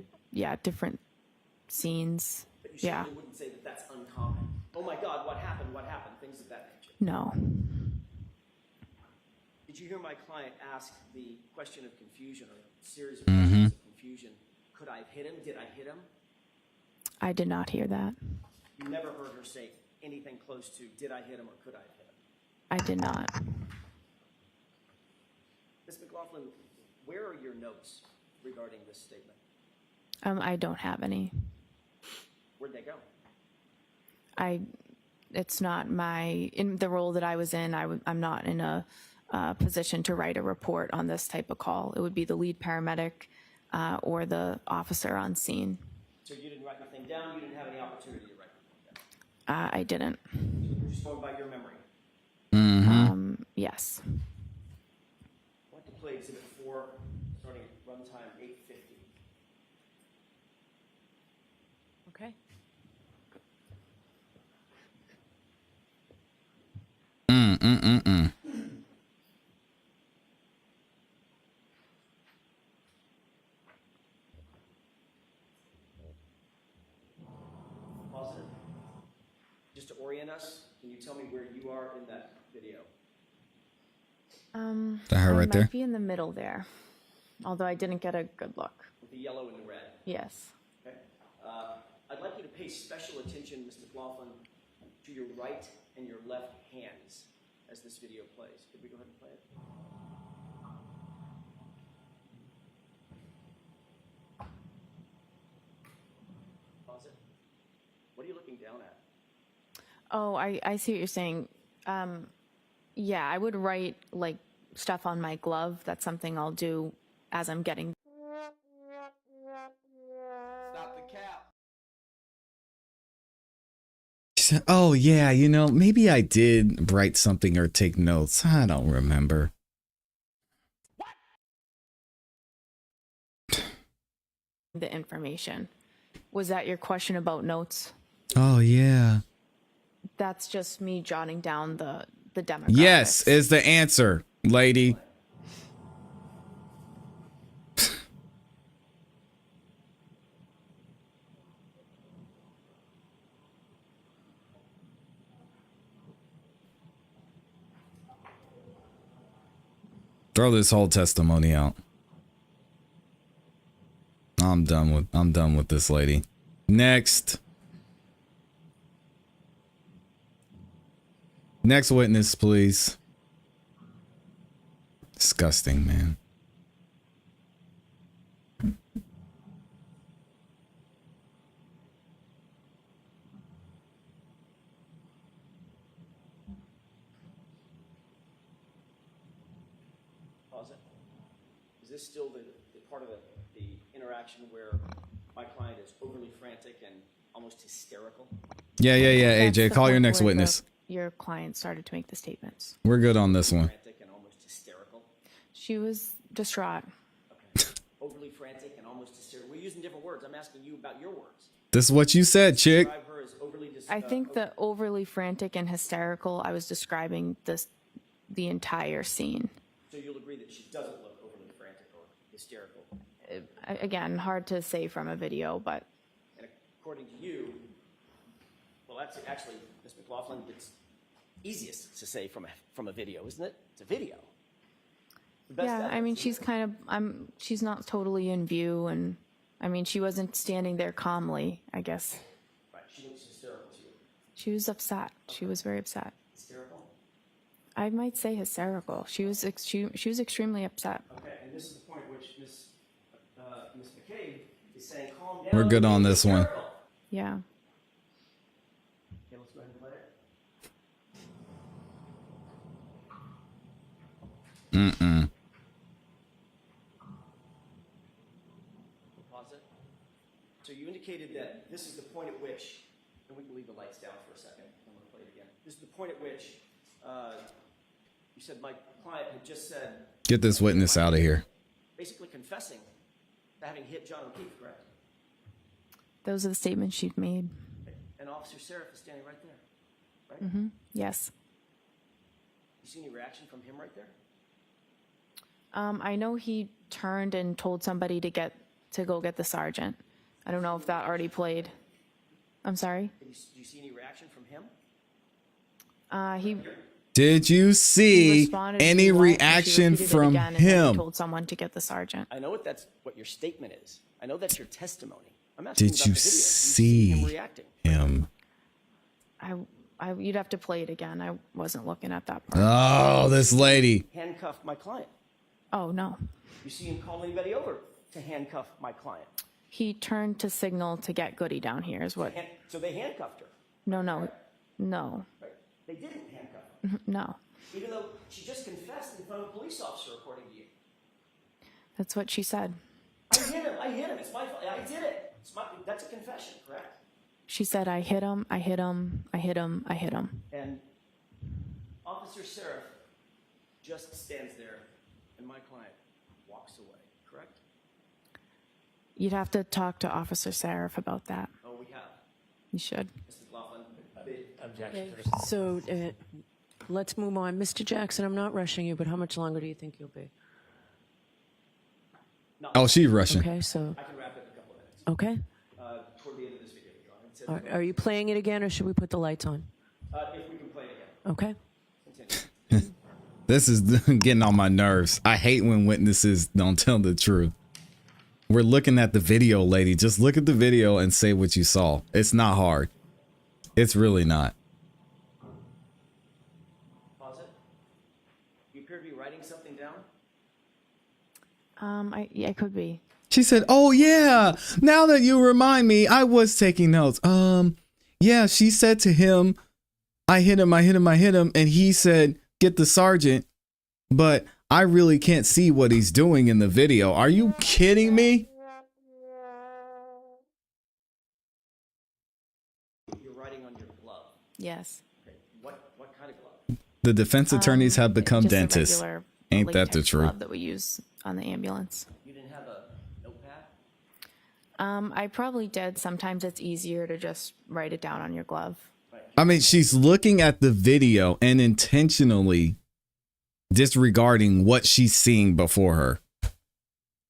Speaker 14: different scenes.
Speaker 13: But you certainly wouldn't say that that's uncommon. Oh my God, what happened? What happened? Things of that nature.
Speaker 14: No.
Speaker 13: Did you hear my client ask the question of confusion or a series of questions of confusion? Could I have hit him? Did I hit him?
Speaker 14: I did not hear that.
Speaker 13: You never heard her say anything close to, did I hit him or could I have hit him?
Speaker 14: I did not.
Speaker 13: Ms. McGlaughlin, where are your notes regarding this statement?
Speaker 14: I don't have any.
Speaker 13: Where'd they go?
Speaker 14: It's not in the role that I was in, I'm not in a position to write a report on this type of call. It would be the lead paramedic or the officer on scene.
Speaker 13: So you didn't write anything down, you didn't have any opportunity to write anything down?
Speaker 14: I didn't.
Speaker 13: You're just going by your memory?
Speaker 14: Yes.
Speaker 13: I want to play Exhibit 4, starting at runtime 8:50.
Speaker 14: Okay.
Speaker 13: Positive. Just to orient us, can you tell me where you are in that video?
Speaker 1: That her right
Speaker 14: I
Speaker 1: there?
Speaker 14: might be in the middle there, although I didn't get a good look.
Speaker 13: With the yellow and the red.
Speaker 14: Yes.
Speaker 13: Okay. I'd like you to pay special attention, Mr. McGlaughlin, to your right and your left hands as this video plays. Could we go ahead and play it? Pause it. What are you looking down at?
Speaker 14: Oh, I see what you're saying. Yeah, I would write like stuff on my glove. That's something I'll do as I'm getting.
Speaker 11: Stop the cap.
Speaker 1: She said, oh, yeah, you know, maybe I did write something or take notes. I don't remember.
Speaker 14: The information. Was that your question about notes?
Speaker 1: Oh, yeah.
Speaker 14: That's just me jotting down the demographics.
Speaker 1: Yes, is the answer, lady. Throw this whole testimony out. I'm done with this lady. Next. Next witness, please. Disgusting, man.
Speaker 13: Pause it. Is this still the part of the interaction where my client is overly frantic and almost hysterical?
Speaker 1: Yeah,
Speaker 14: That's
Speaker 1: AJ,
Speaker 14: the
Speaker 1: call your
Speaker 14: point
Speaker 1: next
Speaker 14: where
Speaker 1: witness.
Speaker 14: Your client started to make the statements.
Speaker 1: We're good on this one.
Speaker 13: Frantic and almost hysterical?
Speaker 14: She was distraught.
Speaker 13: Okay. Overly frantic and almost hysterical. We're using different words. I'm asking you about your words.
Speaker 1: This is what you said, chick.
Speaker 13: Describe her as overly
Speaker 14: I think the overly frantic and hysterical, I was describing the entire scene.
Speaker 13: So you'll agree that she doesn't look overly frantic or hysterical?
Speaker 14: Again, hard to say from a video, but
Speaker 13: And according to you, well, that's actually, Ms. McGlaughlin, it's easiest to say from a video, isn't it? It's a video. The best
Speaker 14: yeah, I
Speaker 13: evidence,
Speaker 14: mean,
Speaker 13: isn't
Speaker 14: she's
Speaker 13: it?
Speaker 14: kind of, she's not totally in view, and I mean, she wasn't standing there calmly, I guess.
Speaker 13: Right, she looks hysterical to you.
Speaker 14: She was upset. She was very upset.
Speaker 13: Hysterical?
Speaker 14: I might say hysterical. She was extremely upset.
Speaker 13: Okay, and this is the point at which Ms. McCabe is saying, calm down.
Speaker 1: We're good on this one.
Speaker 13: Hysterical.
Speaker 14: Yeah.
Speaker 13: Okay, let's go ahead and play it.
Speaker 1: Mm-mm.
Speaker 13: Pause it. So you indicated that this is the point at which, and we can leave the lights down for a second. I'm going to play it again. This is the point at which you said my client had just said,
Speaker 1: Get this witness out of here.
Speaker 13: basically confessing to having hit John O'Keefe, correct?
Speaker 14: Those are the statements she'd made.
Speaker 13: And Officer Seraph is standing right there, right?
Speaker 14: Yes.
Speaker 13: You see any reaction from him right there?
Speaker 14: I know he turned and told somebody to go get the sergeant. I don't know if that already played. I'm sorry?
Speaker 13: Do you see any reaction from him?
Speaker 14: He
Speaker 1: Did you see
Speaker 14: responded to
Speaker 1: any
Speaker 14: me once, and she
Speaker 1: reaction
Speaker 14: repeated it
Speaker 1: from
Speaker 14: again, and then he
Speaker 1: him?
Speaker 14: told someone to get the sergeant.
Speaker 13: I know that's what your statement is. I know that's your testimony. I'm asking
Speaker 1: Did
Speaker 13: about
Speaker 1: you
Speaker 13: the video. Do you see him
Speaker 1: see
Speaker 13: reacting?
Speaker 1: him?
Speaker 14: You'd have to play it again. I wasn't looking at that part.
Speaker 1: Oh, this lady.
Speaker 13: Handcuffed my client.
Speaker 14: Oh, no.
Speaker 13: You see him call anybody over to handcuff my client.
Speaker 14: He turned to signal to get Goody down here is what.
Speaker 13: So they handcuffed her.
Speaker 14: No.
Speaker 13: Right? They didn't handcuff her.
Speaker 14: No.
Speaker 13: Even though she just confessed in front of a police officer, according to you.
Speaker 14: That's what she said.
Speaker 13: I hit him. It's my fault. I did it. That's a confession, correct?
Speaker 14: She said, I hit him.
Speaker 13: And Officer Seraph just stands there, and my client walks away, correct?
Speaker 14: You'd have to talk to Officer Seraph about that.
Speaker 13: Oh, we have.
Speaker 14: You should.
Speaker 13: Mr. McGlaughlin,
Speaker 4: Objection.
Speaker 3: So, let's move on. Mr. Jackson, I'm not rushing you, but how much longer do you think you'll be?
Speaker 1: Oh, she's rushing.
Speaker 3: Okay, so,
Speaker 13: I can wrap it in a couple of minutes.
Speaker 3: okay.
Speaker 13: Toward the end of this video, Your Honor. It says-
Speaker 3: Are you playing it again, or should we put the lights on?
Speaker 13: If we can play it again.
Speaker 3: Okay.
Speaker 13: Continue.
Speaker 1: This is getting on my nerves. I hate when witnesses don't tell the truth. We're looking at the video, lady. Just look at the video and say what you saw. It's not hard. It's really not.
Speaker 13: Pause it. You appear to be writing something down.
Speaker 14: I could be.
Speaker 1: She said, oh yeah, now that you remind me, I was taking notes. Yeah, she said to him, I hit him. And he said, get the sergeant. But I really can't see what he's doing in the video. Are you kidding me?
Speaker 13: You're writing on your glove.
Speaker 14: Yes.
Speaker 13: Okay. What kind of glove?
Speaker 1: The defense attorneys have become
Speaker 14: Just a
Speaker 1: dentists.
Speaker 14: regular
Speaker 1: Ain't that the
Speaker 14: latex
Speaker 1: truth?
Speaker 14: glove that we use on the ambulance.
Speaker 13: You didn't have a notepad?
Speaker 14: I probably did. Sometimes it's easier to just write it down on your glove.
Speaker 1: I mean, she's looking at the video and intentionally disregarding what she's seeing before her.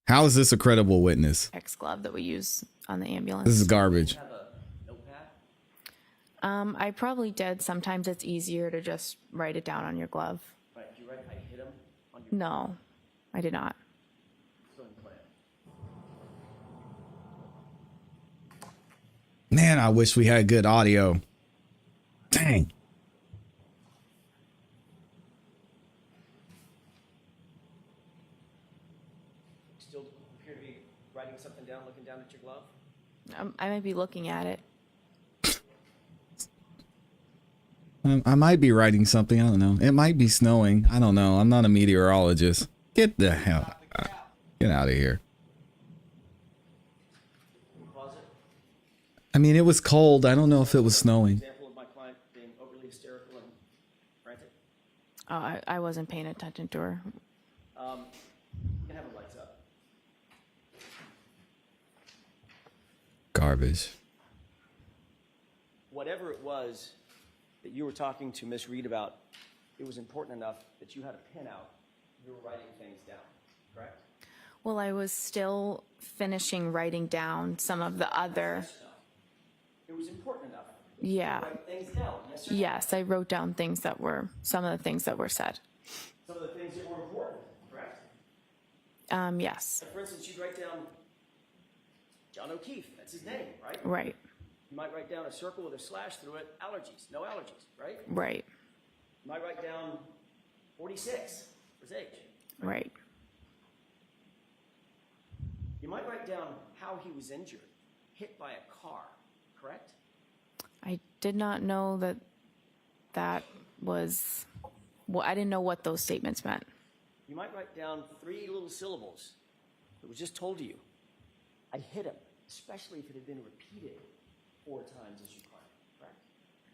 Speaker 1: How is this a credible witness?
Speaker 14: X glove that we use on the ambulance.
Speaker 1: This is garbage.
Speaker 13: You have a notepad?
Speaker 14: I probably did. Sometimes it's easier to just write it down on your glove.
Speaker 13: Right. Did you write I hit him on your
Speaker 14: No, I did not.
Speaker 13: phone plan?
Speaker 1: Man, I wish we had good audio. Dang.
Speaker 13: Still appear to be writing something down, looking down at your glove?
Speaker 14: I might be looking at it.
Speaker 1: I might be writing something. I don't know. It might be snowing. I don't know. I'm not a meteorologist. Get the hell out. Get out of here.
Speaker 13: Pause it.
Speaker 1: I mean, it was cold. I don't know if it was snowing.
Speaker 13: Example of my client being overly hysterical and frantic.
Speaker 14: Oh, I wasn't paying attention to her.
Speaker 13: You can have the lights up.
Speaker 1: Garbage.
Speaker 13: Whatever it was that you were talking to Miss Reed about, it was important enough that you had a pin out. You were writing things down, correct?
Speaker 14: Well, I was still finishing writing down some of the other.
Speaker 13: It was important enough.
Speaker 14: Yeah.
Speaker 13: To write things down, yes or no?
Speaker 14: Yes, I wrote down things that were, some of the things that were said.
Speaker 13: Some of the things that were important, correct?
Speaker 14: Yes.
Speaker 13: For instance, you'd write down John O'Keefe, that's his name, right?
Speaker 14: Right.
Speaker 13: You might write down a circle with a slash through it, allergies, no allergies, right?
Speaker 14: Right.
Speaker 13: You might write down 46 for his age.
Speaker 14: Right.
Speaker 13: You might write down how he was injured, hit by a car, correct?
Speaker 14: I did not know that that was, well, I didn't know what those statements meant.
Speaker 13: You might write down 3 little syllables that was just told to you. I hit him, especially if it had been repeated 4 times as you climbed, correct?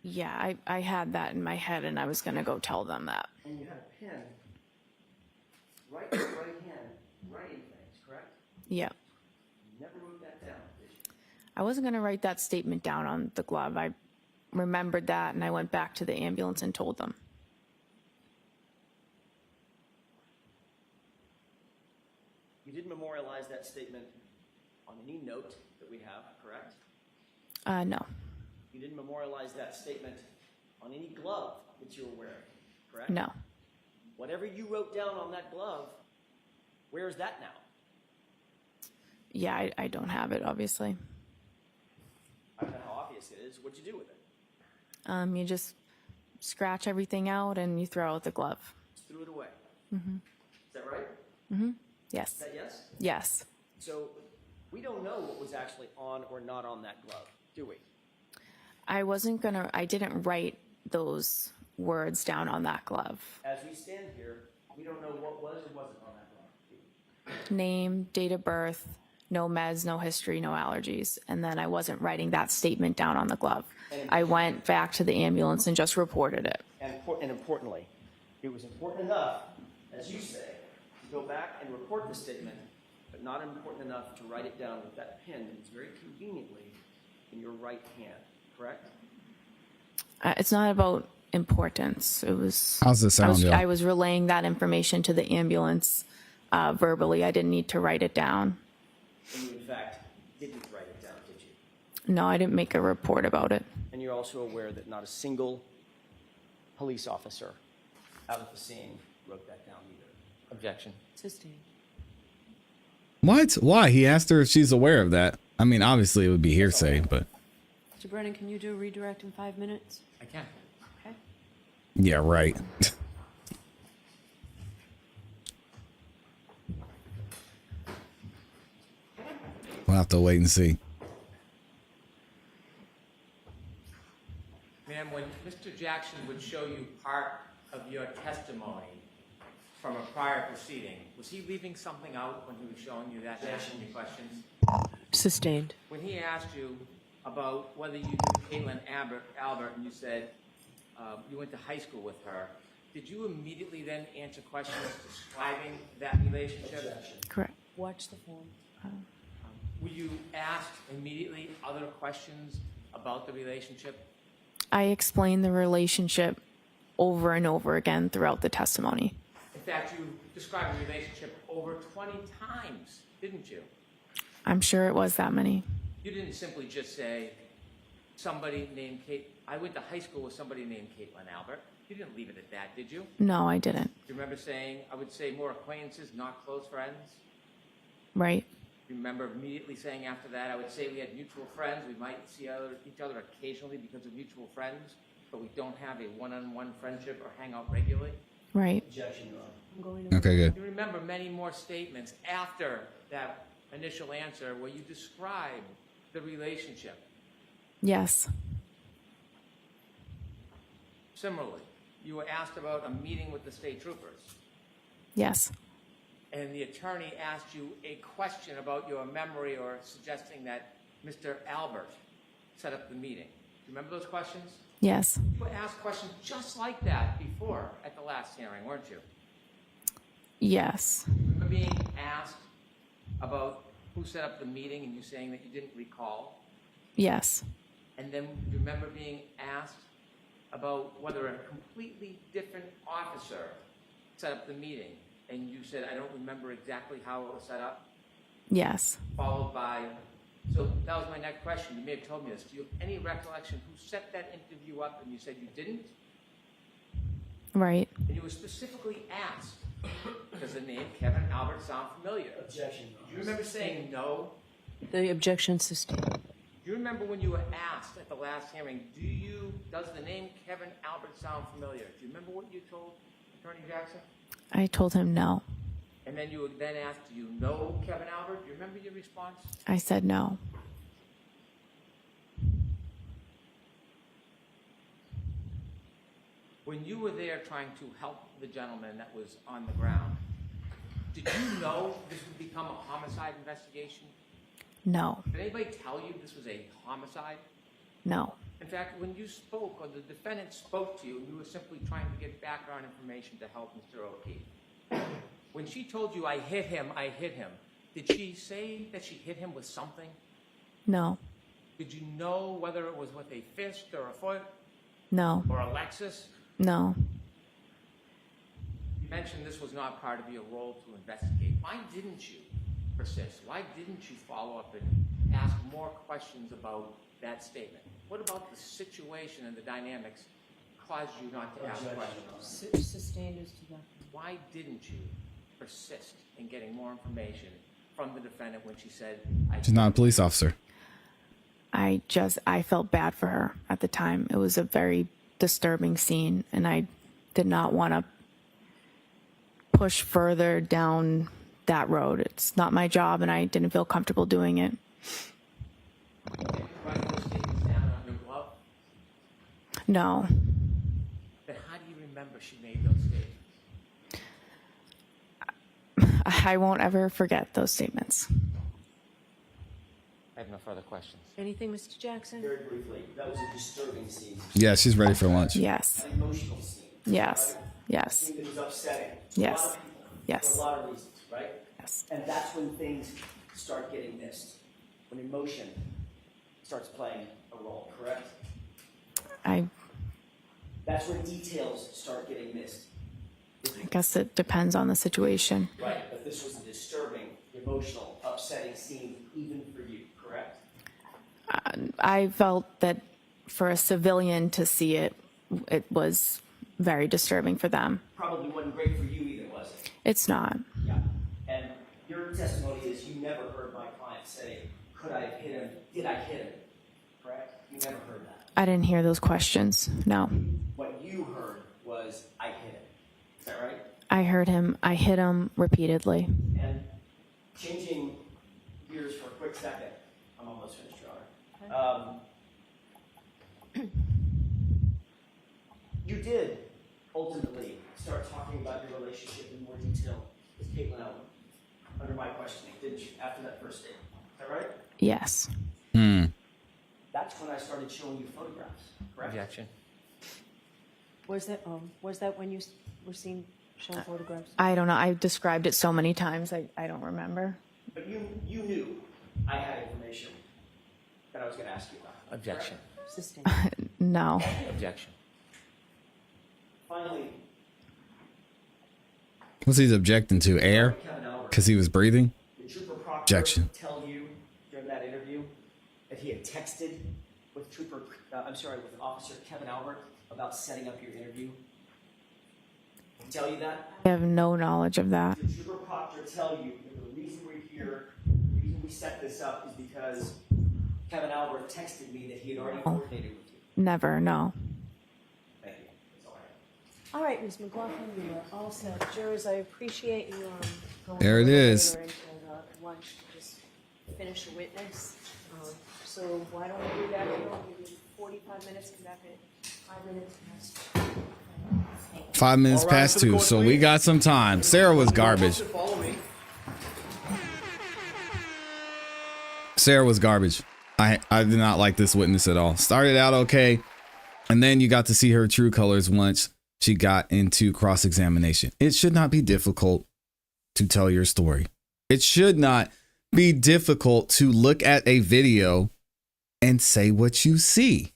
Speaker 14: Yeah, I had that in my head and I was going to go tell them that.
Speaker 13: And you had a pen right in your right hand writing things, correct?
Speaker 14: Yeah.
Speaker 13: You never wrote that down, did you?
Speaker 14: I wasn't going to write that statement down on the glove. I remembered that and I went back to the ambulance and told them.
Speaker 13: You did memorialize that statement on any note that we have, correct?
Speaker 14: No.
Speaker 13: You didn't memorialize that statement on any glove that you were wearing, correct?
Speaker 14: No.
Speaker 13: Whatever you wrote down on that glove, where is that now?
Speaker 14: Yeah, I don't have it, obviously.
Speaker 13: I don't know how obvious it is. What'd you do with it?
Speaker 14: You just scratch everything out and you throw out the glove.
Speaker 13: Threw it away.
Speaker 14: Mm-hmm.
Speaker 13: Is that right?
Speaker 14: Mm-hmm. Yes.
Speaker 13: Is that yes?
Speaker 14: Yes.
Speaker 13: So we don't know what was actually on or not on that glove, do we?
Speaker 14: I didn't write those words down on that glove.
Speaker 13: As we stand here, we don't know what was or wasn't on that glove.
Speaker 14: Name, date of birth, no meds, no history, no allergies. And then I wasn't writing that statement down on the glove. I went back to the ambulance and just reported it.
Speaker 13: And importantly, it was important enough, as you say, to go back and report the statement, but not important enough to write it down with that pen that is very conveniently in your right hand, correct?
Speaker 14: It's not about importance. It was.
Speaker 1: How's this sound, Joe?
Speaker 14: I was relaying that information to the ambulance verbally. I didn't need to write it down.
Speaker 13: And you, in fact, didn't write it down, did you?
Speaker 14: No, I didn't make a report about it.
Speaker 13: And you're also aware that not a single police officer out at the scene wrote that down either.
Speaker 4: Objection.
Speaker 3: Sustained.
Speaker 1: What? Why? He asked her if she's aware of that. I mean, obviously it would be hearsay, but
Speaker 3: Mr. Brennan, can you do a redirect in 5 minutes?
Speaker 4: I can.
Speaker 3: Okay.
Speaker 1: yeah, right. We'll have to wait and see.
Speaker 4: Ma'am, when Mr. Jackson would show you part of your testimony from a prior proceeding, was he leaving something out when he was showing you that and asking you questions?
Speaker 3: Sustained.
Speaker 4: When he asked you about whether you knew Caitlin Albert and you said you went to high school with her, did you immediately then answer questions describing that relationship?
Speaker 14: Correct.
Speaker 3: Watch the form.
Speaker 4: Were you asked immediately other questions about the relationship?
Speaker 14: I explained the relationship over and over again throughout the testimony.
Speaker 4: In fact, you described the relationship over 20 times, didn't you?
Speaker 14: I'm sure it was that many.
Speaker 4: You didn't simply just say, somebody named Kate. I went to high school with somebody named Caitlin Albert. You didn't leave it at that, did you?
Speaker 14: No, I didn't.
Speaker 4: Do you remember saying, I would say more acquaintances, not close friends?
Speaker 14: Right.
Speaker 4: You remember immediately saying after that, I would say we had mutual friends. We might see each other occasionally because of mutual friends, but we don't have a one-on-one friendship or hang out regularly?
Speaker 14: Right.
Speaker 13: Objection, Your Honor.
Speaker 3: I'm going to.
Speaker 1: Okay, good.
Speaker 4: You remember many more statements after that initial answer where you describe the relationship.
Speaker 14: Yes.
Speaker 4: Similarly, you were asked about a meeting with the state troopers,
Speaker 14: Yes.
Speaker 4: and the attorney asked you a question about your memory or suggesting that Mr. Albert set up the meeting. Do you remember those questions?
Speaker 14: Yes.
Speaker 4: You were asked questions just like that before at the last hearing, weren't you?
Speaker 14: Yes.
Speaker 4: Remember being asked about who set up the meeting and you saying that you didn't recall?
Speaker 14: Yes.
Speaker 4: And then you remember being asked about whether a completely different officer set up the meeting, and you said, I don't remember exactly how it was set up,
Speaker 14: Yes.
Speaker 4: followed by, so that was my next question. You may have told me this. Do you have any recollection who set that interview up, and you said you didn't?
Speaker 14: Right.
Speaker 4: And you were specifically asked, does the name Kevin Albert sound familiar?
Speaker 13: Objection.
Speaker 4: Do you remember saying no?
Speaker 3: The objection sustained.
Speaker 4: Do you remember when you were asked at the last hearing, does the name Kevin Albert sound familiar? Do you remember what you told Attorney Jackson?
Speaker 14: I told him no.
Speaker 4: And then you were then asked, do you know Kevin Albert? Do you remember your response?
Speaker 14: I said no.
Speaker 4: When you were there trying to help the gentleman that was on the ground, did you know this would become a homicide investigation?
Speaker 14: No.
Speaker 4: Did anybody tell you this was a homicide?
Speaker 14: No.
Speaker 4: In fact, when you spoke, or the defendant spoke to you, you were simply trying to get background information to help Mr. O'Keefe. When she told you, I hit him, did she say that she hit him with something?
Speaker 14: No.
Speaker 4: Did you know whether it was with a fist or a foot
Speaker 14: No.
Speaker 4: or a Lexus?
Speaker 14: No.
Speaker 4: You mentioned this was not part of your role to investigate. Why didn't you persist? Why didn't you follow up and ask more questions about that statement? What about the situation and the dynamics caused you not to ask questions?
Speaker 3: Sustained as to that.
Speaker 4: Why didn't you persist in getting more information from the defendant when she said,
Speaker 1: She's not a police officer.
Speaker 14: I felt bad for her at the time. It was a very disturbing scene, and I did not want to push further down that road. It's not my job, and I didn't feel comfortable doing it.
Speaker 4: Write those statements down on your glove?
Speaker 14: No.
Speaker 4: Then how do you remember she made those statements?
Speaker 14: I won't ever forget those statements.
Speaker 4: I have no further questions.
Speaker 3: Anything, Mr. Jackson?
Speaker 13: Very briefly, that was a disturbing scene.
Speaker 1: Yeah, she's ready for lunch.
Speaker 14: Yes.
Speaker 13: An emotional scene.
Speaker 14: Yes.
Speaker 13: Right?
Speaker 14: Yes.
Speaker 13: A scene that was upsetting.
Speaker 14: Yes.
Speaker 13: To a lot of people.
Speaker 14: Yes.
Speaker 13: For a lot of reasons, right?
Speaker 14: Yes.
Speaker 13: And that's when things start getting missed. When emotion starts playing a role, correct? That's when details start getting missed.
Speaker 14: I guess it depends on the situation.
Speaker 13: Right, but this was a disturbing, emotional, upsetting scene even for you, correct?
Speaker 14: I felt that for a civilian to see it, it was very disturbing for them.
Speaker 13: Probably wasn't great for you either, was it?
Speaker 14: It's not.
Speaker 13: Yeah. And your testimony is you never heard my client say, could I have hit him? Did I hit him? Correct? You never heard that.
Speaker 14: I didn't hear those questions. No.
Speaker 13: What you heard was, I hit him. Is that right?
Speaker 14: I heard him. I hit him repeatedly.
Speaker 13: And changing gears for a quick second, I'm almost finished, Your Honor. You did ultimately start talking about your relationship in more detail with Caitlin Allen under my questioning, didn't you, after that first date? Is that right?
Speaker 14: Yes.
Speaker 13: That's when I started showing you photographs, correct?
Speaker 4: Objection.
Speaker 3: Was that when you were seen showing photographs?
Speaker 14: I don't know. I described it so many times. I don't remember.
Speaker 13: But you knew I had information that I was going to ask you about.
Speaker 4: Objection.
Speaker 14: No.
Speaker 4: Objection.
Speaker 13: Finally,
Speaker 1: What's he objecting to? Air? Because he was breathing?
Speaker 13: did Trooper Proctor
Speaker 1: Objection.
Speaker 13: tell you during that interview that he had texted with with Officer Kevin Albert about setting up your interview? Did he tell you that?
Speaker 14: I have no knowledge of that.
Speaker 13: Did Trooper Proctor tell you that the reason we're here, the reason we set this up is because Kevin Albert texted me that he had already coordinated with you?
Speaker 14: Never. No.
Speaker 13: Thank you. That's all I have.
Speaker 3: All right, Ms. McGlaughlin, you are all set. Jurors, I appreciate you going
Speaker 1: There it is.
Speaker 3: later into lunch to just finish the witness. So why don't we do that? We'll give you 45 minutes, come back at 5 minutes past.
Speaker 1: 5 minutes past 2, so we got some time. Sarah was garbage.
Speaker 11: Follow me.
Speaker 1: Sarah was garbage. I did not like this witness at all. Started out okay, and then you got to see her true colors once she got into cross-examination. It should not be difficult to tell your story. It should not be difficult to look at a video and say what you see.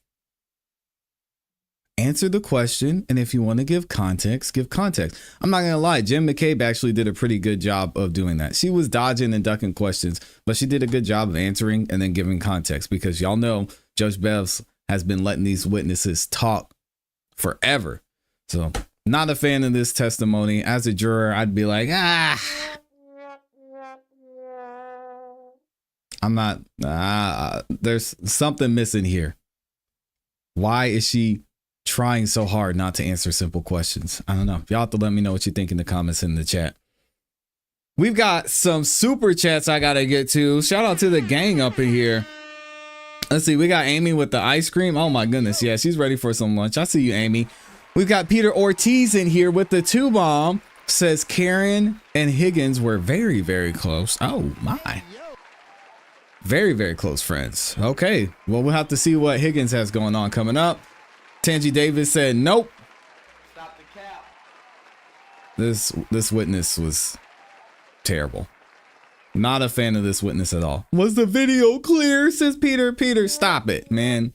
Speaker 1: Answer the question, and if you want to give context, give context. I'm not going to lie, Jen McCabe actually did a pretty good job of doing that. She was dodging and ducking questions, but she did a good job of answering and then giving context, because y'all know Judge Bevs has been letting these witnesses talk forever. So not a fan of this testimony. As a juror, I'd be like, I'm not, there's something missing here. Why is she trying so hard not to answer simple questions? I don't know. Y'all have to let me know what you think in the comments in the chat. We've got some super chats I got to get to. Shout out to the gang up in here. Let's see. We got Amy with the ice cream. Oh my goodness. Yeah, she's ready for some lunch. I see you, Amy. We've got Peter Ortiz in here with the 2-bomb. Says Karen and Higgins were very, very close. Oh my. Very, very close friends. Okay. Well, we'll have to see what Higgins has going on coming up. Tangi Davis said, nope.
Speaker 11: Stop the cap.
Speaker 1: This witness was terrible. Not a fan of this witness at all. Was the video clear? Says Peter. Peter, stop it, man.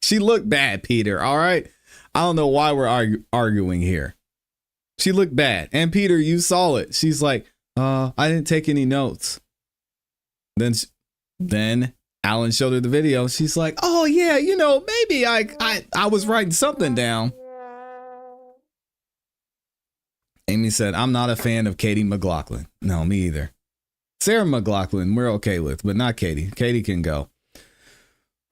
Speaker 1: She looked bad, Peter. All right. I don't know why we're arguing here. She looked bad. And Peter, you saw it. She's like, I didn't take any notes. Then Alan showed her the video. She's like, oh yeah, you know, maybe I was writing something down. Amy said, I'm not a fan of Katie McGlaughlin. No, me either. Sarah McGlaughlin, we're okay with, but not Katie. Katie can go.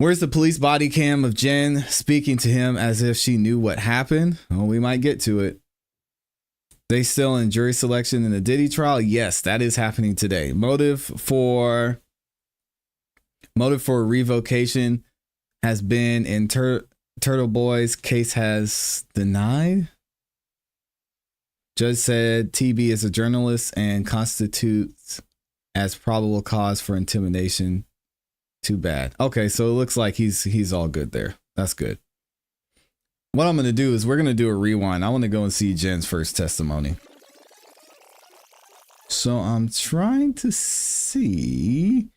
Speaker 1: Where's the police body cam of Jen speaking to him as if she knew what happened? Well, we might get to it. They still in jury selection in the Diddy trial? Yes, that is happening today. Motive for revocation has been in Turtle Boy's case has denied. Judge said TB is a journalist and constitutes as probable cause for intimidation. Too bad. Okay, so it looks like he's all good there. That's good. What I'm going to do is we're going to do a rewind. I want to go and see Jen's first testimony. So I'm trying to see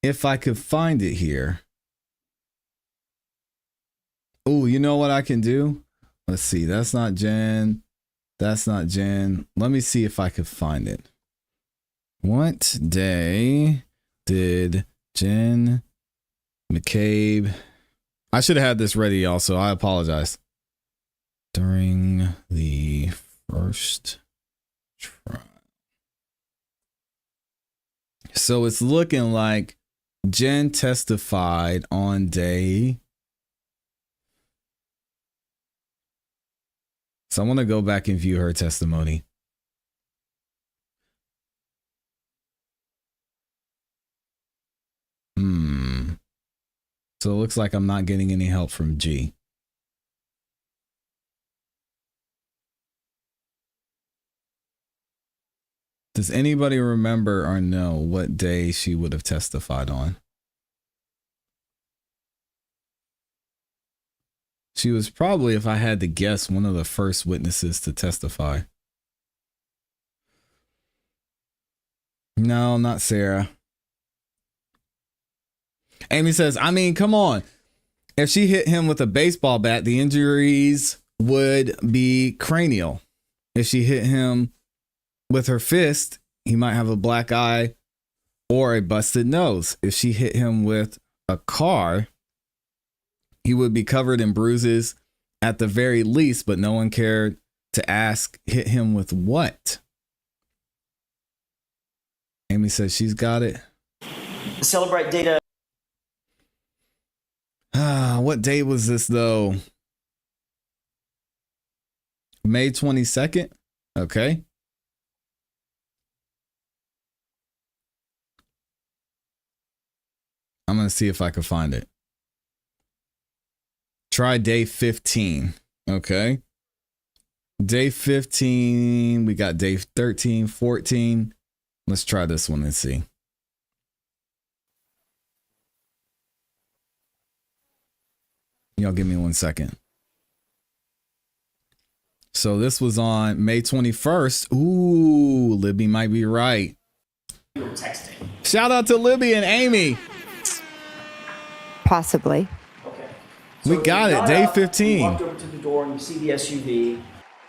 Speaker 1: if I could find it here. Oh, you know what I can do? Let's see. That's not Jen. That's not Jen. Let me see if I could find it. What day did Jen McCabe? I should have had this ready, y'all, so I apologize. During the first trial. So it's looking like Jen testified on day. So I want to go back and view her testimony. So it looks like I'm not getting any help from G. Does anybody remember or know what day she would have testified on? She was probably, if I had to guess, one of the first witnesses to testify. No, not Sarah. Amy says, I mean, come on. If she hit him with a baseball bat, the injuries would be cranial. If she hit him with her fist, he might have a black eye or a busted nose. If she hit him with a car, he would be covered in bruises at the very least, but no one cared to ask, hit him with what? Amy says she's got it.
Speaker 13: Celebrate data.
Speaker 1: What date was this though? May 22nd? Okay. I'm going to see if I can find it. Try day 15. Okay. Day 15. We got day 13, 14. Let's try this one and see. Y'all give me 1 second. So this was on May 21st. Ooh, Libby might be right.
Speaker 13: You were texting.
Speaker 1: Shout out to Libby and Amy.
Speaker 16: Possibly.
Speaker 13: Okay.
Speaker 1: We got it. Day 15.
Speaker 13: You walked over to the door and you see the SUV.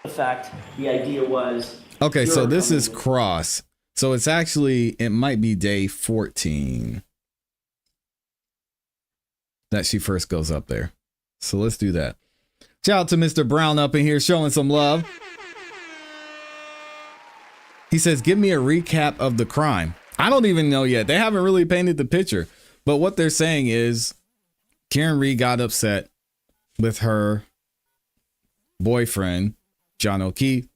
Speaker 13: In fact, the idea was.
Speaker 1: Okay, so this is cross. So it's actually, it might be day 14 that she first goes up there. So let's do that. Shout out to Mr. Brown up in here showing some love. He says, give me a recap of the crime. I don't even know yet. They haven't really painted the picture. But what they're saying is Karen Reed got upset with her boyfriend, John O'Keefe.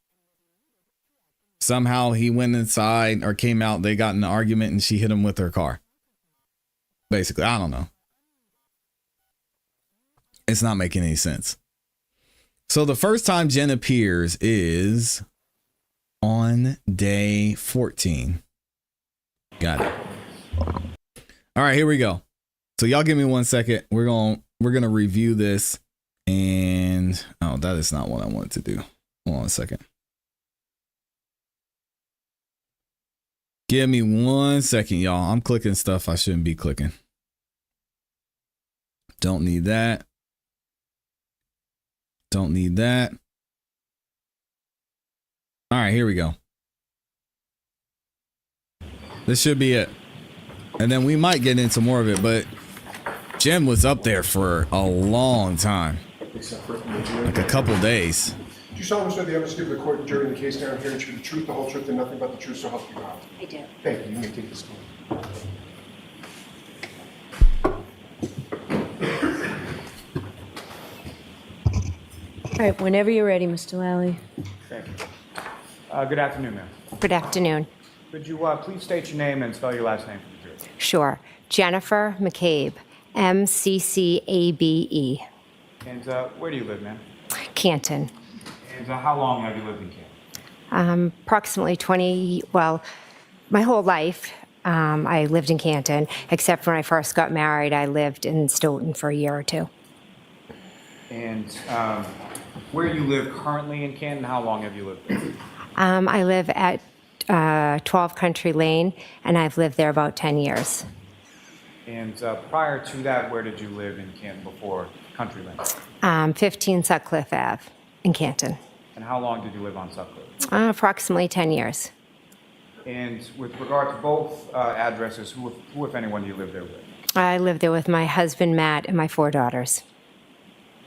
Speaker 1: Somehow he went inside or came out. They got in an argument and she hit him with her car. Basically, I don't know. It's not making any sense. So the first time Jen appears is on day 14. Got it. All right, here we go. So y'all give me 1 second. We're gonna review this, and oh, that is not what I wanted to do. Hold on a second. Give me 1 second, y'all. I'm clicking stuff I shouldn't be clicking. Don't need that. Don't need that. All right, here we go. This should be it. And then we might get into more of it, but Jen was up there for a long time. Like a couple days.
Speaker 9: Do you solemnly swear the evidence given to the court during the case now hearing should be the truth, the whole truth, and nothing but the truth, so help you God?
Speaker 3: I do.
Speaker 9: Thank you. You may take this call.
Speaker 3: All right, whenever you're ready, Mr. Lally.
Speaker 7: Thank you. Good afternoon, ma'am.
Speaker 16: Good afternoon.
Speaker 7: Could you please state your name and spell your last name for the jury?
Speaker 16: Sure. Jennifer McCabe, McCabe.
Speaker 7: And where do you live, ma'am?
Speaker 16: Canton.
Speaker 7: And how long have you lived in Canton?
Speaker 16: Approximately 20, well, my whole life I lived in Canton, except when I first got married, I lived in Stoughton for a year or two.
Speaker 7: And where you live currently in Canton, how long have you lived there?
Speaker 16: I live at 12 Country Lane, and I've lived there about 10 years.
Speaker 7: And prior to that, where did you live in Canton before Country Lane?
Speaker 16: 15 Sutcliffe Ave in Canton.
Speaker 7: And how long did you live on Sutcliffe?
Speaker 16: Approximately 10 years.
Speaker 7: And with regard to both addresses, who, if anyone, do you live there with?
Speaker 16: I live there with my husband, Matt, and my 4 daughters.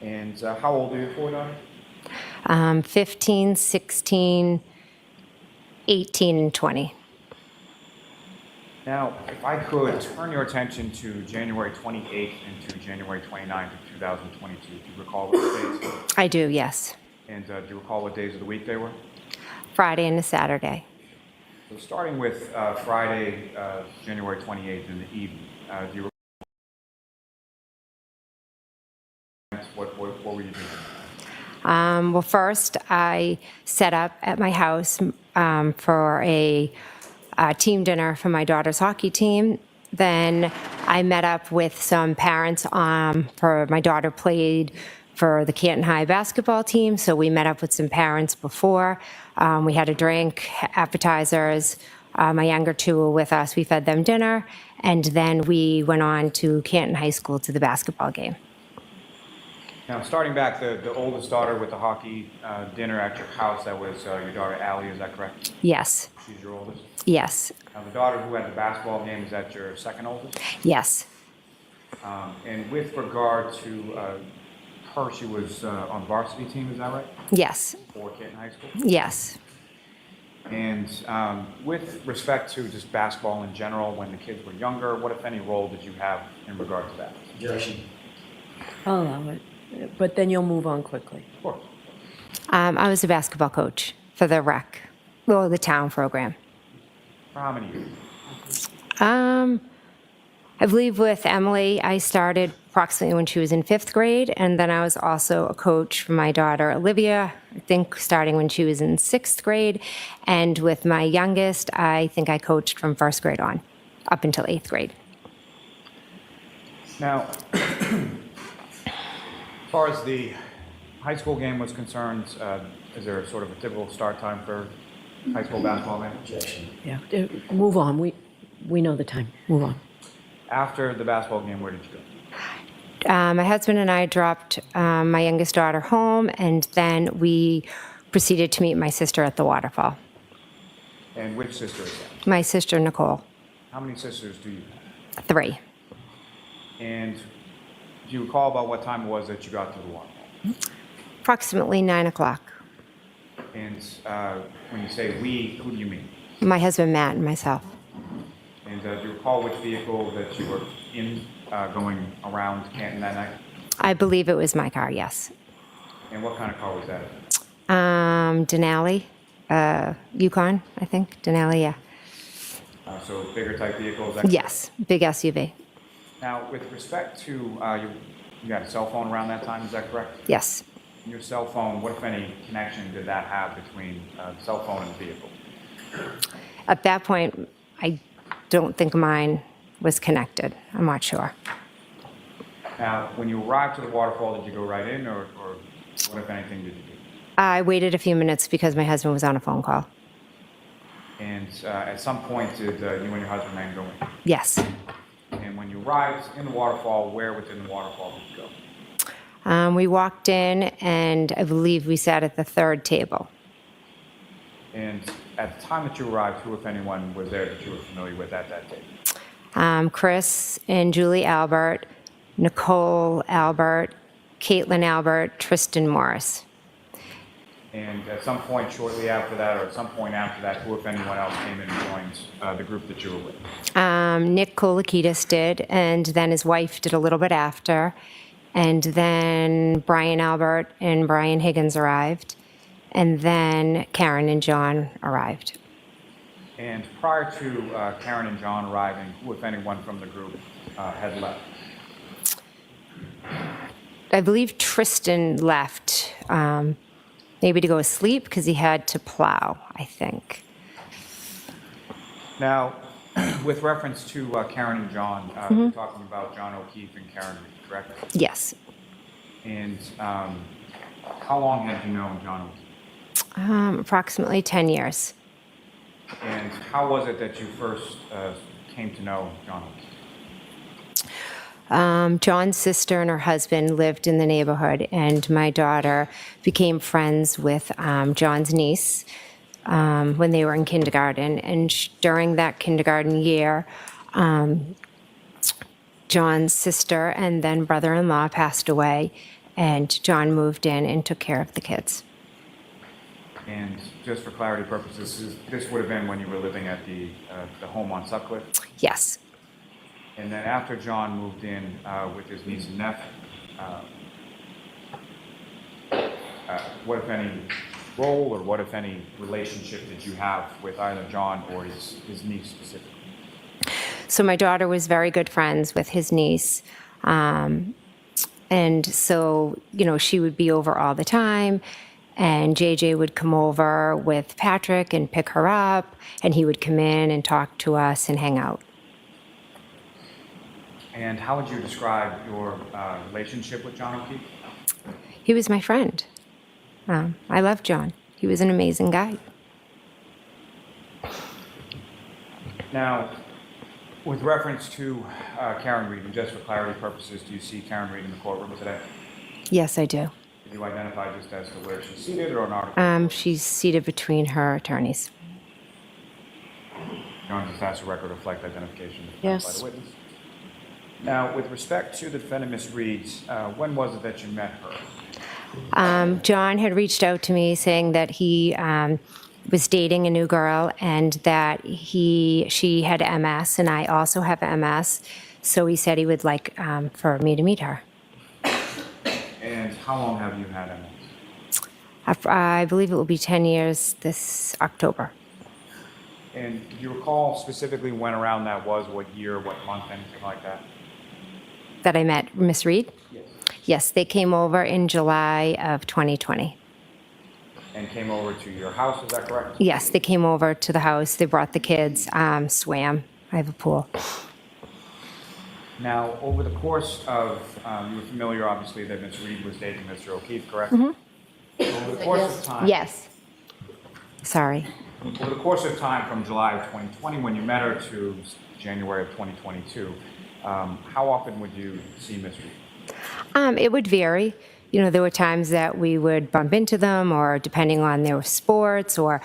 Speaker 7: And how old are your 4 daughters?
Speaker 16: 15, 16, 18, and 20.
Speaker 7: Now, if I could turn your attention to January 28th and to January 29th of 2022. Do you recall those days?
Speaker 16: I do, yes.
Speaker 7: And do you recall what days of the week they were?
Speaker 16: Friday and a Saturday.
Speaker 7: So starting with Friday, January 28th in the evening, do you recall what were you doing?
Speaker 16: Well, first, I set up at my house for a team dinner for my daughter's hockey team. Then I met up with some parents for my daughter played for the Canton High basketball team, so we met up with some parents before. We had a drink, appetizers. My younger 2 were with us. We fed them dinner, and then we went on to Canton High School to the basketball game.
Speaker 7: Now, starting back, the oldest daughter with the hockey dinner at your house, that was your daughter Allie, is that correct?
Speaker 16: Yes.
Speaker 7: She's your oldest?
Speaker 16: Yes.
Speaker 7: Now, the daughter who had the basketball game, is that your second oldest?
Speaker 16: Yes.
Speaker 7: And with regard to her, she was on the varsity team, is that right?
Speaker 16: Yes.
Speaker 7: For Canton High School?
Speaker 16: Yes.
Speaker 7: And with respect to just basketball in general, when the kids were younger, what, if any, role did you have in regard to that?
Speaker 3: Objection. I'll allow it, but then you'll move on quickly.
Speaker 7: Of course.
Speaker 16: I was a basketball coach for the rec, well, the town program.
Speaker 7: For how many years?
Speaker 16: I believe with Emily, I started approximately when she was in 5th grade, and then I was also a coach for my daughter Olivia, I think starting when she was in 6th grade, and with my youngest, I think I coached from 1st grade on, up until 8th grade.
Speaker 7: Now, as far as the high school game was concerned, is there sort of a typical start time for high school basketball game?
Speaker 3: Objection. Yeah, move on. We know the time. Move on.
Speaker 7: After the basketball game, where did you go?
Speaker 16: My husband and I dropped my youngest daughter home, and then we proceeded to meet my sister at the waterfall.
Speaker 7: And which sister is that?
Speaker 16: My sister, Nicole.
Speaker 7: How many sisters do you have?
Speaker 16: 3.
Speaker 7: And do you recall about what time it was that you got to the waterfall?
Speaker 16: Approximately 9 o'clock.
Speaker 7: And when you say we, who do you mean?
Speaker 16: My husband, Matt, and myself.
Speaker 7: And do you recall which vehicle that you were in going around Canton that night?
Speaker 16: I believe it was my car, yes.
Speaker 7: And what kind of car was that?
Speaker 16: Denali, Yukon, I think. Denali, yeah.
Speaker 7: So bigger type vehicle, is that correct?
Speaker 16: Yes, big SUV.
Speaker 7: Now, with respect to, you had a cell phone around that time, is that correct?
Speaker 16: Yes.
Speaker 7: Your cell phone, what, if any, connection did that have between the cell phone and the vehicle?
Speaker 16: At that point, I don't think mine was connected. I'm not sure.
Speaker 7: Now, when you arrived to the waterfall, did you go right in, or what, if anything, did you do?
Speaker 16: I waited a few minutes because my husband was on a phone call.
Speaker 7: And at some point, did you and your husband then go in?
Speaker 16: Yes.
Speaker 7: And when you arrived in the waterfall, where within the waterfall did you go?
Speaker 16: We walked in, and I believe we sat at the 3rd table.
Speaker 7: And at the time that you arrived, who, if anyone, was there that you were familiar with at that table?
Speaker 16: Chris and Julie Albert, Nicole Albert, Caitlin Albert, Tristan Morris.
Speaker 7: And at some point shortly after that, or at some point after that, who, if anyone else, came in and joined the group that you were with?
Speaker 16: Nick Kolakitis did, and then his wife did a little bit after. And then Brian Albert and Brian Higgins arrived. And then Karen and John arrived.
Speaker 7: And prior to Karen and John arriving, who, if anyone from the group, had left?
Speaker 16: I believe Tristan left, maybe to go to sleep because he had to plow, I think.
Speaker 7: Now, with reference to Karen and John, we're talking about John O'Keefe and Karen Reed, correct?
Speaker 16: Yes.
Speaker 7: And how long had you known John O'Keefe?
Speaker 16: Approximately 10 years.
Speaker 7: And how was it that you first came to know John O'Keefe?
Speaker 16: John's sister and her husband lived in the neighborhood, and my daughter became friends with John's niece when they were in kindergarten. And during that kindergarten year, John's sister and then brother-in-law passed away, and John moved in and took care of the kids.
Speaker 7: And just for clarity purposes, this would have been when you were living at the home on Sutcliffe?
Speaker 16: Yes.
Speaker 7: And then after John moved in with his niece and nephew, what, if any, role or what, if any, relationship did you have with either John or his niece specifically?
Speaker 16: So my daughter was very good friends with his niece. And so, she would be over all the time. And JJ would come over with Patrick and pick her up. And he would come in and talk to us and hang out.
Speaker 7: And how would you describe your relationship with John O'Keefe?
Speaker 16: He was my friend. I love John. He was an amazing guy.
Speaker 7: Now, with reference to Karen Reed, and just for clarity purposes, do you see Karen Reed in the courtroom today?
Speaker 16: Yes, I do.
Speaker 7: Can you identify just as to where she's seated or not?
Speaker 16: She's seated between her attorneys.
Speaker 7: John, just ask the record reflect identification
Speaker 16: Yes.
Speaker 7: by the witness. Now, with respect to the defendant, Ms. Reed, when was it that you met her?
Speaker 16: John had reached out to me saying that he was dating a new girl and that she had MS and I also have MS. So he said he would like for me to meet her.
Speaker 7: And how long have you had MS?
Speaker 16: I believe it will be 10 years this October.
Speaker 7: And do you recall specifically when around that was, what year, what month, anything like that?
Speaker 16: That I met Miss Reed?
Speaker 7: Yes.
Speaker 16: Yes, they came over in July of 2020.
Speaker 7: And came over to your house, is that correct?
Speaker 16: Yes, they came over to the house. They brought the kids, swam. I have a pool.
Speaker 7: Now, over the course of, you were familiar, obviously, that Ms. Reed was dating Mr. O'Keefe, correct? Over the course of time.
Speaker 16: Yes. Sorry.
Speaker 7: Over the course of time from July of 2020, when you met her, to January of 2022, how often would you see Ms. Reed?
Speaker 16: It would vary. There were times that we would bump into them, or depending on their sports, or,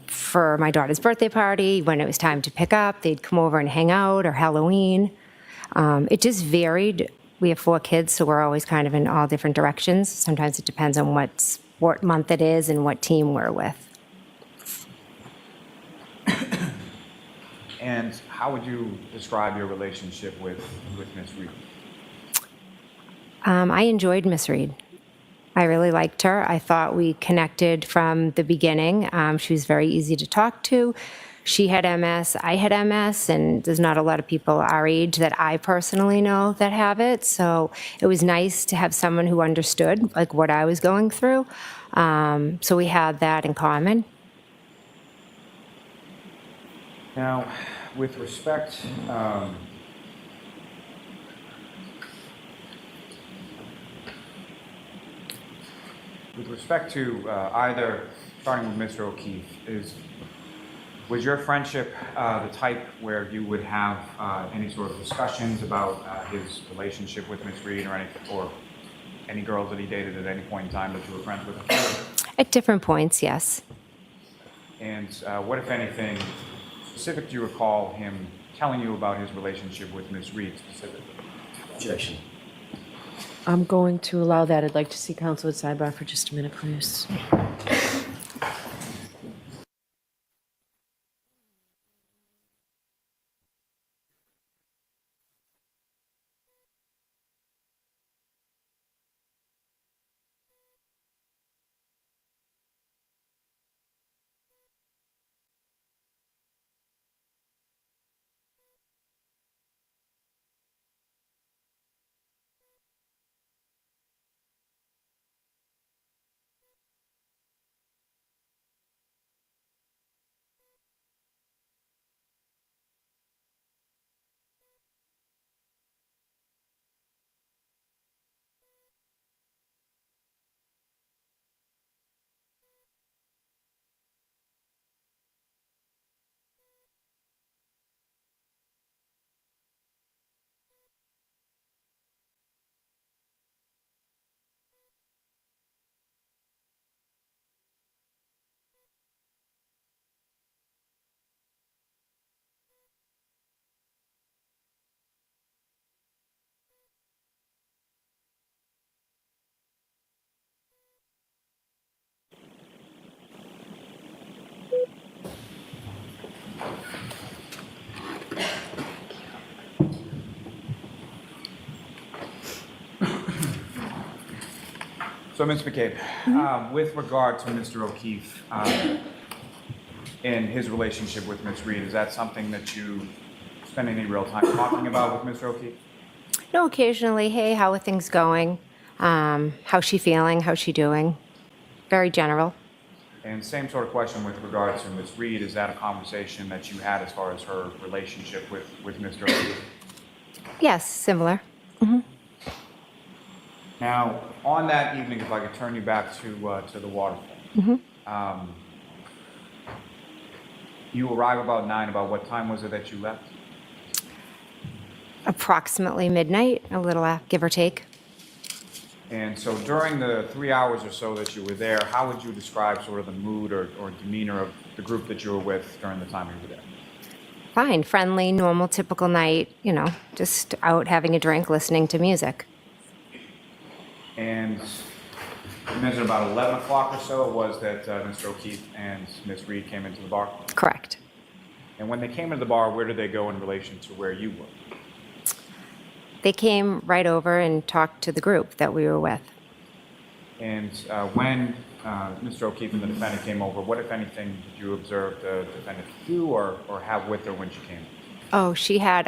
Speaker 16: for my daughter's birthday party, when it was time to pick up, they'd come over and hang out, or Halloween. It just varied. We have 4 kids, so we're always kind of in all different directions. Sometimes it depends on what sport month it is and what team we're with.
Speaker 7: And how would you describe your relationship with Ms. Reed?
Speaker 16: I enjoyed Miss Reed. I really liked her. I thought we connected from the beginning. She was very easy to talk to. She had MS, I had MS, and there's not a lot of people our age that I personally know that have it. So it was nice to have someone who understood like what I was going through. So we had that in common.
Speaker 7: Now, with respect, to either, starting with Mr. O'Keefe, was your friendship the type where you would have any sort of discussions about his relationship with Ms. Reed or any girls that he dated at any point in time that you were friends with him?
Speaker 16: At different points, yes.
Speaker 7: And what, if anything, specific do you recall him telling you about his relationship with Ms. Reed specifically?
Speaker 13: Objection.
Speaker 17: I'm going to allow that. I'd like to see counsel at sidebar for just a minute, please.
Speaker 7: So, Ms. McCabe, with regard to Mr. O'Keefe and his relationship with Ms. Reed, is that something that you spend any real time talking about with Mr. O'Keefe?
Speaker 16: No, occasionally, hey, how are things going? How's she feeling? How's she doing? Very general.
Speaker 7: And same sort of question with regard to Ms. Reed, is that a conversation that you had as far as her relationship with Mr. O'Keefe?
Speaker 16: Yes, similar.
Speaker 7: Now, on that evening, if I could turn you back to the waterfall. You arrive about 9. About what time was it that you left?
Speaker 16: Approximately midnight, a little give or take.
Speaker 7: And so during the 3 hours or so that you were there, how would you describe sort of the mood or demeanor of the group that you were with during the time you were there?
Speaker 16: Fine, friendly, normal, typical night, you know, just out having a drink, listening to music.
Speaker 7: And you mentioned about 11 o'clock or so it was that Mr. O'Keefe and Ms. Reed came into the bar?
Speaker 16: Correct.
Speaker 7: And when they came into the bar, where did they go in relation to where you were?
Speaker 16: They came right over and talked to the group that we were with.
Speaker 7: And when Mr. O'Keefe and the defendant came over, what, if anything, did you observe the defendant do or have with her when she came?
Speaker 16: Oh, she had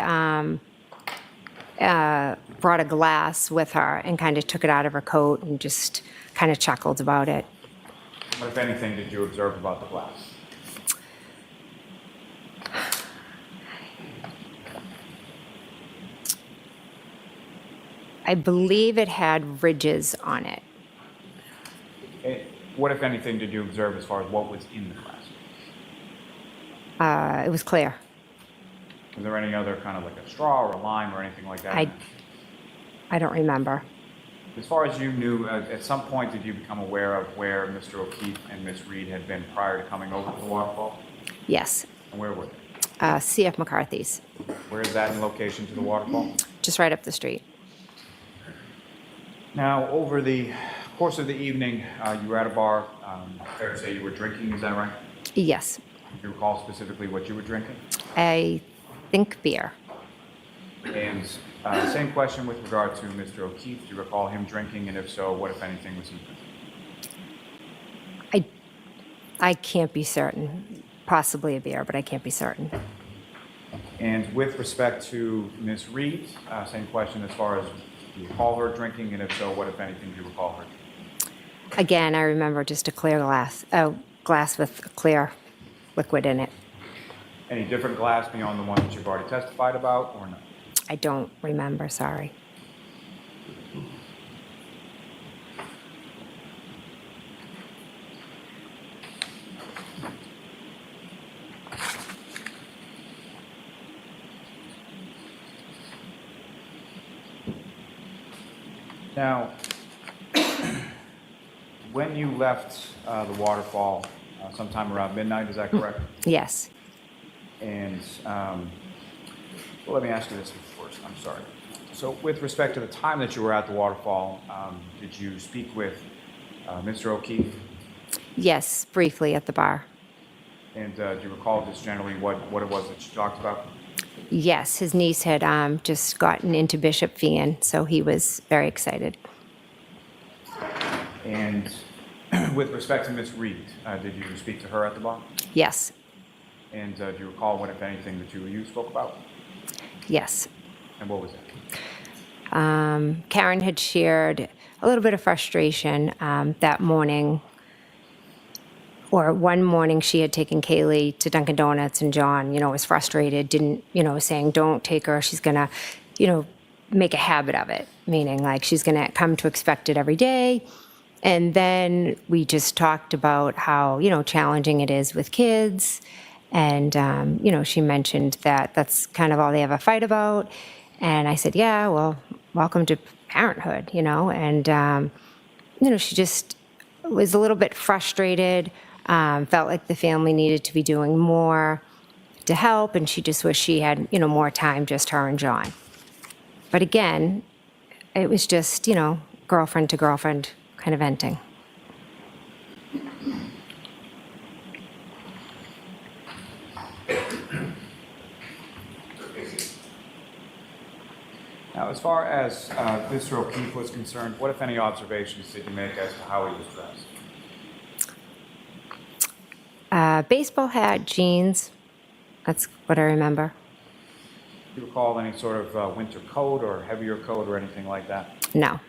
Speaker 16: brought a glass with her and kind of took it out of her coat and just kind of chuckled about it.
Speaker 7: What, if anything, did you observe about the glass?
Speaker 16: I believe it had ridges on it.
Speaker 7: What, if anything, did you observe as far as what was in the glass?
Speaker 16: It was clear.
Speaker 7: Was there any other kind of like a straw or a lime or anything like that?
Speaker 16: I don't remember.
Speaker 7: As far as you knew, at some point did you become aware of where Mr. O'Keefe and Ms. Reed had been prior to coming over to the waterfall?
Speaker 16: Yes.
Speaker 7: And where were they?
Speaker 16: CF McCarthy's.
Speaker 7: Where is that in location to the waterfall?
Speaker 16: Just right up the street.
Speaker 7: Now, over the course of the evening, you were at a bar. Fair to say you were drinking, is that right?
Speaker 16: Yes.
Speaker 7: Do you recall specifically what you were drinking?
Speaker 16: I think beer.
Speaker 7: And same question with regard to Mr. O'Keefe. Do you recall him drinking? And if so, what, if anything, was he drinking?
Speaker 16: I can't be certain. Possibly a beer, but I can't be certain.
Speaker 7: And with respect to Ms. Reed, same question as far as do you recall her drinking? And if so, what, if anything, do you recall her drinking?
Speaker 16: Again, I remember just a clear glass, a glass with a clear liquid in it.
Speaker 7: Any different glass beyond the one that you've already testified about, or no?
Speaker 16: I don't remember, sorry.
Speaker 7: Now, when you left the waterfall sometime around midnight, is that correct?
Speaker 16: Yes.
Speaker 7: And well, let me ask you this first. I'm sorry. So with respect to the time that you were at the waterfall, did you speak with Mr. O'Keefe?
Speaker 16: Yes, briefly at the bar.
Speaker 7: And do you recall just generally what it was that you talked about?
Speaker 16: Yes, his niece had just gotten into Bishop Fian, so he was very excited.
Speaker 7: And with respect to Ms. Reed, did you speak to her at the bar?
Speaker 16: Yes.
Speaker 7: And do you recall what, if anything, the two of you spoke about?
Speaker 16: Yes.
Speaker 7: And what was that?
Speaker 16: Karen had shared a little bit of frustration that morning, or one morning she had taken Kaylee to Dunkin' Donuts, and John, was frustrated, didn't, saying, don't take her, she's gonna, make a habit of it, meaning like she's gonna come to expect it every day. And then we just talked about how, challenging it is with kids. And, she mentioned that that's kind of all they have a fight about. And I said, yeah, well, welcome to parenthood, and, she just was a little bit frustrated, felt like the family needed to be doing more to help. And she just wished she had, more time, just her and John. But again, it was just, girlfriend to girlfriend kind of venting.
Speaker 7: Now, As far as Mr. O'Keefe was concerned, what, if any, observations did you make as to how he was dressed?
Speaker 16: Baseball hat, jeans. That's what I remember.
Speaker 7: Do you recall any sort of winter coat or heavier coat or anything like that?
Speaker 16: No.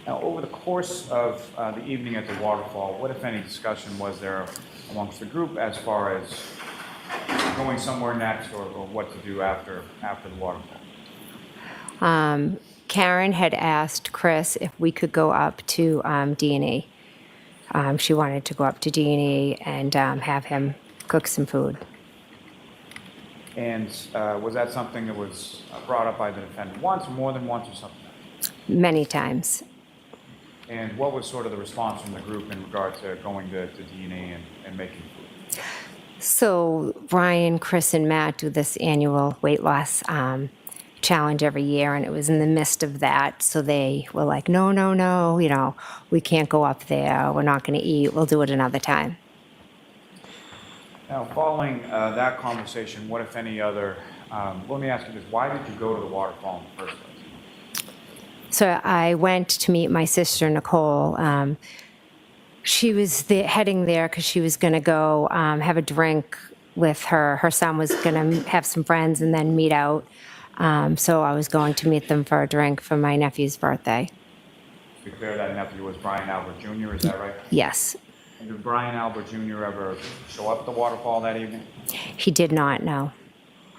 Speaker 7: Now, over the course of the evening at the waterfall, what, if any, discussion was there amongst the group as far as going somewhere next or what to do after the waterfall?
Speaker 16: Karen had asked Chris if we could go up to D&E. She wanted to go up to D&E and have him cook some food.
Speaker 7: And was that something that was brought up by the defendant once or more than once or something?
Speaker 16: Many times.
Speaker 7: And what was sort of the response from the group in regard to going to D&E and making food?
Speaker 16: So Brian, Chris, and Matt do this annual weight loss challenge every year, and it was in the midst of that. So they were like, no, we can't go up there. We're not going to eat. We'll do it another time.
Speaker 7: Now, following that conversation, what, if any, other, let me ask you this, why did you go to the waterfall in the first place?
Speaker 16: So I went to meet my sister, Nicole. She was heading there because she was going to go have a drink with her. Her son was going to have some friends and then meet out. So I was going to meet them for a drink for my nephew's birthday.
Speaker 7: To be clear, that nephew was Brian Albert Jr., is that right?
Speaker 16: Yes.
Speaker 7: And did Brian Albert Jr. ever show up at the waterfall that evening?
Speaker 16: He did not, no.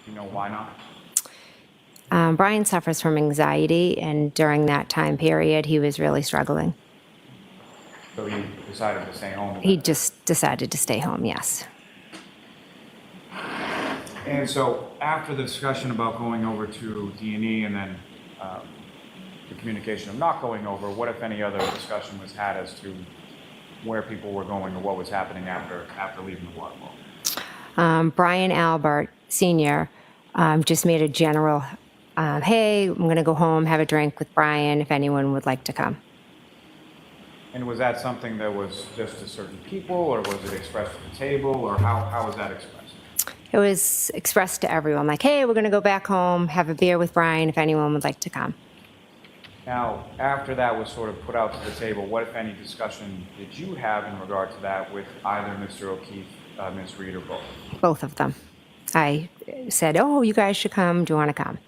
Speaker 7: Do you know why not?
Speaker 16: Brian suffers from anxiety, and during that time period, he was really struggling.
Speaker 7: So he decided to stay home?
Speaker 16: He just decided to stay home, yes.
Speaker 7: And so after the discussion about going over to D&E and then the communication of not going over, what, if any, other discussion was had as to where people were going or what was happening after leaving the waterfall?
Speaker 16: Brian Albert Sr. Just made a general, hey, I'm going to go home, have a drink with Brian if anyone would like to come.
Speaker 7: And was that something that was just to certain people, or was it expressed at the table, or how was that expressed?
Speaker 16: It was expressed to everyone, like, hey, we're going to go back home, have a beer with Brian if anyone would like to come.
Speaker 7: Now, after that was sort of put out to the table, what, if any, discussion did you have in regard to that with either Mr. O'Keefe, Ms. Reed, or both?
Speaker 16: Both of them. I said, oh, you guys should come. Do you want to come?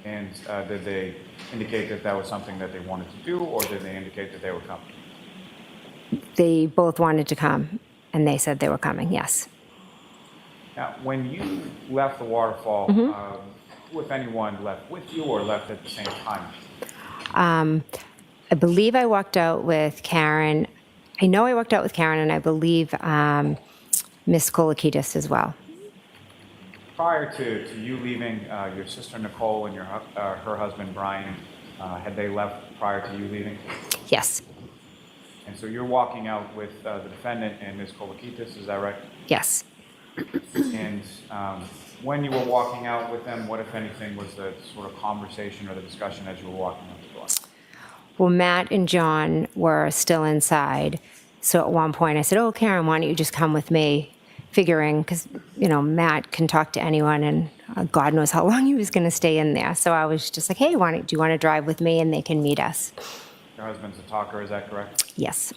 Speaker 7: And did they indicate that that was something that they wanted to do, or did they indicate that they were coming?
Speaker 16: They both wanted to come, and they said they were coming, yes.
Speaker 7: Now, when you left the waterfall, who, if anyone, left with you or left at the same time?
Speaker 16: I believe I walked out with Karen. I know I walked out with Karen, and I believe Miss Kolakidis as well.
Speaker 7: Prior to you leaving, your sister Nicole and her husband Brian, had they left prior to you leaving?
Speaker 16: Yes.
Speaker 7: And so you're walking out with the defendant and Ms. Kolakidis, is that right?
Speaker 16: Yes.
Speaker 7: And when you were walking out with them, what, if anything, was the sort of conversation or the discussion as you were walking out the door?
Speaker 16: Well, Matt and John were still inside. So at one point I said, oh, Karen, why don't you just come with me? Figuring, because, Matt can talk to anyone, and God knows how long he was going to stay in there. So I was just like, hey, do you want to drive with me, and they can meet us?
Speaker 7: Your husband's a talker, is that correct?
Speaker 16: Yes.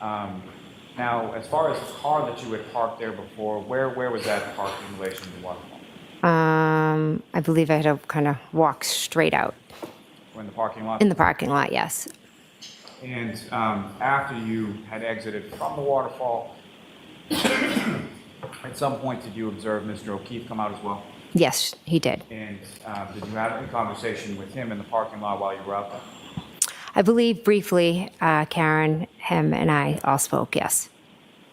Speaker 7: Now, as far as the car that you had parked there before, where was that parked in relation to the waterfall?
Speaker 16: I believe I had to kind of walk straight out.
Speaker 7: In the parking lot?
Speaker 16: In the parking lot, yes.
Speaker 7: And after you had exited from the waterfall, at some point did you observe Mr. O'Keefe come out as well?
Speaker 16: Yes, he did.
Speaker 7: And did you have any conversation with him in the parking lot while you were out there?
Speaker 16: I believe briefly, Karen, him, and I all spoke, yes.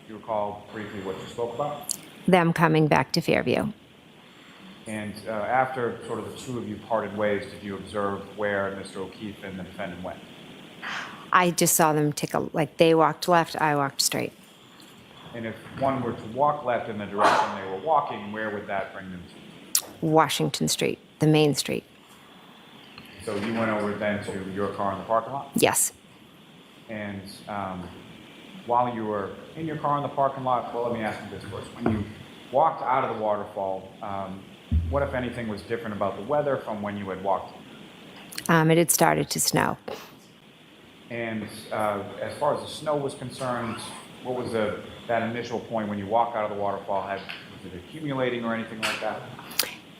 Speaker 7: Do you recall briefly what you spoke about?
Speaker 16: Them coming back to Fairview.
Speaker 7: And after sort of the two of you parted ways, did you observe where Mr. O'Keefe and the defendant went?
Speaker 16: I just saw them they walked left, I walked straight.
Speaker 7: And if one were to walk left in the direction they were walking, where would that bring them to?
Speaker 16: Washington Street, the main street.
Speaker 7: So you went over then to your car in the parking lot?
Speaker 16: Yes.
Speaker 7: And
Speaker 18: while you were in your car in the parking lot, well, let me ask you this first. When you walked out of the waterfall, what, if anything, was different about the weather from when you had walked?
Speaker 16: It had started to snow.
Speaker 18: And as far as the snow was concerned, what was that initial point when you walk out of the waterfall? Was it accumulating or anything like that?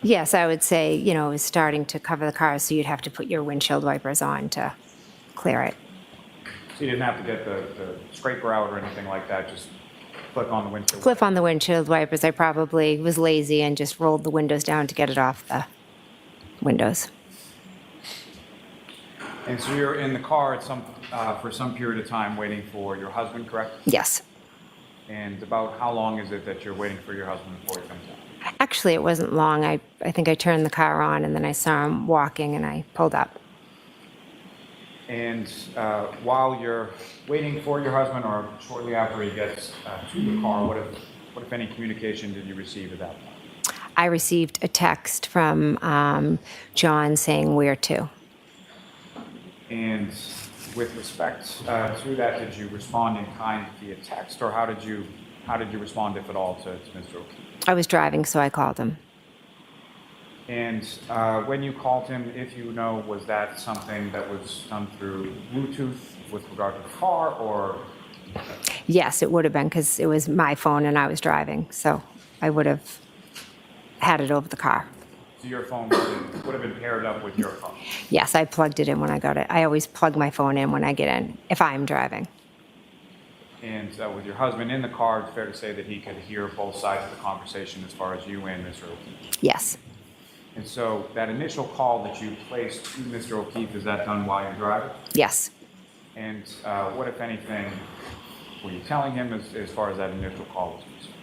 Speaker 16: Yes, I would say, it was starting to cover the car, so you'd have to put your windshield wipers on to clear it.
Speaker 18: So you didn't have to get the scraper out or anything like that, just click on the windshield?
Speaker 16: Clip on the windshield wipers. I probably was lazy and just rolled the windows down to get it off the windows.
Speaker 18: And so you're in the car at for some period of time waiting for your husband, correct?
Speaker 16: Yes.
Speaker 18: And about how long is it that you're waiting for your husband before he comes out?
Speaker 16: Actually, it wasn't long. I think I turned the car on, and then I saw him walking, and I pulled up.
Speaker 18: And while you're waiting for your husband, or shortly after he gets to the car, what if any communication did you receive at that point?
Speaker 16: I received a text from John saying where to.
Speaker 18: And with respect to that, did you respond in kind via text, or how did you respond, if at all, to Mr. O'Keefe?
Speaker 16: I was driving, so I called him.
Speaker 18: And when you called him, if you know, was that something that was done through Bluetooth with regard to the car, or?
Speaker 16: Yes, it would have been, because it was my phone and I was driving, so I would have had it over the car.
Speaker 18: So your phone would have been paired up with your phone?
Speaker 16: Yes, I plugged it in when I got it. I always plug my phone in when I get in, if I'm driving.
Speaker 18: And with your husband in the car, it's fair to say that he could hear both sides of the conversation as far as you and Mr. O'Keefe?
Speaker 16: Yes.
Speaker 18: And so that initial call that you placed to Mr. O'Keefe, is that done while you're driving?
Speaker 16: Yes.
Speaker 18: And what, if anything, were you telling him as far as that initial call was concerned?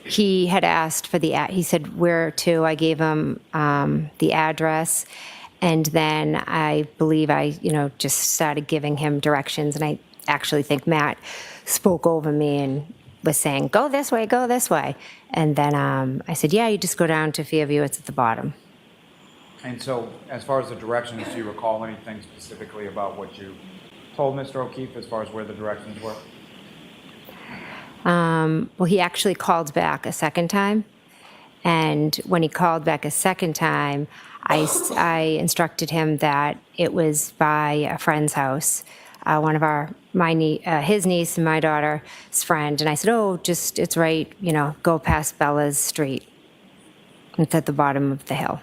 Speaker 16: He had asked for he said where to. I gave him the address, and then I believe I, just started giving him directions, and I actually think Matt spoke over me and was saying, go this way, go this way. And then I said, yeah, you just go down to Fairview, it's at the bottom.
Speaker 18: And so as far as the directions, do you recall anything specifically about what you told Mr. O'Keefe as far as where the directions were?
Speaker 16: Well, he actually called back a second time. And when he called back a second time, I instructed him that it was by a friend's house, one of his niece and my daughter's friend. And I said, oh, it's right, go past Bella's street. It's at the bottom of the hill.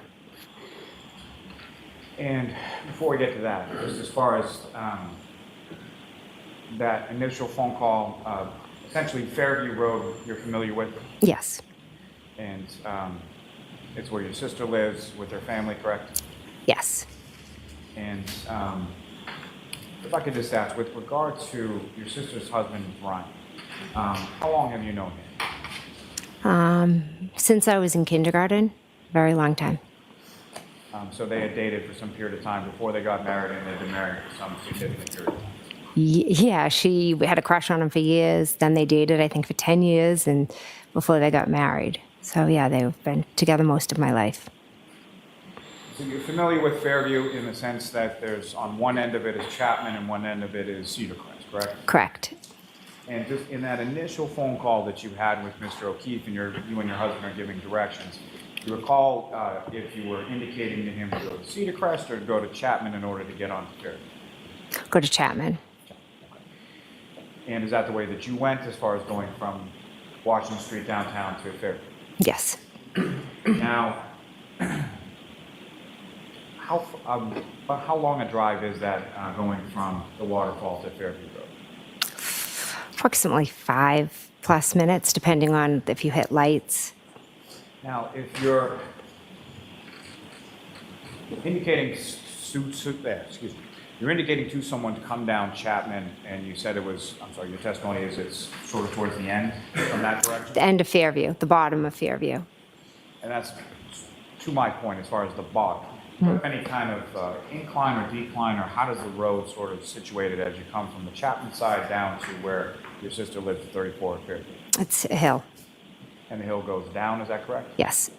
Speaker 18: And before we get to that, just as far as that initial phone call, essentially Fairview Road, you're familiar with?
Speaker 16: Yes.
Speaker 18: And it's where your sister lives with her family, correct?
Speaker 16: Yes.
Speaker 18: And if I could just ask, with regard to your sister's husband, Brian, how long have you known him?
Speaker 16: Since I was in kindergarten, very long time.
Speaker 18: So they had dated for some period of time before they got married, and they've been married for some significant period of time.
Speaker 16: Yeah, she had a crush on him for years. Then they dated, I think, for 10 years, and before they got married. So yeah, they've been together most of my life.
Speaker 18: So you're familiar with Fairview in the sense that there's, on one end of it is Chapman and one end of it is Cedar Crest, correct?
Speaker 16: Correct.
Speaker 18: And just in that initial phone call that you had with Mr. O'Keefe, and you and your husband are giving directions, do you recall if you were indicating to him to go to Cedar Crest or to go to Chapman in order to get onto Fairview?
Speaker 16: Go to Chapman.
Speaker 18: And is that the way that you went as far as going from Washington Street downtown to Fairview?
Speaker 16: Yes.
Speaker 18: Now, how long a drive is that going from the waterfall to Fairview Road?
Speaker 16: Approximately 5+ minutes, depending on if you hit lights.
Speaker 18: Now, if you're indicating you're indicating to someone to come down Chapman, and you said it was, I'm sorry, your testimony is it's sort of towards the end from that direction?
Speaker 16: The end of Fairview, the bottom of Fairview.
Speaker 18: And that's to my point as far as the bottom. Mm-hmm. Any kind of incline or decline, or how does the road sort of situated as you come from the Chapman side down to where your sister lives at 34 Fairview?
Speaker 16: It's a hill.
Speaker 18: And the hill goes down, is that correct?
Speaker 16: Yes.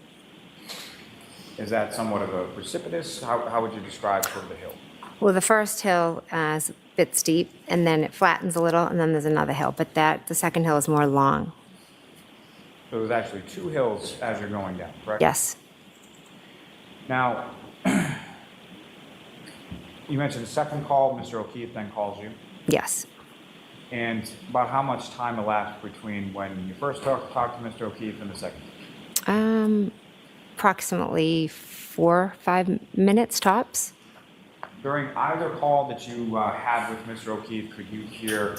Speaker 18: Is that somewhat of a precipitous? How would you describe sort of the hill?
Speaker 16: Well, the first hill is a bit steep, and then it flattens a little, and then there's another hill, but the second hill is more long.
Speaker 18: So there's actually 2 hills as you're going down, correct?
Speaker 16: Yes.
Speaker 18: Now, you mentioned the second call, Mr. O'Keefe then calls you.
Speaker 16: Yes.
Speaker 18: And about how much time elapsed between when you first talked to Mr. O'Keefe and the second?
Speaker 16: Approximately 4 or 5 minutes tops.
Speaker 18: During either call that you had with Mr. O'Keefe, could you hear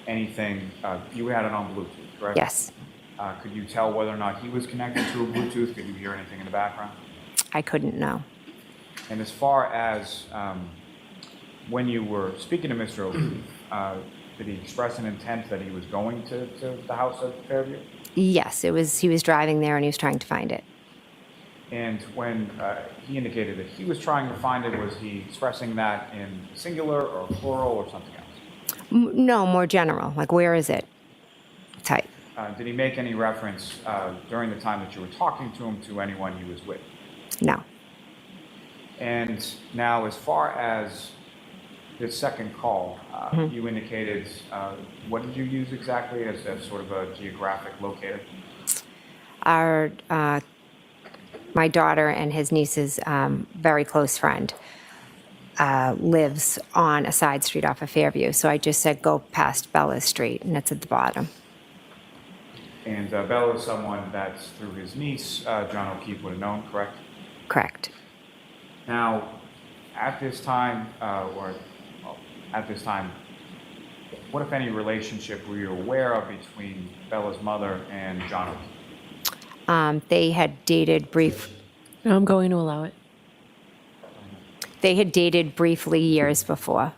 Speaker 18: anything? You had it on Bluetooth, correct?
Speaker 16: Yes.
Speaker 18: Could you tell whether or not he was connected to a Bluetooth? Could you hear anything in the background?
Speaker 16: I couldn't know.
Speaker 18: And as far as when you were speaking to Mr. O'Keefe, did he express an intent that he was going to the house at Fairview?
Speaker 16: Yes, he was driving there and he was trying to find it.
Speaker 18: And when he indicated that he was trying to find it, was he expressing that in singular or plural or something else?
Speaker 16: No, more general, like where is it? Type.
Speaker 18: Did he make any reference during the time that you were talking to him to anyone he was with?
Speaker 16: No.
Speaker 18: And now, as far as this second call, you indicated, what did you use exactly as sort of a geographic locator?
Speaker 16: My daughter and his niece's very close friend lives on a side street off of Fairview. So I just said, go past Bella's Street, and it's at the bottom.
Speaker 18: And Bella is someone that, through his niece, John O'Keefe would have known, correct?
Speaker 16: Correct.
Speaker 18: Now, at this time, what, if any, relationship were you aware of between Bella's mother and John O'Keefe?
Speaker 16: They had dated
Speaker 17: I'm going to allow it.
Speaker 16: They had dated briefly years before.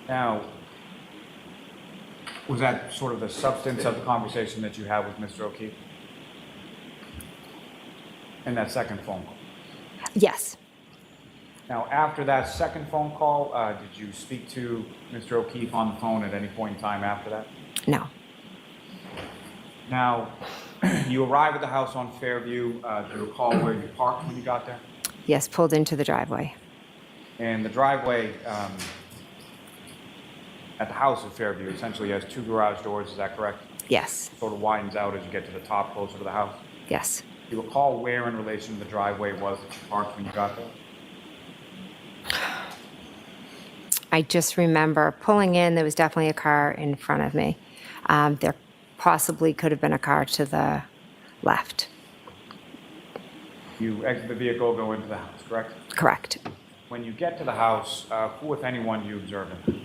Speaker 18: Now, was that sort of the substance of the conversation that you had with Mr. O'Keefe? In that second phone call?
Speaker 16: Yes.
Speaker 18: Now, after that second phone call, did you speak to Mr. O'Keefe on the phone at any point in time after that?
Speaker 16: No.
Speaker 18: Now, you arrived at the house on Fairview. Do you recall where you parked when you got there?
Speaker 16: Yes, pulled into the driveway.
Speaker 18: And the driveway at the house at Fairview essentially has 2 garage doors, is that correct?
Speaker 16: Yes.
Speaker 18: Sort of widens out as you get to the top, closer to the house?
Speaker 16: Yes.
Speaker 18: Do you recall where in relation to the driveway was that you parked when you got there?
Speaker 16: I just remember pulling in, there was definitely a car in front of me. There possibly could have been a car to the left.
Speaker 18: You exit the vehicle, go into the house, correct?
Speaker 16: Correct.
Speaker 18: When you get to the house, who, if anyone, do you observe in the house?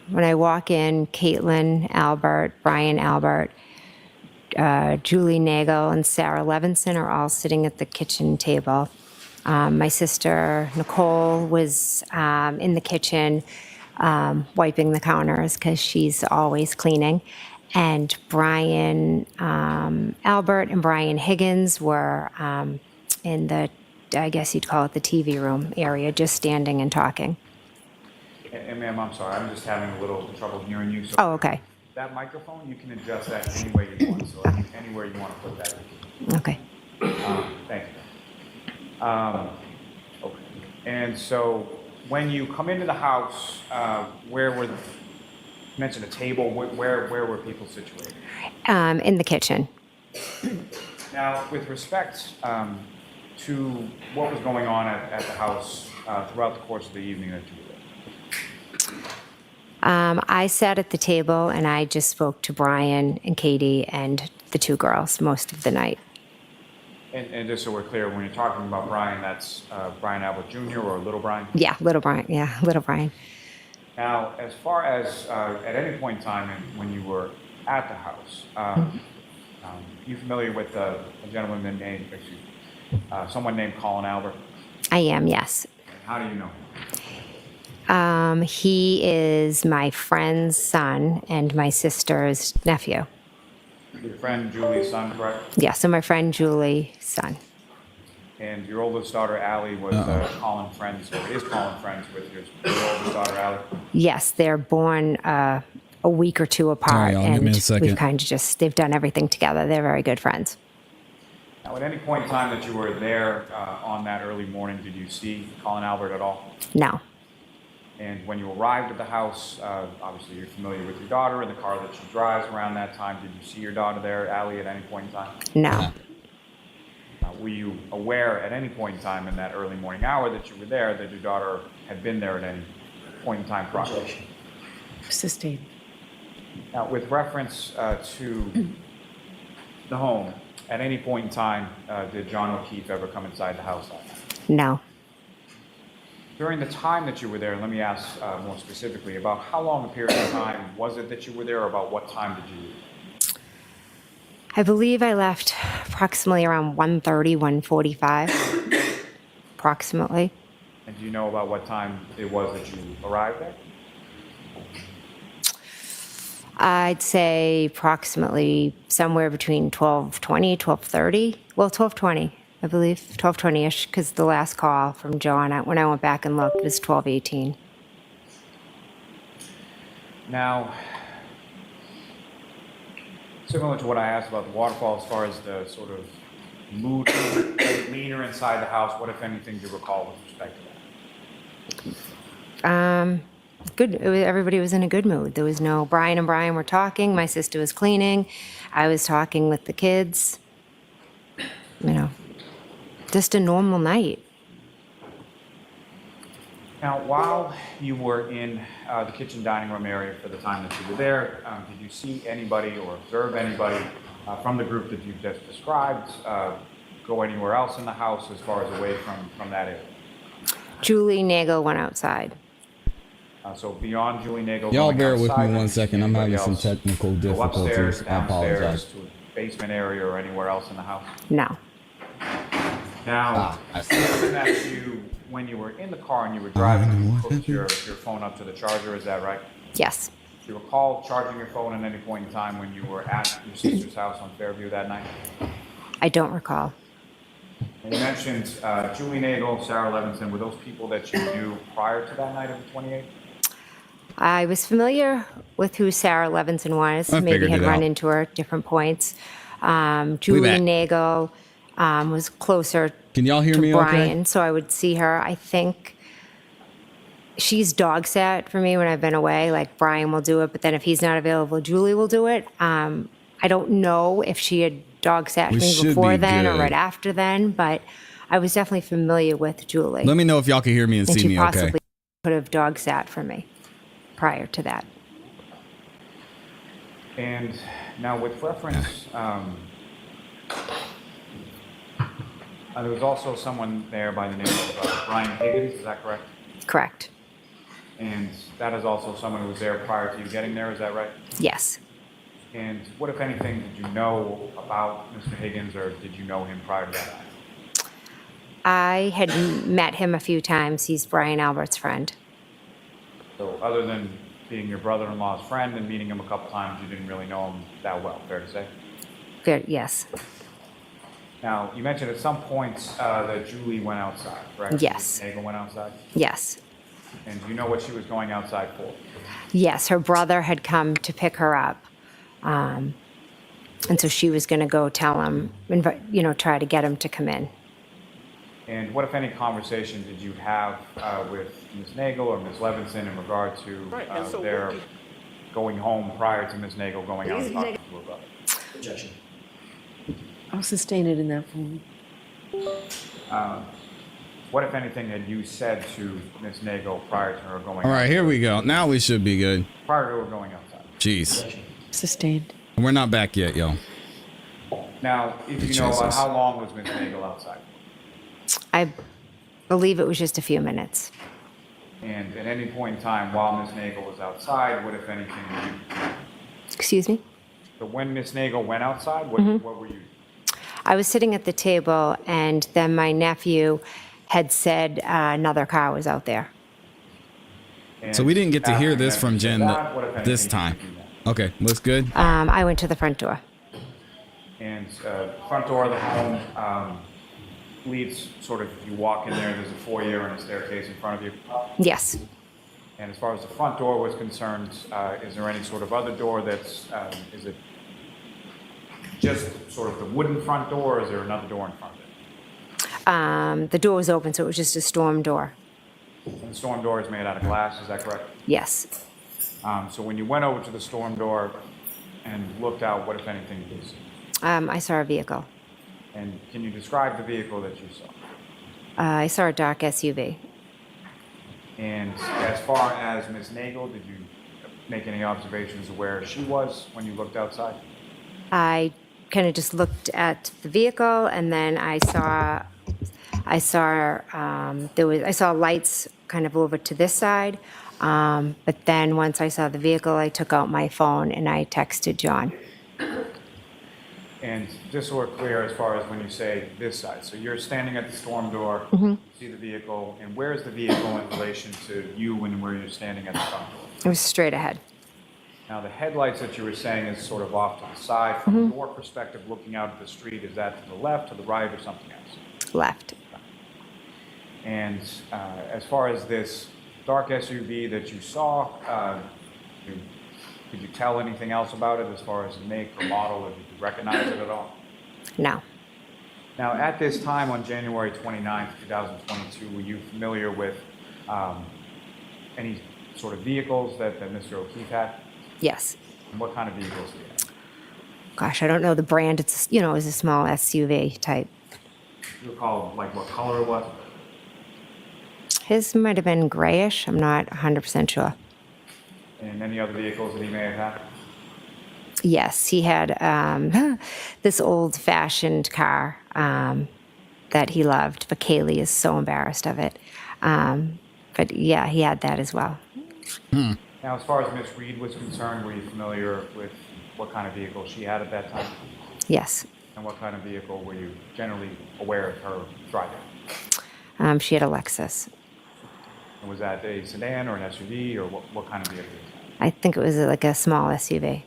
Speaker 16: When I walk in, Caitlin Albert, Brian Albert, Julie Nagel, and Sarah Levenson are all sitting at the kitchen table. My sister Nicole was in the kitchen wiping the counters because she's always cleaning. And Brian Albert and Brian Higgins were in the, I guess you'd call it the TV room area, just standing and talking.
Speaker 18: And ma'am, I'm sorry, I'm just having a little trouble hearing you. So
Speaker 16: Oh, okay.
Speaker 18: that microphone, you can adjust that any way you want. So anywhere you want to put that.
Speaker 16: Okay.
Speaker 18: Thank you. Okay. And so when you come into the house, where were, you mentioned a table, where were people situated?
Speaker 16: In the kitchen.
Speaker 18: Now, with respect to what was going on at the house throughout the course of the evening that you were there?
Speaker 16: I sat at the table and I just spoke to Brian and Katie and the 2 girls most of the night.
Speaker 18: And just so we're clear, when you're talking about Brian, that's Brian Albert Jr. or Little Brian?
Speaker 16: Yeah, little Brian. Yeah, little Brian.
Speaker 18: Now, as far as at any point in time when you were at the house, you familiar with a gentleman named, someone named Colin Albert?
Speaker 16: I am, yes.
Speaker 18: How do you know him?
Speaker 16: He is my friend's son and my sister's nephew.
Speaker 18: Your friend Julie's son, correct?
Speaker 16: Yeah, so my friend Julie's son.
Speaker 18: And your oldest daughter, Allie, was Colin friends, or is Colin friends with your oldest daughter, Allie?
Speaker 16: Yes, they're born a a week or two apart.
Speaker 1: y'all, give me a second.
Speaker 16: We've kind of just, they've done everything together. They're very good friends.
Speaker 18: Now, at any point in time that you were there on that early morning, did you see Colin Albert at all?
Speaker 16: No.
Speaker 18: And when you arrived at the house, obviously you're familiar with your daughter and the car that she drives around that time. Did you see your daughter there, Allie, at any point in time?
Speaker 16: No.
Speaker 18: Were you aware at any point in time in that early morning hour that you were there that your daughter had been there at any point in time prior?
Speaker 17: Sustained.
Speaker 18: Now, with reference to the home, at any point in time, did John O'Keefe ever come inside the house that night?
Speaker 16: No.
Speaker 18: During the time that you were there, let me ask more specifically, about how long a period of time was it that you were there, or about what time did you leave?
Speaker 16: I believe I left approximately around 1:30, 1:45, approximately.
Speaker 18: And do you know about what time it was that you arrived there?
Speaker 16: I'd say approximately somewhere between 12:20, 12:30. Well, 12:20, I believe, 12:20-ish, because the last call from John, when I went back and looked, was 12:18.
Speaker 18: Now, similar to what I asked about the waterfall, as far as the sort of mood, leaner inside the house, what, if anything, do you recall with respect to that?
Speaker 16: Good. Everybody was in a good mood. There was no, Brian and Brian were talking. My sister was cleaning. I was talking with the kids. You know, just a normal night.
Speaker 18: Now, while you were in the kitchen dining room area for the time that you were there, did you see anybody or observe anybody from the group that you've just described go anywhere else in the house as far as away from that area?
Speaker 16: Julie Nagel went outside.
Speaker 18: So beyond Julie Nagel,
Speaker 1: Y'all
Speaker 18: going
Speaker 1: bear with
Speaker 18: outside,
Speaker 1: me one
Speaker 18: did you see
Speaker 1: second. I'm having
Speaker 18: anybody
Speaker 1: some
Speaker 18: else
Speaker 1: technical
Speaker 18: go
Speaker 1: difficulties.
Speaker 18: upstairs,
Speaker 1: I apologize.
Speaker 18: downstairs, to a basement area or anywhere else in the house?
Speaker 16: No.
Speaker 18: Now, given that you, when you were in the car and you were driving, you hooked your phone up to the charger, is that right?
Speaker 16: Yes.
Speaker 18: Do you recall charging your phone at any point in time when you were at your sister's house on Fairview that night?
Speaker 16: I don't recall.
Speaker 18: And you mentioned Julie Nagel, Sarah Levenson. Were those people that you knew prior to that night of the 28th?
Speaker 16: I was familiar with who Sarah Levenson was.
Speaker 1: I
Speaker 16: Maybe
Speaker 1: figured
Speaker 16: had
Speaker 1: it
Speaker 16: run
Speaker 1: out.
Speaker 16: into her at different points.
Speaker 1: back.
Speaker 16: Julie Nagel was closer
Speaker 1: Can y'all hear
Speaker 16: to
Speaker 1: me
Speaker 16: Brian,
Speaker 1: okay?
Speaker 16: so I would see her. I think she's dog sat for me when I've been away. Like Brian will do it, but then if he's not available, Julie will do it. I don't know if she had dog sat for
Speaker 1: We
Speaker 16: me
Speaker 1: should
Speaker 16: before
Speaker 1: be
Speaker 16: then or
Speaker 1: good.
Speaker 16: right after then, but I was definitely familiar with Julie.
Speaker 1: Let me know if y'all can hear me and
Speaker 16: and
Speaker 1: see
Speaker 16: she
Speaker 1: me
Speaker 16: possibly
Speaker 1: okay.
Speaker 16: could have dog sat for me prior to that.
Speaker 18: And now with reference, there was also someone there by the name of Brian Higgins, is that correct?
Speaker 16: Correct.
Speaker 18: And that is also someone who was there prior to you getting there, is that right?
Speaker 16: Yes.
Speaker 18: And what, if anything, did you know about Mr. Higgins, or did you know him prior to that?
Speaker 16: I had met him a few times. He's Brian Albert's friend.
Speaker 18: So other than being your brother-in-law's friend and meeting him a couple times, you didn't really know him that well, fair to say?
Speaker 16: Good, yes.
Speaker 18: Now, you mentioned at some points that Julie went outside, correct?
Speaker 16: Yes.
Speaker 18: Nagel went outside?
Speaker 16: Yes.
Speaker 18: And do you know what she was going outside for?
Speaker 16: Yes, her brother had come to pick her up. And so she was going to go tell him, try to get him to come in.
Speaker 18: And what, if any, conversation did you have with Ms. Nagel or Ms. Levenson in regard to their going home prior to Ms. Nagel going out and talking to her brother?
Speaker 13: Objection.
Speaker 17: I'll sustain it in that form.
Speaker 18: What, if anything, had you said to Ms. Nagel prior to her going
Speaker 1: All right, here we go. Now we should be good.
Speaker 18: prior to her going outside?
Speaker 1: Jeez.
Speaker 17: Sustained.
Speaker 1: We're not back yet, y'all.
Speaker 18: Now, if you know about
Speaker 1: Jesus.
Speaker 18: how long was Ms. Nagel outside?
Speaker 16: I believe it was just a few minutes.
Speaker 18: And at any point in time while Ms. Nagel was outside, what, if anything, were you?
Speaker 16: Excuse me?
Speaker 18: So when Ms. Nagel went outside, what were you?
Speaker 16: I was sitting at the table, and then my nephew had said another car was out there.
Speaker 1: So we didn't get to hear
Speaker 18: after
Speaker 1: this
Speaker 18: you
Speaker 1: from
Speaker 18: said
Speaker 1: Jen
Speaker 18: that, what, if anything,
Speaker 1: this
Speaker 18: did
Speaker 1: time.
Speaker 18: you do that?
Speaker 1: Okay, looks good.
Speaker 16: I went to the front door.
Speaker 18: And front door of the home leads sort of, you walk in there, there's a foyer and a staircase in front of you.
Speaker 16: Yes.
Speaker 18: And as far as the front door was concerned, is there any sort of other door that's, is it just sort of the wooden front door, or is there another door in front of it?
Speaker 16: The door was open, so it was just a storm door.
Speaker 18: And the storm door is made out of glass, is that correct?
Speaker 16: Yes.
Speaker 18: So when you went over to the storm door and looked out, what, if anything, did you see?
Speaker 16: I saw a vehicle.
Speaker 18: And can you describe the vehicle that you saw?
Speaker 16: I saw a dark SUV.
Speaker 18: And as far as Ms. Nagel, did you make any observations of where she was when you looked outside?
Speaker 16: I kind of just looked at the vehicle, and then I saw lights kind of over to this side. But then once I saw the vehicle, I took out my phone and I texted John.
Speaker 18: And just so we're clear, as far as when you say this side, so you're standing at the storm door, see the vehicle, and where is the vehicle in relation to you when where you're standing at the front door?
Speaker 16: It was straight ahead.
Speaker 18: Now, the headlights that you were saying is sort of off to the side. From your perspective, looking out at the street, is that to the left, to the right, or something else?
Speaker 16: Left.
Speaker 18: And as far as this dark SUV that you saw, could you tell anything else about it as far as the make or model, or did you recognize it at all?
Speaker 16: No.
Speaker 18: Now, at this time on January 29th, 2022, were you familiar with any sort of vehicles that Mr. O'Keefe had?
Speaker 16: Yes.
Speaker 18: And what kind of vehicles did he have?
Speaker 16: Gosh, I don't know the brand. It's, it was a small SUV type.
Speaker 18: Do you recall, like, what color it was?
Speaker 16: His might have been grayish. I'm not 100% sure.
Speaker 18: And any other vehicles that he may have had?
Speaker 16: Yes, he had this old-fashioned car that he loved, but Kaylee is so embarrassed of it. But yeah, he had that as well.
Speaker 18: Now, as far as Ms. Reed was concerned, were you familiar with what kind of vehicle she had at that time?
Speaker 16: Yes.
Speaker 18: And what kind of vehicle were you generally aware of her driving?
Speaker 16: She had a Lexus.
Speaker 18: And was that a sedan or an SUV, or what kind of vehicle?
Speaker 16: I think it was like a small SUV.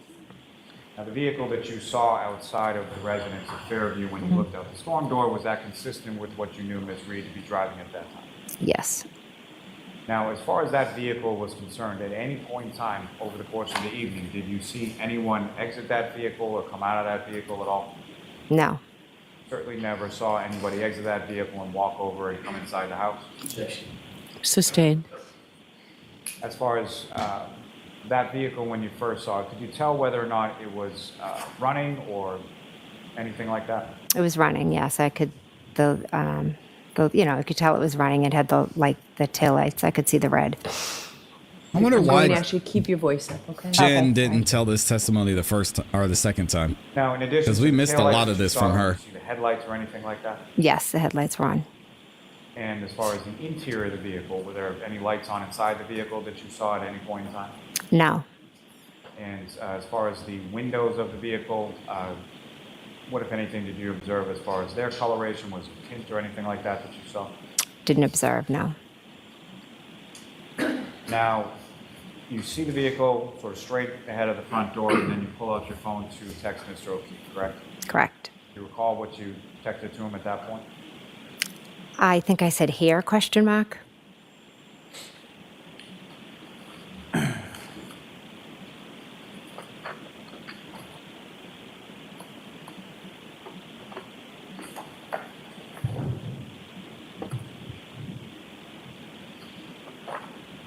Speaker 18: Now, the vehicle that you saw outside of the residence of Fairview when you looked out the storm door, was that consistent with what you knew Ms. Reed to be driving at that time?
Speaker 16: Yes.
Speaker 18: Now, as far as that vehicle was concerned, at any point in time over the course of the evening, did you see anyone exit that vehicle or come out of that vehicle at all?
Speaker 16: No.
Speaker 18: Certainly never saw anybody exit that vehicle and walk over and come inside the house?
Speaker 17: Sustained.
Speaker 18: As far as that vehicle, when you first saw it, could you tell whether or not it was running or anything like that?
Speaker 16: It was running, yes. I could, I could tell it was running. It had the taillights. I could see the red.
Speaker 1: I wonder
Speaker 17: I'm
Speaker 1: why
Speaker 17: going to actually keep your voice up, okay?
Speaker 1: Jen didn't tell this testimony the first or the second time.
Speaker 18: Now, in addition,
Speaker 1: because we missed a lot of this from her.
Speaker 18: Did you see the headlights or anything like that?
Speaker 16: Yes, the headlights were on.
Speaker 18: And as far as the interior of the vehicle, were there any lights on inside the vehicle that you saw at any point in time?
Speaker 16: No.
Speaker 18: And as far as the windows of the vehicle, what, if anything, did you observe as far as their coloration? Was it tint or anything like that you saw?
Speaker 16: Didn't observe, no.
Speaker 18: Now, you see the vehicle sort of straight ahead of the front door, and then you pull out your phone to text Mr. O'Keefe, correct?
Speaker 16: Correct.
Speaker 18: Do you recall what you texted to him at that point?
Speaker 16: I think I said here, question mark.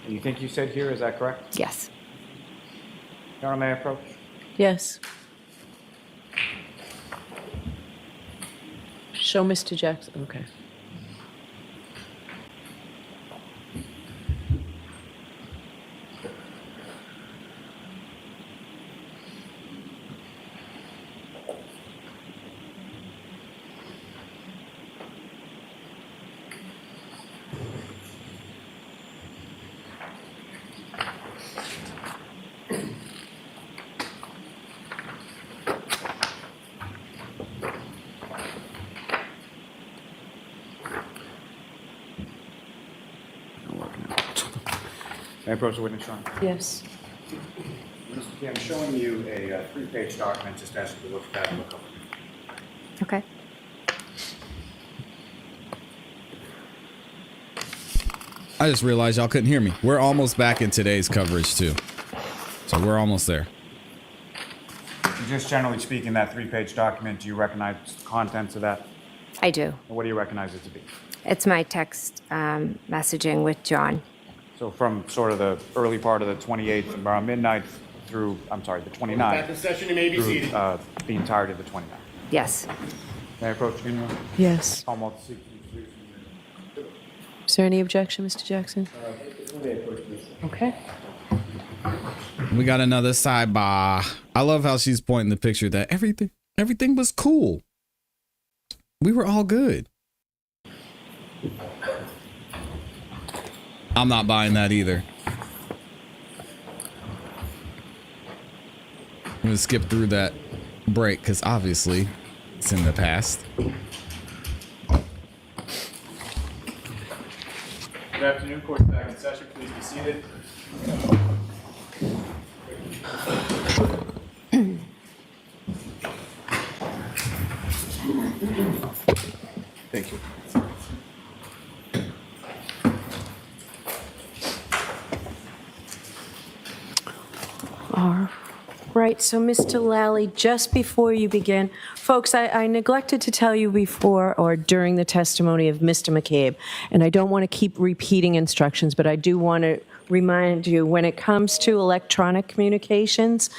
Speaker 18: You think you said here, is that correct?
Speaker 16: Yes.
Speaker 18: Your Honor, may I approach?
Speaker 17: Yes. Show Mr. Jackson, okay.
Speaker 18: May I approach the witness, Your Honor?
Speaker 17: Yes.
Speaker 18: Mr. Key, I'm showing you a three-page document, just asking you to look at that and look over.
Speaker 1: I just realized y'all couldn't hear me. We're almost back in today's coverage too. So we're almost there.
Speaker 18: Just generally speaking, that 3-page document, do you recognize the contents of that?
Speaker 16: I do.
Speaker 18: What do you recognize it to be?
Speaker 16: It's my text messaging with John.
Speaker 18: So from sort of the early part of the 28th, around midnight through, I'm sorry, the 29th.
Speaker 11: Back in session, you may be seated.
Speaker 18: Through the entirety of the 29th.
Speaker 16: Yes.
Speaker 18: May I approach you?
Speaker 17: Yes.
Speaker 18: Commonwealth seek to
Speaker 17: Is there any objection, Mr. Jackson? Okay.
Speaker 1: We got another sidebar. I love how she's pointing the picture that everything was cool. We were all good. I'm not buying that either. I'm gonna skip through that break because obviously it's in the past.
Speaker 11: Good afternoon, court's back in session. Please be seated.
Speaker 5: Thank you.
Speaker 17: All right, so Mr. Lally, just before you begin, folks, I neglected to tell you before or during the testimony of Mr. McCabe, and I don't want to keep repeating instructions, but I do want to remind you, when it comes to electronic communications,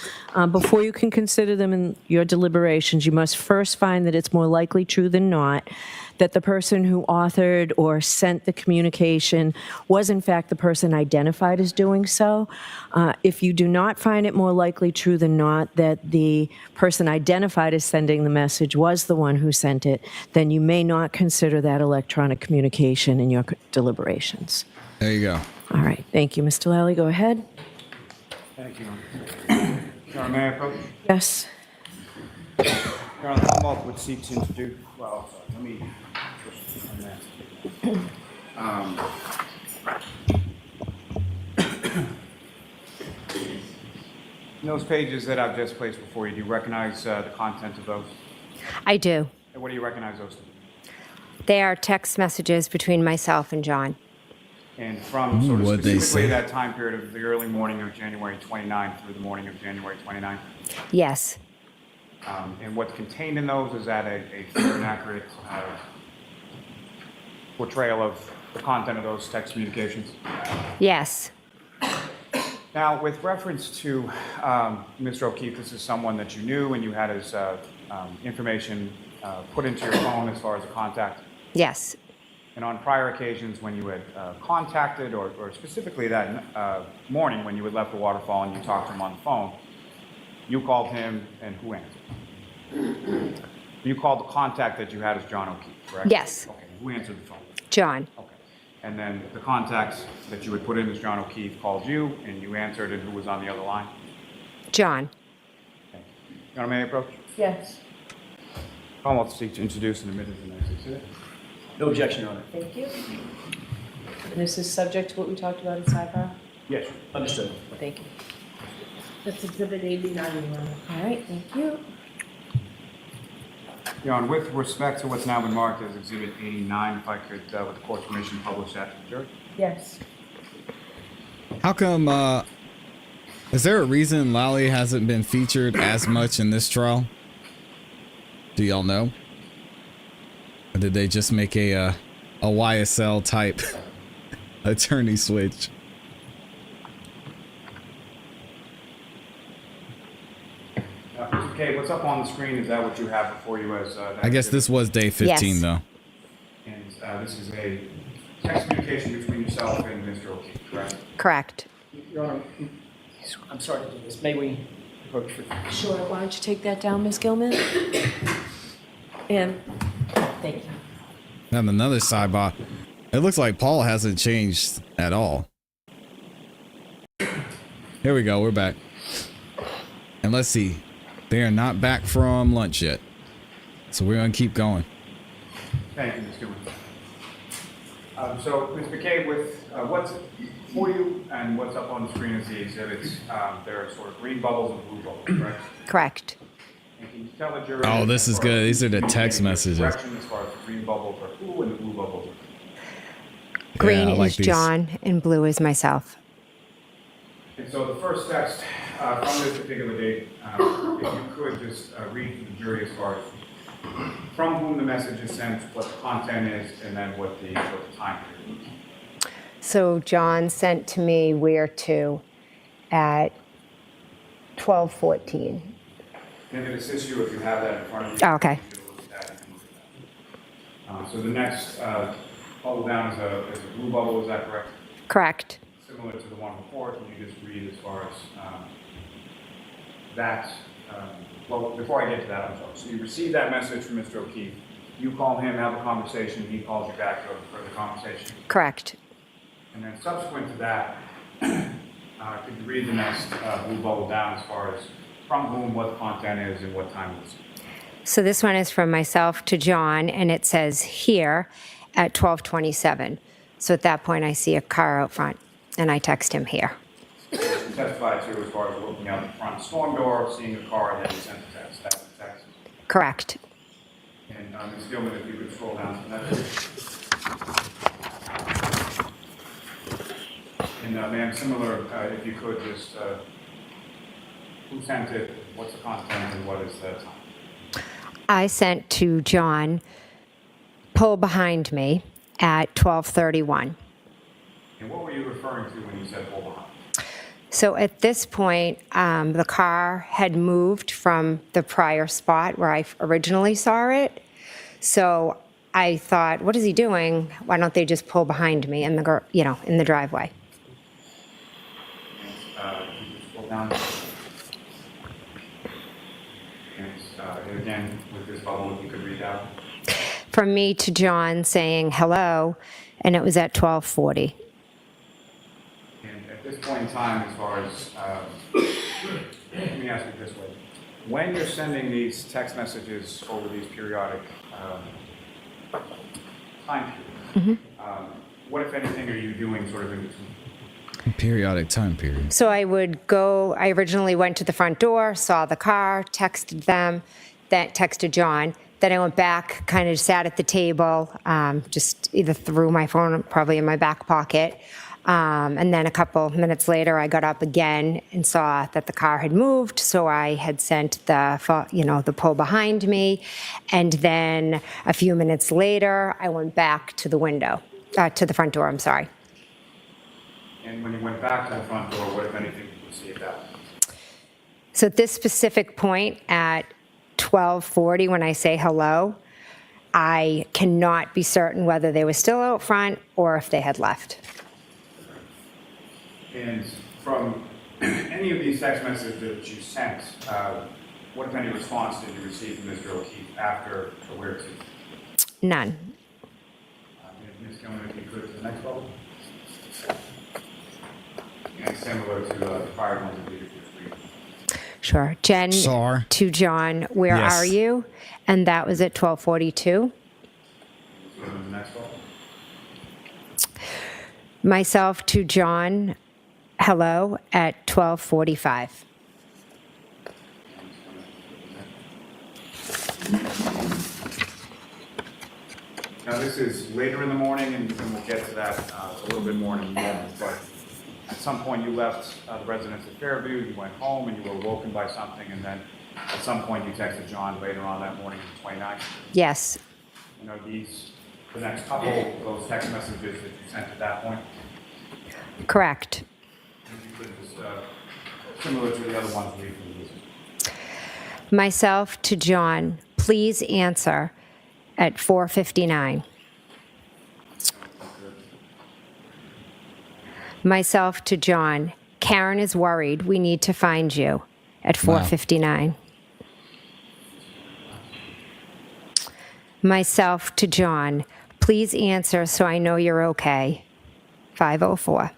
Speaker 17: before you can consider them in your deliberations, you must first find that it's more likely true than not that the person who authored or sent the communication was in fact the person identified as doing so. If you do not find it more likely true than not that the person identified as sending the message was the one who sent it, then you may not consider that electronic communication in your deliberations.
Speaker 1: There you go.
Speaker 17: All right, thank you. Mr. Lally, go ahead.
Speaker 18: Thank you. Your Honor, may I approach?
Speaker 17: Yes.
Speaker 18: Your Honor, the Commonwealth would seek to introduce, well, sorry, let me push on that. In those pages that I've just placed before you, do you recognize the content of those?
Speaker 16: I do.
Speaker 18: And what do you recognize those to be?
Speaker 16: They are text messages between myself and John.
Speaker 18: And from sort of
Speaker 1: What'd they
Speaker 18: specifically
Speaker 1: say?
Speaker 18: that time period of the early morning of January 29th through the morning of January 29th?
Speaker 16: Yes.
Speaker 18: And what's contained in those, is that a fair and accurate portrayal of the content of those text communications?
Speaker 16: Yes.
Speaker 18: Now, with reference to Mr. O'Keefe, this is someone that you knew and you had his information put into your phone as far as a contact?
Speaker 16: Yes.
Speaker 18: And on prior occasions when you had contacted, or specifically that morning when you had left the waterfall and you talked to him on the phone, you called him, and who answered? You called the contact that you had as John O'Keefe, correct?
Speaker 16: Yes.
Speaker 18: Okay, who answered the phone?
Speaker 16: John.
Speaker 18: Okay. And then the contact that you had put in as John O'Keefe called you, and you answered, and who was on the other line?
Speaker 16: John.
Speaker 18: Okay. Your Honor, may I approach?
Speaker 17: Yes.
Speaker 18: Commonwealth seek to introduce and admit as the next exhibit.
Speaker 11: No objection, Your Honor.
Speaker 17: Thank you. And this is subject to what we talked about in sidebar?
Speaker 11: Yes, understood.
Speaker 17: Thank you. That's exhibit 89, Your Honor. All right, thank you.
Speaker 18: Your Honor, with respect to what's now been marked as Exhibit 89, if I could, with the court's permission, publish that to the jury.
Speaker 17: Yes.
Speaker 1: How come, is there a reason Lally hasn't been featured as much in this trial? Do y'all know? Or did they just make a YSL type attorney switch?
Speaker 18: Okay, what's up on the screen, is that what you have before you as that
Speaker 1: I guess
Speaker 18: exhibit?
Speaker 1: this was day 15
Speaker 16: Yes.
Speaker 1: though.
Speaker 18: And this is a text communication between yourself and Mr. O'Keefe, correct?
Speaker 16: Correct.
Speaker 11: Your Honor, I'm sorry to do this. May we approach for...
Speaker 17: Sure, why don't you take that down, Ms. Gilman? And, thank you.
Speaker 1: Now another sidebar. It looks like Paul hasn't changed at all. Here we go, we're back. And let's see. They are not back from lunch yet. So we're gonna keep going.
Speaker 18: Thank you, Ms. Gilman. So, Ms. McCabe, with what's for you and what's up on the screen as the exhibits, there are sort of green bubbles and blue bubbles, correct?
Speaker 16: Correct.
Speaker 18: And can you tell the jury...
Speaker 1: Oh, this is good. These are the text messages.
Speaker 18: Direction as far as the green bubbles are who and the blue bubbles are
Speaker 16: Green
Speaker 1: I like
Speaker 16: is
Speaker 1: these.
Speaker 16: John and blue is myself.
Speaker 18: And so the first text from this particular date, if you could just read to the jury as far as from whom the message is sent, what the content is, and then what the time period is.
Speaker 16: So John sent to me where to at 12:14.
Speaker 18: And it assists you if you have that in front of you.
Speaker 16: Oh, okay.
Speaker 18: You can look at that, you can look at that. So the next bubble down is a blue bubble, is that correct?
Speaker 16: Correct.
Speaker 18: Similar to the one before, can you just read as far as that? Well, before I get to that, I'm sorry. So you receive that message from Mr. O'Keefe. You call him, have a conversation. He calls you back to have a further conversation.
Speaker 16: Correct.
Speaker 18: And then subsequent to that, could you read the next blue bubble down as far as from whom, what the content is, and what time it is?
Speaker 16: So this one is from myself to John, and it says here at 12:27. So at that point, I see a car out front, and I text him here.
Speaker 18: You testified to as far as looking out the front storm door, seeing a car, and then you sent a text. That's the text.
Speaker 16: Correct.
Speaker 18: And Ms. Gilman, if you could scroll down to that. And ma'am, similar, if you could just, who sent it, what's the content, and what is the time?
Speaker 16: I sent to John, pull behind me at 12:31.
Speaker 18: And what were you referring to when you said pull behind?
Speaker 16: So at this point, the car had moved from the prior spot where I originally saw it. So I thought, what is he doing? Why don't they just pull behind me in the, in the driveway?
Speaker 18: You just scroll down. And again, with this bubble, if you could read out.
Speaker 16: From me to John saying hello, and it was at 12:40.
Speaker 18: And at this point in time, as far as, let me ask you this way. When you're sending these text messages over these periodic time periods, what, if anything, are you doing sort of in between?
Speaker 1: Periodic time period.
Speaker 16: So I originally went to the front door, saw the car, texted them, then texted John. Then I went back, kind of sat at the table, just either threw my phone probably in my back pocket. And then a couple minutes later, I got up again and saw that the car had moved. So I had sent the pull behind me. And then a few minutes later, I went back to the window, to the front door, I'm sorry.
Speaker 18: And when you went back to the front door, what, if anything, did you see at that?
Speaker 16: So at this specific point at 12:40, when I say hello, I cannot be certain whether they were still out front or if they had left.
Speaker 18: And from any of these text messages that you sent, what, if any, response did you receive from Mr. O'Keefe after the where to?
Speaker 16: None.
Speaker 18: Ms. Gilman, if you could, to the next bubble. And similar to the prior ones that we just read.
Speaker 16: Sure. Jen
Speaker 1: Sar.
Speaker 16: to John, where
Speaker 1: Yes.
Speaker 16: are you? And that was at 12:42.
Speaker 18: The next bubble.
Speaker 16: Myself to John, hello, at 12:45.
Speaker 18: Now, this is later in the morning, and we'll get to that a little bit more in a moment, but at some point you left the residence at Fairview, you went home, and you were awoken by something, and then at some point you texted John later on that morning, the 29th.
Speaker 16: Yes.
Speaker 18: The next couple of those text messages that you sent at that point,
Speaker 16: Correct.
Speaker 18: if you could just, similar to the other ones we used.
Speaker 16: Myself to John, please answer at 4:59. Myself to John, Karen is worried. We need to find you at 4:59. Myself to John, please answer so I know you're okay. 5:04.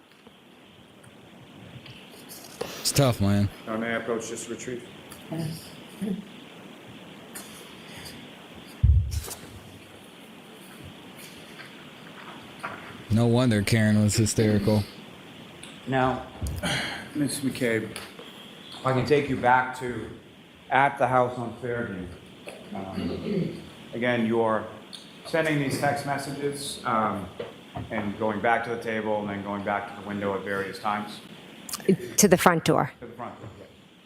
Speaker 1: It's tough, man.
Speaker 18: May I approach this retreat?
Speaker 1: No wonder Karen was hysterical.
Speaker 7: Now, Ms. McCabe, if I can take you back to at the house on Fairview. Again, you're sending these text messages
Speaker 18: and going back to the table and then going back to the window at various times?
Speaker 16: To the front door.
Speaker 18: To the front door,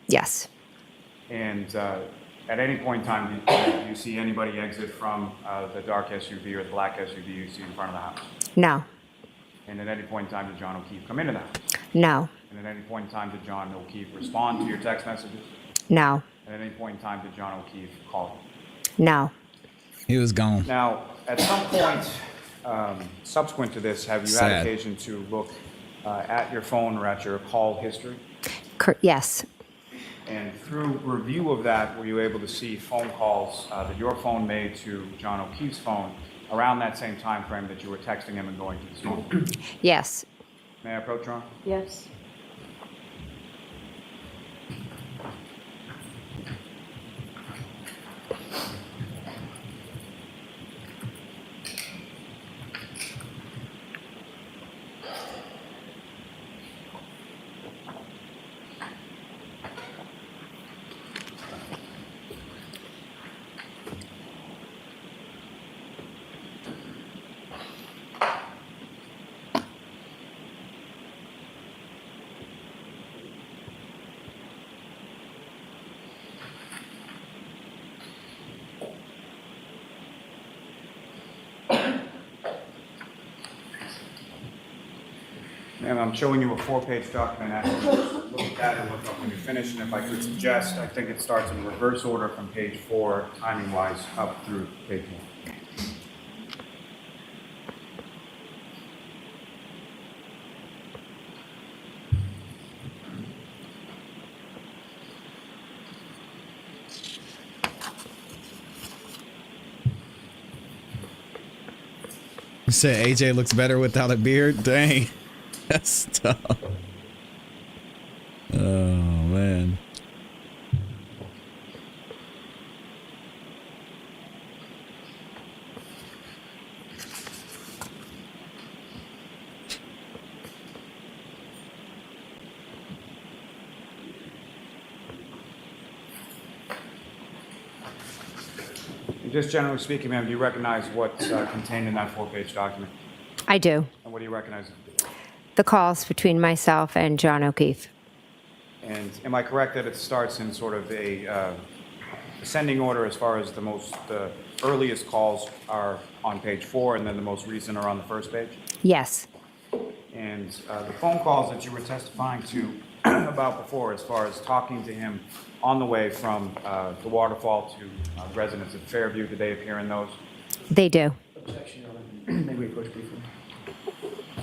Speaker 16: Yes.
Speaker 18: And at any point in time, do you see anybody exit from the dark SUV or the black SUV you see in front of the house?
Speaker 16: No.
Speaker 18: And at any point in time, did John O'Keefe come into the house?
Speaker 16: No.
Speaker 18: And at any point in time, did John O'Keefe respond to your text messages?
Speaker 16: No.
Speaker 18: And at any point in time, did John O'Keefe call
Speaker 16: No.
Speaker 1: He was gone.
Speaker 18: Now, at some point subsequent to this, have you had
Speaker 1: Sad.
Speaker 18: occasion to look at your phone or at your call history?
Speaker 16: Yes.
Speaker 18: And through review of that, were you able to see phone calls that your phone made to John O'Keefe's phone around that same time frame that you were texting him and going to the phone?
Speaker 16: Yes.
Speaker 18: May I approach, Ron?
Speaker 17: Yes.
Speaker 18: And I'm showing you a 4-page document. Actually, look at that and look up when you finish. And if I could suggest, I think it starts in reverse order from page 4, timing-wise, up through page 1.
Speaker 1: You said AJ looks better without a beard? Dang. That's tough. Oh, man.
Speaker 18: Just generally speaking, ma'am, do you recognize what's contained in that 4-page document?
Speaker 16: I do.
Speaker 18: And what do you recognize?
Speaker 16: The calls between myself and John O'Keefe.
Speaker 18: And am I correct that it starts in sort of a ascending order as far as the earliest calls are on page 4 and then the most recent are on the first page?
Speaker 16: Yes.
Speaker 18: And the phone calls that you were testifying to about before, as far as talking to him on the way from the waterfall to residents at Fairview, did they appear in those?
Speaker 16: They do.
Speaker 13: May we approach briefly?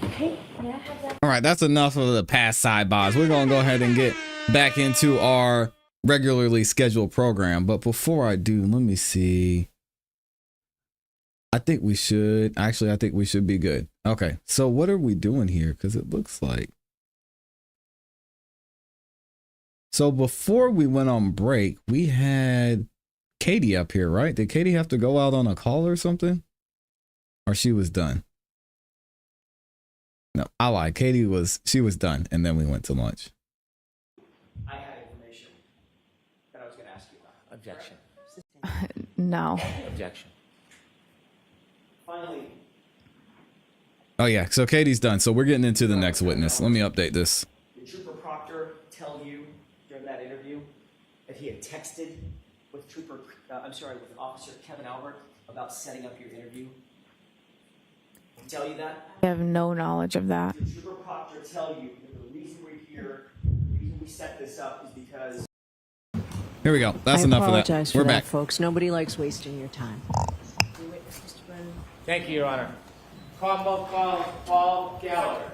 Speaker 17: Okay, may I have that?
Speaker 1: All right, that's enough of the past sidebars. We're going to go ahead and get back into our regularly scheduled program. But before I do, let me see. I think we should be good. Okay, so what are we doing here? Because it looks like. So before we went on break, we had Katie up here, right? Did Katie have to go out on a call or something? Or she was done? No, I lied. She was done, and then we went to lunch.
Speaker 13: I had information that I was going to ask you about.
Speaker 4: Objection.
Speaker 14: No.
Speaker 4: Objection.
Speaker 13: Finally,
Speaker 1: Oh yeah, so Katie's done. So we're getting into the next witness. Let me update this.
Speaker 13: did Trooper Proctor tell you during that interview that he had texted with with Officer Kevin Albert about setting up your interview? Did he tell you that?
Speaker 14: I have no knowledge of that.
Speaker 13: Did Trooper Proctor tell you that the reason we're here, the reason we set this up is because...
Speaker 1: Here we go. That's
Speaker 17: I
Speaker 1: enough of that.
Speaker 17: apologize
Speaker 1: We're
Speaker 17: for that,
Speaker 1: back.
Speaker 17: folks. Nobody likes wasting your time.
Speaker 4: Thank you, Your Honor. Commonwealth call Paul Gallagher.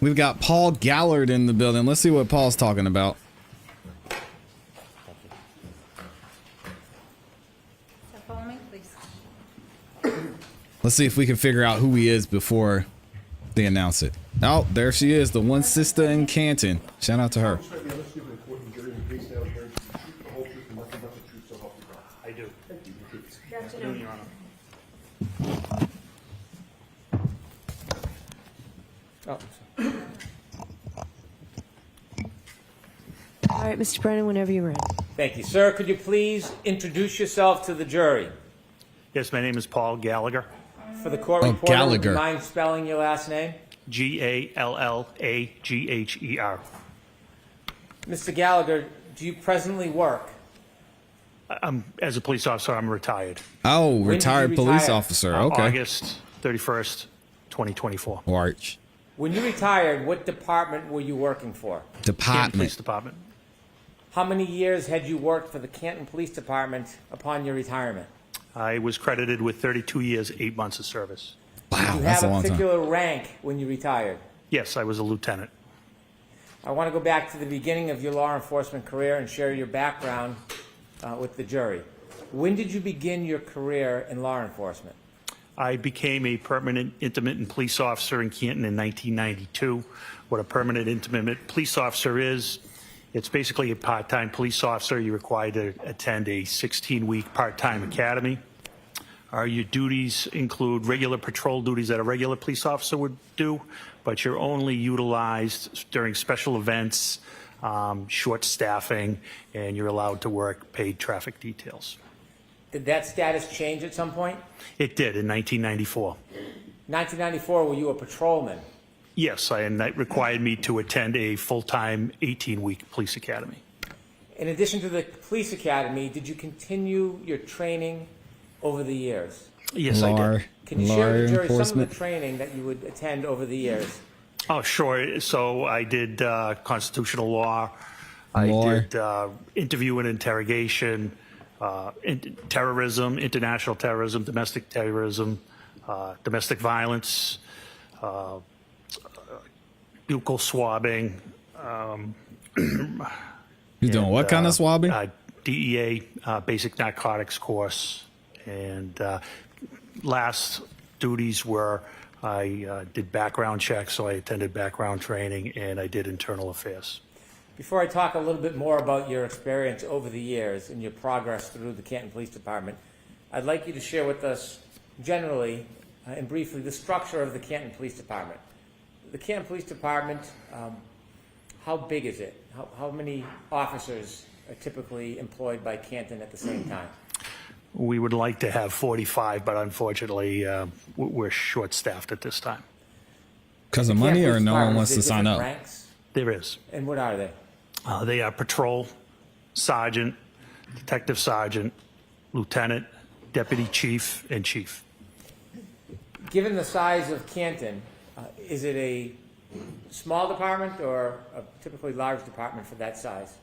Speaker 1: We've got Paul Gallagher in the building. Let's see what Paul's talking about.
Speaker 15: Follow me, please.
Speaker 1: Let's see if we can figure out who he is before they announce it. Oh, there she is, the one sister in Canton. Shout out to her.
Speaker 5: I do.
Speaker 3: Good afternoon.
Speaker 5: Your Honor.
Speaker 4: Oh,
Speaker 17: All right, Mr. Brennan, whenever you're ready.
Speaker 4: thank you. Sir, could you please introduce yourself to the jury?
Speaker 5: Yes, my name is Paul Gallagher.
Speaker 4: For the court
Speaker 1: Oh,
Speaker 4: reporter, would
Speaker 1: Gallagher.
Speaker 4: you mind spelling your last name?
Speaker 19: Gallagher.
Speaker 4: Mr. Gallagher, do you presently work?
Speaker 19: As a police officer, I'm retired.
Speaker 1: Oh,
Speaker 4: When did you
Speaker 1: retired police
Speaker 4: retire?
Speaker 1: officer. Okay.
Speaker 19: August 31st, 2024.
Speaker 1: March.
Speaker 4: When you retired, what department were you working for?
Speaker 19: Canton
Speaker 1: Department.
Speaker 19: Police Department.
Speaker 4: How many years had you worked for the Canton Police Department upon your retirement?
Speaker 19: I was credited with 32 years, 8 months of service.
Speaker 1: Wow,
Speaker 4: Did you
Speaker 1: that's
Speaker 4: have
Speaker 1: a
Speaker 4: a
Speaker 1: long time.
Speaker 4: particular rank when you retired?
Speaker 19: Yes, I was a lieutenant.
Speaker 4: I want to go back to the beginning of your law enforcement career and share your background with the jury. When did you begin your career in law enforcement?
Speaker 19: I became a permanent intermittent police officer in Canton in 1992. What a permanent intermittent police officer is, it's basically a part-time police officer. You're required to attend a 16-week part-time academy. Your duties include regular patrol duties that a regular police officer would do, but you're only utilized during special events, short staffing, and you're allowed to work paid traffic details.
Speaker 4: Did that status change at some point?
Speaker 19: It did in 1994.
Speaker 4: 1994, were you a patrolman?
Speaker 19: Yes, and that required me to attend a full-time 18-week police academy.
Speaker 4: In addition to the police academy, did you continue your training over the years?
Speaker 19: Yes, I did.
Speaker 4: Can you share with the jury some of the training that you would attend over the years?
Speaker 19: Oh, sure. So I did constitutional law. I did interview and interrogation, terrorism, international terrorism, domestic violence, buccal swabbing.
Speaker 1: You're doing what kind of swabbing?
Speaker 19: DEA basic narcotics course. And last duties were I did background checks, so I attended background training, and I did internal affairs.
Speaker 4: Before I talk a little bit more about your experience over the years and your progress through the Canton Police Department, I'd like you to share with us generally and briefly the structure of the Canton Police Department. The Canton Police Department, how big is it? How many officers are typically employed by Canton at the same time?
Speaker 19: We would like to have 45, but unfortunately, we're short-staffed at this time.
Speaker 1: Because of money, or no one wants to sign up?
Speaker 4: Ranks?
Speaker 19: There is.
Speaker 4: And what are they?
Speaker 19: They are patrol, sergeant, detective sergeant, lieutenant, deputy chief, and chief.
Speaker 4: Given the size of Canton, is it a small department or a typically large department for that size?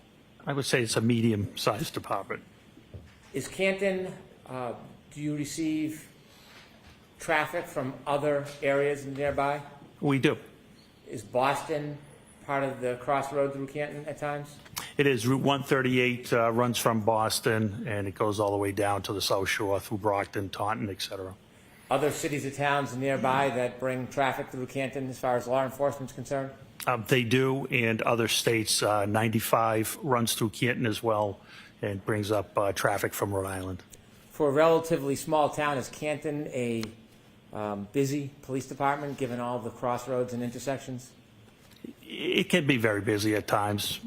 Speaker 19: I would say it's a medium-sized department.
Speaker 4: Is Canton, do you receive traffic from other areas nearby?
Speaker 19: We do.
Speaker 4: Is Boston part of the crossroad through Canton at times?
Speaker 19: It is. Route 138 runs from Boston, and it goes all the way down to the South Shore through Brockton, Taunton, etc.
Speaker 4: Other cities or towns nearby that bring traffic through Canton as far as law enforcement is concerned?
Speaker 19: They do, and other states. 95 runs through Canton as well and brings up traffic from Rhode Island.
Speaker 4: For a relatively small town, is Canton a busy police department given all the crossroads and intersections?
Speaker 19: It can be very busy at times.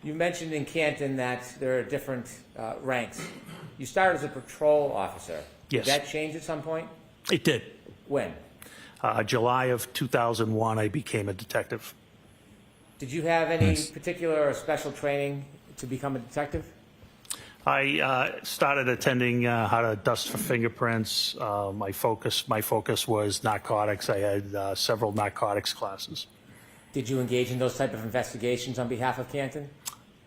Speaker 4: You mentioned in Canton that there are different ranks. You started as a patrol officer.
Speaker 19: Yes.
Speaker 4: Did that change at some point?
Speaker 19: It did.
Speaker 4: When?
Speaker 19: July of 2001, I became a detective.
Speaker 4: Did you have any particular or special training to become a detective?
Speaker 19: I started attending how to dust for fingerprints. My focus was narcotics. I had several narcotics classes.
Speaker 4: Did you engage in those type of investigations on behalf of Canton?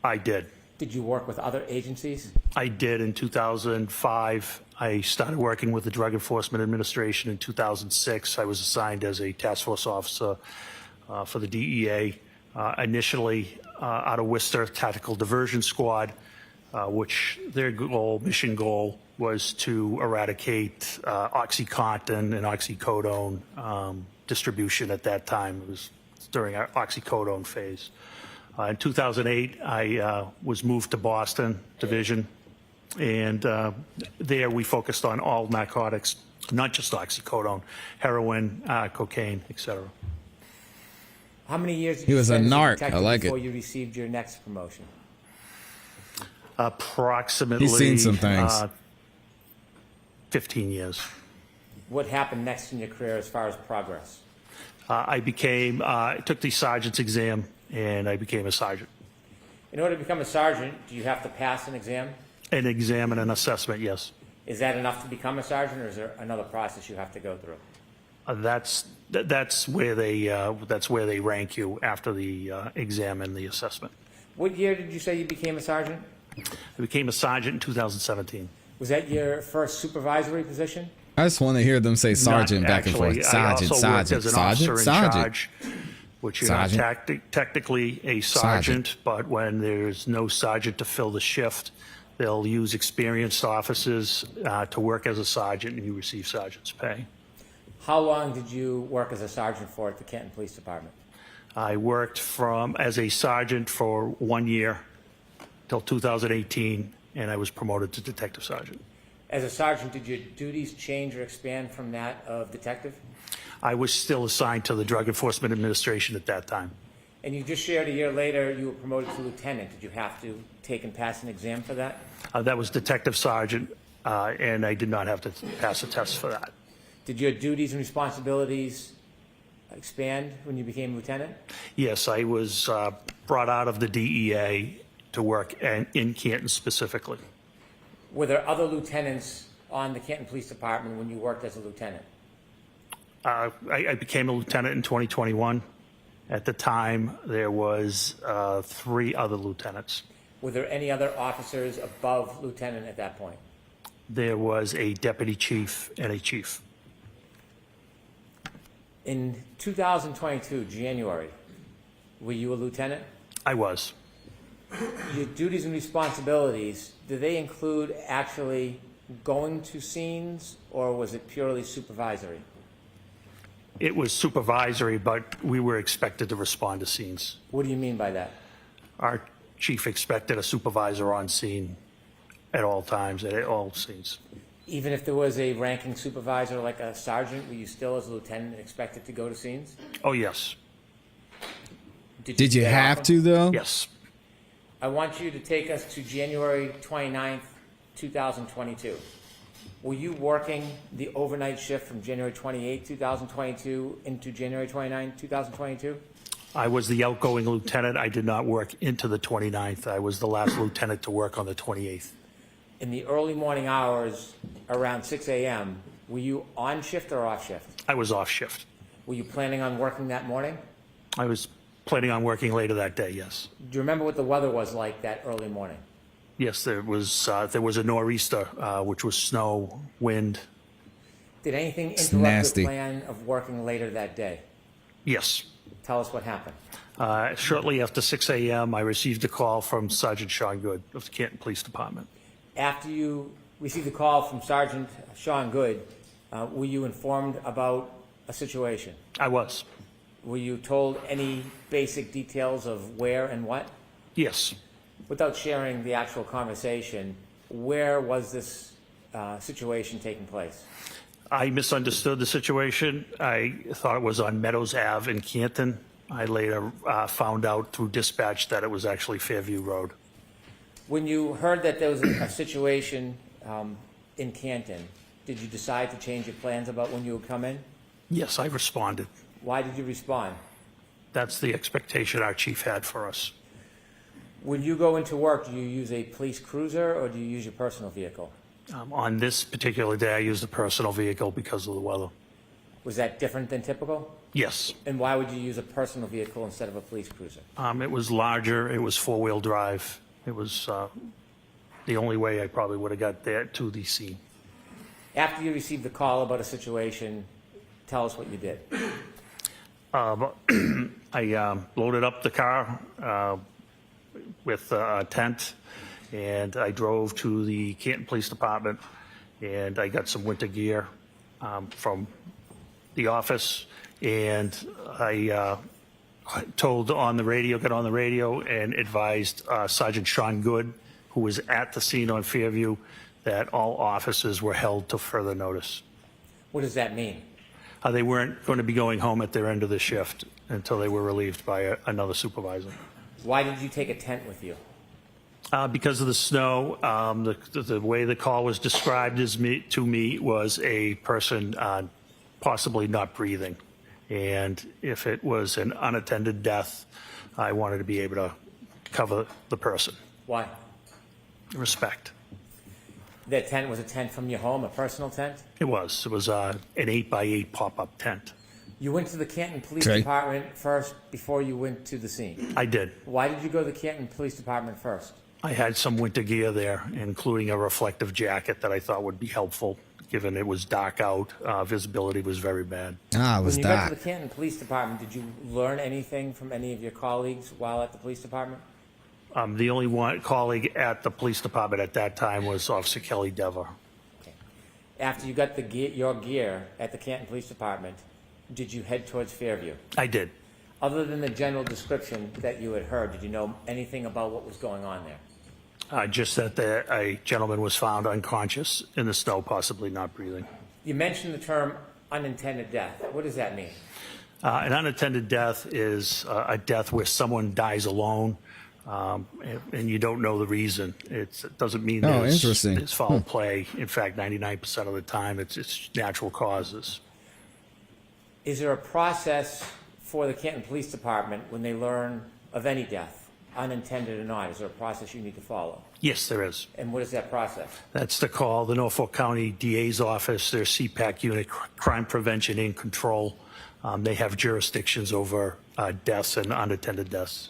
Speaker 19: I did.
Speaker 4: Did you work with other agencies?
Speaker 19: I did. In 2005, I started working with the Drug Enforcement Administration. In 2006, I was assigned as a task force officer for the DEA, initially out of Worcester Tactical Diversion Squad, which their mission goal was to eradicate OxyContin and oxycodone distribution at that time. It was during our oxycodone phase. In 2008, I was moved to Boston Division, and there we focused on all narcotics, not just oxycodone, heroin, cocaine, etc.
Speaker 4: How many years did
Speaker 1: He
Speaker 4: you
Speaker 1: was a
Speaker 4: spend as
Speaker 1: narc.
Speaker 4: detective
Speaker 1: I like
Speaker 4: before
Speaker 1: it.
Speaker 4: you received your next promotion?
Speaker 19: Approximately
Speaker 1: He's seen some things.
Speaker 19: 15 years.
Speaker 4: What happened next in your career as far as progress?
Speaker 19: I took the sergeant's exam, and I became a sergeant.
Speaker 4: In order to become a sergeant, do you have to pass an exam?
Speaker 19: An exam and an assessment, yes.
Speaker 4: Is that enough to become a sergeant, or is there another process you have to go through?
Speaker 19: That's where they rank you after the exam and the assessment.
Speaker 4: What year did you say you became a sergeant?
Speaker 19: I became a sergeant in 2017.
Speaker 4: Was that your first supervisory position?
Speaker 1: I just want to hear them say sergeant back and forth. Sergeant,
Speaker 19: I also worked as an officer in charge, which you're not technically a sergeant, but when there's no sergeant to fill the shift, they'll use experienced officers to work as a sergeant, and you receive sergeant's pay.
Speaker 4: How long did you work as a sergeant for at the Canton Police Department?
Speaker 19: I worked as a sergeant for 1 year till 2018, and I was promoted to detective sergeant.
Speaker 4: As a sergeant, did your duties change or expand from that of detective?
Speaker 19: I was still assigned to the Drug Enforcement Administration at that time.
Speaker 4: And you just shared a year later you were promoted to lieutenant. Did you have to take and pass an exam for that?
Speaker 19: That was detective sergeant, and I did not have to pass a test for that.
Speaker 4: Did your duties and responsibilities expand when you became lieutenant?
Speaker 19: Yes, I was brought out of the DEA to work in Canton specifically.
Speaker 4: Were there other lieutenants on the Canton Police Department when you worked as a lieutenant?
Speaker 19: I became a lieutenant in 2021. At the time, there was 3 other lieutenants.
Speaker 4: Were there any other officers above lieutenant at that point?
Speaker 19: There was a deputy chief and a chief.
Speaker 4: In 2022, January, were you a lieutenant?
Speaker 19: I was.
Speaker 4: Your duties and responsibilities, do they include actually going to scenes, or was it purely supervisory?
Speaker 19: It was supervisory, but we were expected to respond to scenes.
Speaker 4: What do you mean by that?
Speaker 19: Our chief expected a supervisor on scene at all times, at all scenes.
Speaker 4: Even if there was a ranking supervisor like a sergeant, were you still as a lieutenant expected to go to scenes?
Speaker 19: Oh, yes.
Speaker 1: Did you have to, though?
Speaker 19: Yes.
Speaker 4: I want you to take us to January 29th, 2022. Were you working the overnight shift from January 28th, 2022 into January 29th, 2022?
Speaker 19: I was the outgoing lieutenant. I did not work into the 29th. I was the last lieutenant to work on the 28th.
Speaker 4: In the early morning hours, around 6 a.m., were you on shift or off shift?
Speaker 19: I was off shift.
Speaker 4: Were you planning on working that morning?
Speaker 19: I was planning on working later that day, yes.
Speaker 4: Do you remember what the weather was like that early morning?
Speaker 19: Yes, there was a nor'easter, which was snow, wind.
Speaker 4: Did anything interrupt your plan of working later that day?
Speaker 19: Yes.
Speaker 4: Tell us what happened.
Speaker 19: Shortly after 6 a.m., I received a call from Sergeant Sean Good of the Canton Police Department.
Speaker 4: After you received a call from Sergeant Sean Good, were you informed about a situation?
Speaker 19: I was.
Speaker 4: Were you told any basic details of where and what?
Speaker 19: Yes.
Speaker 4: Without sharing the actual conversation, where was this situation taking place?
Speaker 19: I misunderstood the situation. I thought it was on Meadows Ave in Canton. I later found out through dispatch that it was actually Fairview Road.
Speaker 4: When you heard that there was a situation in Canton, did you decide to change your plans about when you would come in?
Speaker 19: Yes, I responded.
Speaker 4: Why did you respond?
Speaker 19: That's the expectation our chief had for us.
Speaker 4: When you go into work, do you use a police cruiser or do you use your personal vehicle?
Speaker 19: On this particular day, I used a personal vehicle because of the weather.
Speaker 4: Was that different than typical?
Speaker 19: Yes.
Speaker 4: And why would you use a personal vehicle instead of a police cruiser?
Speaker 19: It was larger. It was four-wheel drive. It was the only way I probably would have got there to the scene.
Speaker 4: After you received the call about a situation, tell us what you did.
Speaker 19: I loaded up the car with a tent, and I drove to the Canton Police Department, and I got some winter gear from the office, and I got on the radio and advised Sergeant Sean Good, who was at the scene on Fairview, that all officers were held to further notice.
Speaker 4: What does that mean?
Speaker 19: They weren't going to be going home at their end of the shift until they were relieved by another supervisor.
Speaker 4: Why did you take a tent with you?
Speaker 19: Because of the snow, the way the call was described to me was a person possibly not breathing. And if it was an unattended death, I wanted to be able to cover the person.
Speaker 4: Why?
Speaker 19: Respect.
Speaker 4: That tent was a tent from your home, a personal tent?
Speaker 19: It was. It was an 8x8 pop-up tent.
Speaker 4: You went to the Canton Police
Speaker 19: Okay.
Speaker 4: Department first before you went to the scene?
Speaker 19: I did.
Speaker 4: Why did you go to the Canton Police Department first?
Speaker 19: I had some winter gear there, including a reflective jacket that I thought would be helpful, given it was dark out. Visibility was very bad.
Speaker 1: Ah, it was
Speaker 4: When you got
Speaker 1: dark.
Speaker 4: to the Canton Police Department, did you learn anything from any of your colleagues while at the police department?
Speaker 19: The only one colleague at the police department at that time was Officer Kelly Dever.
Speaker 4: After you got your gear at the Canton Police Department, did you head towards Fairview?
Speaker 19: I did.
Speaker 4: Other than the general description that you had heard, did you know anything about what was going on there?
Speaker 19: Just that a gentleman was found unconscious in the snow, possibly not breathing.
Speaker 4: You mentioned the term unintended death. What does that mean?
Speaker 19: An unattended death is a death where someone dies alone, and you don't know the reason. It doesn't mean
Speaker 1: interesting.
Speaker 19: there's foul play. In fact, 99% of the time, it's natural causes.
Speaker 4: Is there a process for the Canton Police Department when they learn of any death, unintended or not? Is there a process you need to follow?
Speaker 19: Yes, there is.
Speaker 4: And what is that process?
Speaker 19: That's to call the Norfolk County DA's office, their CPAC unit, Crime Prevention and Control. They have jurisdictions over deaths and unattended deaths.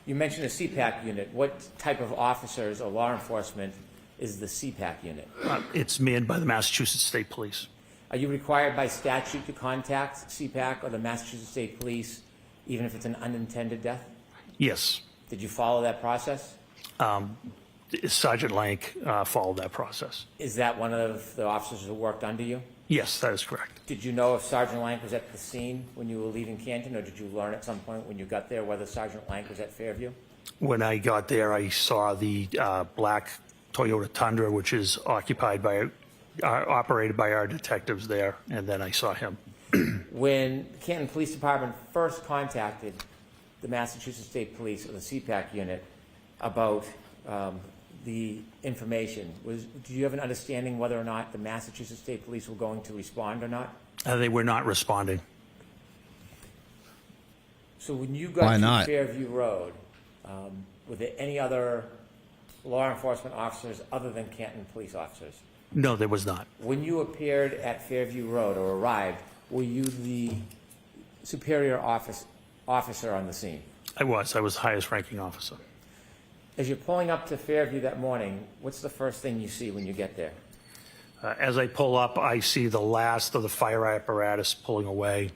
Speaker 4: You mentioned a CPAC unit. What type of officers or law enforcement is the CPAC unit?
Speaker 19: It's manned by the Massachusetts State Police.
Speaker 4: Are you required by statute to contact CPAC or the Massachusetts State Police, even if it's an unintended death?
Speaker 19: Yes.
Speaker 4: Did you follow that process?
Speaker 19: Sergeant Lank followed that process.
Speaker 4: Is that one of the officers who worked under you?
Speaker 19: Yes, that is correct.
Speaker 4: Did you know if Sergeant Lank was at the scene when you were leaving Canton, or did you learn at some point when you got there whether Sergeant Lank was at Fairview?
Speaker 19: When I got there, I saw the black Toyota Tundra, which is operated by our detectives there, and then I saw him.
Speaker 4: When the Canton Police Department first contacted the Massachusetts State Police or the CPAC unit about the information, do you have an understanding whether or not the Massachusetts State Police were going to respond or not?
Speaker 19: They were not responding.
Speaker 4: So when you got
Speaker 1: Why
Speaker 4: to
Speaker 1: not?
Speaker 4: Fairview Road, were there any other law enforcement officers other than Canton police officers?
Speaker 19: No, there was not.
Speaker 4: When you appeared at Fairview Road or arrived, were you the superior officer on the scene?
Speaker 19: I was the highest ranking officer.
Speaker 4: As you're pulling up to Fairview that morning, what's the first thing you see when you get there?
Speaker 19: As I pull up, I see the last of the fire apparatus pulling away.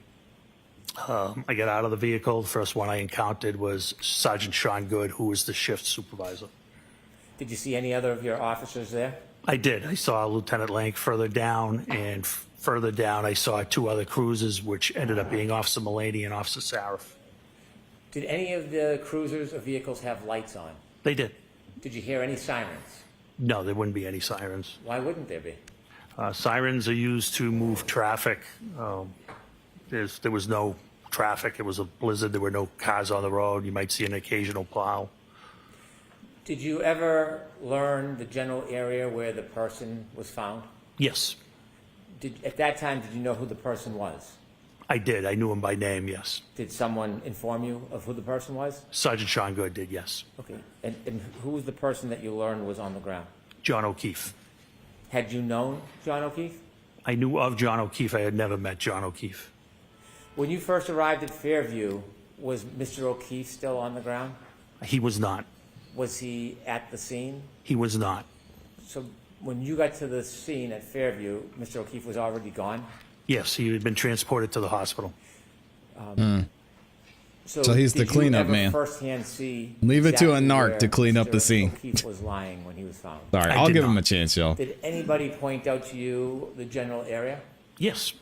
Speaker 19: I get out of the vehicle. The first one I encountered was Sergeant Sean Good, who was the shift supervisor.
Speaker 4: Did you see any other of your officers there?
Speaker 19: I did. I saw Lieutenant Lank further down, and further down I saw two other cruisers, which ended up being Officer Mulaney and Officer Sarif.
Speaker 4: Did any of the cruisers or vehicles have lights on?
Speaker 19: They did.
Speaker 4: Did you hear any sirens?
Speaker 19: No, there wouldn't be any sirens.
Speaker 4: Why wouldn't there be?
Speaker 19: Sirens are used to move traffic. There was no traffic. It was a blizzard. There were no cars on the road. You might see an occasional plow.
Speaker 4: Did you ever learn the general area where the person was found?
Speaker 19: Yes,
Speaker 4: At that time, did you know who the person was?
Speaker 19: I did. I knew him by name, yes.
Speaker 4: Did someone inform you of who the person was?
Speaker 19: Sergeant Sean Good did, yes.
Speaker 4: Okay. And who was the person that you learned was on the ground?
Speaker 19: John O'Keefe.
Speaker 4: Had you known John O'Keefe?
Speaker 19: I knew of John O'Keefe. I had never met John O'Keefe.
Speaker 4: When you first arrived at Fairview, was Mr. O'Keefe still on the ground?
Speaker 19: He was not.
Speaker 4: Was he at the scene?
Speaker 19: He was not.
Speaker 4: So when you got to the scene at Fairview, Mr. O'Keefe was already gone?
Speaker 19: Yes, he had been transported to the hospital.
Speaker 1: So he's the cleanup man.
Speaker 4: Did you ever firsthand see
Speaker 1: Leave it to a
Speaker 4: exactly
Speaker 1: narc
Speaker 4: where
Speaker 1: to clean up the
Speaker 4: Mr.
Speaker 1: scene.
Speaker 4: O'Keefe was lying when he was found?
Speaker 1: All right,
Speaker 19: I
Speaker 1: I'll
Speaker 19: did
Speaker 1: give him
Speaker 19: not.
Speaker 1: a chance, y'all.
Speaker 4: Did anybody point out to you the general area?
Speaker 19: Yes.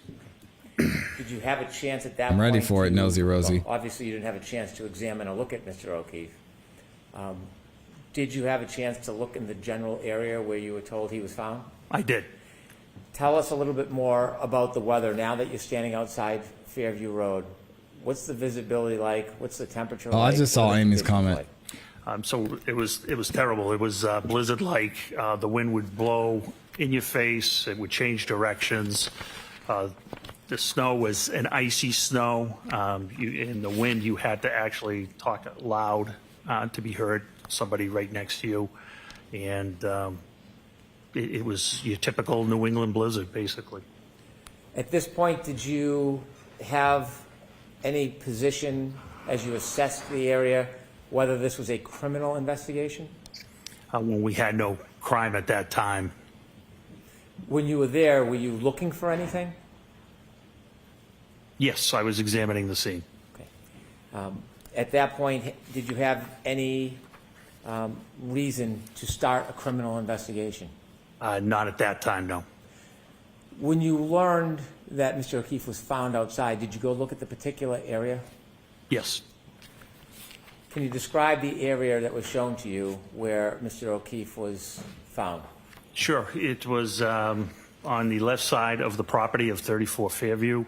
Speaker 4: Did you have a chance at that point?
Speaker 1: I'm ready for it,
Speaker 4: to-
Speaker 1: Nosy Rosie.
Speaker 4: well, obviously, you didn't have a chance to examine or look at Mr. O'Keefe. Did you have a chance to look in the general area where you were told he was found?
Speaker 19: I did.
Speaker 4: Tell us a little bit more about the weather now that you're standing outside Fairview Road. What's the visibility like? What's the temperature
Speaker 1: Oh,
Speaker 4: like?
Speaker 1: I just saw
Speaker 4: What are the
Speaker 1: Amy's
Speaker 4: conditions
Speaker 1: comment.
Speaker 19: So it was terrible. It was blizzard-like. The wind would blow in your face. It would change directions. The snow was an icy snow. In the wind, you had to actually talk loud to be heard, somebody right next to you. And it was your typical New England blizzard, basically.
Speaker 4: At this point, did you have any position as you assessed the area, whether this was a criminal investigation?
Speaker 19: When we had no crime at that time.
Speaker 4: When you were there, were you looking for anything?
Speaker 19: Yes, I was examining the scene.
Speaker 4: Okay. At that point, did you have any reason to start a criminal investigation?
Speaker 19: Not at that time, no.
Speaker 4: When you learned that Mr. O'Keefe was found outside, did you go look at the particular area?
Speaker 19: Yes.
Speaker 4: Can you describe the area that was shown to you where Mr. O'Keefe was found?
Speaker 19: Sure. It was on the left side of the property of 34 Fairview.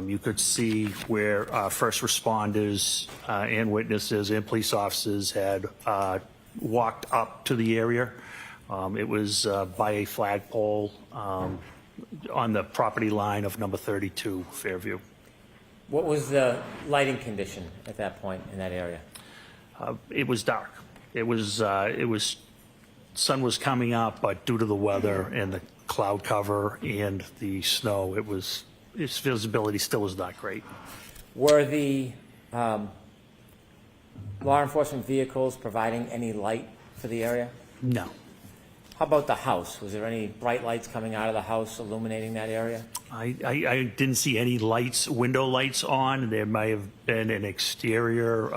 Speaker 19: You could see where first responders and witnesses and police officers had walked up to the area. It was by a flagpole on the property line of number 32 Fairview.
Speaker 4: What was the lighting condition at that point in that area?
Speaker 19: It was dark. It was sun was coming up, but due to the weather and the cloud cover and the snow, its visibility still was not great.
Speaker 4: Were the law enforcement vehicles providing any light for the area?
Speaker 19: No.
Speaker 4: How about the house? Was there any bright lights coming out of the house illuminating that area?
Speaker 19: I didn't see any lights, window lights on. There may have been an exterior,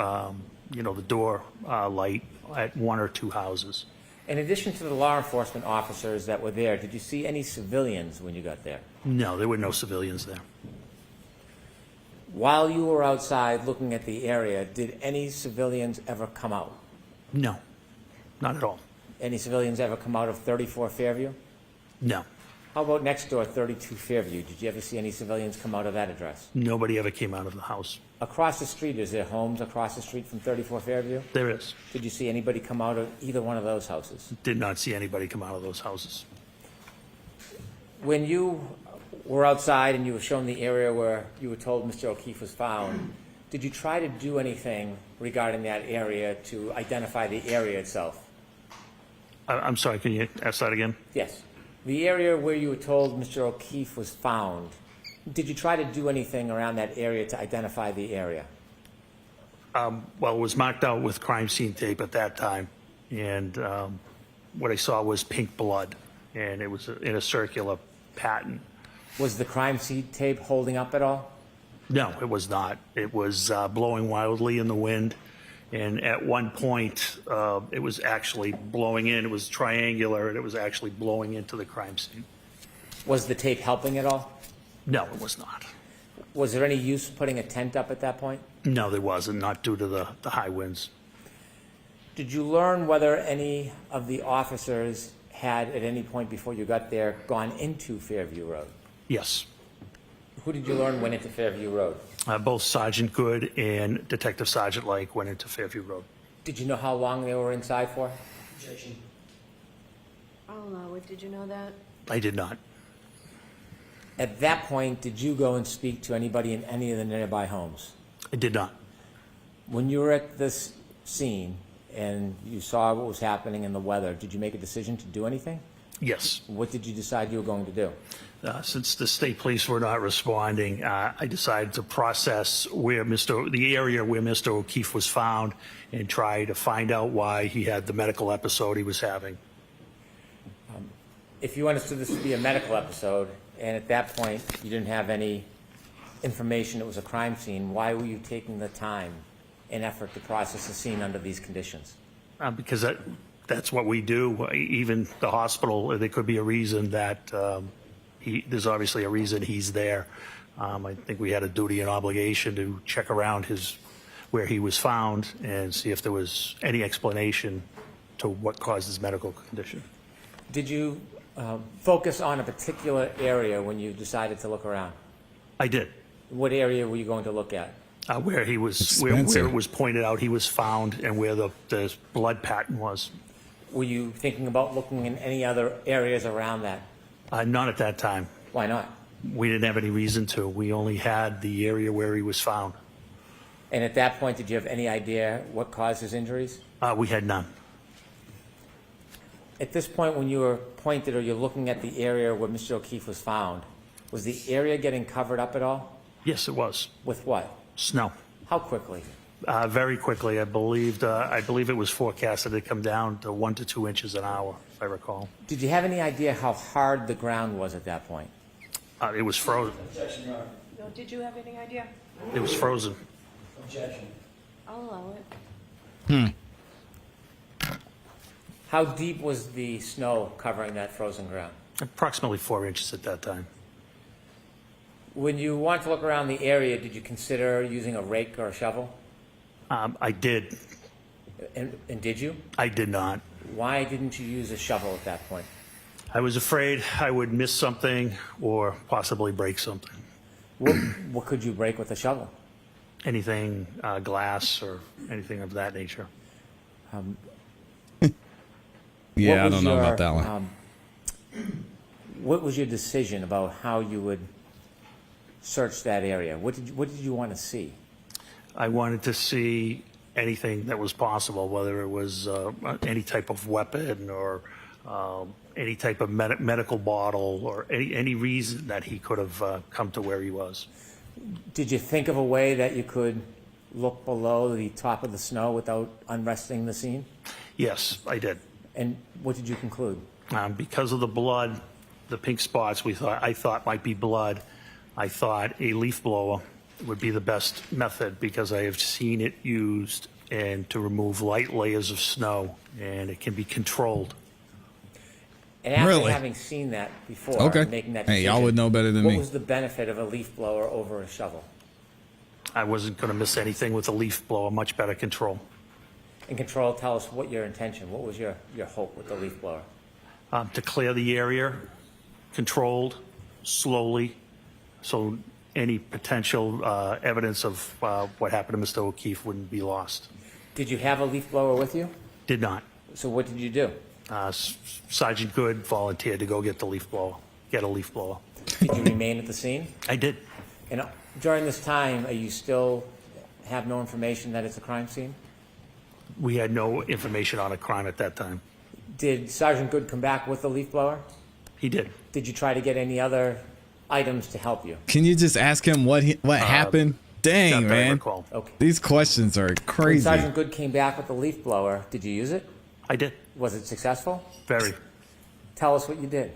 Speaker 19: the door light at one or two houses.
Speaker 4: In addition to the law enforcement officers that were there, did you see any civilians when you got there?
Speaker 19: No, there were no civilians there.
Speaker 4: While you were outside looking at the area, did any civilians ever come out?
Speaker 19: No, not at all.
Speaker 4: Any civilians ever come out of 34 Fairview?
Speaker 19: No.
Speaker 4: How about next door, 32 Fairview? Did you ever see any civilians come out of that address?
Speaker 19: Nobody ever came out of the house.
Speaker 4: Across the street, is there homes across the street from 34 Fairview?
Speaker 19: There is.
Speaker 4: Did you see anybody come out of either one of those houses?
Speaker 19: Did not see anybody come out of those houses.
Speaker 4: When you were outside and you were shown the area where you were told Mr. O'Keefe was found, did you try to do anything regarding that area to identify the area itself?
Speaker 19: I'm sorry, can you ask that again?
Speaker 4: Yes. The area where you were told Mr. O'Keefe was found, did you try to do anything around that area to identify the area?
Speaker 19: Well, it was marked out with crime scene tape at that time, and what I saw was pink blood, and it was in a circular pattern.
Speaker 4: Was the crime scene tape holding up at all?
Speaker 19: No, it was not. It was blowing wildly in the wind, and at one point, it was actually blowing in. It was triangular, and it was actually blowing into the crime scene.
Speaker 4: Was the tape helping at all?
Speaker 19: No, it was not.
Speaker 4: Was there any use putting a tent up at that point?
Speaker 19: No, there wasn't, not due to the high winds.
Speaker 4: Did you learn whether any of the officers had, at any point before you got there, gone into Fairview Road?
Speaker 19: Yes.
Speaker 4: Who did you learn went into Fairview Road?
Speaker 19: Both Sergeant Good and Detective Sergeant Lake went into Fairview Road.
Speaker 4: Did you know how long they were inside for?
Speaker 3: Oh, did you know that?
Speaker 19: I did not.
Speaker 4: At that point, did you go and speak to anybody in any of the nearby homes?
Speaker 19: I did not.
Speaker 4: When you were at this scene and you saw what was happening in the weather, did you make a decision to do anything?
Speaker 19: Yes.
Speaker 4: What did you decide you were going to do?
Speaker 19: Since the state police were not responding, I decided to process the area where Mr. O'Keefe was found and try to find out why he had the medical episode he was having.
Speaker 4: If you understood this to be a medical episode, and at that point you didn't have any information it was a crime scene, why were you taking the time and effort to process the scene under these conditions?
Speaker 19: Because that's what we do. Even the hospital, there could be a reason that there's obviously a reason he's there. I think we had a duty and obligation to check around where he was found and see if there was any explanation to what caused his medical condition.
Speaker 4: Did you focus on a particular area when you decided to look around?
Speaker 19: I did.
Speaker 4: What area were you going to look at?
Speaker 19: Where he was,
Speaker 1: Spencer.
Speaker 19: where it was pointed out he was found and where the blood pattern was.
Speaker 4: Were you thinking about looking in any other areas around that?
Speaker 19: Not at that time.
Speaker 4: Why not?
Speaker 19: We didn't have any reason to. We only had the area where he was found.
Speaker 4: And at that point, did you have any idea what caused his injuries?
Speaker 19: We had none.
Speaker 4: At this point, when you were pointed or you're looking at the area where Mr. O'Keefe was found, was the area getting covered up at all?
Speaker 19: Yes, it was.
Speaker 4: With what?
Speaker 19: Snow.
Speaker 4: How quickly?
Speaker 19: Very quickly. I believe it was forecasted to come down to 1 to 2 inches an hour, if I recall.
Speaker 4: Did you have any idea how hard the ground was at that point?
Speaker 19: It was frozen.
Speaker 3: No, did you have any idea?
Speaker 19: It was frozen.
Speaker 3: Objection. I'll allow it.
Speaker 4: How deep was the snow covering that frozen ground?
Speaker 19: Approximately 4 inches at that time.
Speaker 4: When you wanted to look around the area, did you consider using a rake or a shovel?
Speaker 19: I did.
Speaker 4: And did you?
Speaker 19: I did not.
Speaker 4: Why didn't you use a shovel at that point?
Speaker 19: I was afraid I would miss something or possibly break something.
Speaker 4: What could you break with a shovel?
Speaker 19: Anything, glass or anything of that nature.
Speaker 1: Yeah, I don't know about that one.
Speaker 4: What was your decision about how you would search that area? What did you want to see?
Speaker 19: I wanted to see anything that was possible, whether it was any type of weapon or any type of medical bottle or any reason that he could have come to where he was.
Speaker 4: Did you think of a way that you could look below the top of the snow without unresting the scene?
Speaker 19: Yes, I did.
Speaker 4: And what did you conclude?
Speaker 19: Because of the blood, the pink spots I thought might be blood, I thought a leaf blower would be the best method because I have seen it used and to remove light layers of snow, and it can be controlled.
Speaker 4: And after
Speaker 1: Really?
Speaker 4: having seen that before,
Speaker 1: Okay.
Speaker 4: and making that
Speaker 1: Hey,
Speaker 4: decision,
Speaker 1: y'all would know better than
Speaker 4: what
Speaker 1: me.
Speaker 4: was the benefit of a leaf blower over a shovel?
Speaker 19: I wasn't going to miss anything with a leaf blower, much better control.
Speaker 4: In control, tell us what your intention, what was your hope with the leaf blower?
Speaker 19: To clear the area, controlled, slowly, so any potential evidence of what happened to Mr. O'Keefe wouldn't be lost.
Speaker 4: Did you have a leaf blower with you?
Speaker 19: Did not.
Speaker 4: So what did you do?
Speaker 19: Sergeant Good volunteered to go get a leaf blower.
Speaker 4: Did you remain at the scene?
Speaker 19: I did.
Speaker 4: And during this time, you still have no information that it's a crime scene?
Speaker 19: We had no information on a crime at that time.
Speaker 4: Did Sergeant Good come back with the leaf blower?
Speaker 19: He did.
Speaker 4: Did you try to get any other items to help you?
Speaker 1: Can you just ask him what happened? Dang,
Speaker 19: not that I
Speaker 1: man.
Speaker 19: recall.
Speaker 4: Okay.
Speaker 1: These questions are
Speaker 4: When
Speaker 1: crazy.
Speaker 4: Sergeant Good came back with the leaf blower, did you use it?
Speaker 19: I did.
Speaker 4: Was it successful?
Speaker 19: Very.
Speaker 4: Tell us what you did.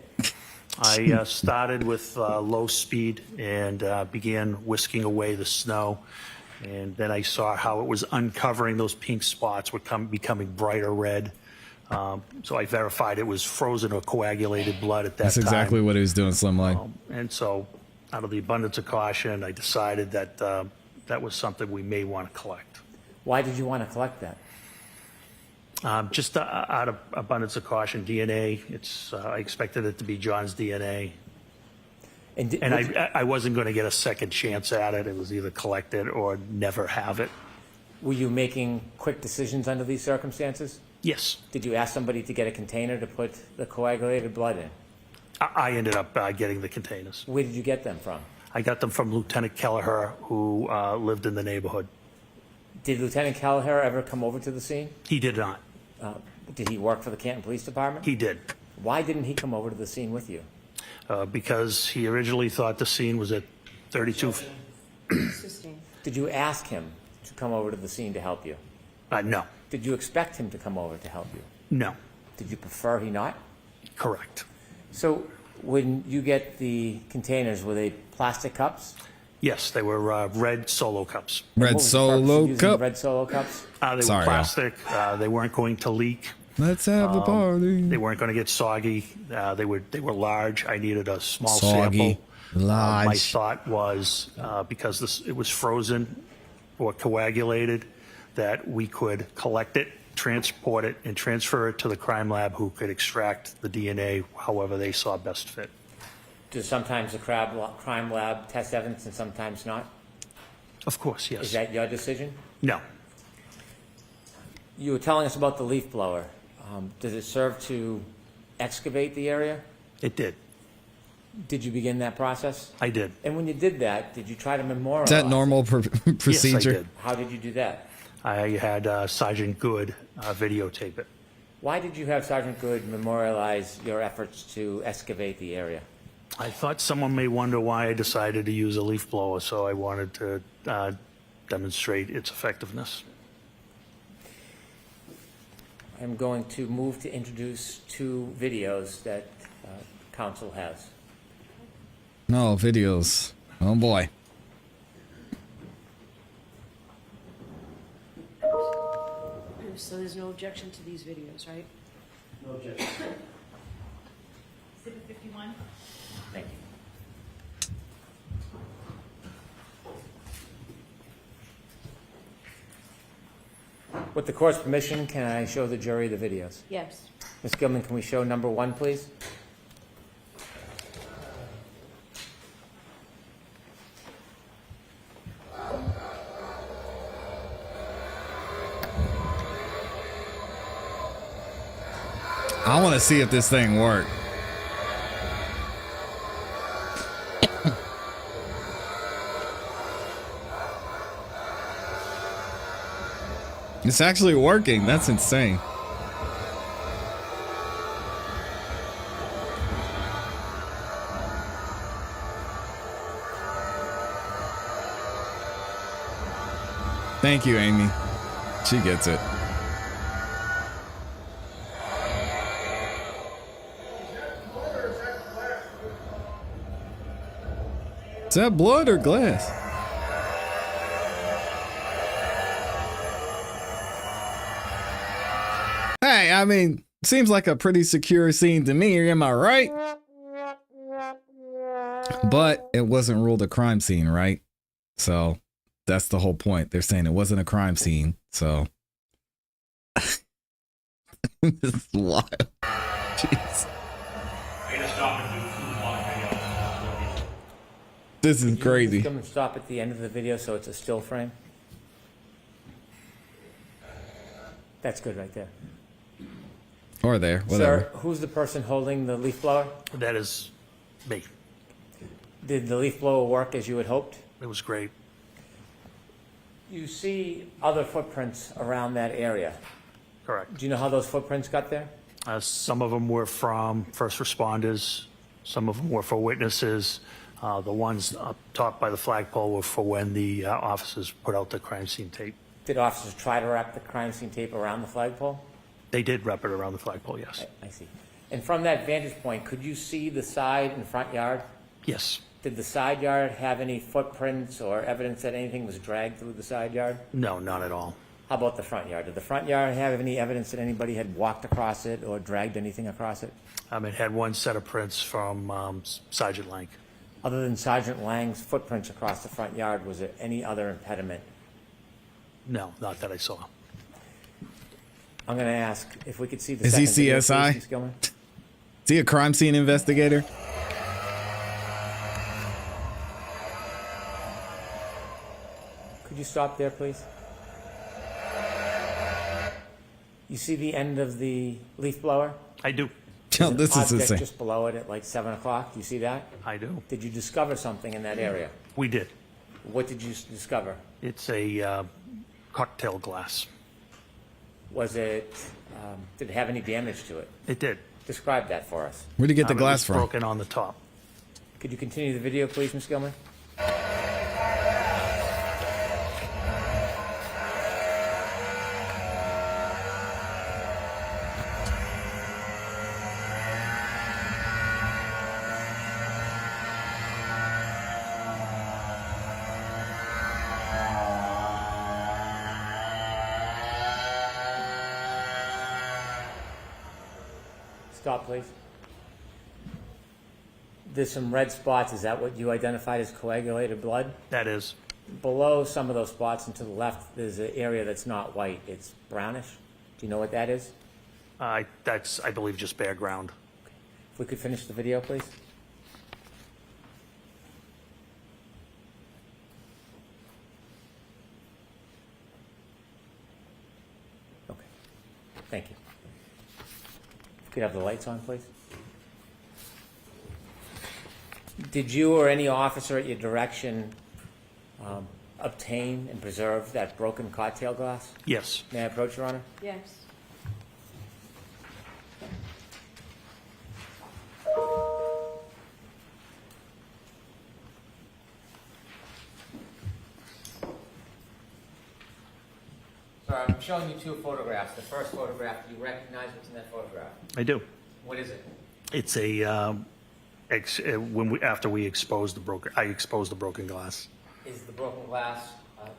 Speaker 19: I started with low speed and began whisking away the snow. And then I saw how it was uncovering those pink spots were becoming brighter red. So I verified it was frozen or coagulated blood at that
Speaker 1: That's
Speaker 19: time.
Speaker 1: exactly what he was doing, Slim Light.
Speaker 19: And so out of the abundance of caution, I decided that that was something we may want to collect.
Speaker 4: Why did you want to collect that?
Speaker 19: Just out of abundance of caution, DNA. I expected it to be John's DNA. And I wasn't going to get a second chance at it. It was either collect it or never have it.
Speaker 4: Were you making quick decisions under these circumstances?
Speaker 19: Yes.
Speaker 4: Did you ask somebody to get a container to put the coagulated blood in?
Speaker 19: I ended up getting the containers.
Speaker 4: Where did you get them from?
Speaker 19: I got them from Lieutenant Gallagher, who lived in the neighborhood.
Speaker 4: Did Lieutenant Gallagher ever come over to the scene?
Speaker 19: He did not.
Speaker 4: Did he work for the Canton Police Department?
Speaker 19: He did.
Speaker 4: Why didn't he come over to the scene with you?
Speaker 19: Because he originally thought the scene was at 32.
Speaker 4: Did you ask him to come over to the scene to help you?
Speaker 19: No.
Speaker 4: Did you expect him to come over to help you?
Speaker 19: No.
Speaker 4: Did you prefer he not?
Speaker 19: Correct.
Speaker 4: So when you get the containers, were they plastic cups?
Speaker 19: Yes, they were red Solo cups.
Speaker 1: Red Solo cup?
Speaker 4: Red Solo cups?
Speaker 19: They were
Speaker 1: Sorry,
Speaker 19: plastic. They weren't going to leak.
Speaker 1: Let's have a party.
Speaker 19: They weren't going to get soggy. They were large. I needed a small
Speaker 1: Soggy,
Speaker 19: sample.
Speaker 1: large.
Speaker 19: My thought was because it was frozen or coagulated, that we could collect it, transport it, and transfer it to the crime lab, who could extract the DNA however they saw best fit.
Speaker 4: Do sometimes the crime lab test evidence and sometimes not?
Speaker 19: Of course, yes.
Speaker 4: Is that your decision?
Speaker 19: No.
Speaker 4: You were telling us about the leaf blower. Does it serve to excavate the area?
Speaker 19: It did.
Speaker 4: Did you begin that process?
Speaker 19: I did.
Speaker 4: And when you did that, did you try to memorialize?
Speaker 1: Is that normal procedure?
Speaker 19: Yes, I did.
Speaker 4: How did you do that?
Speaker 19: I had Sergeant Good videotape it.
Speaker 4: Why did you have Sergeant Good memorialize your efforts to excavate the area?
Speaker 19: I thought someone may wonder why I decided to use a leaf blower, so I wanted to demonstrate its effectiveness.
Speaker 4: I'm going to move to introduce 2 videos that council has.
Speaker 1: No, videos. Oh boy.
Speaker 3: So there's no objection to these videos, right?
Speaker 13: No objection.
Speaker 15: Exhibit 51.
Speaker 4: Thank you. With the court's permission, can I show the jury the videos?
Speaker 3: Yes.
Speaker 4: Ms. Gilman, can we show number 1, please?
Speaker 1: I want to see if this thing works. It's actually working. That's insane. Thank you, Amy. She gets it. Is that blood or glass? Hey, I mean, seems like a pretty secure scene to me, am I right? But it wasn't ruled a crime scene, right? So that's the whole point. They're saying it wasn't a crime scene, so this is wild. Jeez. This is crazy.
Speaker 4: Come and stop at the end of the video so it's a still frame. That's good right there.
Speaker 1: Or there, whatever.
Speaker 4: Sir, who's the person holding the leaf blower?
Speaker 19: That is me.
Speaker 4: Did the leaf blower work as you had hoped?
Speaker 19: It was great.
Speaker 4: You see other footprints around that area.
Speaker 19: Correct.
Speaker 4: Do you know how those footprints got there?
Speaker 19: Some of them were from first responders. Some of them were for witnesses. The ones up top by the flagpole were for when the officers put out the crime scene tape.
Speaker 4: Did officers try to wrap the crime scene tape around the flagpole?
Speaker 19: They did wrap it around the flagpole, yes.
Speaker 4: I see. And from that vantage point, could you see the side and front yard?
Speaker 19: Yes.
Speaker 4: Did the side yard have any footprints or evidence that anything was dragged through the side yard?
Speaker 19: No, not at all.
Speaker 4: How about the front yard? Did the front yard have any evidence that anybody had walked across it or dragged anything across it?
Speaker 19: It had one set of prints from Sergeant Lang.
Speaker 4: Other than Sergeant Lang's footprints across the front yard, was there any other impediment?
Speaker 19: No, not that I saw.
Speaker 4: I'm going to ask if we could see the
Speaker 1: Is he
Speaker 4: second video,
Speaker 1: CSI?
Speaker 4: please, Ms. Gilman.
Speaker 1: Is he a crime scene investigator?
Speaker 4: Could you stop there, please? You see the end of the leaf blower?
Speaker 19: I do.
Speaker 1: Oh, this is
Speaker 4: Object
Speaker 1: insane.
Speaker 4: just below it at like 7 o'clock. Do you see that?
Speaker 19: I do.
Speaker 4: Did you discover something in that area?
Speaker 19: We did.
Speaker 4: What did you discover?
Speaker 19: It's a cocktail glass.
Speaker 4: Was it, did it have any damage to it?
Speaker 19: It did.
Speaker 4: Describe that for us.
Speaker 1: Where'd you get the
Speaker 19: It
Speaker 1: glass
Speaker 19: was
Speaker 1: from?
Speaker 19: broken on the top.
Speaker 4: Could you continue the video, please, Ms. Gilman? Stop, please. There's some red spots. Is that what you identified as coagulated blood?
Speaker 19: That is.
Speaker 4: Below some of those spots and to the left, there's an area that's not white. It's brownish. Do you know what that is?
Speaker 19: That's, I believe, just bare ground.
Speaker 4: If we could finish the video, please. Thank you. Could you have the lights on, please? Did you or any officer at your direction obtain and preserve that broken cocktail glass?
Speaker 19: Yes.
Speaker 4: May I approach, Your Honor?
Speaker 3: Yes.
Speaker 4: So I'm showing you two photographs. The first photograph, do you recognize what's in that photograph?
Speaker 19: I do.
Speaker 4: What is it?
Speaker 19: It's a after we exposed the broken, I exposed the broken glass.
Speaker 4: Is the broken glass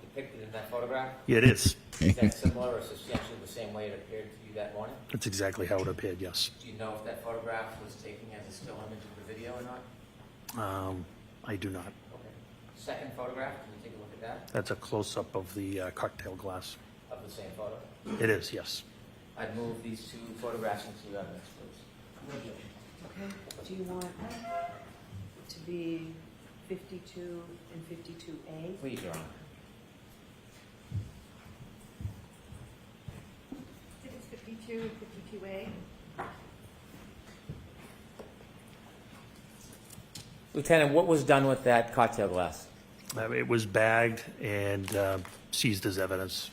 Speaker 4: depicted in that photograph?
Speaker 19: Yeah, it is.
Speaker 4: Is that similar or substantially the same way it appeared to you that morning?
Speaker 19: That's exactly how it appeared. Yes.
Speaker 4: Do you know if that photograph was taken as a still image of the video or not?
Speaker 19: I do not.
Speaker 4: Okay. Second photograph, can you take a look at that?
Speaker 19: That's a close-up of the cocktail glass.
Speaker 4: Of the same photo?
Speaker 19: It is. Yes.
Speaker 4: I'd move these two photographs into evidence, please.
Speaker 3: Okay, do you want to be 52 and 52A?
Speaker 4: Please, Your Honor.
Speaker 15: It's 52 and 52A.
Speaker 4: Lieutenant, what was done with that cocktail glass?
Speaker 19: It was bagged and seized as evidence.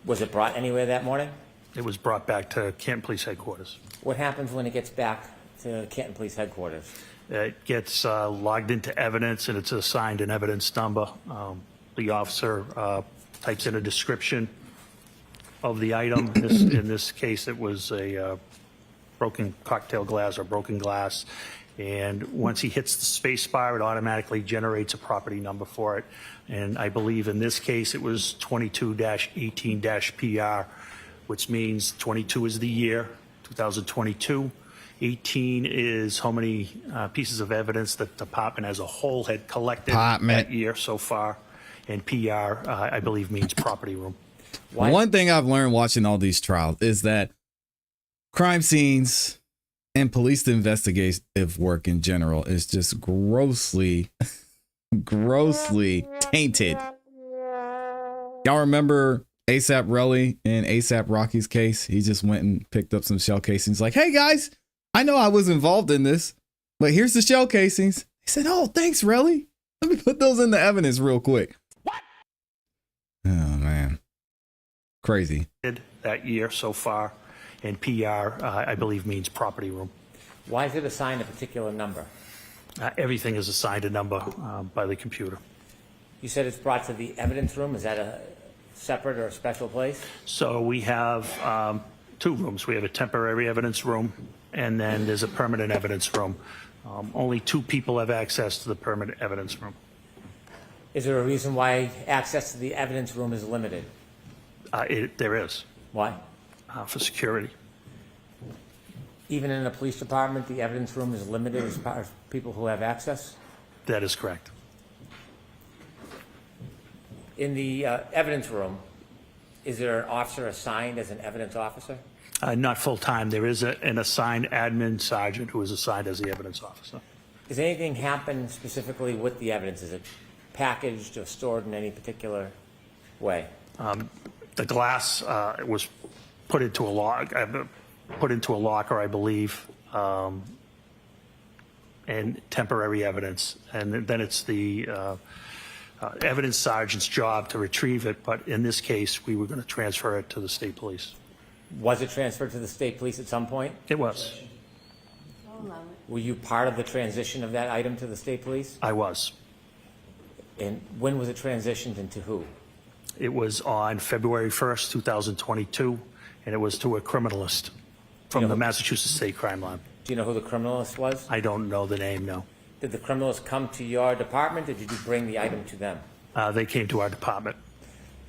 Speaker 4: Was it brought anywhere that morning?
Speaker 19: It was brought back to Canton Police Headquarters.
Speaker 4: What happens when it gets back to Canton Police Headquarters?
Speaker 19: It gets logged into evidence, and it's assigned an evidence number. The officer types in a description of the item. In this case, it was a broken cocktail glass or broken glass. And once he hits the space bar, it automatically generates a property number for it. And I believe in this case, it was 22-18-PR, which means 22 is the year, 2022. 18 is how many pieces of evidence that the department as a whole had collected that year so far. And PR, I believe, means property room.
Speaker 1: One thing I've learned watching all these trials is that crime scenes and police investigative work in general is just grossly tainted. Y'all remember ASAP Relly in ASAP Rocky's case? He just went and picked up some shell casings like, hey guys, I know I was involved in this, but here's the shell casings. He said, oh, thanks, Relly. Let me put those in the evidence real quick. What? Oh, man. Crazy.
Speaker 19: That year so far. And PR, I believe, means property room.
Speaker 4: Why is it assigned a particular number?
Speaker 19: Everything is assigned a number by the computer.
Speaker 4: You said it's brought to the evidence room. Is that a separate or a special place?
Speaker 19: So we have two rooms. We have a temporary evidence room, and then there's a permanent evidence room. Only two people have access to the permanent evidence room.
Speaker 4: Is there a reason why access to the evidence room is limited?
Speaker 19: There is.
Speaker 4: Why?
Speaker 19: For security.
Speaker 4: Even in a police department, the evidence room is limited as far as people who have access?
Speaker 19: That is correct.
Speaker 4: In the evidence room, is there an officer assigned as an evidence officer?
Speaker 19: Not full-time. There is an assigned admin sergeant who is assigned as the evidence officer.
Speaker 4: Does anything happen specifically with the evidence? Is it packaged or stored in any particular way?
Speaker 19: The glass was put into a locker, I believe, and temporary evidence. And then it's the evidence sergeant's job to retrieve it. But in this case, we were going to transfer it to the state police.
Speaker 4: Was it transferred to the state police at some point?
Speaker 19: It was.
Speaker 4: Were you part of the transition of that item to the state police?
Speaker 19: I was.
Speaker 4: And when was it transitioned and to who?
Speaker 19: It was on February 1st, 2022, and it was to a criminalist from the Massachusetts State Crime Lab.
Speaker 4: Do you know who the criminalist was?
Speaker 19: I don't know the name, no.
Speaker 4: Did the criminalist come to your department, or did you bring the item to them?
Speaker 19: They came to our department.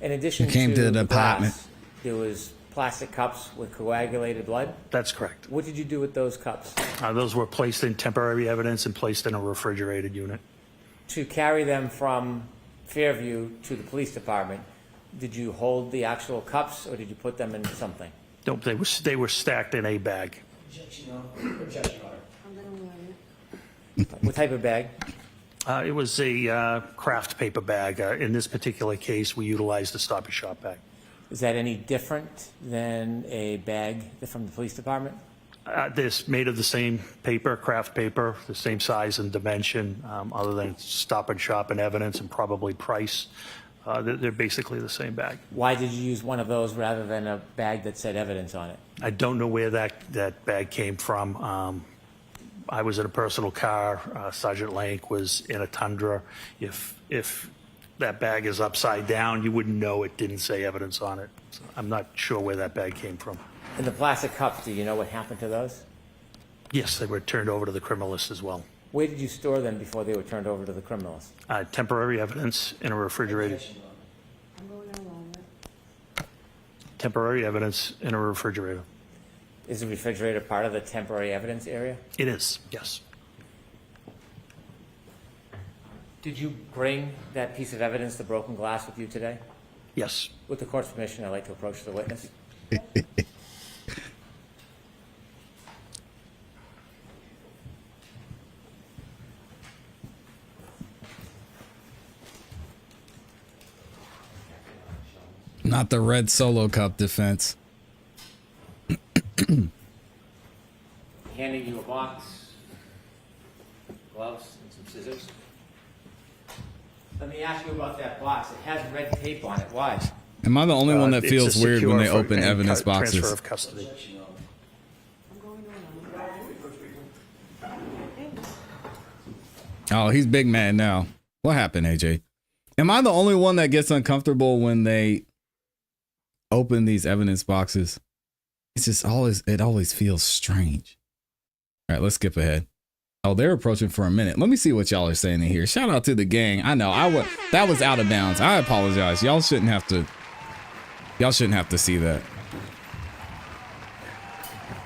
Speaker 4: In addition
Speaker 1: to the department,
Speaker 4: glass, there was plastic cups with coagulated blood?
Speaker 19: That's correct.
Speaker 4: What did you do with those cups?
Speaker 19: Those were placed in temporary evidence and placed in a refrigerated unit.
Speaker 4: To carry them from Fairview to the police department, did you hold the actual cups, or did you put them in something?
Speaker 19: Nope, they were stacked in a bag.
Speaker 4: What type of bag?
Speaker 19: It was a craft paper bag. In this particular case, we utilized a Stop and Shop bag.
Speaker 4: Is that any different than a bag from the police department?
Speaker 19: This made of the same paper, craft paper, the same size and dimension, other than Stop and Shop and evidence and probably price. They're basically the same bag.
Speaker 4: Why did you use one of those rather than a bag that said evidence on it?
Speaker 19: I don't know where that bag came from. I was in a personal car. Sergeant Lank was in a Tundra. If that bag is upside down, you wouldn't know it didn't say evidence on it. So I'm not sure where that bag came from.
Speaker 4: And the plastic cups, do you know what happened to those?
Speaker 19: Yes, they were turned over to the criminalist as well.
Speaker 4: Where did you store them before they were turned over to the criminals?
Speaker 19: Temporary evidence in a refrigerator. Temporary evidence in a refrigerator.
Speaker 4: Is the refrigerator part of the temporary evidence area?
Speaker 19: It is, yes.
Speaker 4: Did you bring that piece of evidence, the broken glass, with you today?
Speaker 19: Yes.
Speaker 4: With the court's permission, I'd like to approach the witness.
Speaker 1: Not the red Solo Cup defense.
Speaker 4: Handing you a box, gloves, and some scissors. Let me ask you about that box. It has red tape on it. Why?
Speaker 1: Am I the only one that
Speaker 19: It's
Speaker 1: feels
Speaker 19: a
Speaker 1: weird when they
Speaker 19: secure
Speaker 1: open
Speaker 19: and
Speaker 1: evidence
Speaker 19: transfer
Speaker 1: boxes?
Speaker 19: of custody.
Speaker 1: Oh, he's big man now. What happened, AJ? Am I the only one that gets uncomfortable when they open these evidence boxes? It's just it always feels strange. All right, let's skip ahead. Oh, they're approaching for a minute. Let me see what y'all are saying in here. Shout out to the gang. I know that was out of bounds. I apologize. Y'all shouldn't have to see that.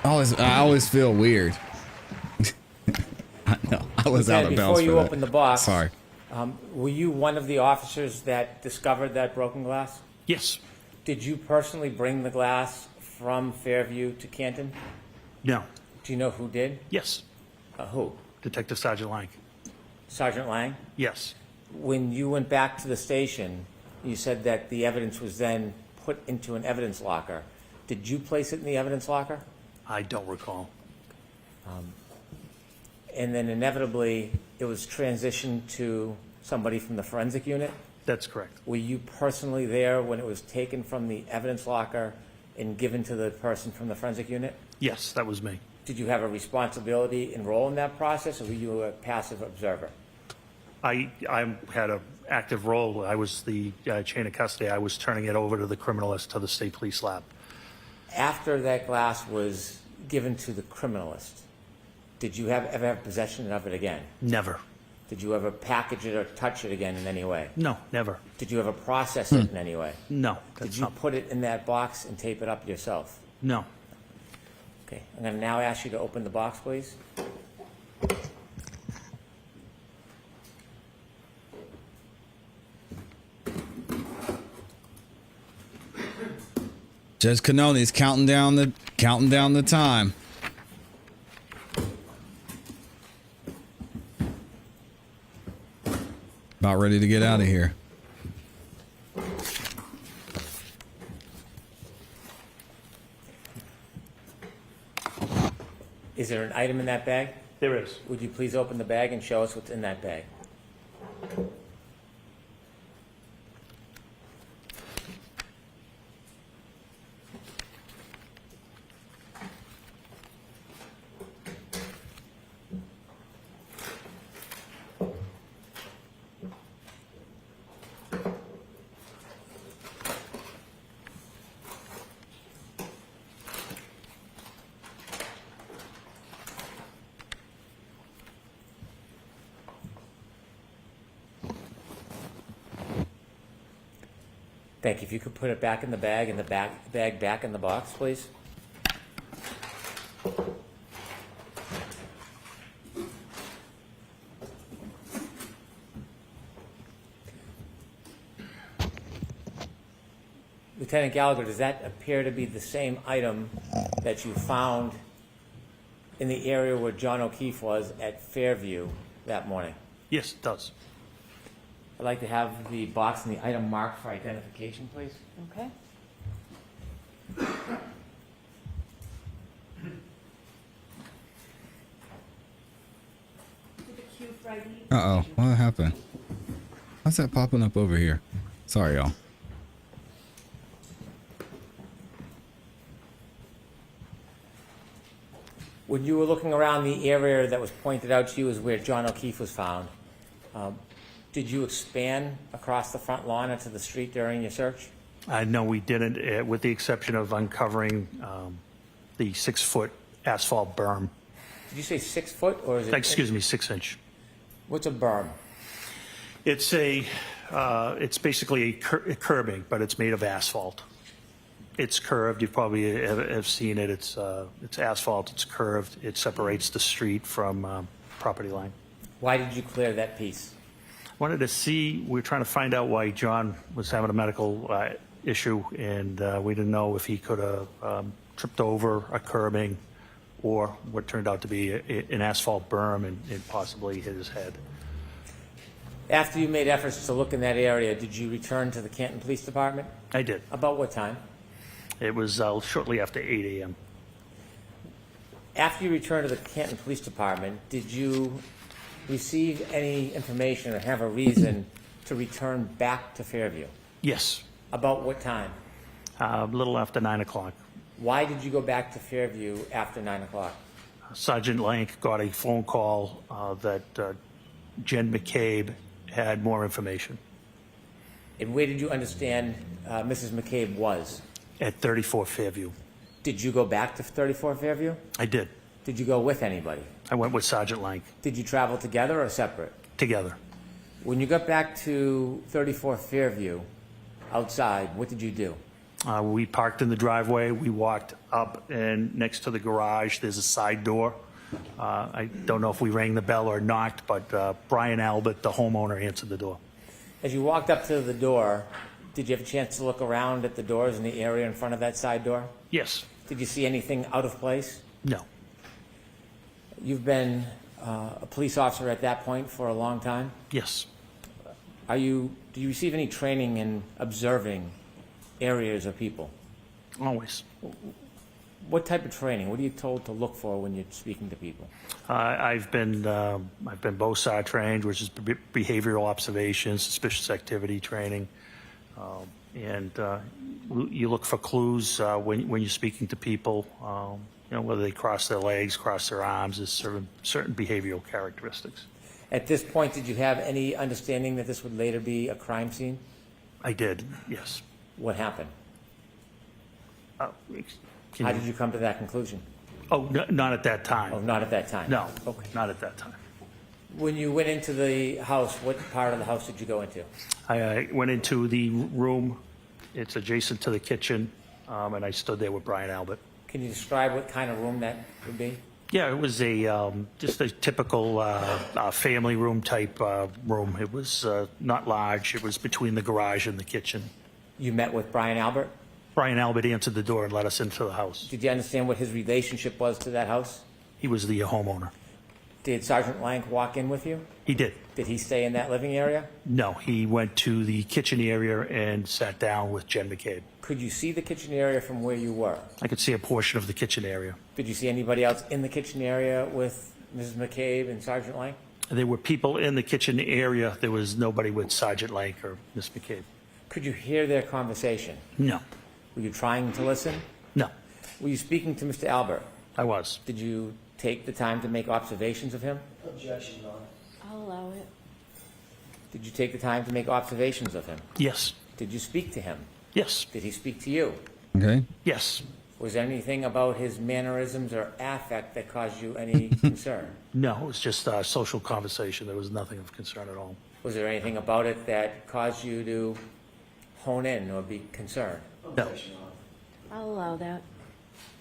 Speaker 1: I always feel weird. I know. I was out of bounds.
Speaker 4: Before you opened the box,
Speaker 1: sorry.
Speaker 4: Were you one of the officers that discovered that broken glass?
Speaker 19: Yes.
Speaker 4: Did you personally bring the glass from Fairview to Canton?
Speaker 19: No.
Speaker 4: Do you know who did?
Speaker 19: Yes.
Speaker 4: Who?
Speaker 19: Detective Sergeant Lang.
Speaker 4: Sergeant Lang?
Speaker 19: Yes.
Speaker 4: When you went back to the station, you said that the evidence was then put into an evidence locker. Did you place it in the evidence locker?
Speaker 19: I don't recall.
Speaker 4: And then inevitably, it was transitioned to somebody from the forensic unit?
Speaker 19: That's correct.
Speaker 4: Were you personally there when it was taken from the evidence locker and given to the person from the forensic unit?
Speaker 19: Yes, that was me.
Speaker 4: Did you have a responsibility and role in that process, or were you a passive observer?
Speaker 19: I had an active role. I was the chain of custody. I was turning it over to the criminalist, to the state police lab.
Speaker 4: After that glass was given to the criminalist, did you ever have possession of it again?
Speaker 19: Never.
Speaker 4: Did you ever package it or touch it again in any way?
Speaker 19: No, never.
Speaker 4: Did you ever process it in any way?
Speaker 19: No.
Speaker 4: Did you put it in that box and tape it up yourself?
Speaker 19: No.
Speaker 4: Okay, I'm going to now ask you to open the box, please.
Speaker 1: Judge Cannoni's counting down the time. About ready to get out of here.
Speaker 4: Is there an item in that bag?
Speaker 19: There is.
Speaker 4: Would you please open the bag and show us what's in that bag? Thank you. If you could put it back in the bag and the bag back in the box, please. Lieutenant Gallagher, does that appear to be the same item that you found in the area where John O'Keefe was at Fairview that morning?
Speaker 19: Yes, it does.
Speaker 4: I'd like to have the box and the item marked for identification, please.
Speaker 10: Okay.
Speaker 1: Uh-oh, what happened? How's that popping up over here? Sorry, y'all.
Speaker 4: When you were looking around the area that was pointed out to you as where John O'Keefe was found, did you expand across the front lawn into the street during your search?
Speaker 19: No, we didn't, with the exception of uncovering the 6-foot asphalt berm.
Speaker 4: Did you say 6 foot or is it?
Speaker 19: Excuse me, 6-inch.
Speaker 4: What's a berm?
Speaker 19: It's basically a curbing, but it's made of asphalt. It's curved. You probably have seen it. It's asphalt. It's curved. It separates the street from property line.
Speaker 4: Why did you clear that piece?
Speaker 19: Wanted to see. We were trying to find out why John was having a medical issue, and we didn't know if he could have tripped over a curbing or what turned out to be an asphalt berm and possibly hit his head.
Speaker 4: After you made efforts to look in that area, did you return to the Canton Police Department?
Speaker 19: I did.
Speaker 4: About what time?
Speaker 19: It was shortly after 8 a.m.
Speaker 4: After you returned to the Canton Police Department, did you receive any information or have a reason to return back to Fairview?
Speaker 19: Yes.
Speaker 4: About what time?
Speaker 19: A little after 9 o'clock.
Speaker 4: Why did you go back to Fairview after 9 o'clock?
Speaker 19: Sergeant Lank got a phone call that Jen McCabe had more information.
Speaker 4: And where did you understand Mrs. McCabe was?
Speaker 19: At 34 Fairview.
Speaker 4: Did you go back to 34 Fairview?
Speaker 19: I did.
Speaker 4: Did you go with anybody?
Speaker 19: I went with Sergeant Lank.
Speaker 4: Did you travel together or separate?
Speaker 19: Together.
Speaker 4: When you got back to 34 Fairview, outside, what did you do?
Speaker 19: We parked in the driveway. We walked up, and next to the garage, there's a side door. I don't know if we rang the bell or not, but Brian Albert, the homeowner, answered the door.
Speaker 4: As you walked up to the door, did you have a chance to look around at the doors in the area in front of that side door?
Speaker 19: Yes.
Speaker 4: Did you see anything out of place?
Speaker 19: No.
Speaker 4: You've been a police officer at that point for a long time?
Speaker 19: Yes.
Speaker 4: Do you receive any training in observing areas or people?
Speaker 19: Always.
Speaker 4: What type of training? What are you told to look for when you're speaking to people?
Speaker 19: I've been BOSAR trained, which is behavioral observation, suspicious activity training, and you look for clues when you're speaking to people. Whether they cross their legs, cross their arms, there's certain behavioral characteristics.
Speaker 4: At this point, did you have any understanding that this would later be a crime scene?
Speaker 19: I did, yes.
Speaker 4: What happened?
Speaker 19: How
Speaker 4: did you come to that conclusion?
Speaker 19: Oh, not at that time.
Speaker 4: Oh, not at that time?
Speaker 19: No,
Speaker 4: okay.
Speaker 19: Not at that time.
Speaker 4: When you went into the house, what part of the house did you go into?
Speaker 19: I went into the room. It's adjacent to the kitchen, and I stood there with Brian Albert.
Speaker 4: Can you describe what kind of room that would be?
Speaker 19: Yeah, it was just a typical family room type room. It was not large. It was between the garage and the kitchen.
Speaker 4: You met with Brian Albert?
Speaker 19: Brian Albert answered the door and let us into the house.
Speaker 4: Did you understand what his relationship was to that house?
Speaker 19: He was the homeowner.
Speaker 4: Did Sergeant Lank walk in with you?
Speaker 19: He did.
Speaker 4: Did he stay in that living area?
Speaker 19: No, he went to the kitchen area and sat down with Jen McCabe.
Speaker 4: Could you see the kitchen area from where you were?
Speaker 19: I could see a portion of the kitchen area.
Speaker 4: Did you see anybody else in the kitchen area with Mrs. McCabe and Sergeant Lank?
Speaker 19: There were people in the kitchen area. There was nobody with Sergeant Lank or Miss McCabe.
Speaker 4: Could you hear their conversation?
Speaker 19: No.
Speaker 4: Were you trying to listen?
Speaker 19: No.
Speaker 4: Were you speaking to Mr. Albert?
Speaker 19: I was.
Speaker 4: Did you take the time to make observations of him?
Speaker 13: Objection, Your Honor.
Speaker 10: I'll allow it.
Speaker 4: Did you take the time to make observations of him?
Speaker 19: Yes.
Speaker 4: Did you speak to him?
Speaker 19: Yes.
Speaker 4: Did he speak to you?
Speaker 1: Okay.
Speaker 19: Yes.
Speaker 4: Was there anything about his mannerisms or affect that caused you any concern?
Speaker 19: No, it was just a social conversation. There was nothing of concern at all.
Speaker 4: Was there anything about it that caused you to hone in or be concerned?
Speaker 19: No.
Speaker 10: I'll allow that.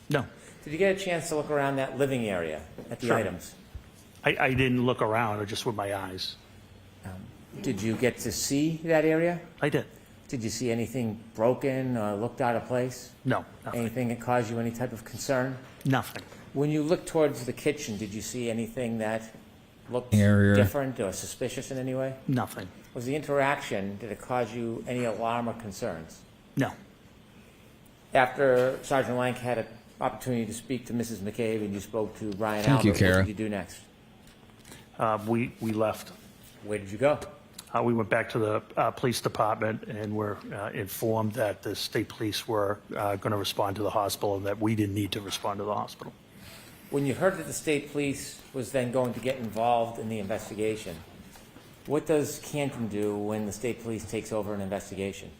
Speaker 19: No.
Speaker 4: Did you get a chance to look around that living area at the
Speaker 19: Sure.
Speaker 4: items?
Speaker 19: I didn't look around, just with my eyes.
Speaker 4: Did you get to see that area?
Speaker 19: I did.
Speaker 4: Did you see anything broken or looked out of place?
Speaker 19: No. Nothing.
Speaker 4: Anything that caused you any type of concern?
Speaker 19: Nothing.
Speaker 4: When you looked towards the kitchen, did you see anything that looked
Speaker 1: Area.
Speaker 4: different or suspicious in any way?
Speaker 19: Nothing.
Speaker 4: Was the interaction, did it cause you any alarm or concerns?
Speaker 19: No.
Speaker 4: After Sergeant Lank had an opportunity to speak to Mrs. McCabe and you spoke to Brian
Speaker 1: Thank you,
Speaker 4: Albert, what
Speaker 1: Kara.
Speaker 4: did you do next?
Speaker 19: We left.
Speaker 4: Where did you go?
Speaker 19: We went back to the police department and were informed that the state police were going to respond to the hospital and that we didn't need to respond to the hospital.
Speaker 4: When you heard that the state police was then going to get involved in the investigation, what does Canton do when the state police takes over an investigation?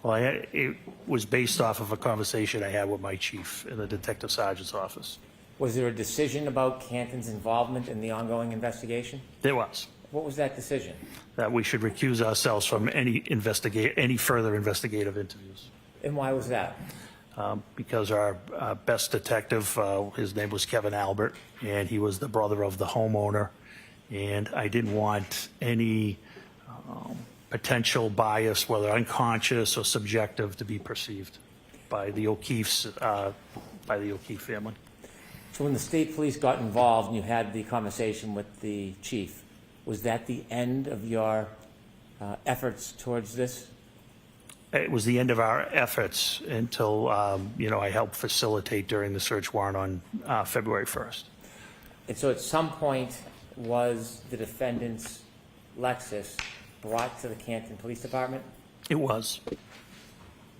Speaker 19: Well, it was based off of a conversation I had with my chief in the detective sergeant's office.
Speaker 4: Was there a decision about Canton's involvement in the ongoing investigation?
Speaker 19: There was.
Speaker 4: What was that decision?
Speaker 19: That we should recuse ourselves from any further investigative interviews.
Speaker 4: And why was that?
Speaker 19: Because our best detective, his name was Kevin Albert, and he was the brother of the homeowner, and I didn't want any potential bias, whether unconscious or subjective, to be perceived by the O'Keefe's, by the O'Keefe family.
Speaker 4: So when the state police got involved and you had the conversation with the chief, was that the end of your efforts towards this?
Speaker 19: It was the end of our efforts until, I helped facilitate during the search warrant on February 1st.
Speaker 4: And so at some point, was the defendant's Lexus brought to the Canton Police Department?
Speaker 19: It was.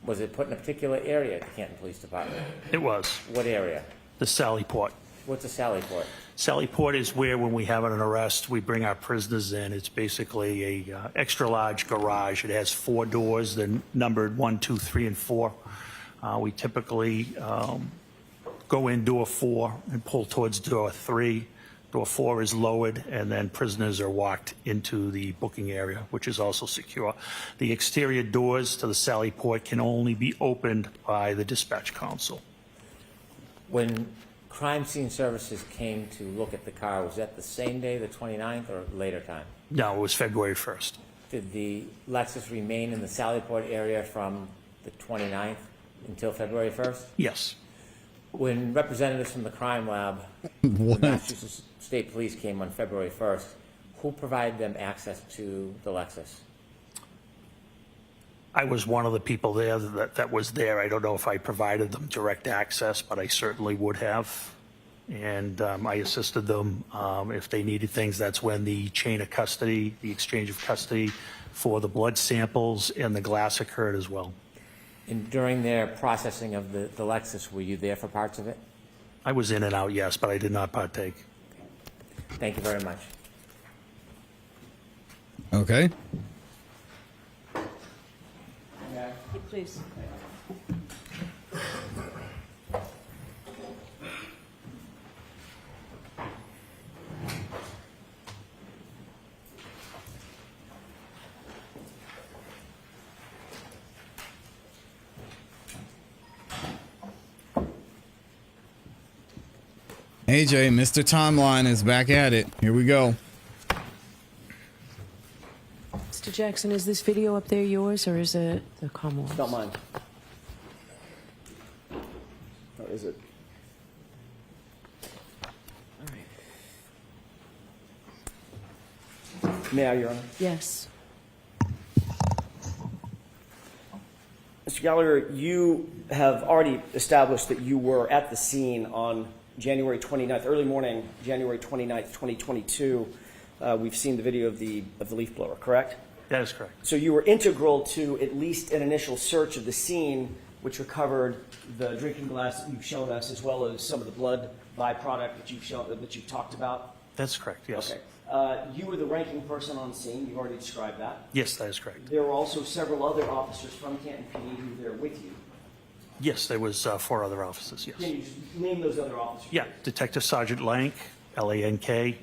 Speaker 4: Was it put in a particular area at the Canton Police Department?
Speaker 19: It was.
Speaker 4: What area?
Speaker 19: The Sally Port.
Speaker 4: What's a Sally Port?
Speaker 19: Sally Port is where, when we have an arrest, we bring our prisoners in. It's basically a extra large garage. It has 4 doors. They're numbered 1, 2, 3, and 4. We typically go in door 4 and pull towards door 3. Door 4 is lowered, and then prisoners are walked into the booking area, which is also secure. The exterior doors to the Sally Port can only be opened by the dispatch council.
Speaker 4: When crime scene services came to look at the car, was that the same day, the 29th, or later time?
Speaker 19: No, it was February 1st.
Speaker 4: Did the Lexus remain in the Sallyport area from the 29th until February 1st?
Speaker 19: Yes.
Speaker 4: When representatives from the crime lab, the Massachusetts State Police came on February 1st, who provided them access to the Lexus?
Speaker 19: I was one of the people there that was there. I don't know if I provided them direct access, but I certainly would have. And I assisted them if they needed things. That's when the chain of custody, the exchange of custody for the blood samples and the glass occurred as well.
Speaker 4: And during their processing of the Lexus, were you there for parts of it?
Speaker 19: I was in and out, yes, but I did not partake.
Speaker 4: Thank you very much.
Speaker 1: Okay.
Speaker 17: Please.
Speaker 1: AJ, Mr. Timeline is back at it. Here we go.
Speaker 17: Mr. Jackson, is this video up there yours, or is it the Commonwealth?
Speaker 13: It's not mine. Or is it?
Speaker 17: All right.
Speaker 13: May I, Your Honor?
Speaker 17: Yes.
Speaker 13: Mr. Gallagher, you have already established that you were at the scene on January 29th, early morning, January 29th, 2022. We've seen the video of the leaf blower, correct?
Speaker 19: That is correct.
Speaker 13: So you were integral to at least an initial search of the scene, which recovered the drinking glass that you've shown us, as well as some of the blood byproduct that you've talked about?
Speaker 19: That's correct, yes.
Speaker 13: Okay. You were the ranking person on scene. You've already described that.
Speaker 19: Yes, that is correct.
Speaker 13: There were also several other officers from Canton PD who were there with you.
Speaker 19: Yes, there was 4 other officers, yes.
Speaker 13: Can you just name those other officers?
Speaker 19: Yeah, Detective Sergeant Lank, L-A-N-K,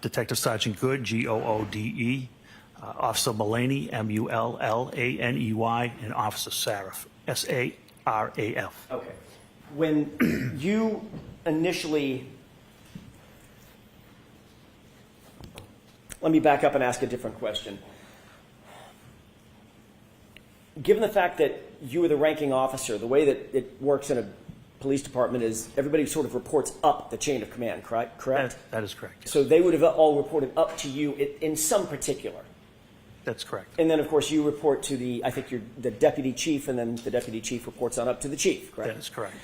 Speaker 19: Detective Sergeant Good, G-O-O-D-E, Officer Mullaney, M-U-L-L-A-N-E-Y, and Officer Saraf, S-A-R-A-F.
Speaker 13: Okay. When you initially, let me back up and ask a different question. Given the fact that you were the ranking officer, the way that it works in a police department is everybody sort of reports up the chain of command, correct?
Speaker 19: That is correct, yes.
Speaker 13: So they would have all reported up to you in some particular.
Speaker 19: That's correct.
Speaker 13: And then, of course, you report to I think you're the deputy chief, and then the deputy chief reports on up to the chief, correct?
Speaker 19: That is correct.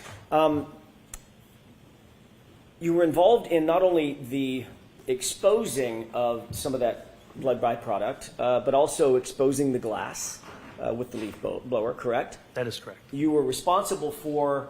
Speaker 13: You were involved in not only the exposing of some of that blood byproduct, but also exposing the glass with the leaf blower, correct?
Speaker 19: That is correct.
Speaker 13: You were responsible for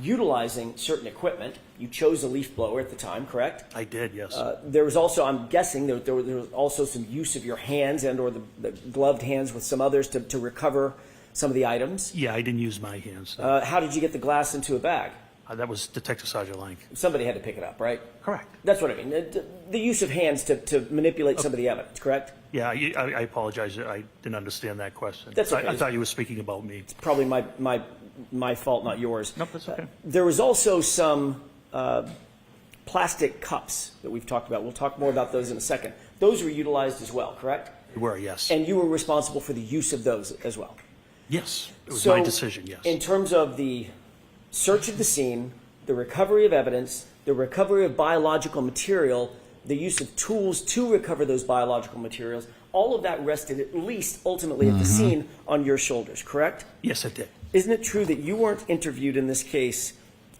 Speaker 13: utilizing certain equipment. You chose a leaf blower at the time, correct?
Speaker 19: I did, yes.
Speaker 13: There was also, I'm guessing, there was also some use of your hands and or the gloved hands with some others to recover some of the items.
Speaker 19: Yeah, I didn't use my hands.
Speaker 13: How did you get the glass into a bag?
Speaker 19: That was Detective Sergeant Lank.
Speaker 13: Somebody had to pick it up, right?
Speaker 19: Correct.
Speaker 13: That's what I mean. The use of hands to manipulate some of the evidence, correct?
Speaker 19: Yeah, I apologize. I didn't understand that question.
Speaker 13: That's okay.
Speaker 19: I thought you were speaking about me.
Speaker 13: It's probably my fault, not yours.
Speaker 19: Nope, that's okay.
Speaker 13: There was also some plastic cups that we've talked about. We'll talk more about those in a second. Those were utilized as well, correct?
Speaker 19: They were, yes.
Speaker 13: And you were responsible for the use of those as well?
Speaker 19: Yes, it was my decision, yes.
Speaker 13: In terms of the search of the scene, the recovery of evidence, the recovery of biological material, the use of tools to recover those biological materials, all of that rested at least ultimately at the scene on your shoulders, correct?
Speaker 19: Yes, it did.
Speaker 13: Isn't it true that you weren't interviewed in this case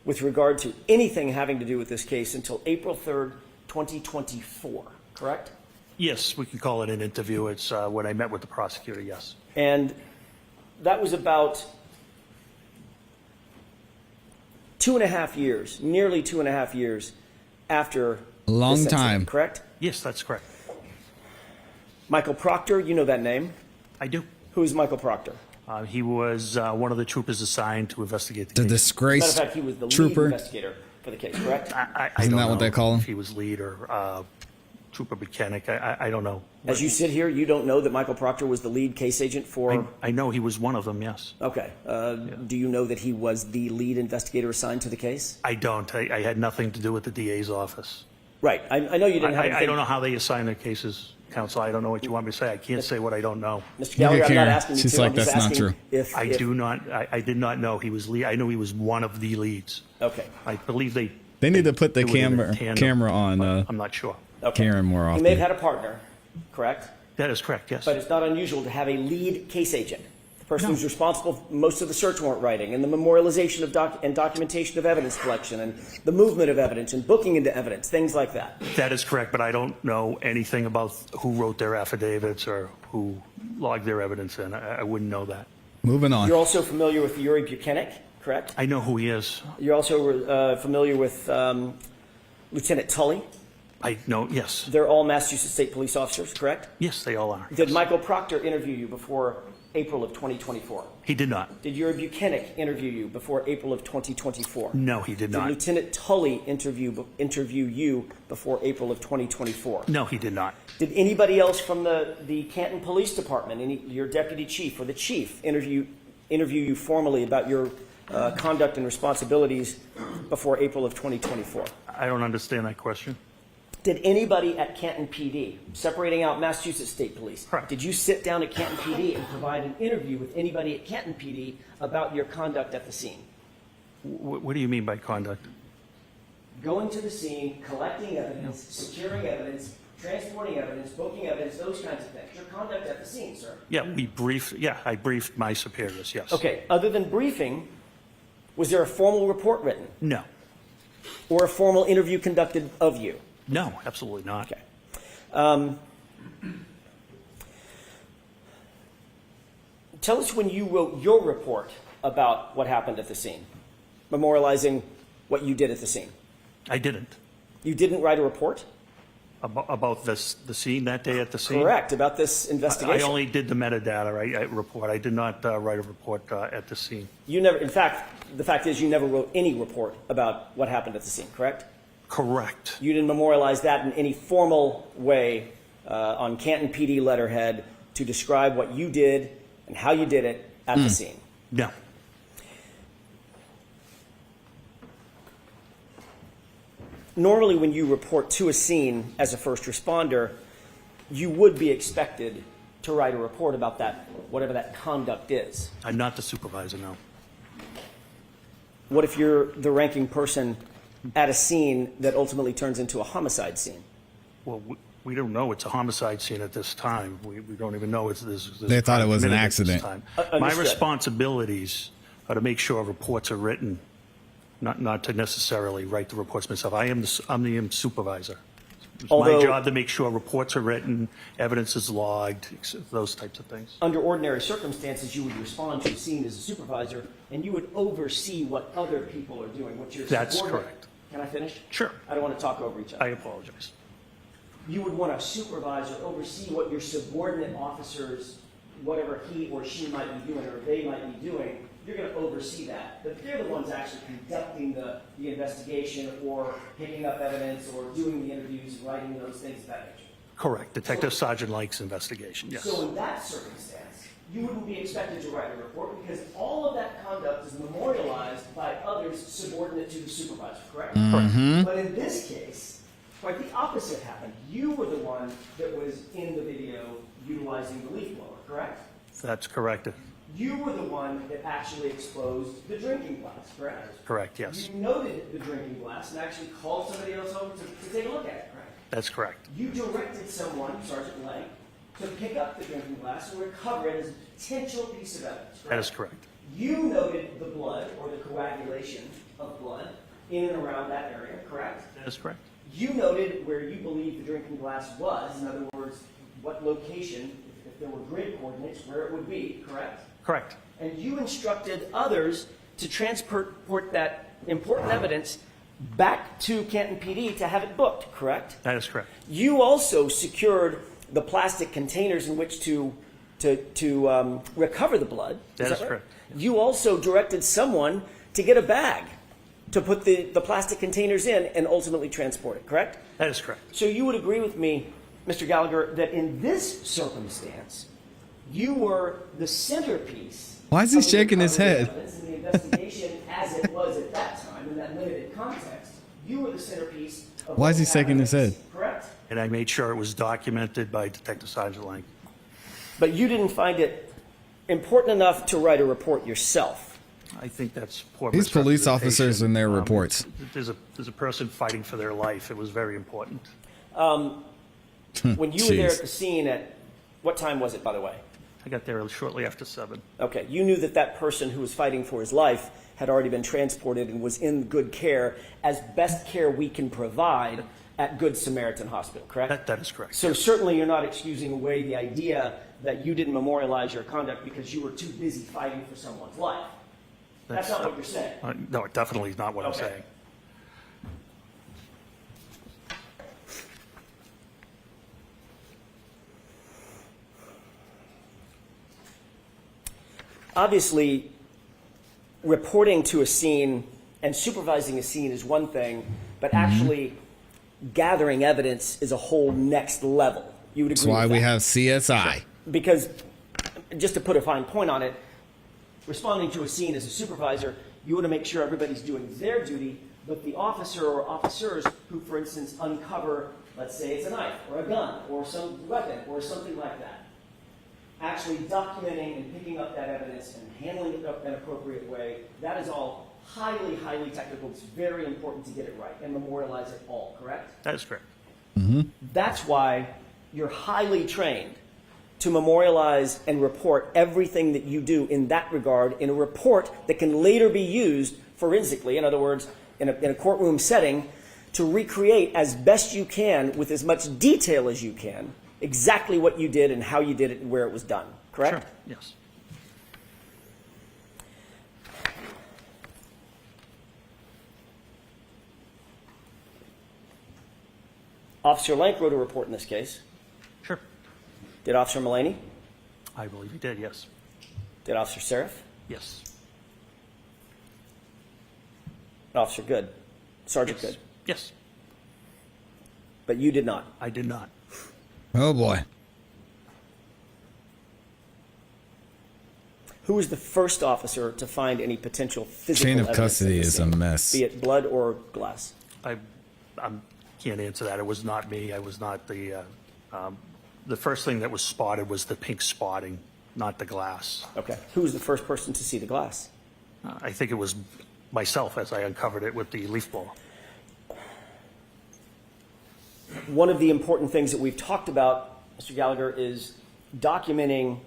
Speaker 13: with regard to anything having to do with this case until April 3rd, 2024, correct?
Speaker 19: Yes, we can call it an interview. It's when I met with the prosecutor, yes.
Speaker 13: And that was about 2.5 years, nearly 2.5 years after
Speaker 1: a long
Speaker 13: this incident,
Speaker 1: time,
Speaker 13: correct?
Speaker 19: Yes, that's correct.
Speaker 13: Michael Proctor, you know that name?
Speaker 19: I do.
Speaker 13: Who is Michael Proctor?
Speaker 19: He was one of the troopers assigned to investigate the
Speaker 1: the
Speaker 19: case.
Speaker 1: disgraced
Speaker 13: As a matter of fact, he was the
Speaker 1: trooper.
Speaker 13: lead investigator for the case, correct?
Speaker 19: I
Speaker 1: Isn't
Speaker 19: don't
Speaker 1: that what
Speaker 19: know
Speaker 1: they call him?
Speaker 19: If he was lead or trooper mechanic, I don't know.
Speaker 13: As you sit here, you don't know that Michael Proctor was the lead case agent for...
Speaker 19: I know he was one of them, yes.
Speaker 13: Okay. Do you know that he was the lead investigator assigned to the case?
Speaker 19: I don't. I had nothing to do with the DA's office.
Speaker 13: Right. I know you didn't have
Speaker 19: I
Speaker 13: anything...
Speaker 19: don't know how they assign their cases, counsel. I don't know what you want me to say. I can't say what I don't know.
Speaker 13: Mr. Gallagher, I'm not asking you
Speaker 1: She's
Speaker 13: to.
Speaker 1: like,
Speaker 13: I'm just
Speaker 1: that's not
Speaker 13: asking
Speaker 1: true.
Speaker 13: if...
Speaker 19: I do not. I did not know he was lead. I know he was one of the leads.
Speaker 13: Okay.
Speaker 19: I believe they
Speaker 1: They need to put the
Speaker 19: do it in a tandem,
Speaker 1: camera on
Speaker 19: I'm not sure.
Speaker 13: Okay.
Speaker 1: Karen more
Speaker 13: He
Speaker 1: often.
Speaker 13: may have had a partner, correct?
Speaker 19: That is correct, yes.
Speaker 13: But it's not unusual to have a lead case agent, the person who's responsible for most of the search warrant writing and the memorialization of documentation of evidence collection and the movement of evidence and booking into evidence, things like that.
Speaker 19: That is correct, but I don't know anything about who wrote their affidavits or who logged their evidence in. I wouldn't know that.
Speaker 1: Moving on.
Speaker 13: You're also familiar with Yuri Buchanan, correct?
Speaker 19: I know who he is.
Speaker 13: You're also familiar with Lieutenant Tully.
Speaker 19: I know, yes.
Speaker 13: They're all Massachusetts State Police officers, correct?
Speaker 19: Yes, they all are.
Speaker 13: Did Michael Proctor interview you before April of 2024?
Speaker 19: He did not.
Speaker 13: Did Yuri Buchanan interview you before April of 2024?
Speaker 19: No, he did not.
Speaker 13: Did Lieutenant Tully interview you before April of 2024?
Speaker 19: No, he did not.
Speaker 13: Did anybody else from the Canton Police Department, your deputy chief or the chief, interview you formally about your conduct and responsibilities before April of 2024?
Speaker 19: I don't understand that question.
Speaker 13: Did anybody at Canton PD, separating out Massachusetts State Police, did you sit down at Canton PD and provide an interview with anybody at Canton PD about your conduct at the scene?
Speaker 19: What do you mean by conduct?
Speaker 13: Going to the scene, collecting evidence, securing evidence, transporting evidence, booking evidence, those kinds of things. Your conduct at the scene, sir.
Speaker 19: Yeah, I briefed my superiors, yes.
Speaker 13: Okay, other than briefing, was there a formal report written?
Speaker 19: No.
Speaker 13: Or a formal interview conducted of you?
Speaker 19: No, absolutely not.
Speaker 13: Okay. Tell us when you wrote your report about what happened at the scene, memorializing what you did at the scene.
Speaker 19: I didn't.
Speaker 13: You didn't write a report?
Speaker 19: About the scene that day at the scene?
Speaker 13: Correct, about this investigation.
Speaker 19: I only did the metadata report. I did not write a report at the scene.
Speaker 13: You never, in fact, the fact is you never wrote any report about what happened at the scene, correct?
Speaker 19: Correct.
Speaker 13: You didn't memorialize that in any formal way on Canton PD letterhead to describe what you did and how you did it at the scene?
Speaker 19: No.
Speaker 13: Normally when you report to a scene as a first responder, you would be expected to write a report about that, whatever that conduct is.
Speaker 19: I'm not the supervisor, no.
Speaker 13: What if you're the ranking person at a scene that ultimately turns into a homicide scene?
Speaker 19: Well, we don't know it's a homicide scene at this time. We don't even know it's this.
Speaker 1: They thought it was an accident.
Speaker 19: My responsibilities are to make sure reports are written, not to necessarily write the reports myself. I'm the supervisor. It's
Speaker 13: Although-
Speaker 19: my job to make sure reports are written, evidence is logged, those types of things.
Speaker 13: Under ordinary circumstances, you would respond to a scene as a supervisor, and you would oversee what other people are doing, what your
Speaker 19: That's
Speaker 13: subordinate-
Speaker 19: correct.
Speaker 13: Can I finish?
Speaker 19: Sure.
Speaker 13: I don't want to talk over each other.
Speaker 19: I apologize.
Speaker 13: You would want to supervise or oversee what your subordinate officers, whatever he or she might be doing or they might be doing, you're going to oversee that. But they're the ones actually conducting the investigation or picking up evidence or doing the interviews and writing those things of that nature.
Speaker 19: Correct. Detective Sergeant Lake's investigation, yes.
Speaker 13: So in that circumstance, you wouldn't be expected to write a report because all of that conduct is memorialized by others subordinate to the supervisor, correct?
Speaker 19: Mhm.
Speaker 13: But in this case, quite the opposite happened. You were the one that was in the video utilizing the leaf blower, correct?
Speaker 19: That's correct.
Speaker 13: You were the one that actually exposed the drinking glass, correct?
Speaker 19: Correct, yes.
Speaker 13: You noted the drinking glass and actually called somebody else over to take a look at it, correct?
Speaker 19: That's correct.
Speaker 13: You directed someone, Sergeant Lang, to pick up the drinking glass and recover it as a potential piece of evidence, correct?
Speaker 19: That is correct.
Speaker 13: You noted the blood or the coagulation of blood in and around that area, correct?
Speaker 19: That is correct.
Speaker 13: You noted where you believe the drinking glass was, in other words, what location, if there were grid coordinates, where it would be, correct?
Speaker 19: Correct.
Speaker 13: And you instructed others to transport that important evidence back to Canton PD to have it booked, correct?
Speaker 19: That is correct.
Speaker 13: You also secured the plastic containers in which to recover the blood.
Speaker 19: That is
Speaker 13: right?
Speaker 19: correct.
Speaker 13: You also directed someone to get a bag to put the plastic containers in and ultimately transport it, correct?
Speaker 19: That is correct.
Speaker 13: So you would agree with me, Mr. Gallagher, that in this circumstance, you were the centerpiece.
Speaker 1: Why is he
Speaker 13: of the
Speaker 1: shaking his
Speaker 13: recovery
Speaker 1: head?
Speaker 13: evidence in the investigation as it was at that time, in that limited context. You were the centerpiece of
Speaker 1: Why is he
Speaker 13: what
Speaker 1: shaking his
Speaker 13: happened,
Speaker 1: head?
Speaker 13: correct?
Speaker 19: And I made sure it was documented by Detective Sergeant Lang.
Speaker 13: But you didn't find it important enough to write a report yourself.
Speaker 19: I think that's poor
Speaker 1: These police
Speaker 19: misrepresentation.
Speaker 1: officers and their reports.
Speaker 19: There's a person fighting for their life. It was very important.
Speaker 13: When you were there
Speaker 1: Jeez.
Speaker 13: at the scene at, what time was it, by the way?
Speaker 19: I got there shortly after 7.
Speaker 13: Okay, you knew that that person who was fighting for his life had already been transported and was in good care, as best care we can provide at Good Samaritan Hospital, correct?
Speaker 19: That is correct.
Speaker 13: So certainly you're not excusing away the idea that you didn't memorialize your conduct because you were too busy fighting for someone's life. That's not what you're saying.
Speaker 19: No, it definitely is not what I'm
Speaker 13: Okay.
Speaker 19: saying.
Speaker 13: Obviously, reporting to a scene and supervising a scene is one thing, but actually gathering evidence is a whole next level. You would agree
Speaker 1: That's why
Speaker 13: with
Speaker 1: we
Speaker 13: that?
Speaker 1: have CSI.
Speaker 13: Because, just to put a fine point on it, responding to a scene as a supervisor, you want to make sure everybody's doing their duty, but the officer or officers who, for instance, uncover, let's say it's a knife or a gun or some weapon or something like that, actually documenting and picking up that evidence and handling it in an appropriate way, that is all highly, highly technical. It's very important to get it right and memorialize it all, correct?
Speaker 19: That is correct.
Speaker 13: That's why you're highly trained to memorialize and report everything that you do in that regard in a report that can later be used forensically, in other words, in a courtroom setting, to recreate as best you can with as much detail as you can exactly what you did and how you did it and where it was done, correct?
Speaker 19: Sure. Yes.
Speaker 13: Officer Lank wrote a report in this case.
Speaker 19: Sure.
Speaker 13: Did Officer Mullaney?
Speaker 19: I believe he did, yes.
Speaker 13: Did Officer Seraph?
Speaker 19: Yes.
Speaker 13: Officer Good? Sergeant
Speaker 19: Yes.
Speaker 13: Good?
Speaker 19: Yes.
Speaker 13: But you did not?
Speaker 19: I did not.
Speaker 1: Oh boy.
Speaker 13: Who was the first officer to find any potential physical
Speaker 1: Chain of
Speaker 13: evidence
Speaker 1: custody
Speaker 13: at the
Speaker 1: is a
Speaker 13: scene,
Speaker 1: mess.
Speaker 13: be it blood or glass?
Speaker 19: I can't answer that. It was not me. I was not the first thing that was spotted was the pink spotting, not the glass.
Speaker 13: Okay. Who was the first person to see the glass?
Speaker 19: I think it was myself as I uncovered it with the leaf blower.
Speaker 13: One of the important things that we've talked about, Mr. Gallagher, is documenting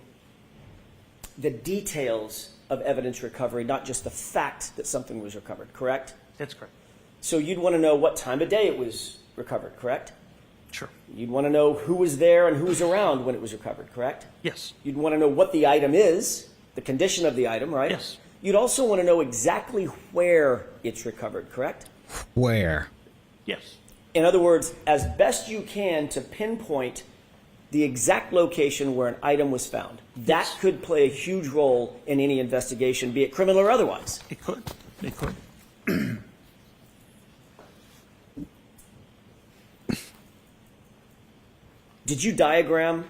Speaker 13: the details of evidence recovery, not just the fact that something was recovered, correct?
Speaker 19: That's correct.
Speaker 13: So you'd want to know what time of day it was recovered, correct?
Speaker 19: Sure.
Speaker 13: You'd want to know who was there and who was around when it was recovered, correct?
Speaker 19: Yes.
Speaker 13: You'd want to know what the item is, the condition of the item, right?
Speaker 19: Yes.
Speaker 13: You'd also want to know exactly where it's recovered, correct?
Speaker 1: Where?
Speaker 19: Yes.
Speaker 13: In other words, as best you can to pinpoint the exact location where an item was found. That could play a huge role in any investigation, be it criminal or otherwise.
Speaker 19: It could. It could.
Speaker 13: Did you diagram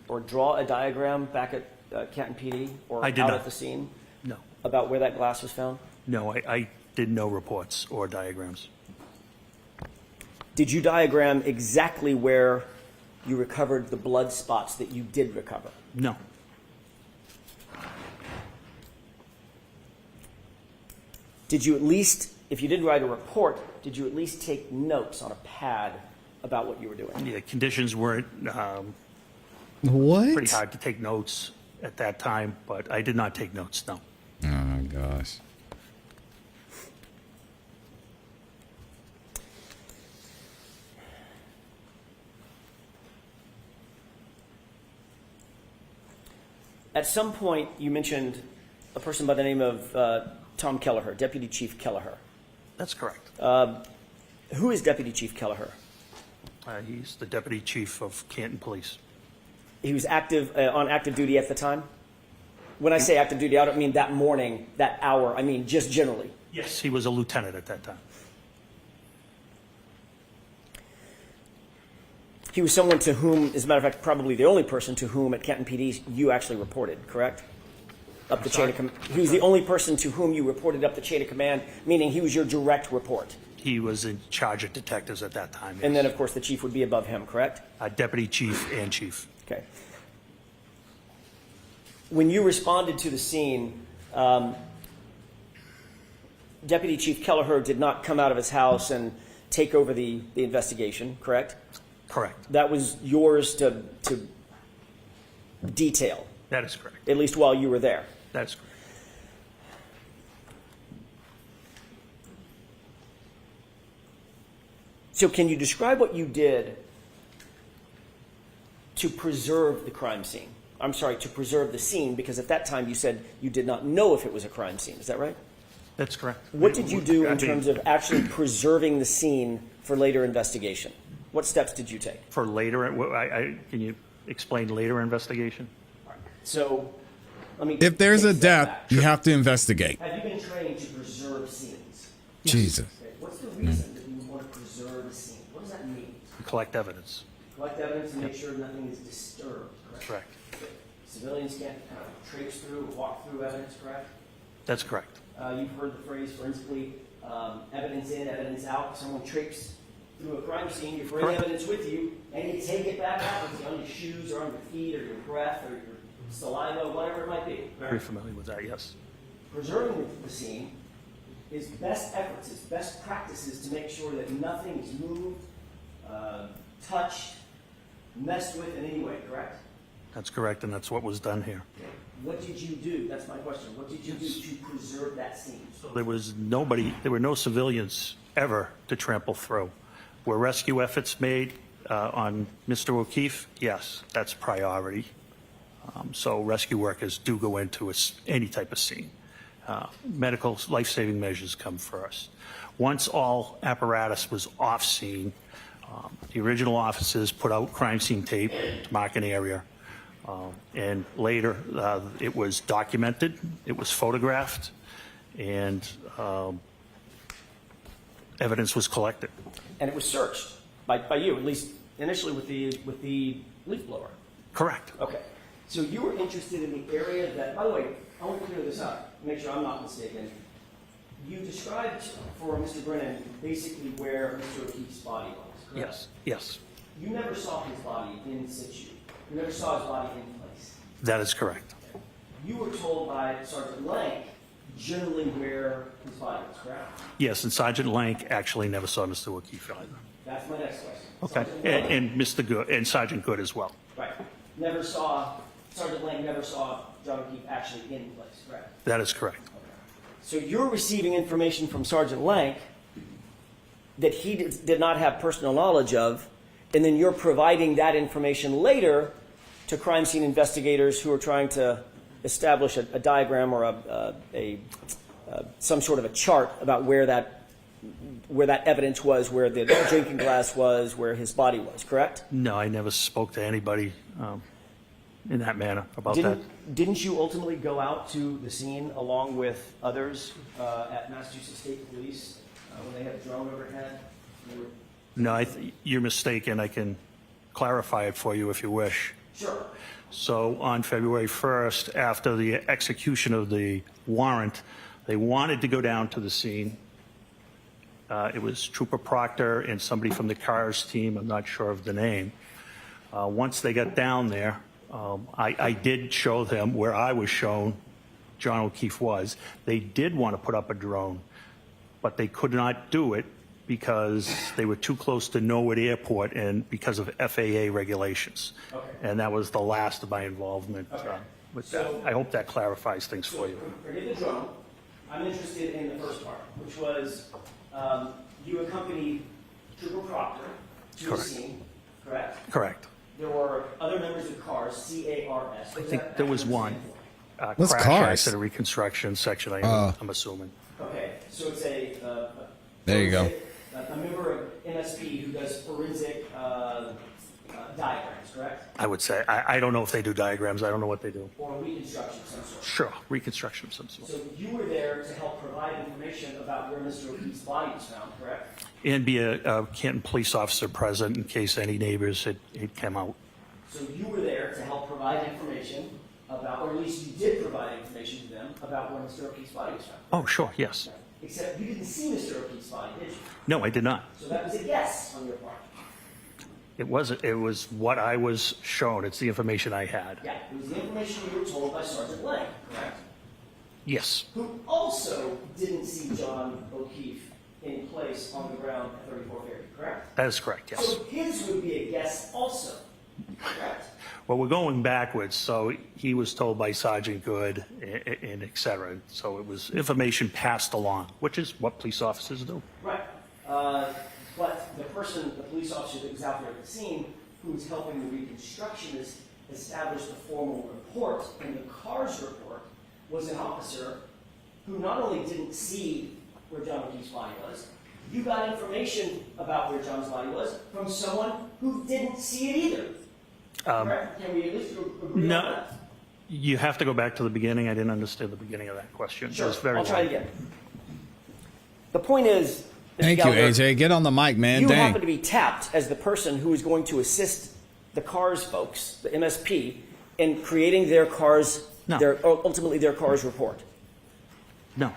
Speaker 13: or draw a diagram back at Canton PD or
Speaker 19: I did
Speaker 13: out
Speaker 19: not.
Speaker 13: at the scene
Speaker 19: No.
Speaker 13: about where that glass was found?
Speaker 19: No, I did no reports or diagrams.
Speaker 13: Did you diagram exactly where you recovered the blood spots that you did recover?
Speaker 19: No.
Speaker 13: Did you at least, if you did write a report, did you at least take notes on a pad about what you were doing?
Speaker 19: Yeah, conditions weren't
Speaker 1: What?
Speaker 19: pretty hard to take notes at that time, but I did not take notes, no.
Speaker 1: Oh my gosh.
Speaker 13: At some point, you mentioned a person by the name of Tom Kelleher, Deputy Chief Kelleher.
Speaker 19: That's correct.
Speaker 13: Who is Deputy Chief Kelleher?
Speaker 19: He's the deputy chief of Canton Police.
Speaker 13: He was active on active duty at the time? When I say active duty, I don't mean that morning, that hour. I mean just generally.
Speaker 19: Yes, he was a lieutenant at that time.
Speaker 13: He was someone to whom, as a matter of fact, probably the only person to whom at Canton PD you actually reported, correct? Up the chain of command. He was the only person to whom you reported up the chain of command, meaning he was your direct report.
Speaker 19: He was in charge of detectives at that time.
Speaker 13: And then, of course, the chief would be above him, correct?
Speaker 19: Deputy chief and chief.
Speaker 13: Okay. When you responded to the scene, Deputy Chief Kelleher did not come out of his house and take over the investigation, correct?
Speaker 19: Correct.
Speaker 13: That was yours to detail.
Speaker 19: That is correct.
Speaker 13: At least while you were there.
Speaker 19: That's correct.
Speaker 13: So can you describe what you did to preserve the crime scene? I'm sorry, to preserve the scene, because at that time you said you did not know if it was a crime scene. Is that right?
Speaker 19: That's correct.
Speaker 13: What did you do in terms of actually preserving the scene for later investigation? What steps did you take?
Speaker 19: For later, can you explain later investigation?
Speaker 13: So, let me.
Speaker 1: If there's
Speaker 13: take
Speaker 1: a
Speaker 13: step
Speaker 1: death,
Speaker 13: back.
Speaker 1: you have to investigate.
Speaker 13: Have you been trained to preserve scenes?
Speaker 1: Jesus.
Speaker 13: Okay. What's the reason that you want to preserve a scene? What does that mean?
Speaker 19: Collect evidence.
Speaker 13: Collect evidence and make sure nothing is disturbed, correct?
Speaker 19: Correct.
Speaker 13: Civilians can't kind of traipse through or walk through evidence, correct?
Speaker 19: That's correct.
Speaker 13: You've heard the phrase forensically, evidence in, evidence out. Someone traipses through a crime scene, you bring
Speaker 19: Correct.
Speaker 13: evidence with you, and you take it back out, it's on your shoes or on your feet or your breath or your saliva, whatever it might be.
Speaker 19: Very familiar with that, yes.
Speaker 13: Preserving the scene is best efforts, it's best practices to make sure that nothing is moved, touched, messed with in any way, correct?
Speaker 19: That's correct, and that's what was done here.
Speaker 13: What did you do? That's my question. What did you do to preserve that scene?
Speaker 19: There was nobody, there were no civilians ever to trample through. Were rescue efforts made on Mr. O'Keefe? Yes, that's priority. So rescue workers do go into any type of scene. Medical life-saving measures come first. Once all apparatus was off scene, the original officers put out crime scene tape to mark an area. And later, it was documented, it was photographed, and evidence was collected.
Speaker 13: And it was searched by you, at least initially with the leaf blower.
Speaker 19: Correct.
Speaker 13: Okay. So you were interested in the area that, by the way, I want to clear this up, make sure I'm not mistaken. You described for Mr. Brennan basically where Mr. O'Keefe's body was, correct?
Speaker 19: Yes, yes,
Speaker 13: You never saw his body in situ. You never saw his body in place.
Speaker 19: that is correct.
Speaker 13: You were told by Sergeant Lank generally where his body was, correct?
Speaker 19: Yes, and Sergeant Lank actually never saw Mr. O'Keefe either.
Speaker 13: That's my next question.
Speaker 19: Okay,
Speaker 13: Sergeant Lank-
Speaker 19: and Mr. Good, and Sergeant Good as well.
Speaker 13: Right. Sergeant Lank never saw John O'Keefe actually in place, correct?
Speaker 19: That is correct.
Speaker 13: So you're receiving information from Sergeant Lank that he did not have personal knowledge of, and then you're providing that information later to crime scene investigators who are trying to establish a diagram or some sort of a chart about where that evidence was, where the drinking glass was, where his body was, correct?
Speaker 19: No, I never spoke to anybody in that manner about that.
Speaker 13: Didn't you ultimately go out to the scene along with others at Massachusetts State Police when they had a drone overhead?
Speaker 19: No, you're mistaken. I can clarify it for you if you wish.
Speaker 13: Sure.
Speaker 19: So on February 1st, after the execution of the warrant, they wanted to go down to the scene. It was Trooper Proctor and somebody from the CARS team, I'm not sure of the name. Once they got down there, I did show them where I was shown John O'Keefe was. They did want to put up a drone, but they could not do it because they were too close to Norwood Airport and because of FAA regulations.
Speaker 13: Okay.
Speaker 19: And that was the last of my involvement with that. I hope that clarifies things for you.
Speaker 13: Forget the drone. I'm interested in the first part, which was you accompanied Trooper Proctor to the scene, correct?
Speaker 19: Correct.
Speaker 13: There were other members of CARS, C-A-R-S.
Speaker 19: I think there was one
Speaker 1: What's
Speaker 19: crash
Speaker 1: CARS?
Speaker 19: accident reconstruction section, I'm assuming.
Speaker 13: Okay, so it's
Speaker 1: there you go.
Speaker 13: A member of MSP who does forensic diagrams, correct?
Speaker 19: I would say. I don't know if they do diagrams. I don't know what they do.
Speaker 13: Or reconstruction of some sort.
Speaker 19: Sure, reconstruction of some sort.
Speaker 13: So you were there to help provide information about where Mr. O'Keefe's body was found, correct?
Speaker 19: And be a Canton police officer present in case any neighbors had come out.
Speaker 13: So you were there to help provide information about, or at least you did provide information to them about where Mr. O'Keefe's body was found.
Speaker 19: Oh, sure, yes.
Speaker 13: Except you didn't see Mr. O'Keefe's body, did you?
Speaker 19: No, I did not.
Speaker 13: So that was a guess on your part.
Speaker 19: It was what I was shown. It's the information I had.
Speaker 13: Yeah, it was the information you were told by Sergeant Lang, correct?
Speaker 19: Yes.
Speaker 13: Who also didn't see John O'Keefe in place on the ground at 34 Ferry, correct?
Speaker 19: That is correct, yes.
Speaker 13: So his would be a guess also, correct?
Speaker 19: Well, we're going backwards. So he was told by Sergeant Good and et cetera. So it was information passed along, which is what police officers do.
Speaker 13: Right. But the police officer that was out there at the scene, who was helping the reconstructionist establish the formal report, and the CARS report was an officer who not only didn't see where John O'Keefe's body was, you got information about where John's body was from someone who didn't see it either. Correct? Can we at least agree on that?
Speaker 19: You have to go back to the beginning. I didn't understand the beginning of that question.
Speaker 13: Sure,
Speaker 19: It was very
Speaker 13: I'll try
Speaker 19: long.
Speaker 13: again. The point is, Mr.
Speaker 1: Thank you,
Speaker 13: Gallagher,
Speaker 1: AJ. Get on the mic, man.
Speaker 13: you
Speaker 1: Dang.
Speaker 13: happen to be tapped as the person who is going to assist the CARS folks, the MSP, in creating their CARS, ultimately their CARS report.
Speaker 19: No.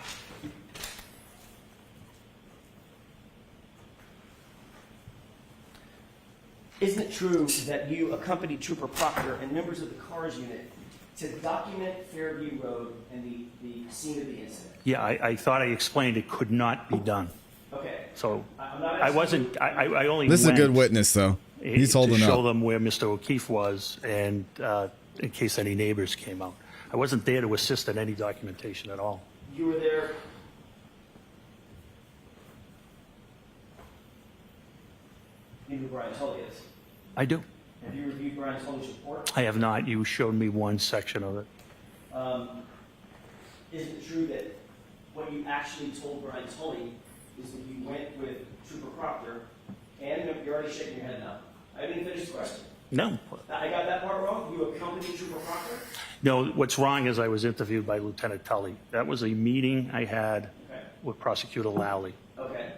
Speaker 13: Isn't it true that you accompanied Trooper Proctor and members of the CARS unit to document Fairview Road and the scene of the incident?
Speaker 19: Yeah, I thought I explained it could not be done.
Speaker 13: Okay.
Speaker 19: So
Speaker 13: I'm not
Speaker 19: I wasn't, I only
Speaker 1: This is a
Speaker 19: went
Speaker 1: good witness, though. He's holding
Speaker 19: to show
Speaker 1: up.
Speaker 19: them where Mr. O'Keefe was and in case any neighbors came out. I wasn't there to assist in any documentation at all.
Speaker 13: You were there. You know who Brian Tully is?
Speaker 19: I do.
Speaker 13: Have you reviewed Brian Tully's report?
Speaker 19: I have not. You showed me one section of it.
Speaker 13: Is it true that what you actually told Brian Tully is that you went with Trooper Proctor, and you're already shaking your head now. I haven't even finished the question.
Speaker 19: No.
Speaker 13: I got that part wrong? You accompanied Trooper Proctor?
Speaker 19: No, what's wrong is I was interviewed by Lieutenant Tully. That was a meeting I had with Prosecutor Lally.
Speaker 13: Okay.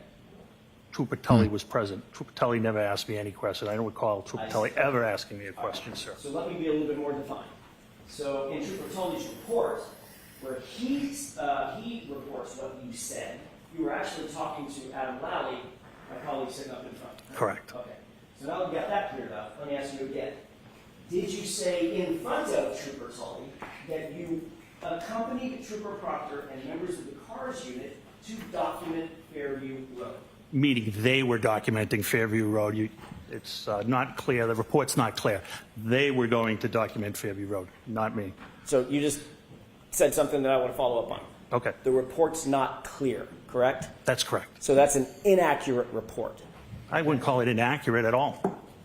Speaker 19: Trooper Tully was present. Trooper Tully never asked me any question. I don't recall Trooper Tully ever asking me a question, sir.
Speaker 13: So let me be a little bit more defined. So in Trooper Tully's report, where he reports what you said, you were actually talking to Adam Lally, my colleague sitting up in front.
Speaker 19: Correct.
Speaker 13: Okay. So now we've got that cleared up. Let me ask you again. Did you say in front of Trooper Tully that you accompanied Trooper Proctor and members of the CARS unit to document Fairview Road?
Speaker 19: Meeting, they were documenting Fairview Road. It's not clear. The report's not clear. They were going to document Fairview Road, not me.
Speaker 13: So you just said something that I want to follow up on.
Speaker 19: Okay.
Speaker 13: The report's not clear, correct?
Speaker 19: That's correct.
Speaker 13: So that's an inaccurate report.
Speaker 19: I wouldn't call it inaccurate at all.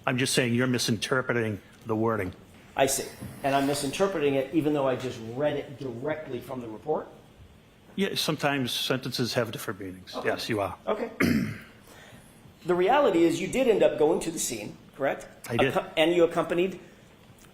Speaker 19: I'm just saying you're misinterpreting the wording.
Speaker 13: I see. And I'm misinterpreting it even though I just read it directly from the report?
Speaker 19: Yeah, sometimes sentences have different meanings.
Speaker 13: Okay.
Speaker 19: Yes, you are.
Speaker 13: Okay. The reality is you did end up going to the scene, correct?
Speaker 19: I did.
Speaker 13: And you accompanied,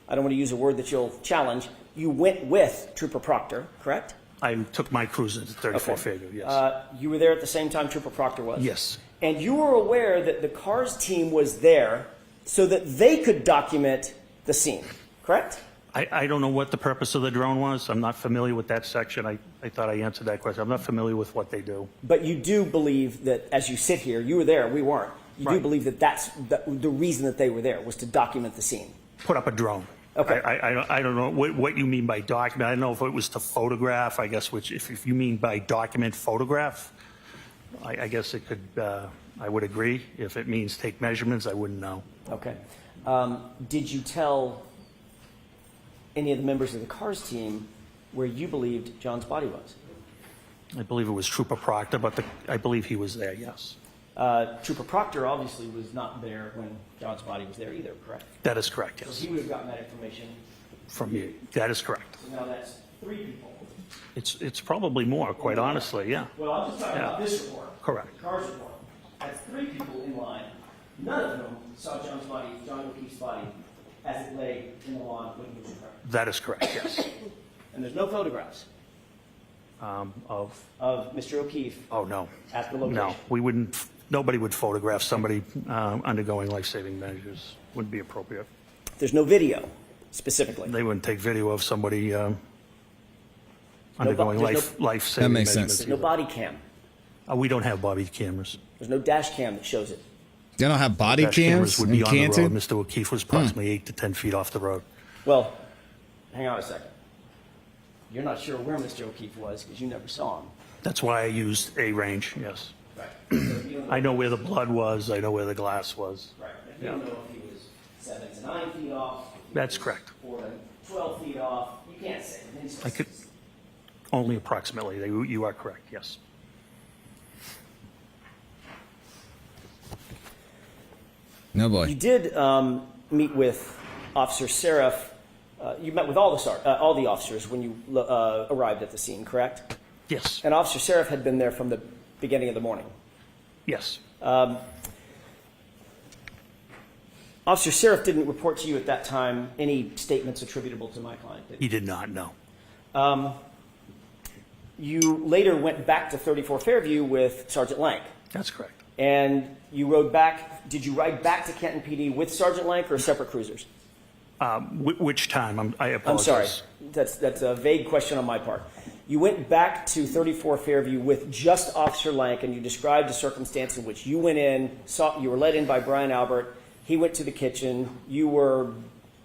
Speaker 13: I don't want to use a word that you'll challenge, you went with Trooper Proctor, correct?
Speaker 19: I took my cruiser to 34
Speaker 13: Okay.
Speaker 19: Fairview, yes.
Speaker 13: You were there at the same time Trooper Proctor was?
Speaker 19: Yes.
Speaker 13: And you were aware that the CARS team was there so that they could document the scene, correct?
Speaker 19: I don't know what the purpose of the drone was. I'm not familiar with that section. I thought I answered that question. I'm not familiar with what they do.
Speaker 13: But you do believe that as you sit here, you were there, we weren't. You do
Speaker 19: Right.
Speaker 13: believe that that's the reason that they were there was to document the scene.
Speaker 19: Put up a drone.
Speaker 13: Okay.
Speaker 19: I don't know what you mean by document. I don't know if it was to photograph, I guess, which if you mean by document photograph, I guess it could, I would agree. If it means take measurements, I wouldn't know.
Speaker 13: Okay. Did you tell any of the members of the CARS team where you believed John's body was?
Speaker 19: I believe it was Trooper Proctor, but I believe he was there, yes.
Speaker 13: Trooper Proctor obviously was not there when John's body was there either, correct?
Speaker 19: That is correct,
Speaker 13: So
Speaker 19: yes.
Speaker 13: he would have gotten that information.
Speaker 19: From you. That is correct.
Speaker 13: So now that's 3 people.
Speaker 19: It's probably more, quite honestly, yeah.
Speaker 13: Well, I'm just talking
Speaker 19: Yeah.
Speaker 13: about this report.
Speaker 19: Correct.
Speaker 13: The CARS report. That's 3 people in line. None of whom saw John's body, John O'Keefe's body, as it lay in the lawn when he was recovered.
Speaker 19: That is correct, yes.
Speaker 13: And there's no photographs
Speaker 19: Of
Speaker 13: Mr. O'Keefe
Speaker 19: Oh, no.
Speaker 13: at the location.
Speaker 19: No, we wouldn't, nobody would photograph somebody undergoing life-saving measures. Wouldn't be appropriate.
Speaker 13: There's no video, specifically.
Speaker 19: They wouldn't take video of somebody undergoing
Speaker 13: there's
Speaker 19: life-saving
Speaker 1: That makes
Speaker 19: measurements.
Speaker 1: sense.
Speaker 13: There's no body cam.
Speaker 19: We don't have body cameras.
Speaker 13: There's no dash cam that shows it.
Speaker 1: They don't have body
Speaker 19: Dash cameras
Speaker 1: cams
Speaker 19: would
Speaker 1: in
Speaker 19: be on the road.
Speaker 1: Canton?
Speaker 19: Mr. O'Keefe was approximately 8 to 10 feet off the road.
Speaker 13: Well, hang on a second. You're not sure where Mr. O'Keefe was because you never saw him.
Speaker 19: That's why I used a range, yes.
Speaker 13: Right. So you don't know,
Speaker 19: I know where the blood was. I know where the glass was.
Speaker 13: right. You don't know if he was 7 to 9 feet off. if he
Speaker 19: That's
Speaker 13: was
Speaker 19: correct.
Speaker 13: 4 to 12 feet off. You can't say.
Speaker 19: I could, only approximately. You are correct, yes.
Speaker 1: No boy.
Speaker 13: You did meet with Officer Seraph. You met with all the officers when you arrived at the scene, correct?
Speaker 19: Yes.
Speaker 13: And Officer Seraph had been there from the beginning of the morning.
Speaker 19: Yes.
Speaker 13: Officer Seraph didn't report to you at that time any statements attributable to my client, did he?
Speaker 19: He did not, no.
Speaker 13: You later went back to 34 Fairview with Sergeant Lank.
Speaker 19: That's correct.
Speaker 13: And you rode back. Did you ride back to Canton PD with Sergeant Lank or separate cruisers?
Speaker 19: Which time? I
Speaker 13: I'm
Speaker 19: apologize.
Speaker 13: sorry. That's a vague question on my part. You went back to 34 Fairview with just Officer Lank, and you described a circumstance in which you went in, you were let in by Brian Albert. He went to the kitchen. You were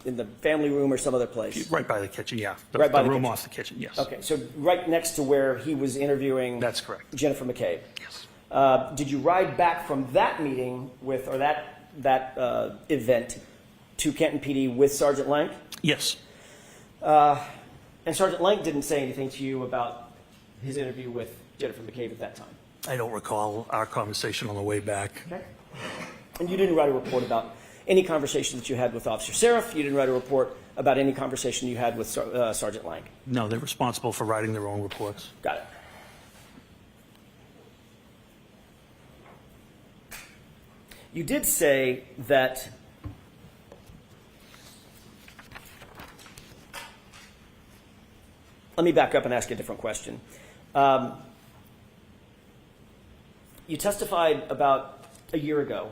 Speaker 13: in the family room or some other place.
Speaker 19: Right by the kitchen, yeah.
Speaker 13: Right by the
Speaker 19: room
Speaker 13: kitchen.
Speaker 19: off the kitchen, yes.
Speaker 13: Okay, so right next to where he was interviewing.
Speaker 19: That's correct.
Speaker 13: Jennifer McCabe.
Speaker 19: Yes.
Speaker 13: Did you ride back from that meeting with, or that event to Canton PD with Sergeant Lank?
Speaker 19: Yes.
Speaker 13: And Sergeant Lank didn't say anything to you about his interview with Jennifer McCabe at that time?
Speaker 19: I don't recall our conversation on the way back.
Speaker 13: Okay. And you didn't write a report about any conversation that you had with Officer Seraph? You didn't write a report about any conversation you had with Sergeant Lank?
Speaker 19: No, they're responsible for writing their own reports.
Speaker 13: Got it. You did say that let me back up and ask a different question. You testified about a year ago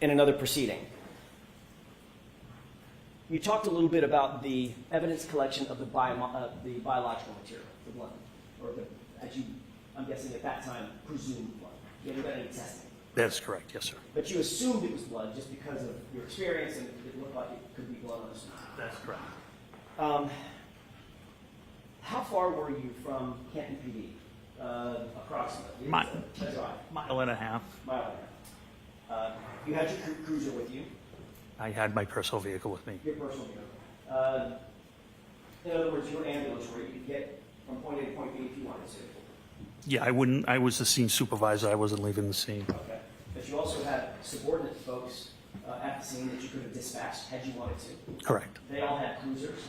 Speaker 13: in another proceeding. You talked a little bit about the evidence collection of the biological material, the blood, or I'm guessing at that time, presumed blood. You haven't done any testing.
Speaker 19: That's correct, yes, sir.
Speaker 13: But you assumed it was blood just because of your experience and it looked like it could be blood on the street.
Speaker 19: That's correct.
Speaker 13: How far were you from Canton PD, approximately?
Speaker 19: Mile and a half.
Speaker 13: Mile and a half. You had your cruiser with you.
Speaker 19: I had my personal vehicle with me.
Speaker 13: Your personal vehicle. In other words, your ambulance where you could get from point A to point B if you wanted to.
Speaker 19: Yeah, I was the scene supervisor. I wasn't leaving the scene.
Speaker 13: Okay. But you also had subordinate folks scene that you could have dispatched had you wanted to.
Speaker 19: Correct.
Speaker 13: They all had cruisers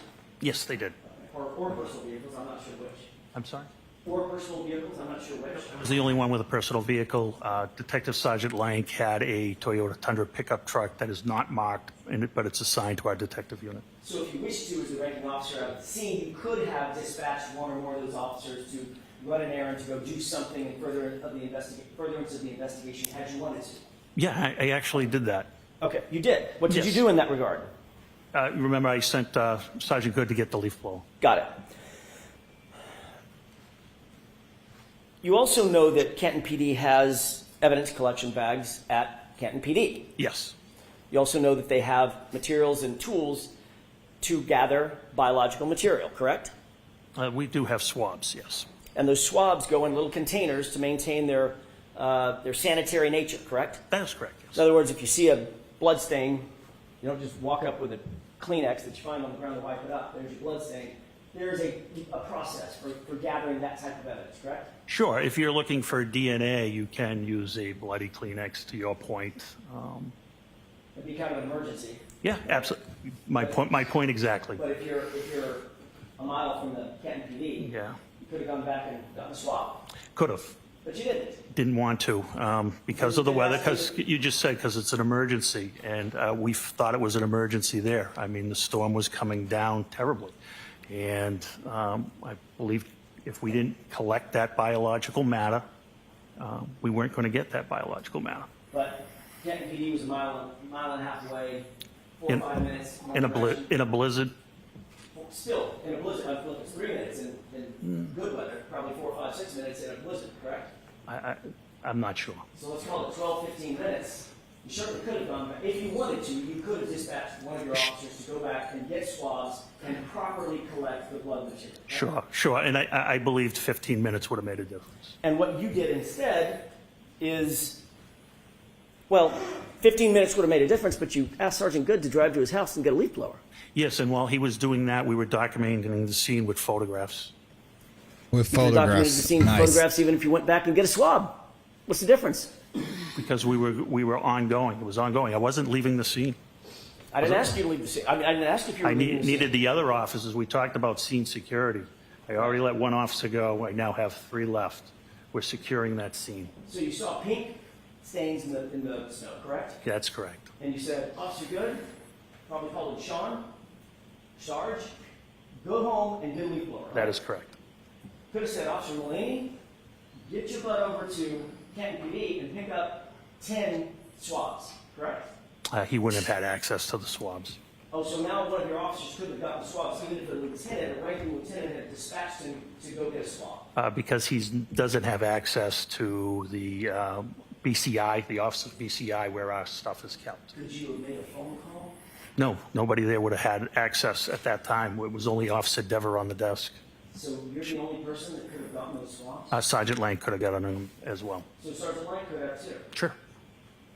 Speaker 19: Yes, they did.
Speaker 13: or personal vehicles, I'm not sure which.
Speaker 19: I'm sorry?
Speaker 13: Or personal vehicles, I'm not sure which.
Speaker 19: I was the only one with a personal vehicle. Detective Sergeant Lank had a Toyota Tundra pickup truck that is not marked, but it's assigned to our detective unit.
Speaker 13: So if you wish to, as the ranking officer out of the scene, you could have dispatched one or more of those officers to run an errand, to go do something in furtherance of the investigation, had you wanted to.
Speaker 19: Yeah, I actually did that.
Speaker 13: Okay, you did. What did
Speaker 19: Yes.
Speaker 13: you do in that regard?
Speaker 19: Remember, I sent Sergeant Good to get the leaf blower.
Speaker 13: Got it. You also know that Canton PD has evidence collection bags at Canton PD.
Speaker 19: Yes.
Speaker 13: You also know that they have materials and tools to gather biological material, correct?
Speaker 19: We do have swabs, yes.
Speaker 13: And those swabs go in little containers to maintain their sanitary nature, correct?
Speaker 19: That is correct, yes.
Speaker 13: In other words, if you see a blood stain, you don't just walk up with a Kleenex that you find on the ground and wipe it up. There's your blood stain. There's a process for gathering that type of evidence, correct?
Speaker 19: Sure. If you're looking for DNA, you can use a bloody Kleenex, to your point.
Speaker 13: It'd be kind of an emergency.
Speaker 19: Yeah, absolutely. My point exactly.
Speaker 13: But if you're a mile from the Canton PD,
Speaker 19: Yeah.
Speaker 13: you could have gone back and gotten a swab.
Speaker 19: Could have.
Speaker 13: But you didn't.
Speaker 19: Didn't want to because of the weather, because you just said because it's an emergency, and we thought it was an emergency there. I mean, the storm was coming down terribly, and I believe if we didn't collect that biological matter, we weren't going to get that biological matter.
Speaker 13: But Canton PD was a mile and a half away, 4 or 5 minutes.
Speaker 19: In a blizzard.
Speaker 13: Still, in a blizzard, I feel like it's 3 minutes in good weather, probably 4, 5, 6 minutes in a blizzard, correct?
Speaker 19: I'm not sure.
Speaker 13: So let's call it 12, 15 minutes. You certainly could have gone back. If you wanted to, you could have dispatched one of your officers to go back and get swabs and properly collect the blood material. Right?
Speaker 19: Sure. And I believed 15 minutes would have made a difference.
Speaker 13: And what you did instead is, well, 15 minutes would have made a difference, but you asked Sergeant Good to drive to his house and get a leaf blower.
Speaker 19: Yes, and while he was doing that, we were documenting the scene with photographs.
Speaker 1: With
Speaker 13: You could have documented
Speaker 1: photographs.
Speaker 13: the scene with photographs even if you went back and get a swab. What's the difference?
Speaker 19: Because we were ongoing. It was ongoing. I wasn't leaving the scene.
Speaker 13: I didn't ask you to leave the scene. I didn't ask if you were
Speaker 19: I
Speaker 13: leaving the scene.
Speaker 19: needed the other officers. We talked about scene security. I already let one officer go. I now have 3 left. We're securing that scene.
Speaker 13: So you saw pink stains in the snow, correct?
Speaker 19: That's correct.
Speaker 13: And you said, Officer Good, probably called it Sean, Sarge, go home and get a leaf blower.
Speaker 19: That is correct.
Speaker 13: Could have said, Officer Mulaney, get your butt over to Canton PD and pick up 10 swabs, correct?
Speaker 19: He wouldn't have had access to the swabs.
Speaker 13: Oh, so now one of your officers could have gotten swabs, even if a lieutenant, a ranking lieutenant, had dispatched him to go get a swab.
Speaker 19: Because he doesn't have access to the BCI, the Office of BCI, where our stuff is kept.
Speaker 13: Could you have made a phone call?
Speaker 19: No, nobody there would have had access at that time. It was only Officer Dever on the desk.
Speaker 13: So you're the only person that could have gotten those swabs?
Speaker 19: Sergeant Lang could have gotten them as well.
Speaker 13: So Sergeant Lang could have too?
Speaker 19: Sure.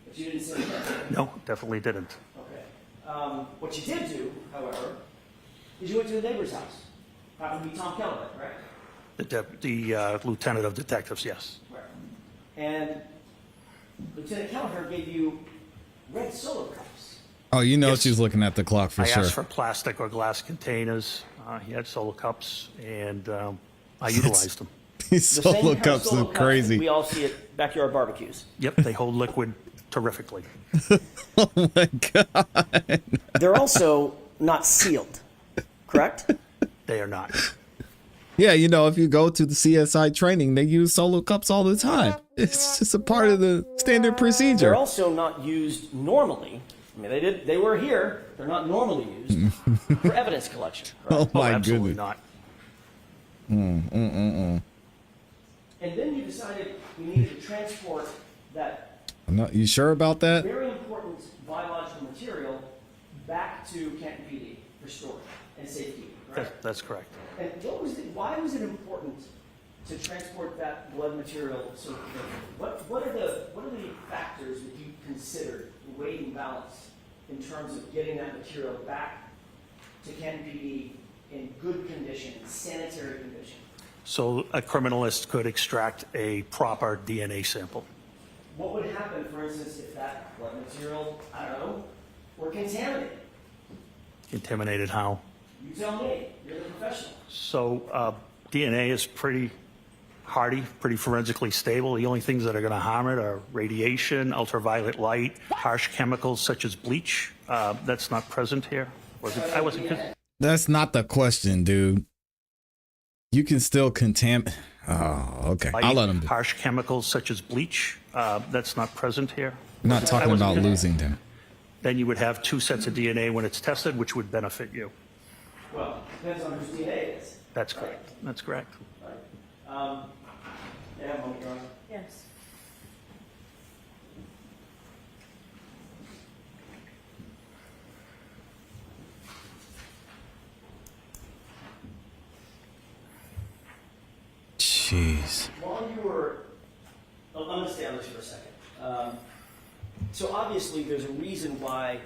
Speaker 13: But you didn't say that?
Speaker 19: No, definitely didn't.
Speaker 13: Okay. What you did do, however, is you went to the neighbor's house. Happened to be Tom Kellerman, right?
Speaker 19: The lieutenant of detectives, yes.
Speaker 13: Right. And Lieutenant Gallagher gave you red Solo cups.
Speaker 1: Oh, you know she's looking at the clock for
Speaker 19: I
Speaker 1: sure.
Speaker 19: asked for plastic or glass containers. He had solo cups, and I utilized them.
Speaker 1: These
Speaker 13: The same
Speaker 1: solo
Speaker 13: kind of
Speaker 1: cups
Speaker 13: Solo
Speaker 1: look
Speaker 13: cups
Speaker 1: crazy.
Speaker 13: that we all see at backyard barbecues.
Speaker 19: Yep, they hold liquid terrifically.
Speaker 1: Oh my God.
Speaker 13: They're also not sealed, correct?
Speaker 19: They are not.
Speaker 1: Yeah, you know, if you go to the CSI training, they use solo cups all the time. It's just a part of the standard procedure.
Speaker 13: They're also not used normally. I mean, they were here. They're not normally used for evidence collection.
Speaker 1: Oh my
Speaker 19: absolutely
Speaker 1: goodness.
Speaker 19: not.
Speaker 13: And then you decided you needed to transport that
Speaker 1: You sure about that?
Speaker 13: very important biological material back to Canton PD for storage and safekeeping, right?
Speaker 19: That's correct.
Speaker 13: And why was it important to transport that blood material so quickly? What are the factors that you considered, weighed and balanced, in terms of getting that material back to Canton PD in good condition, sanitary condition?
Speaker 19: So a criminalist could extract a proper DNA sample.
Speaker 13: What would happen, for instance, if that blood material, I don't know, or contaminated?
Speaker 19: Contaminated how?
Speaker 13: You tell me. You're the professional.
Speaker 19: So DNA is pretty hardy, pretty forensically stable. The only things that are going to harm it are radiation, ultraviolet light, harsh chemicals such as bleach. That's not present here. I wasn't.
Speaker 1: That's not the question, dude. You can still contaminate. Oh, okay. I'll let him do.
Speaker 19: Harsh chemicals such as bleach. That's not present here.
Speaker 1: I'm not talking about losing them.
Speaker 19: Then you would have 2 sets of DNA when it's tested, which would benefit you.
Speaker 13: Well, depends on whose DNA it is.
Speaker 19: That's correct. That's correct.
Speaker 13: Yeah, moment, Your Honor.
Speaker 3: Yes.
Speaker 1: Jeez.
Speaker 13: While you were, I'm going to stay on this for a second. So obviously there's a reason why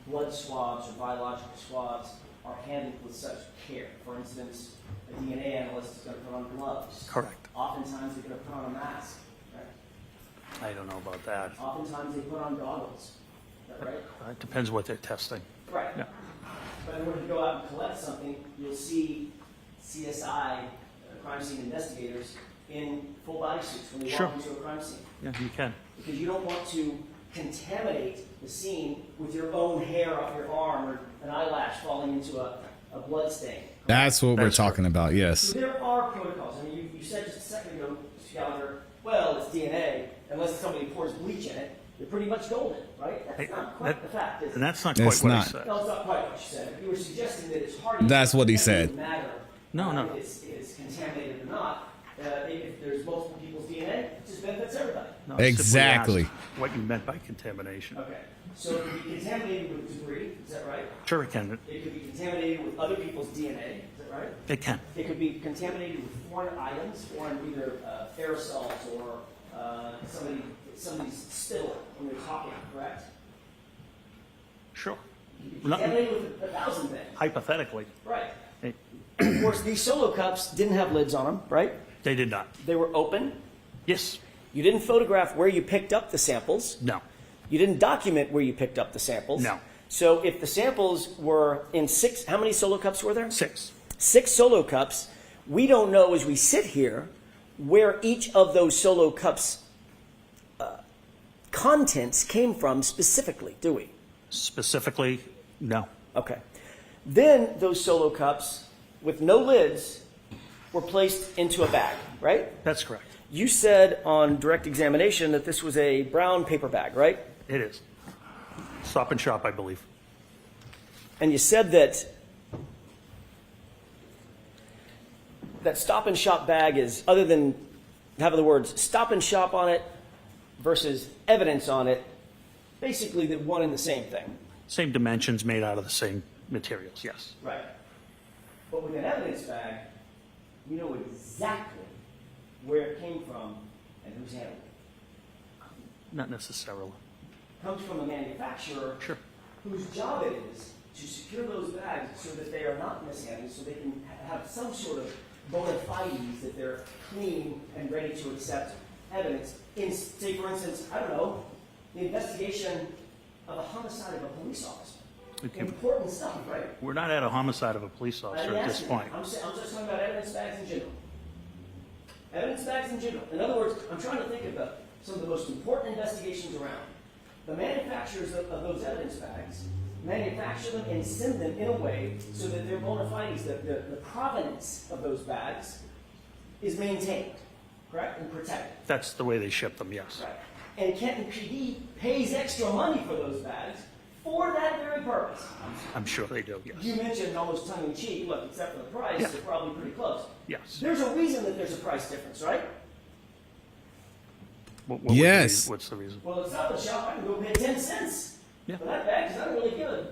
Speaker 13: blood swabs or biological swabs are handled with such care. For instance, a DNA analyst is going to put on gloves.
Speaker 19: Correct.
Speaker 13: Oftentimes they're going to put on a mask, right?
Speaker 19: I don't know about that.
Speaker 13: Oftentimes they put on goggles. Is that right?
Speaker 19: It depends what they're testing.
Speaker 13: Right.
Speaker 19: Yeah.
Speaker 13: But in order to go out and collect something, you'll see CSI, crime scene investigators, in full body suits when they
Speaker 19: Sure.
Speaker 13: walk into a crime scene.
Speaker 19: Yeah, you can.
Speaker 13: Because you don't want to contaminate the scene with your own hair off your arm or an eyelash falling into a blood stain.
Speaker 1: That's what we're talking about, yes.
Speaker 13: So there are protocols. I mean, you said just a second ago, Mr. Gallagher, well, it's DNA. Unless somebody pours bleach in it, you're pretty much golden, right? That's not quite the fact, is it?
Speaker 19: And that's not quite
Speaker 1: It's
Speaker 19: what I
Speaker 1: not.
Speaker 19: said.
Speaker 13: No, it's not quite what you said. You were suggesting that it's hardy.
Speaker 1: That's what he
Speaker 13: It doesn't
Speaker 1: said.
Speaker 13: matter
Speaker 19: No.
Speaker 13: if it's contaminated or not. If there's multiple people's DNA, it just benefits everybody.
Speaker 19: No, I simply
Speaker 1: Exactly.
Speaker 19: asked what you meant by contamination.
Speaker 13: Okay. So it could be contaminated with debris, is that right?
Speaker 19: Sure, it can.
Speaker 13: It could be contaminated with other people's DNA, is that right?
Speaker 19: It can.
Speaker 13: It could be contaminated with foreign items, foreign either aerosols or somebody's spittle when they're talking, correct?
Speaker 19: Sure.
Speaker 13: It could be contaminated with 1,000 things.
Speaker 19: Hypothetically.
Speaker 13: Right.
Speaker 19: Hey,
Speaker 13: Of course, these solo cups didn't have lids on them, right?
Speaker 19: they did not.
Speaker 13: They were open.
Speaker 19: Yes.
Speaker 13: You didn't photograph where you picked up the samples.
Speaker 19: No.
Speaker 13: You didn't document where you picked up the samples.
Speaker 19: No.
Speaker 13: So if the samples were in 6, how many solo cups were there?
Speaker 19: 6.
Speaker 13: 6 solo cups. We don't know as we sit here where each of those solo cups' contents came from specifically, do we?
Speaker 19: Specifically, no.
Speaker 13: Okay. Then those solo cups with no lids were placed into a bag, right?
Speaker 19: That's correct.
Speaker 13: You said on direct examination that this was a brown paper bag, right?
Speaker 19: It is. Stop and Shop, I believe.
Speaker 13: And you said that Stop and Shop bag is, other than having the words Stop and Shop on it versus evidence on it, basically the one and the same thing.
Speaker 19: Same dimensions, made out of the same materials, yes.
Speaker 13: Right. But with an evidence bag, you know exactly where it came from and who's handled it.
Speaker 19: Not necessarily.
Speaker 13: Comes from a manufacturer
Speaker 19: Sure.
Speaker 13: whose job it is to secure those bags so that they are not mishandled, so they can have some sort of bona fides that they're clean and ready to accept evidence. In, say, for instance, I don't know, the investigation of a homicide of a police officer.
Speaker 19: Okay.
Speaker 13: Important stuff, right?
Speaker 19: We're not at a homicide of a police officer at this point.
Speaker 13: I'm just talking about evidence bags in general. Evidence bags in general. In other words, I'm trying to think of some of the most important investigations around. The manufacturers of those evidence bags manufacture them and send them in a way so that their bona fides, the provenance of those bags, is maintained, correct, and protected.
Speaker 19: That's the way they ship them, yes.
Speaker 13: Right. And Kenton PD pays extra money for those bags for that very purpose.
Speaker 19: I'm sure they do, yes.
Speaker 13: You mentioned almost tongue-in-cheek, look, except for the price,
Speaker 19: Yeah.
Speaker 13: they're probably pretty close.
Speaker 19: Yes.
Speaker 13: There's a reason that there's a price difference, right?
Speaker 19: What would
Speaker 1: Yes.
Speaker 19: be- what's the reason?
Speaker 13: Well, it's not the shop. I can go pay 10 cents for that bag because I don't really give a...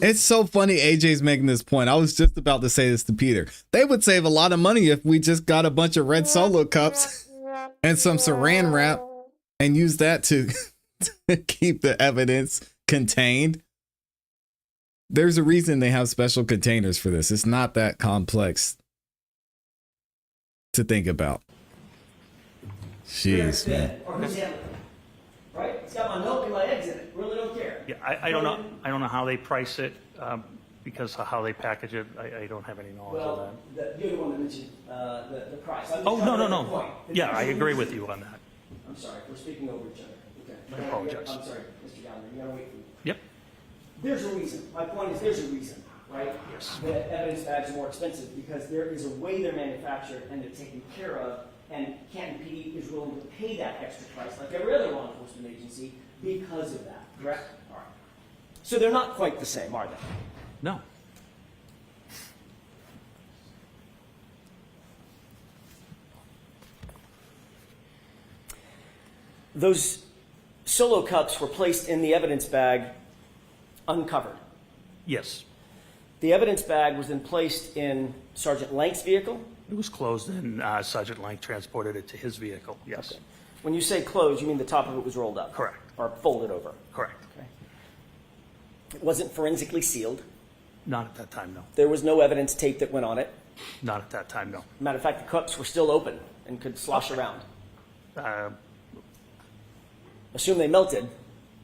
Speaker 1: It's so funny AJ's making this point. I was just about to say this to Peter. They would save a lot of money if we just got a bunch of red solo cups and some saran wrap and use that to keep the evidence contained. There's a reason they have special containers for this. It's not that complex to think about. Jeez, man.
Speaker 13: Or who's handling it, right? It's got my milk and my eggs in it. Really don't care.
Speaker 19: Yeah, I don't know. I don't know how they price it because of how they package it. I don't have any knowledge of that.
Speaker 13: You're the one that mentioned the price. I'm just
Speaker 19: Oh,
Speaker 13: trying
Speaker 19: no,
Speaker 13: to
Speaker 19: no,
Speaker 13: make a
Speaker 19: no.
Speaker 13: point.
Speaker 19: Yeah, I
Speaker 13: There's a
Speaker 19: agree
Speaker 13: reason-
Speaker 19: with you on that.
Speaker 13: I'm sorry, we're speaking over each other. Okay.
Speaker 19: I apologize.
Speaker 13: I'm sorry, Mr. Gallagher, you gotta wait for me.
Speaker 19: Yep.
Speaker 13: There's a reason. My point is, there's a reason, right?
Speaker 19: Yes.
Speaker 13: That evidence bags are more expensive because there is a way they're manufactured and they're taken care of, and Canton PD is willing to pay that extra price, like every other law enforcement agency, because of that, correct? All right. So they're not quite the same, are they?
Speaker 19: No.
Speaker 13: Those solo cups were placed in the evidence bag uncovered.
Speaker 19: Yes.
Speaker 13: The evidence bag was then placed in Sergeant Lank's vehicle.
Speaker 19: It was closed and Sergeant Lank transported it to his vehicle. Yes.
Speaker 13: Okay. When you say closed, you mean the top of it was rolled up?
Speaker 19: Correct.
Speaker 13: Or folded over?
Speaker 19: Correct.
Speaker 13: Okay. It wasn't forensically sealed.
Speaker 19: Not at that time, no.
Speaker 13: There was no evidence tape that went on it.
Speaker 19: Not at that time, no.
Speaker 13: Matter of fact, the cups were still open and could slosh around. Assume they melted.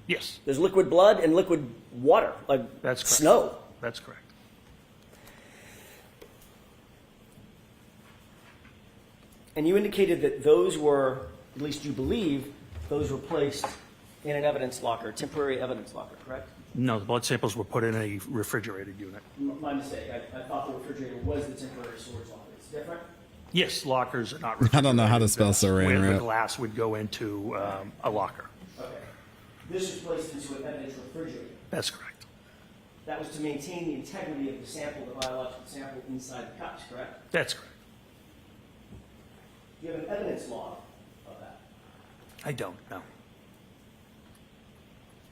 Speaker 19: Yes.
Speaker 13: There's liquid blood and liquid water, like
Speaker 19: That's correct.
Speaker 13: snow.
Speaker 19: That's correct.
Speaker 13: And you indicated that those were, at least you believe, those were placed in an evidence locker, temporary evidence locker, correct?
Speaker 19: No, the blood samples were put in a refrigerated unit.
Speaker 13: My mistake. I thought the refrigerator was the temporary storage locker. It's different?
Speaker 19: Yes, lockers are not
Speaker 1: I
Speaker 19: refrigerated.
Speaker 1: don't know how to spell saran
Speaker 19: Where the
Speaker 1: wrap.
Speaker 19: glass would go into a locker.
Speaker 13: Okay. This was placed into an evidence refrigerator.
Speaker 19: That's correct.
Speaker 13: That was to maintain the integrity of the sample, the biological sample inside the cups, correct?
Speaker 19: That's correct.
Speaker 13: Do you have an evidence log of that?
Speaker 19: I don't, no.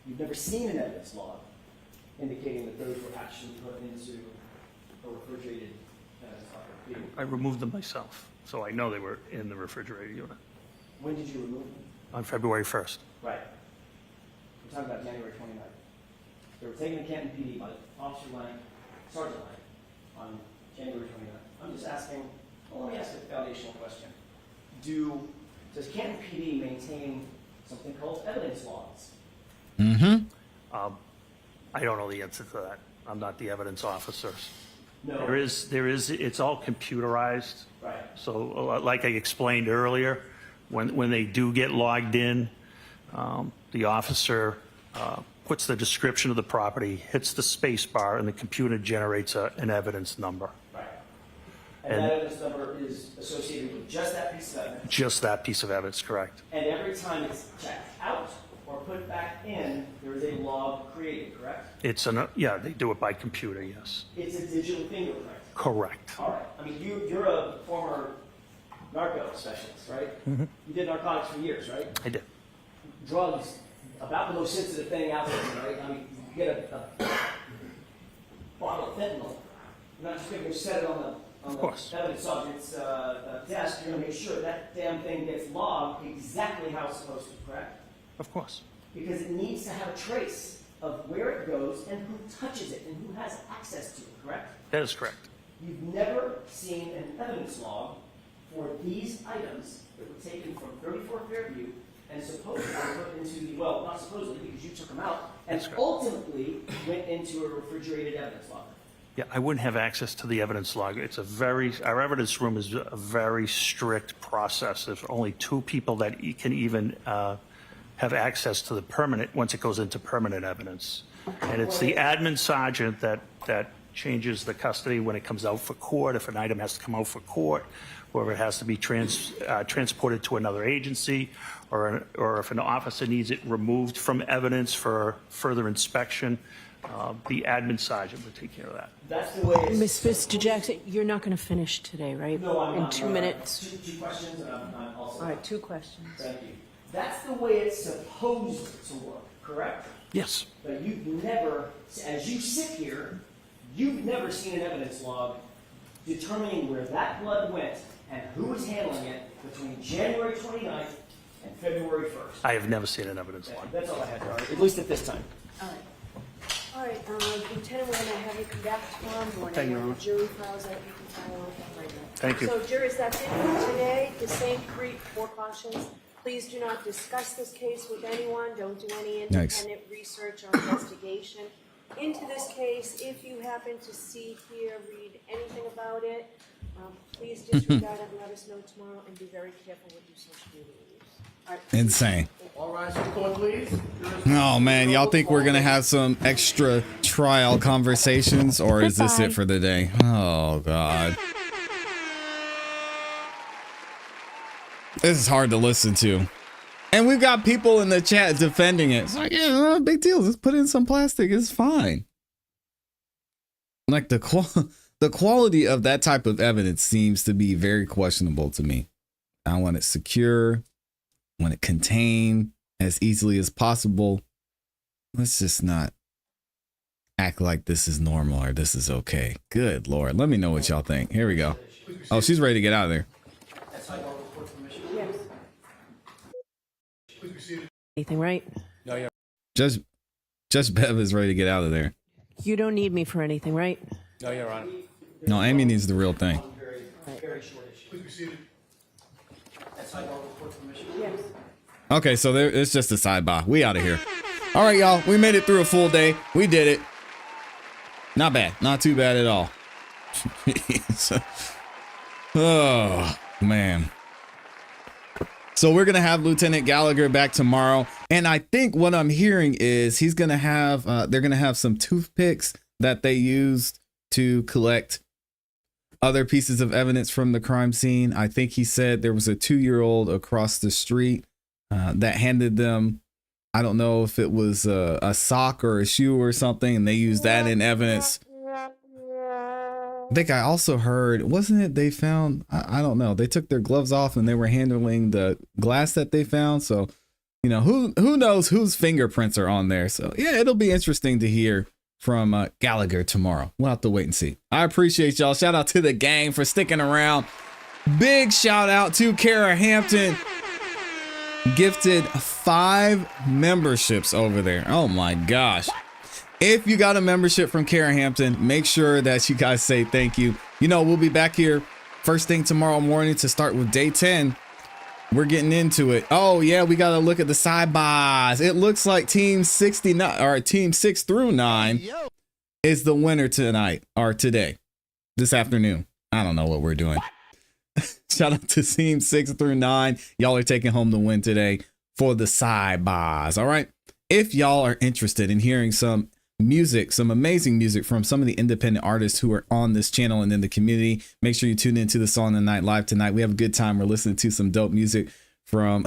Speaker 13: You've never seen an evidence log indicating that those were actually put into a refrigerated evidence locker.
Speaker 19: I removed them myself, so I know they were in the refrigerated unit
Speaker 13: When did you remove them?
Speaker 19: on February 1st.
Speaker 13: Right. We're talking about January 29th. They were taken to Canton PD by Officer Lang, Sergeant Lang, on January 29th. I'm just asking, well, let me ask a foundational question. Does Canton PD maintain something called evidence logs?
Speaker 1: Mm-hmm.
Speaker 19: I don't know the answer to that. I'm not the evidence officer.
Speaker 13: No.
Speaker 19: There is, it's all computerized.
Speaker 13: Right.
Speaker 19: So like I explained earlier, when they do get logged in, the officer puts the description of the property, hits the space bar, and the computer generates an evidence number.
Speaker 13: Right. And that evidence number is associated with just that piece of evidence.
Speaker 19: Just that piece of evidence, correct.
Speaker 13: And every time it's checked out or put back in, there is a log created, correct?
Speaker 19: Yeah, they do it by computer, yes.
Speaker 13: It's a digital fingerprint.
Speaker 19: Correct.
Speaker 13: All right. I mean, you're a former narco specialist, right?
Speaker 19: Mm-hmm.
Speaker 13: You did narcotics for years, right?
Speaker 19: I did.
Speaker 13: Drugs, about the most sensitive thing out there, right? I mean, you get a bottle of fentanyl. You're not just going to set it on the evidence subject's desk. You're going to make sure that damn thing gets logged exactly how it's supposed to, correct?
Speaker 19: Of course.
Speaker 13: Because it needs to have a trace of where it goes and who touches it and who has access to it, correct?
Speaker 19: That is correct.
Speaker 13: You've never seen an evidence log for these items that were taken from 34 Fairview and supposedly put into, well, not supposedly because you took them out, and ultimately went into a refrigerated evidence locker.
Speaker 19: Yeah, I wouldn't have access to the evidence log. Our evidence room is a very strict process. There's only 2 people that can even have access to the permanent, once it goes into permanent evidence. And it's the admin sergeant that changes the custody when it comes out for court, if an item has to come out for court, or if it has to be transported to another agency, or if an officer needs it removed from evidence for further inspection. The admin sergeant would take care of that.
Speaker 13: That's the way it's...
Speaker 17: Mr. Jackson, you're not going to finish today, right?
Speaker 13: No, I'm not.
Speaker 17: In 2 minutes?
Speaker 13: Two questions, and I'm also...
Speaker 17: All right, 2 questions.
Speaker 13: Thank you. That's the way it's supposed to work, correct?
Speaker 19: Yes.
Speaker 13: But you've never, as you sit here, you've never seen an evidence log determining where that blood went and who was handling it between January 29th and February 1st.
Speaker 19: I have never seen an evidence log.
Speaker 13: That's all I had, Robert, at least at this time.
Speaker 3: All right. All right, Lieutenant, we're going to have you come back tomorrow morning.
Speaker 19: Thank you,
Speaker 3: When
Speaker 19: Your
Speaker 3: the jury files that, you can file right now.
Speaker 19: Thank you.
Speaker 3: So, jurors, that's it for today. The same 4 cautions Please do not discuss this case with anyone. Don't do any
Speaker 1: Nice.
Speaker 3: independent research or investigation into this case. If you happen to see, hear, read anything about it, please disregard it and let us know tomorrow, and be very careful with your social media use. All right.
Speaker 1: Insane.
Speaker 11: All rise to the court, please.
Speaker 1: Oh man, y'all think we're gonna have some extra trial conversations, or is this it for the day? Oh god. This is hard to listen to. And we've got people in the chat defending it. It's like, yeah, no big deal. Just put in some plastic. It's fine. Like the quality of that type of evidence seems to be very questionable to me. I want it secure, want it contained as easily as possible. Let's just not act like this is normal or this is okay. Good Lord. Let me know what y'all think. Here we go. Oh, she's ready to get out of there.
Speaker 17: Anything, right?
Speaker 11: No, yeah.
Speaker 1: Judge Bev is ready to get out of there.
Speaker 17: You don't need me for anything, right?
Speaker 11: No, Your Honor.
Speaker 1: No, Amy needs the real thing.
Speaker 11: Very short issue. Please be seated. That's how y'all report permission.
Speaker 3: Yes.
Speaker 1: Okay, so there, it's just a sidebar. We out of here. All right, y'all. We made it through a full day. We did it. Not bad. Not too bad at all. Oh, man. So we're going to have Lieutenant Gallagher back tomorrow. And I think what I'm hearing is he's going to have, they're going to have some toothpicks that they used to collect other pieces of evidence from the crime scene. I think he said there was a 2-year-old across the street that handed them, I don't know if it was a sock or a shoe or something, and they used that in evidence. I think I also heard, wasn't it they found, I don't know, they took their gloves off and they were handling the glass that they found. So, you know, who knows whose fingerprints are on there. So yeah, it'll be interesting to hear from Gallagher tomorrow. We'll have to wait and see. I appreciate y'all. Shout out to the gang for sticking around. Big shout out to Kara Hampton. Gifted 5 memberships over there. Oh my gosh. If you got a membership from Kara Hampton, make sure that you guys say thank you. You know, we'll be back here first thing tomorrow morning to start with day 10. We're getting into it. Oh yeah, we got to look at the sidebars. It looks like team 69 or team 6 through 9 is the winner tonight or today, this afternoon. I don't know what we're doing. Shout out to team 6 through 9. Y'all are taking home the win today for the sidebars. All right. If y'all are interested in hearing some music, some amazing music from some of the independent artists who are on this channel and in the community, make sure you tune into the Song of the Night live tonight. We have a good time. We're listening to some dope music from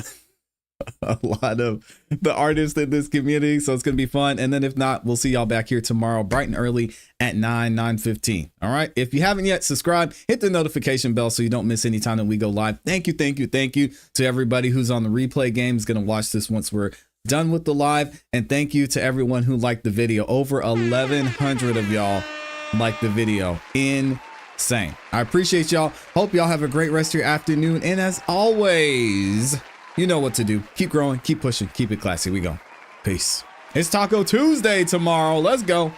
Speaker 1: a lot of the artists in this community, so it's gonna be fun. And then if not, we'll see y'all back here tomorrow bright and early at 9:15. All right, if you haven't yet, subscribe, hit the notification bell so you don't miss any time that we go live. Thank you to everybody who's on the replay game, is gonna watch this once we're done with the live. And thank you to everyone who liked the video. Over 1,100 of y'all liked the video. Insane. I appreciate y'all. Hope y'all have a great rest of your afternoon. And as always, you know what to do. Keep growing, keep pushing, keep it classy. We go. Peace. It's Taco Tuesday tomorrow. Let's go.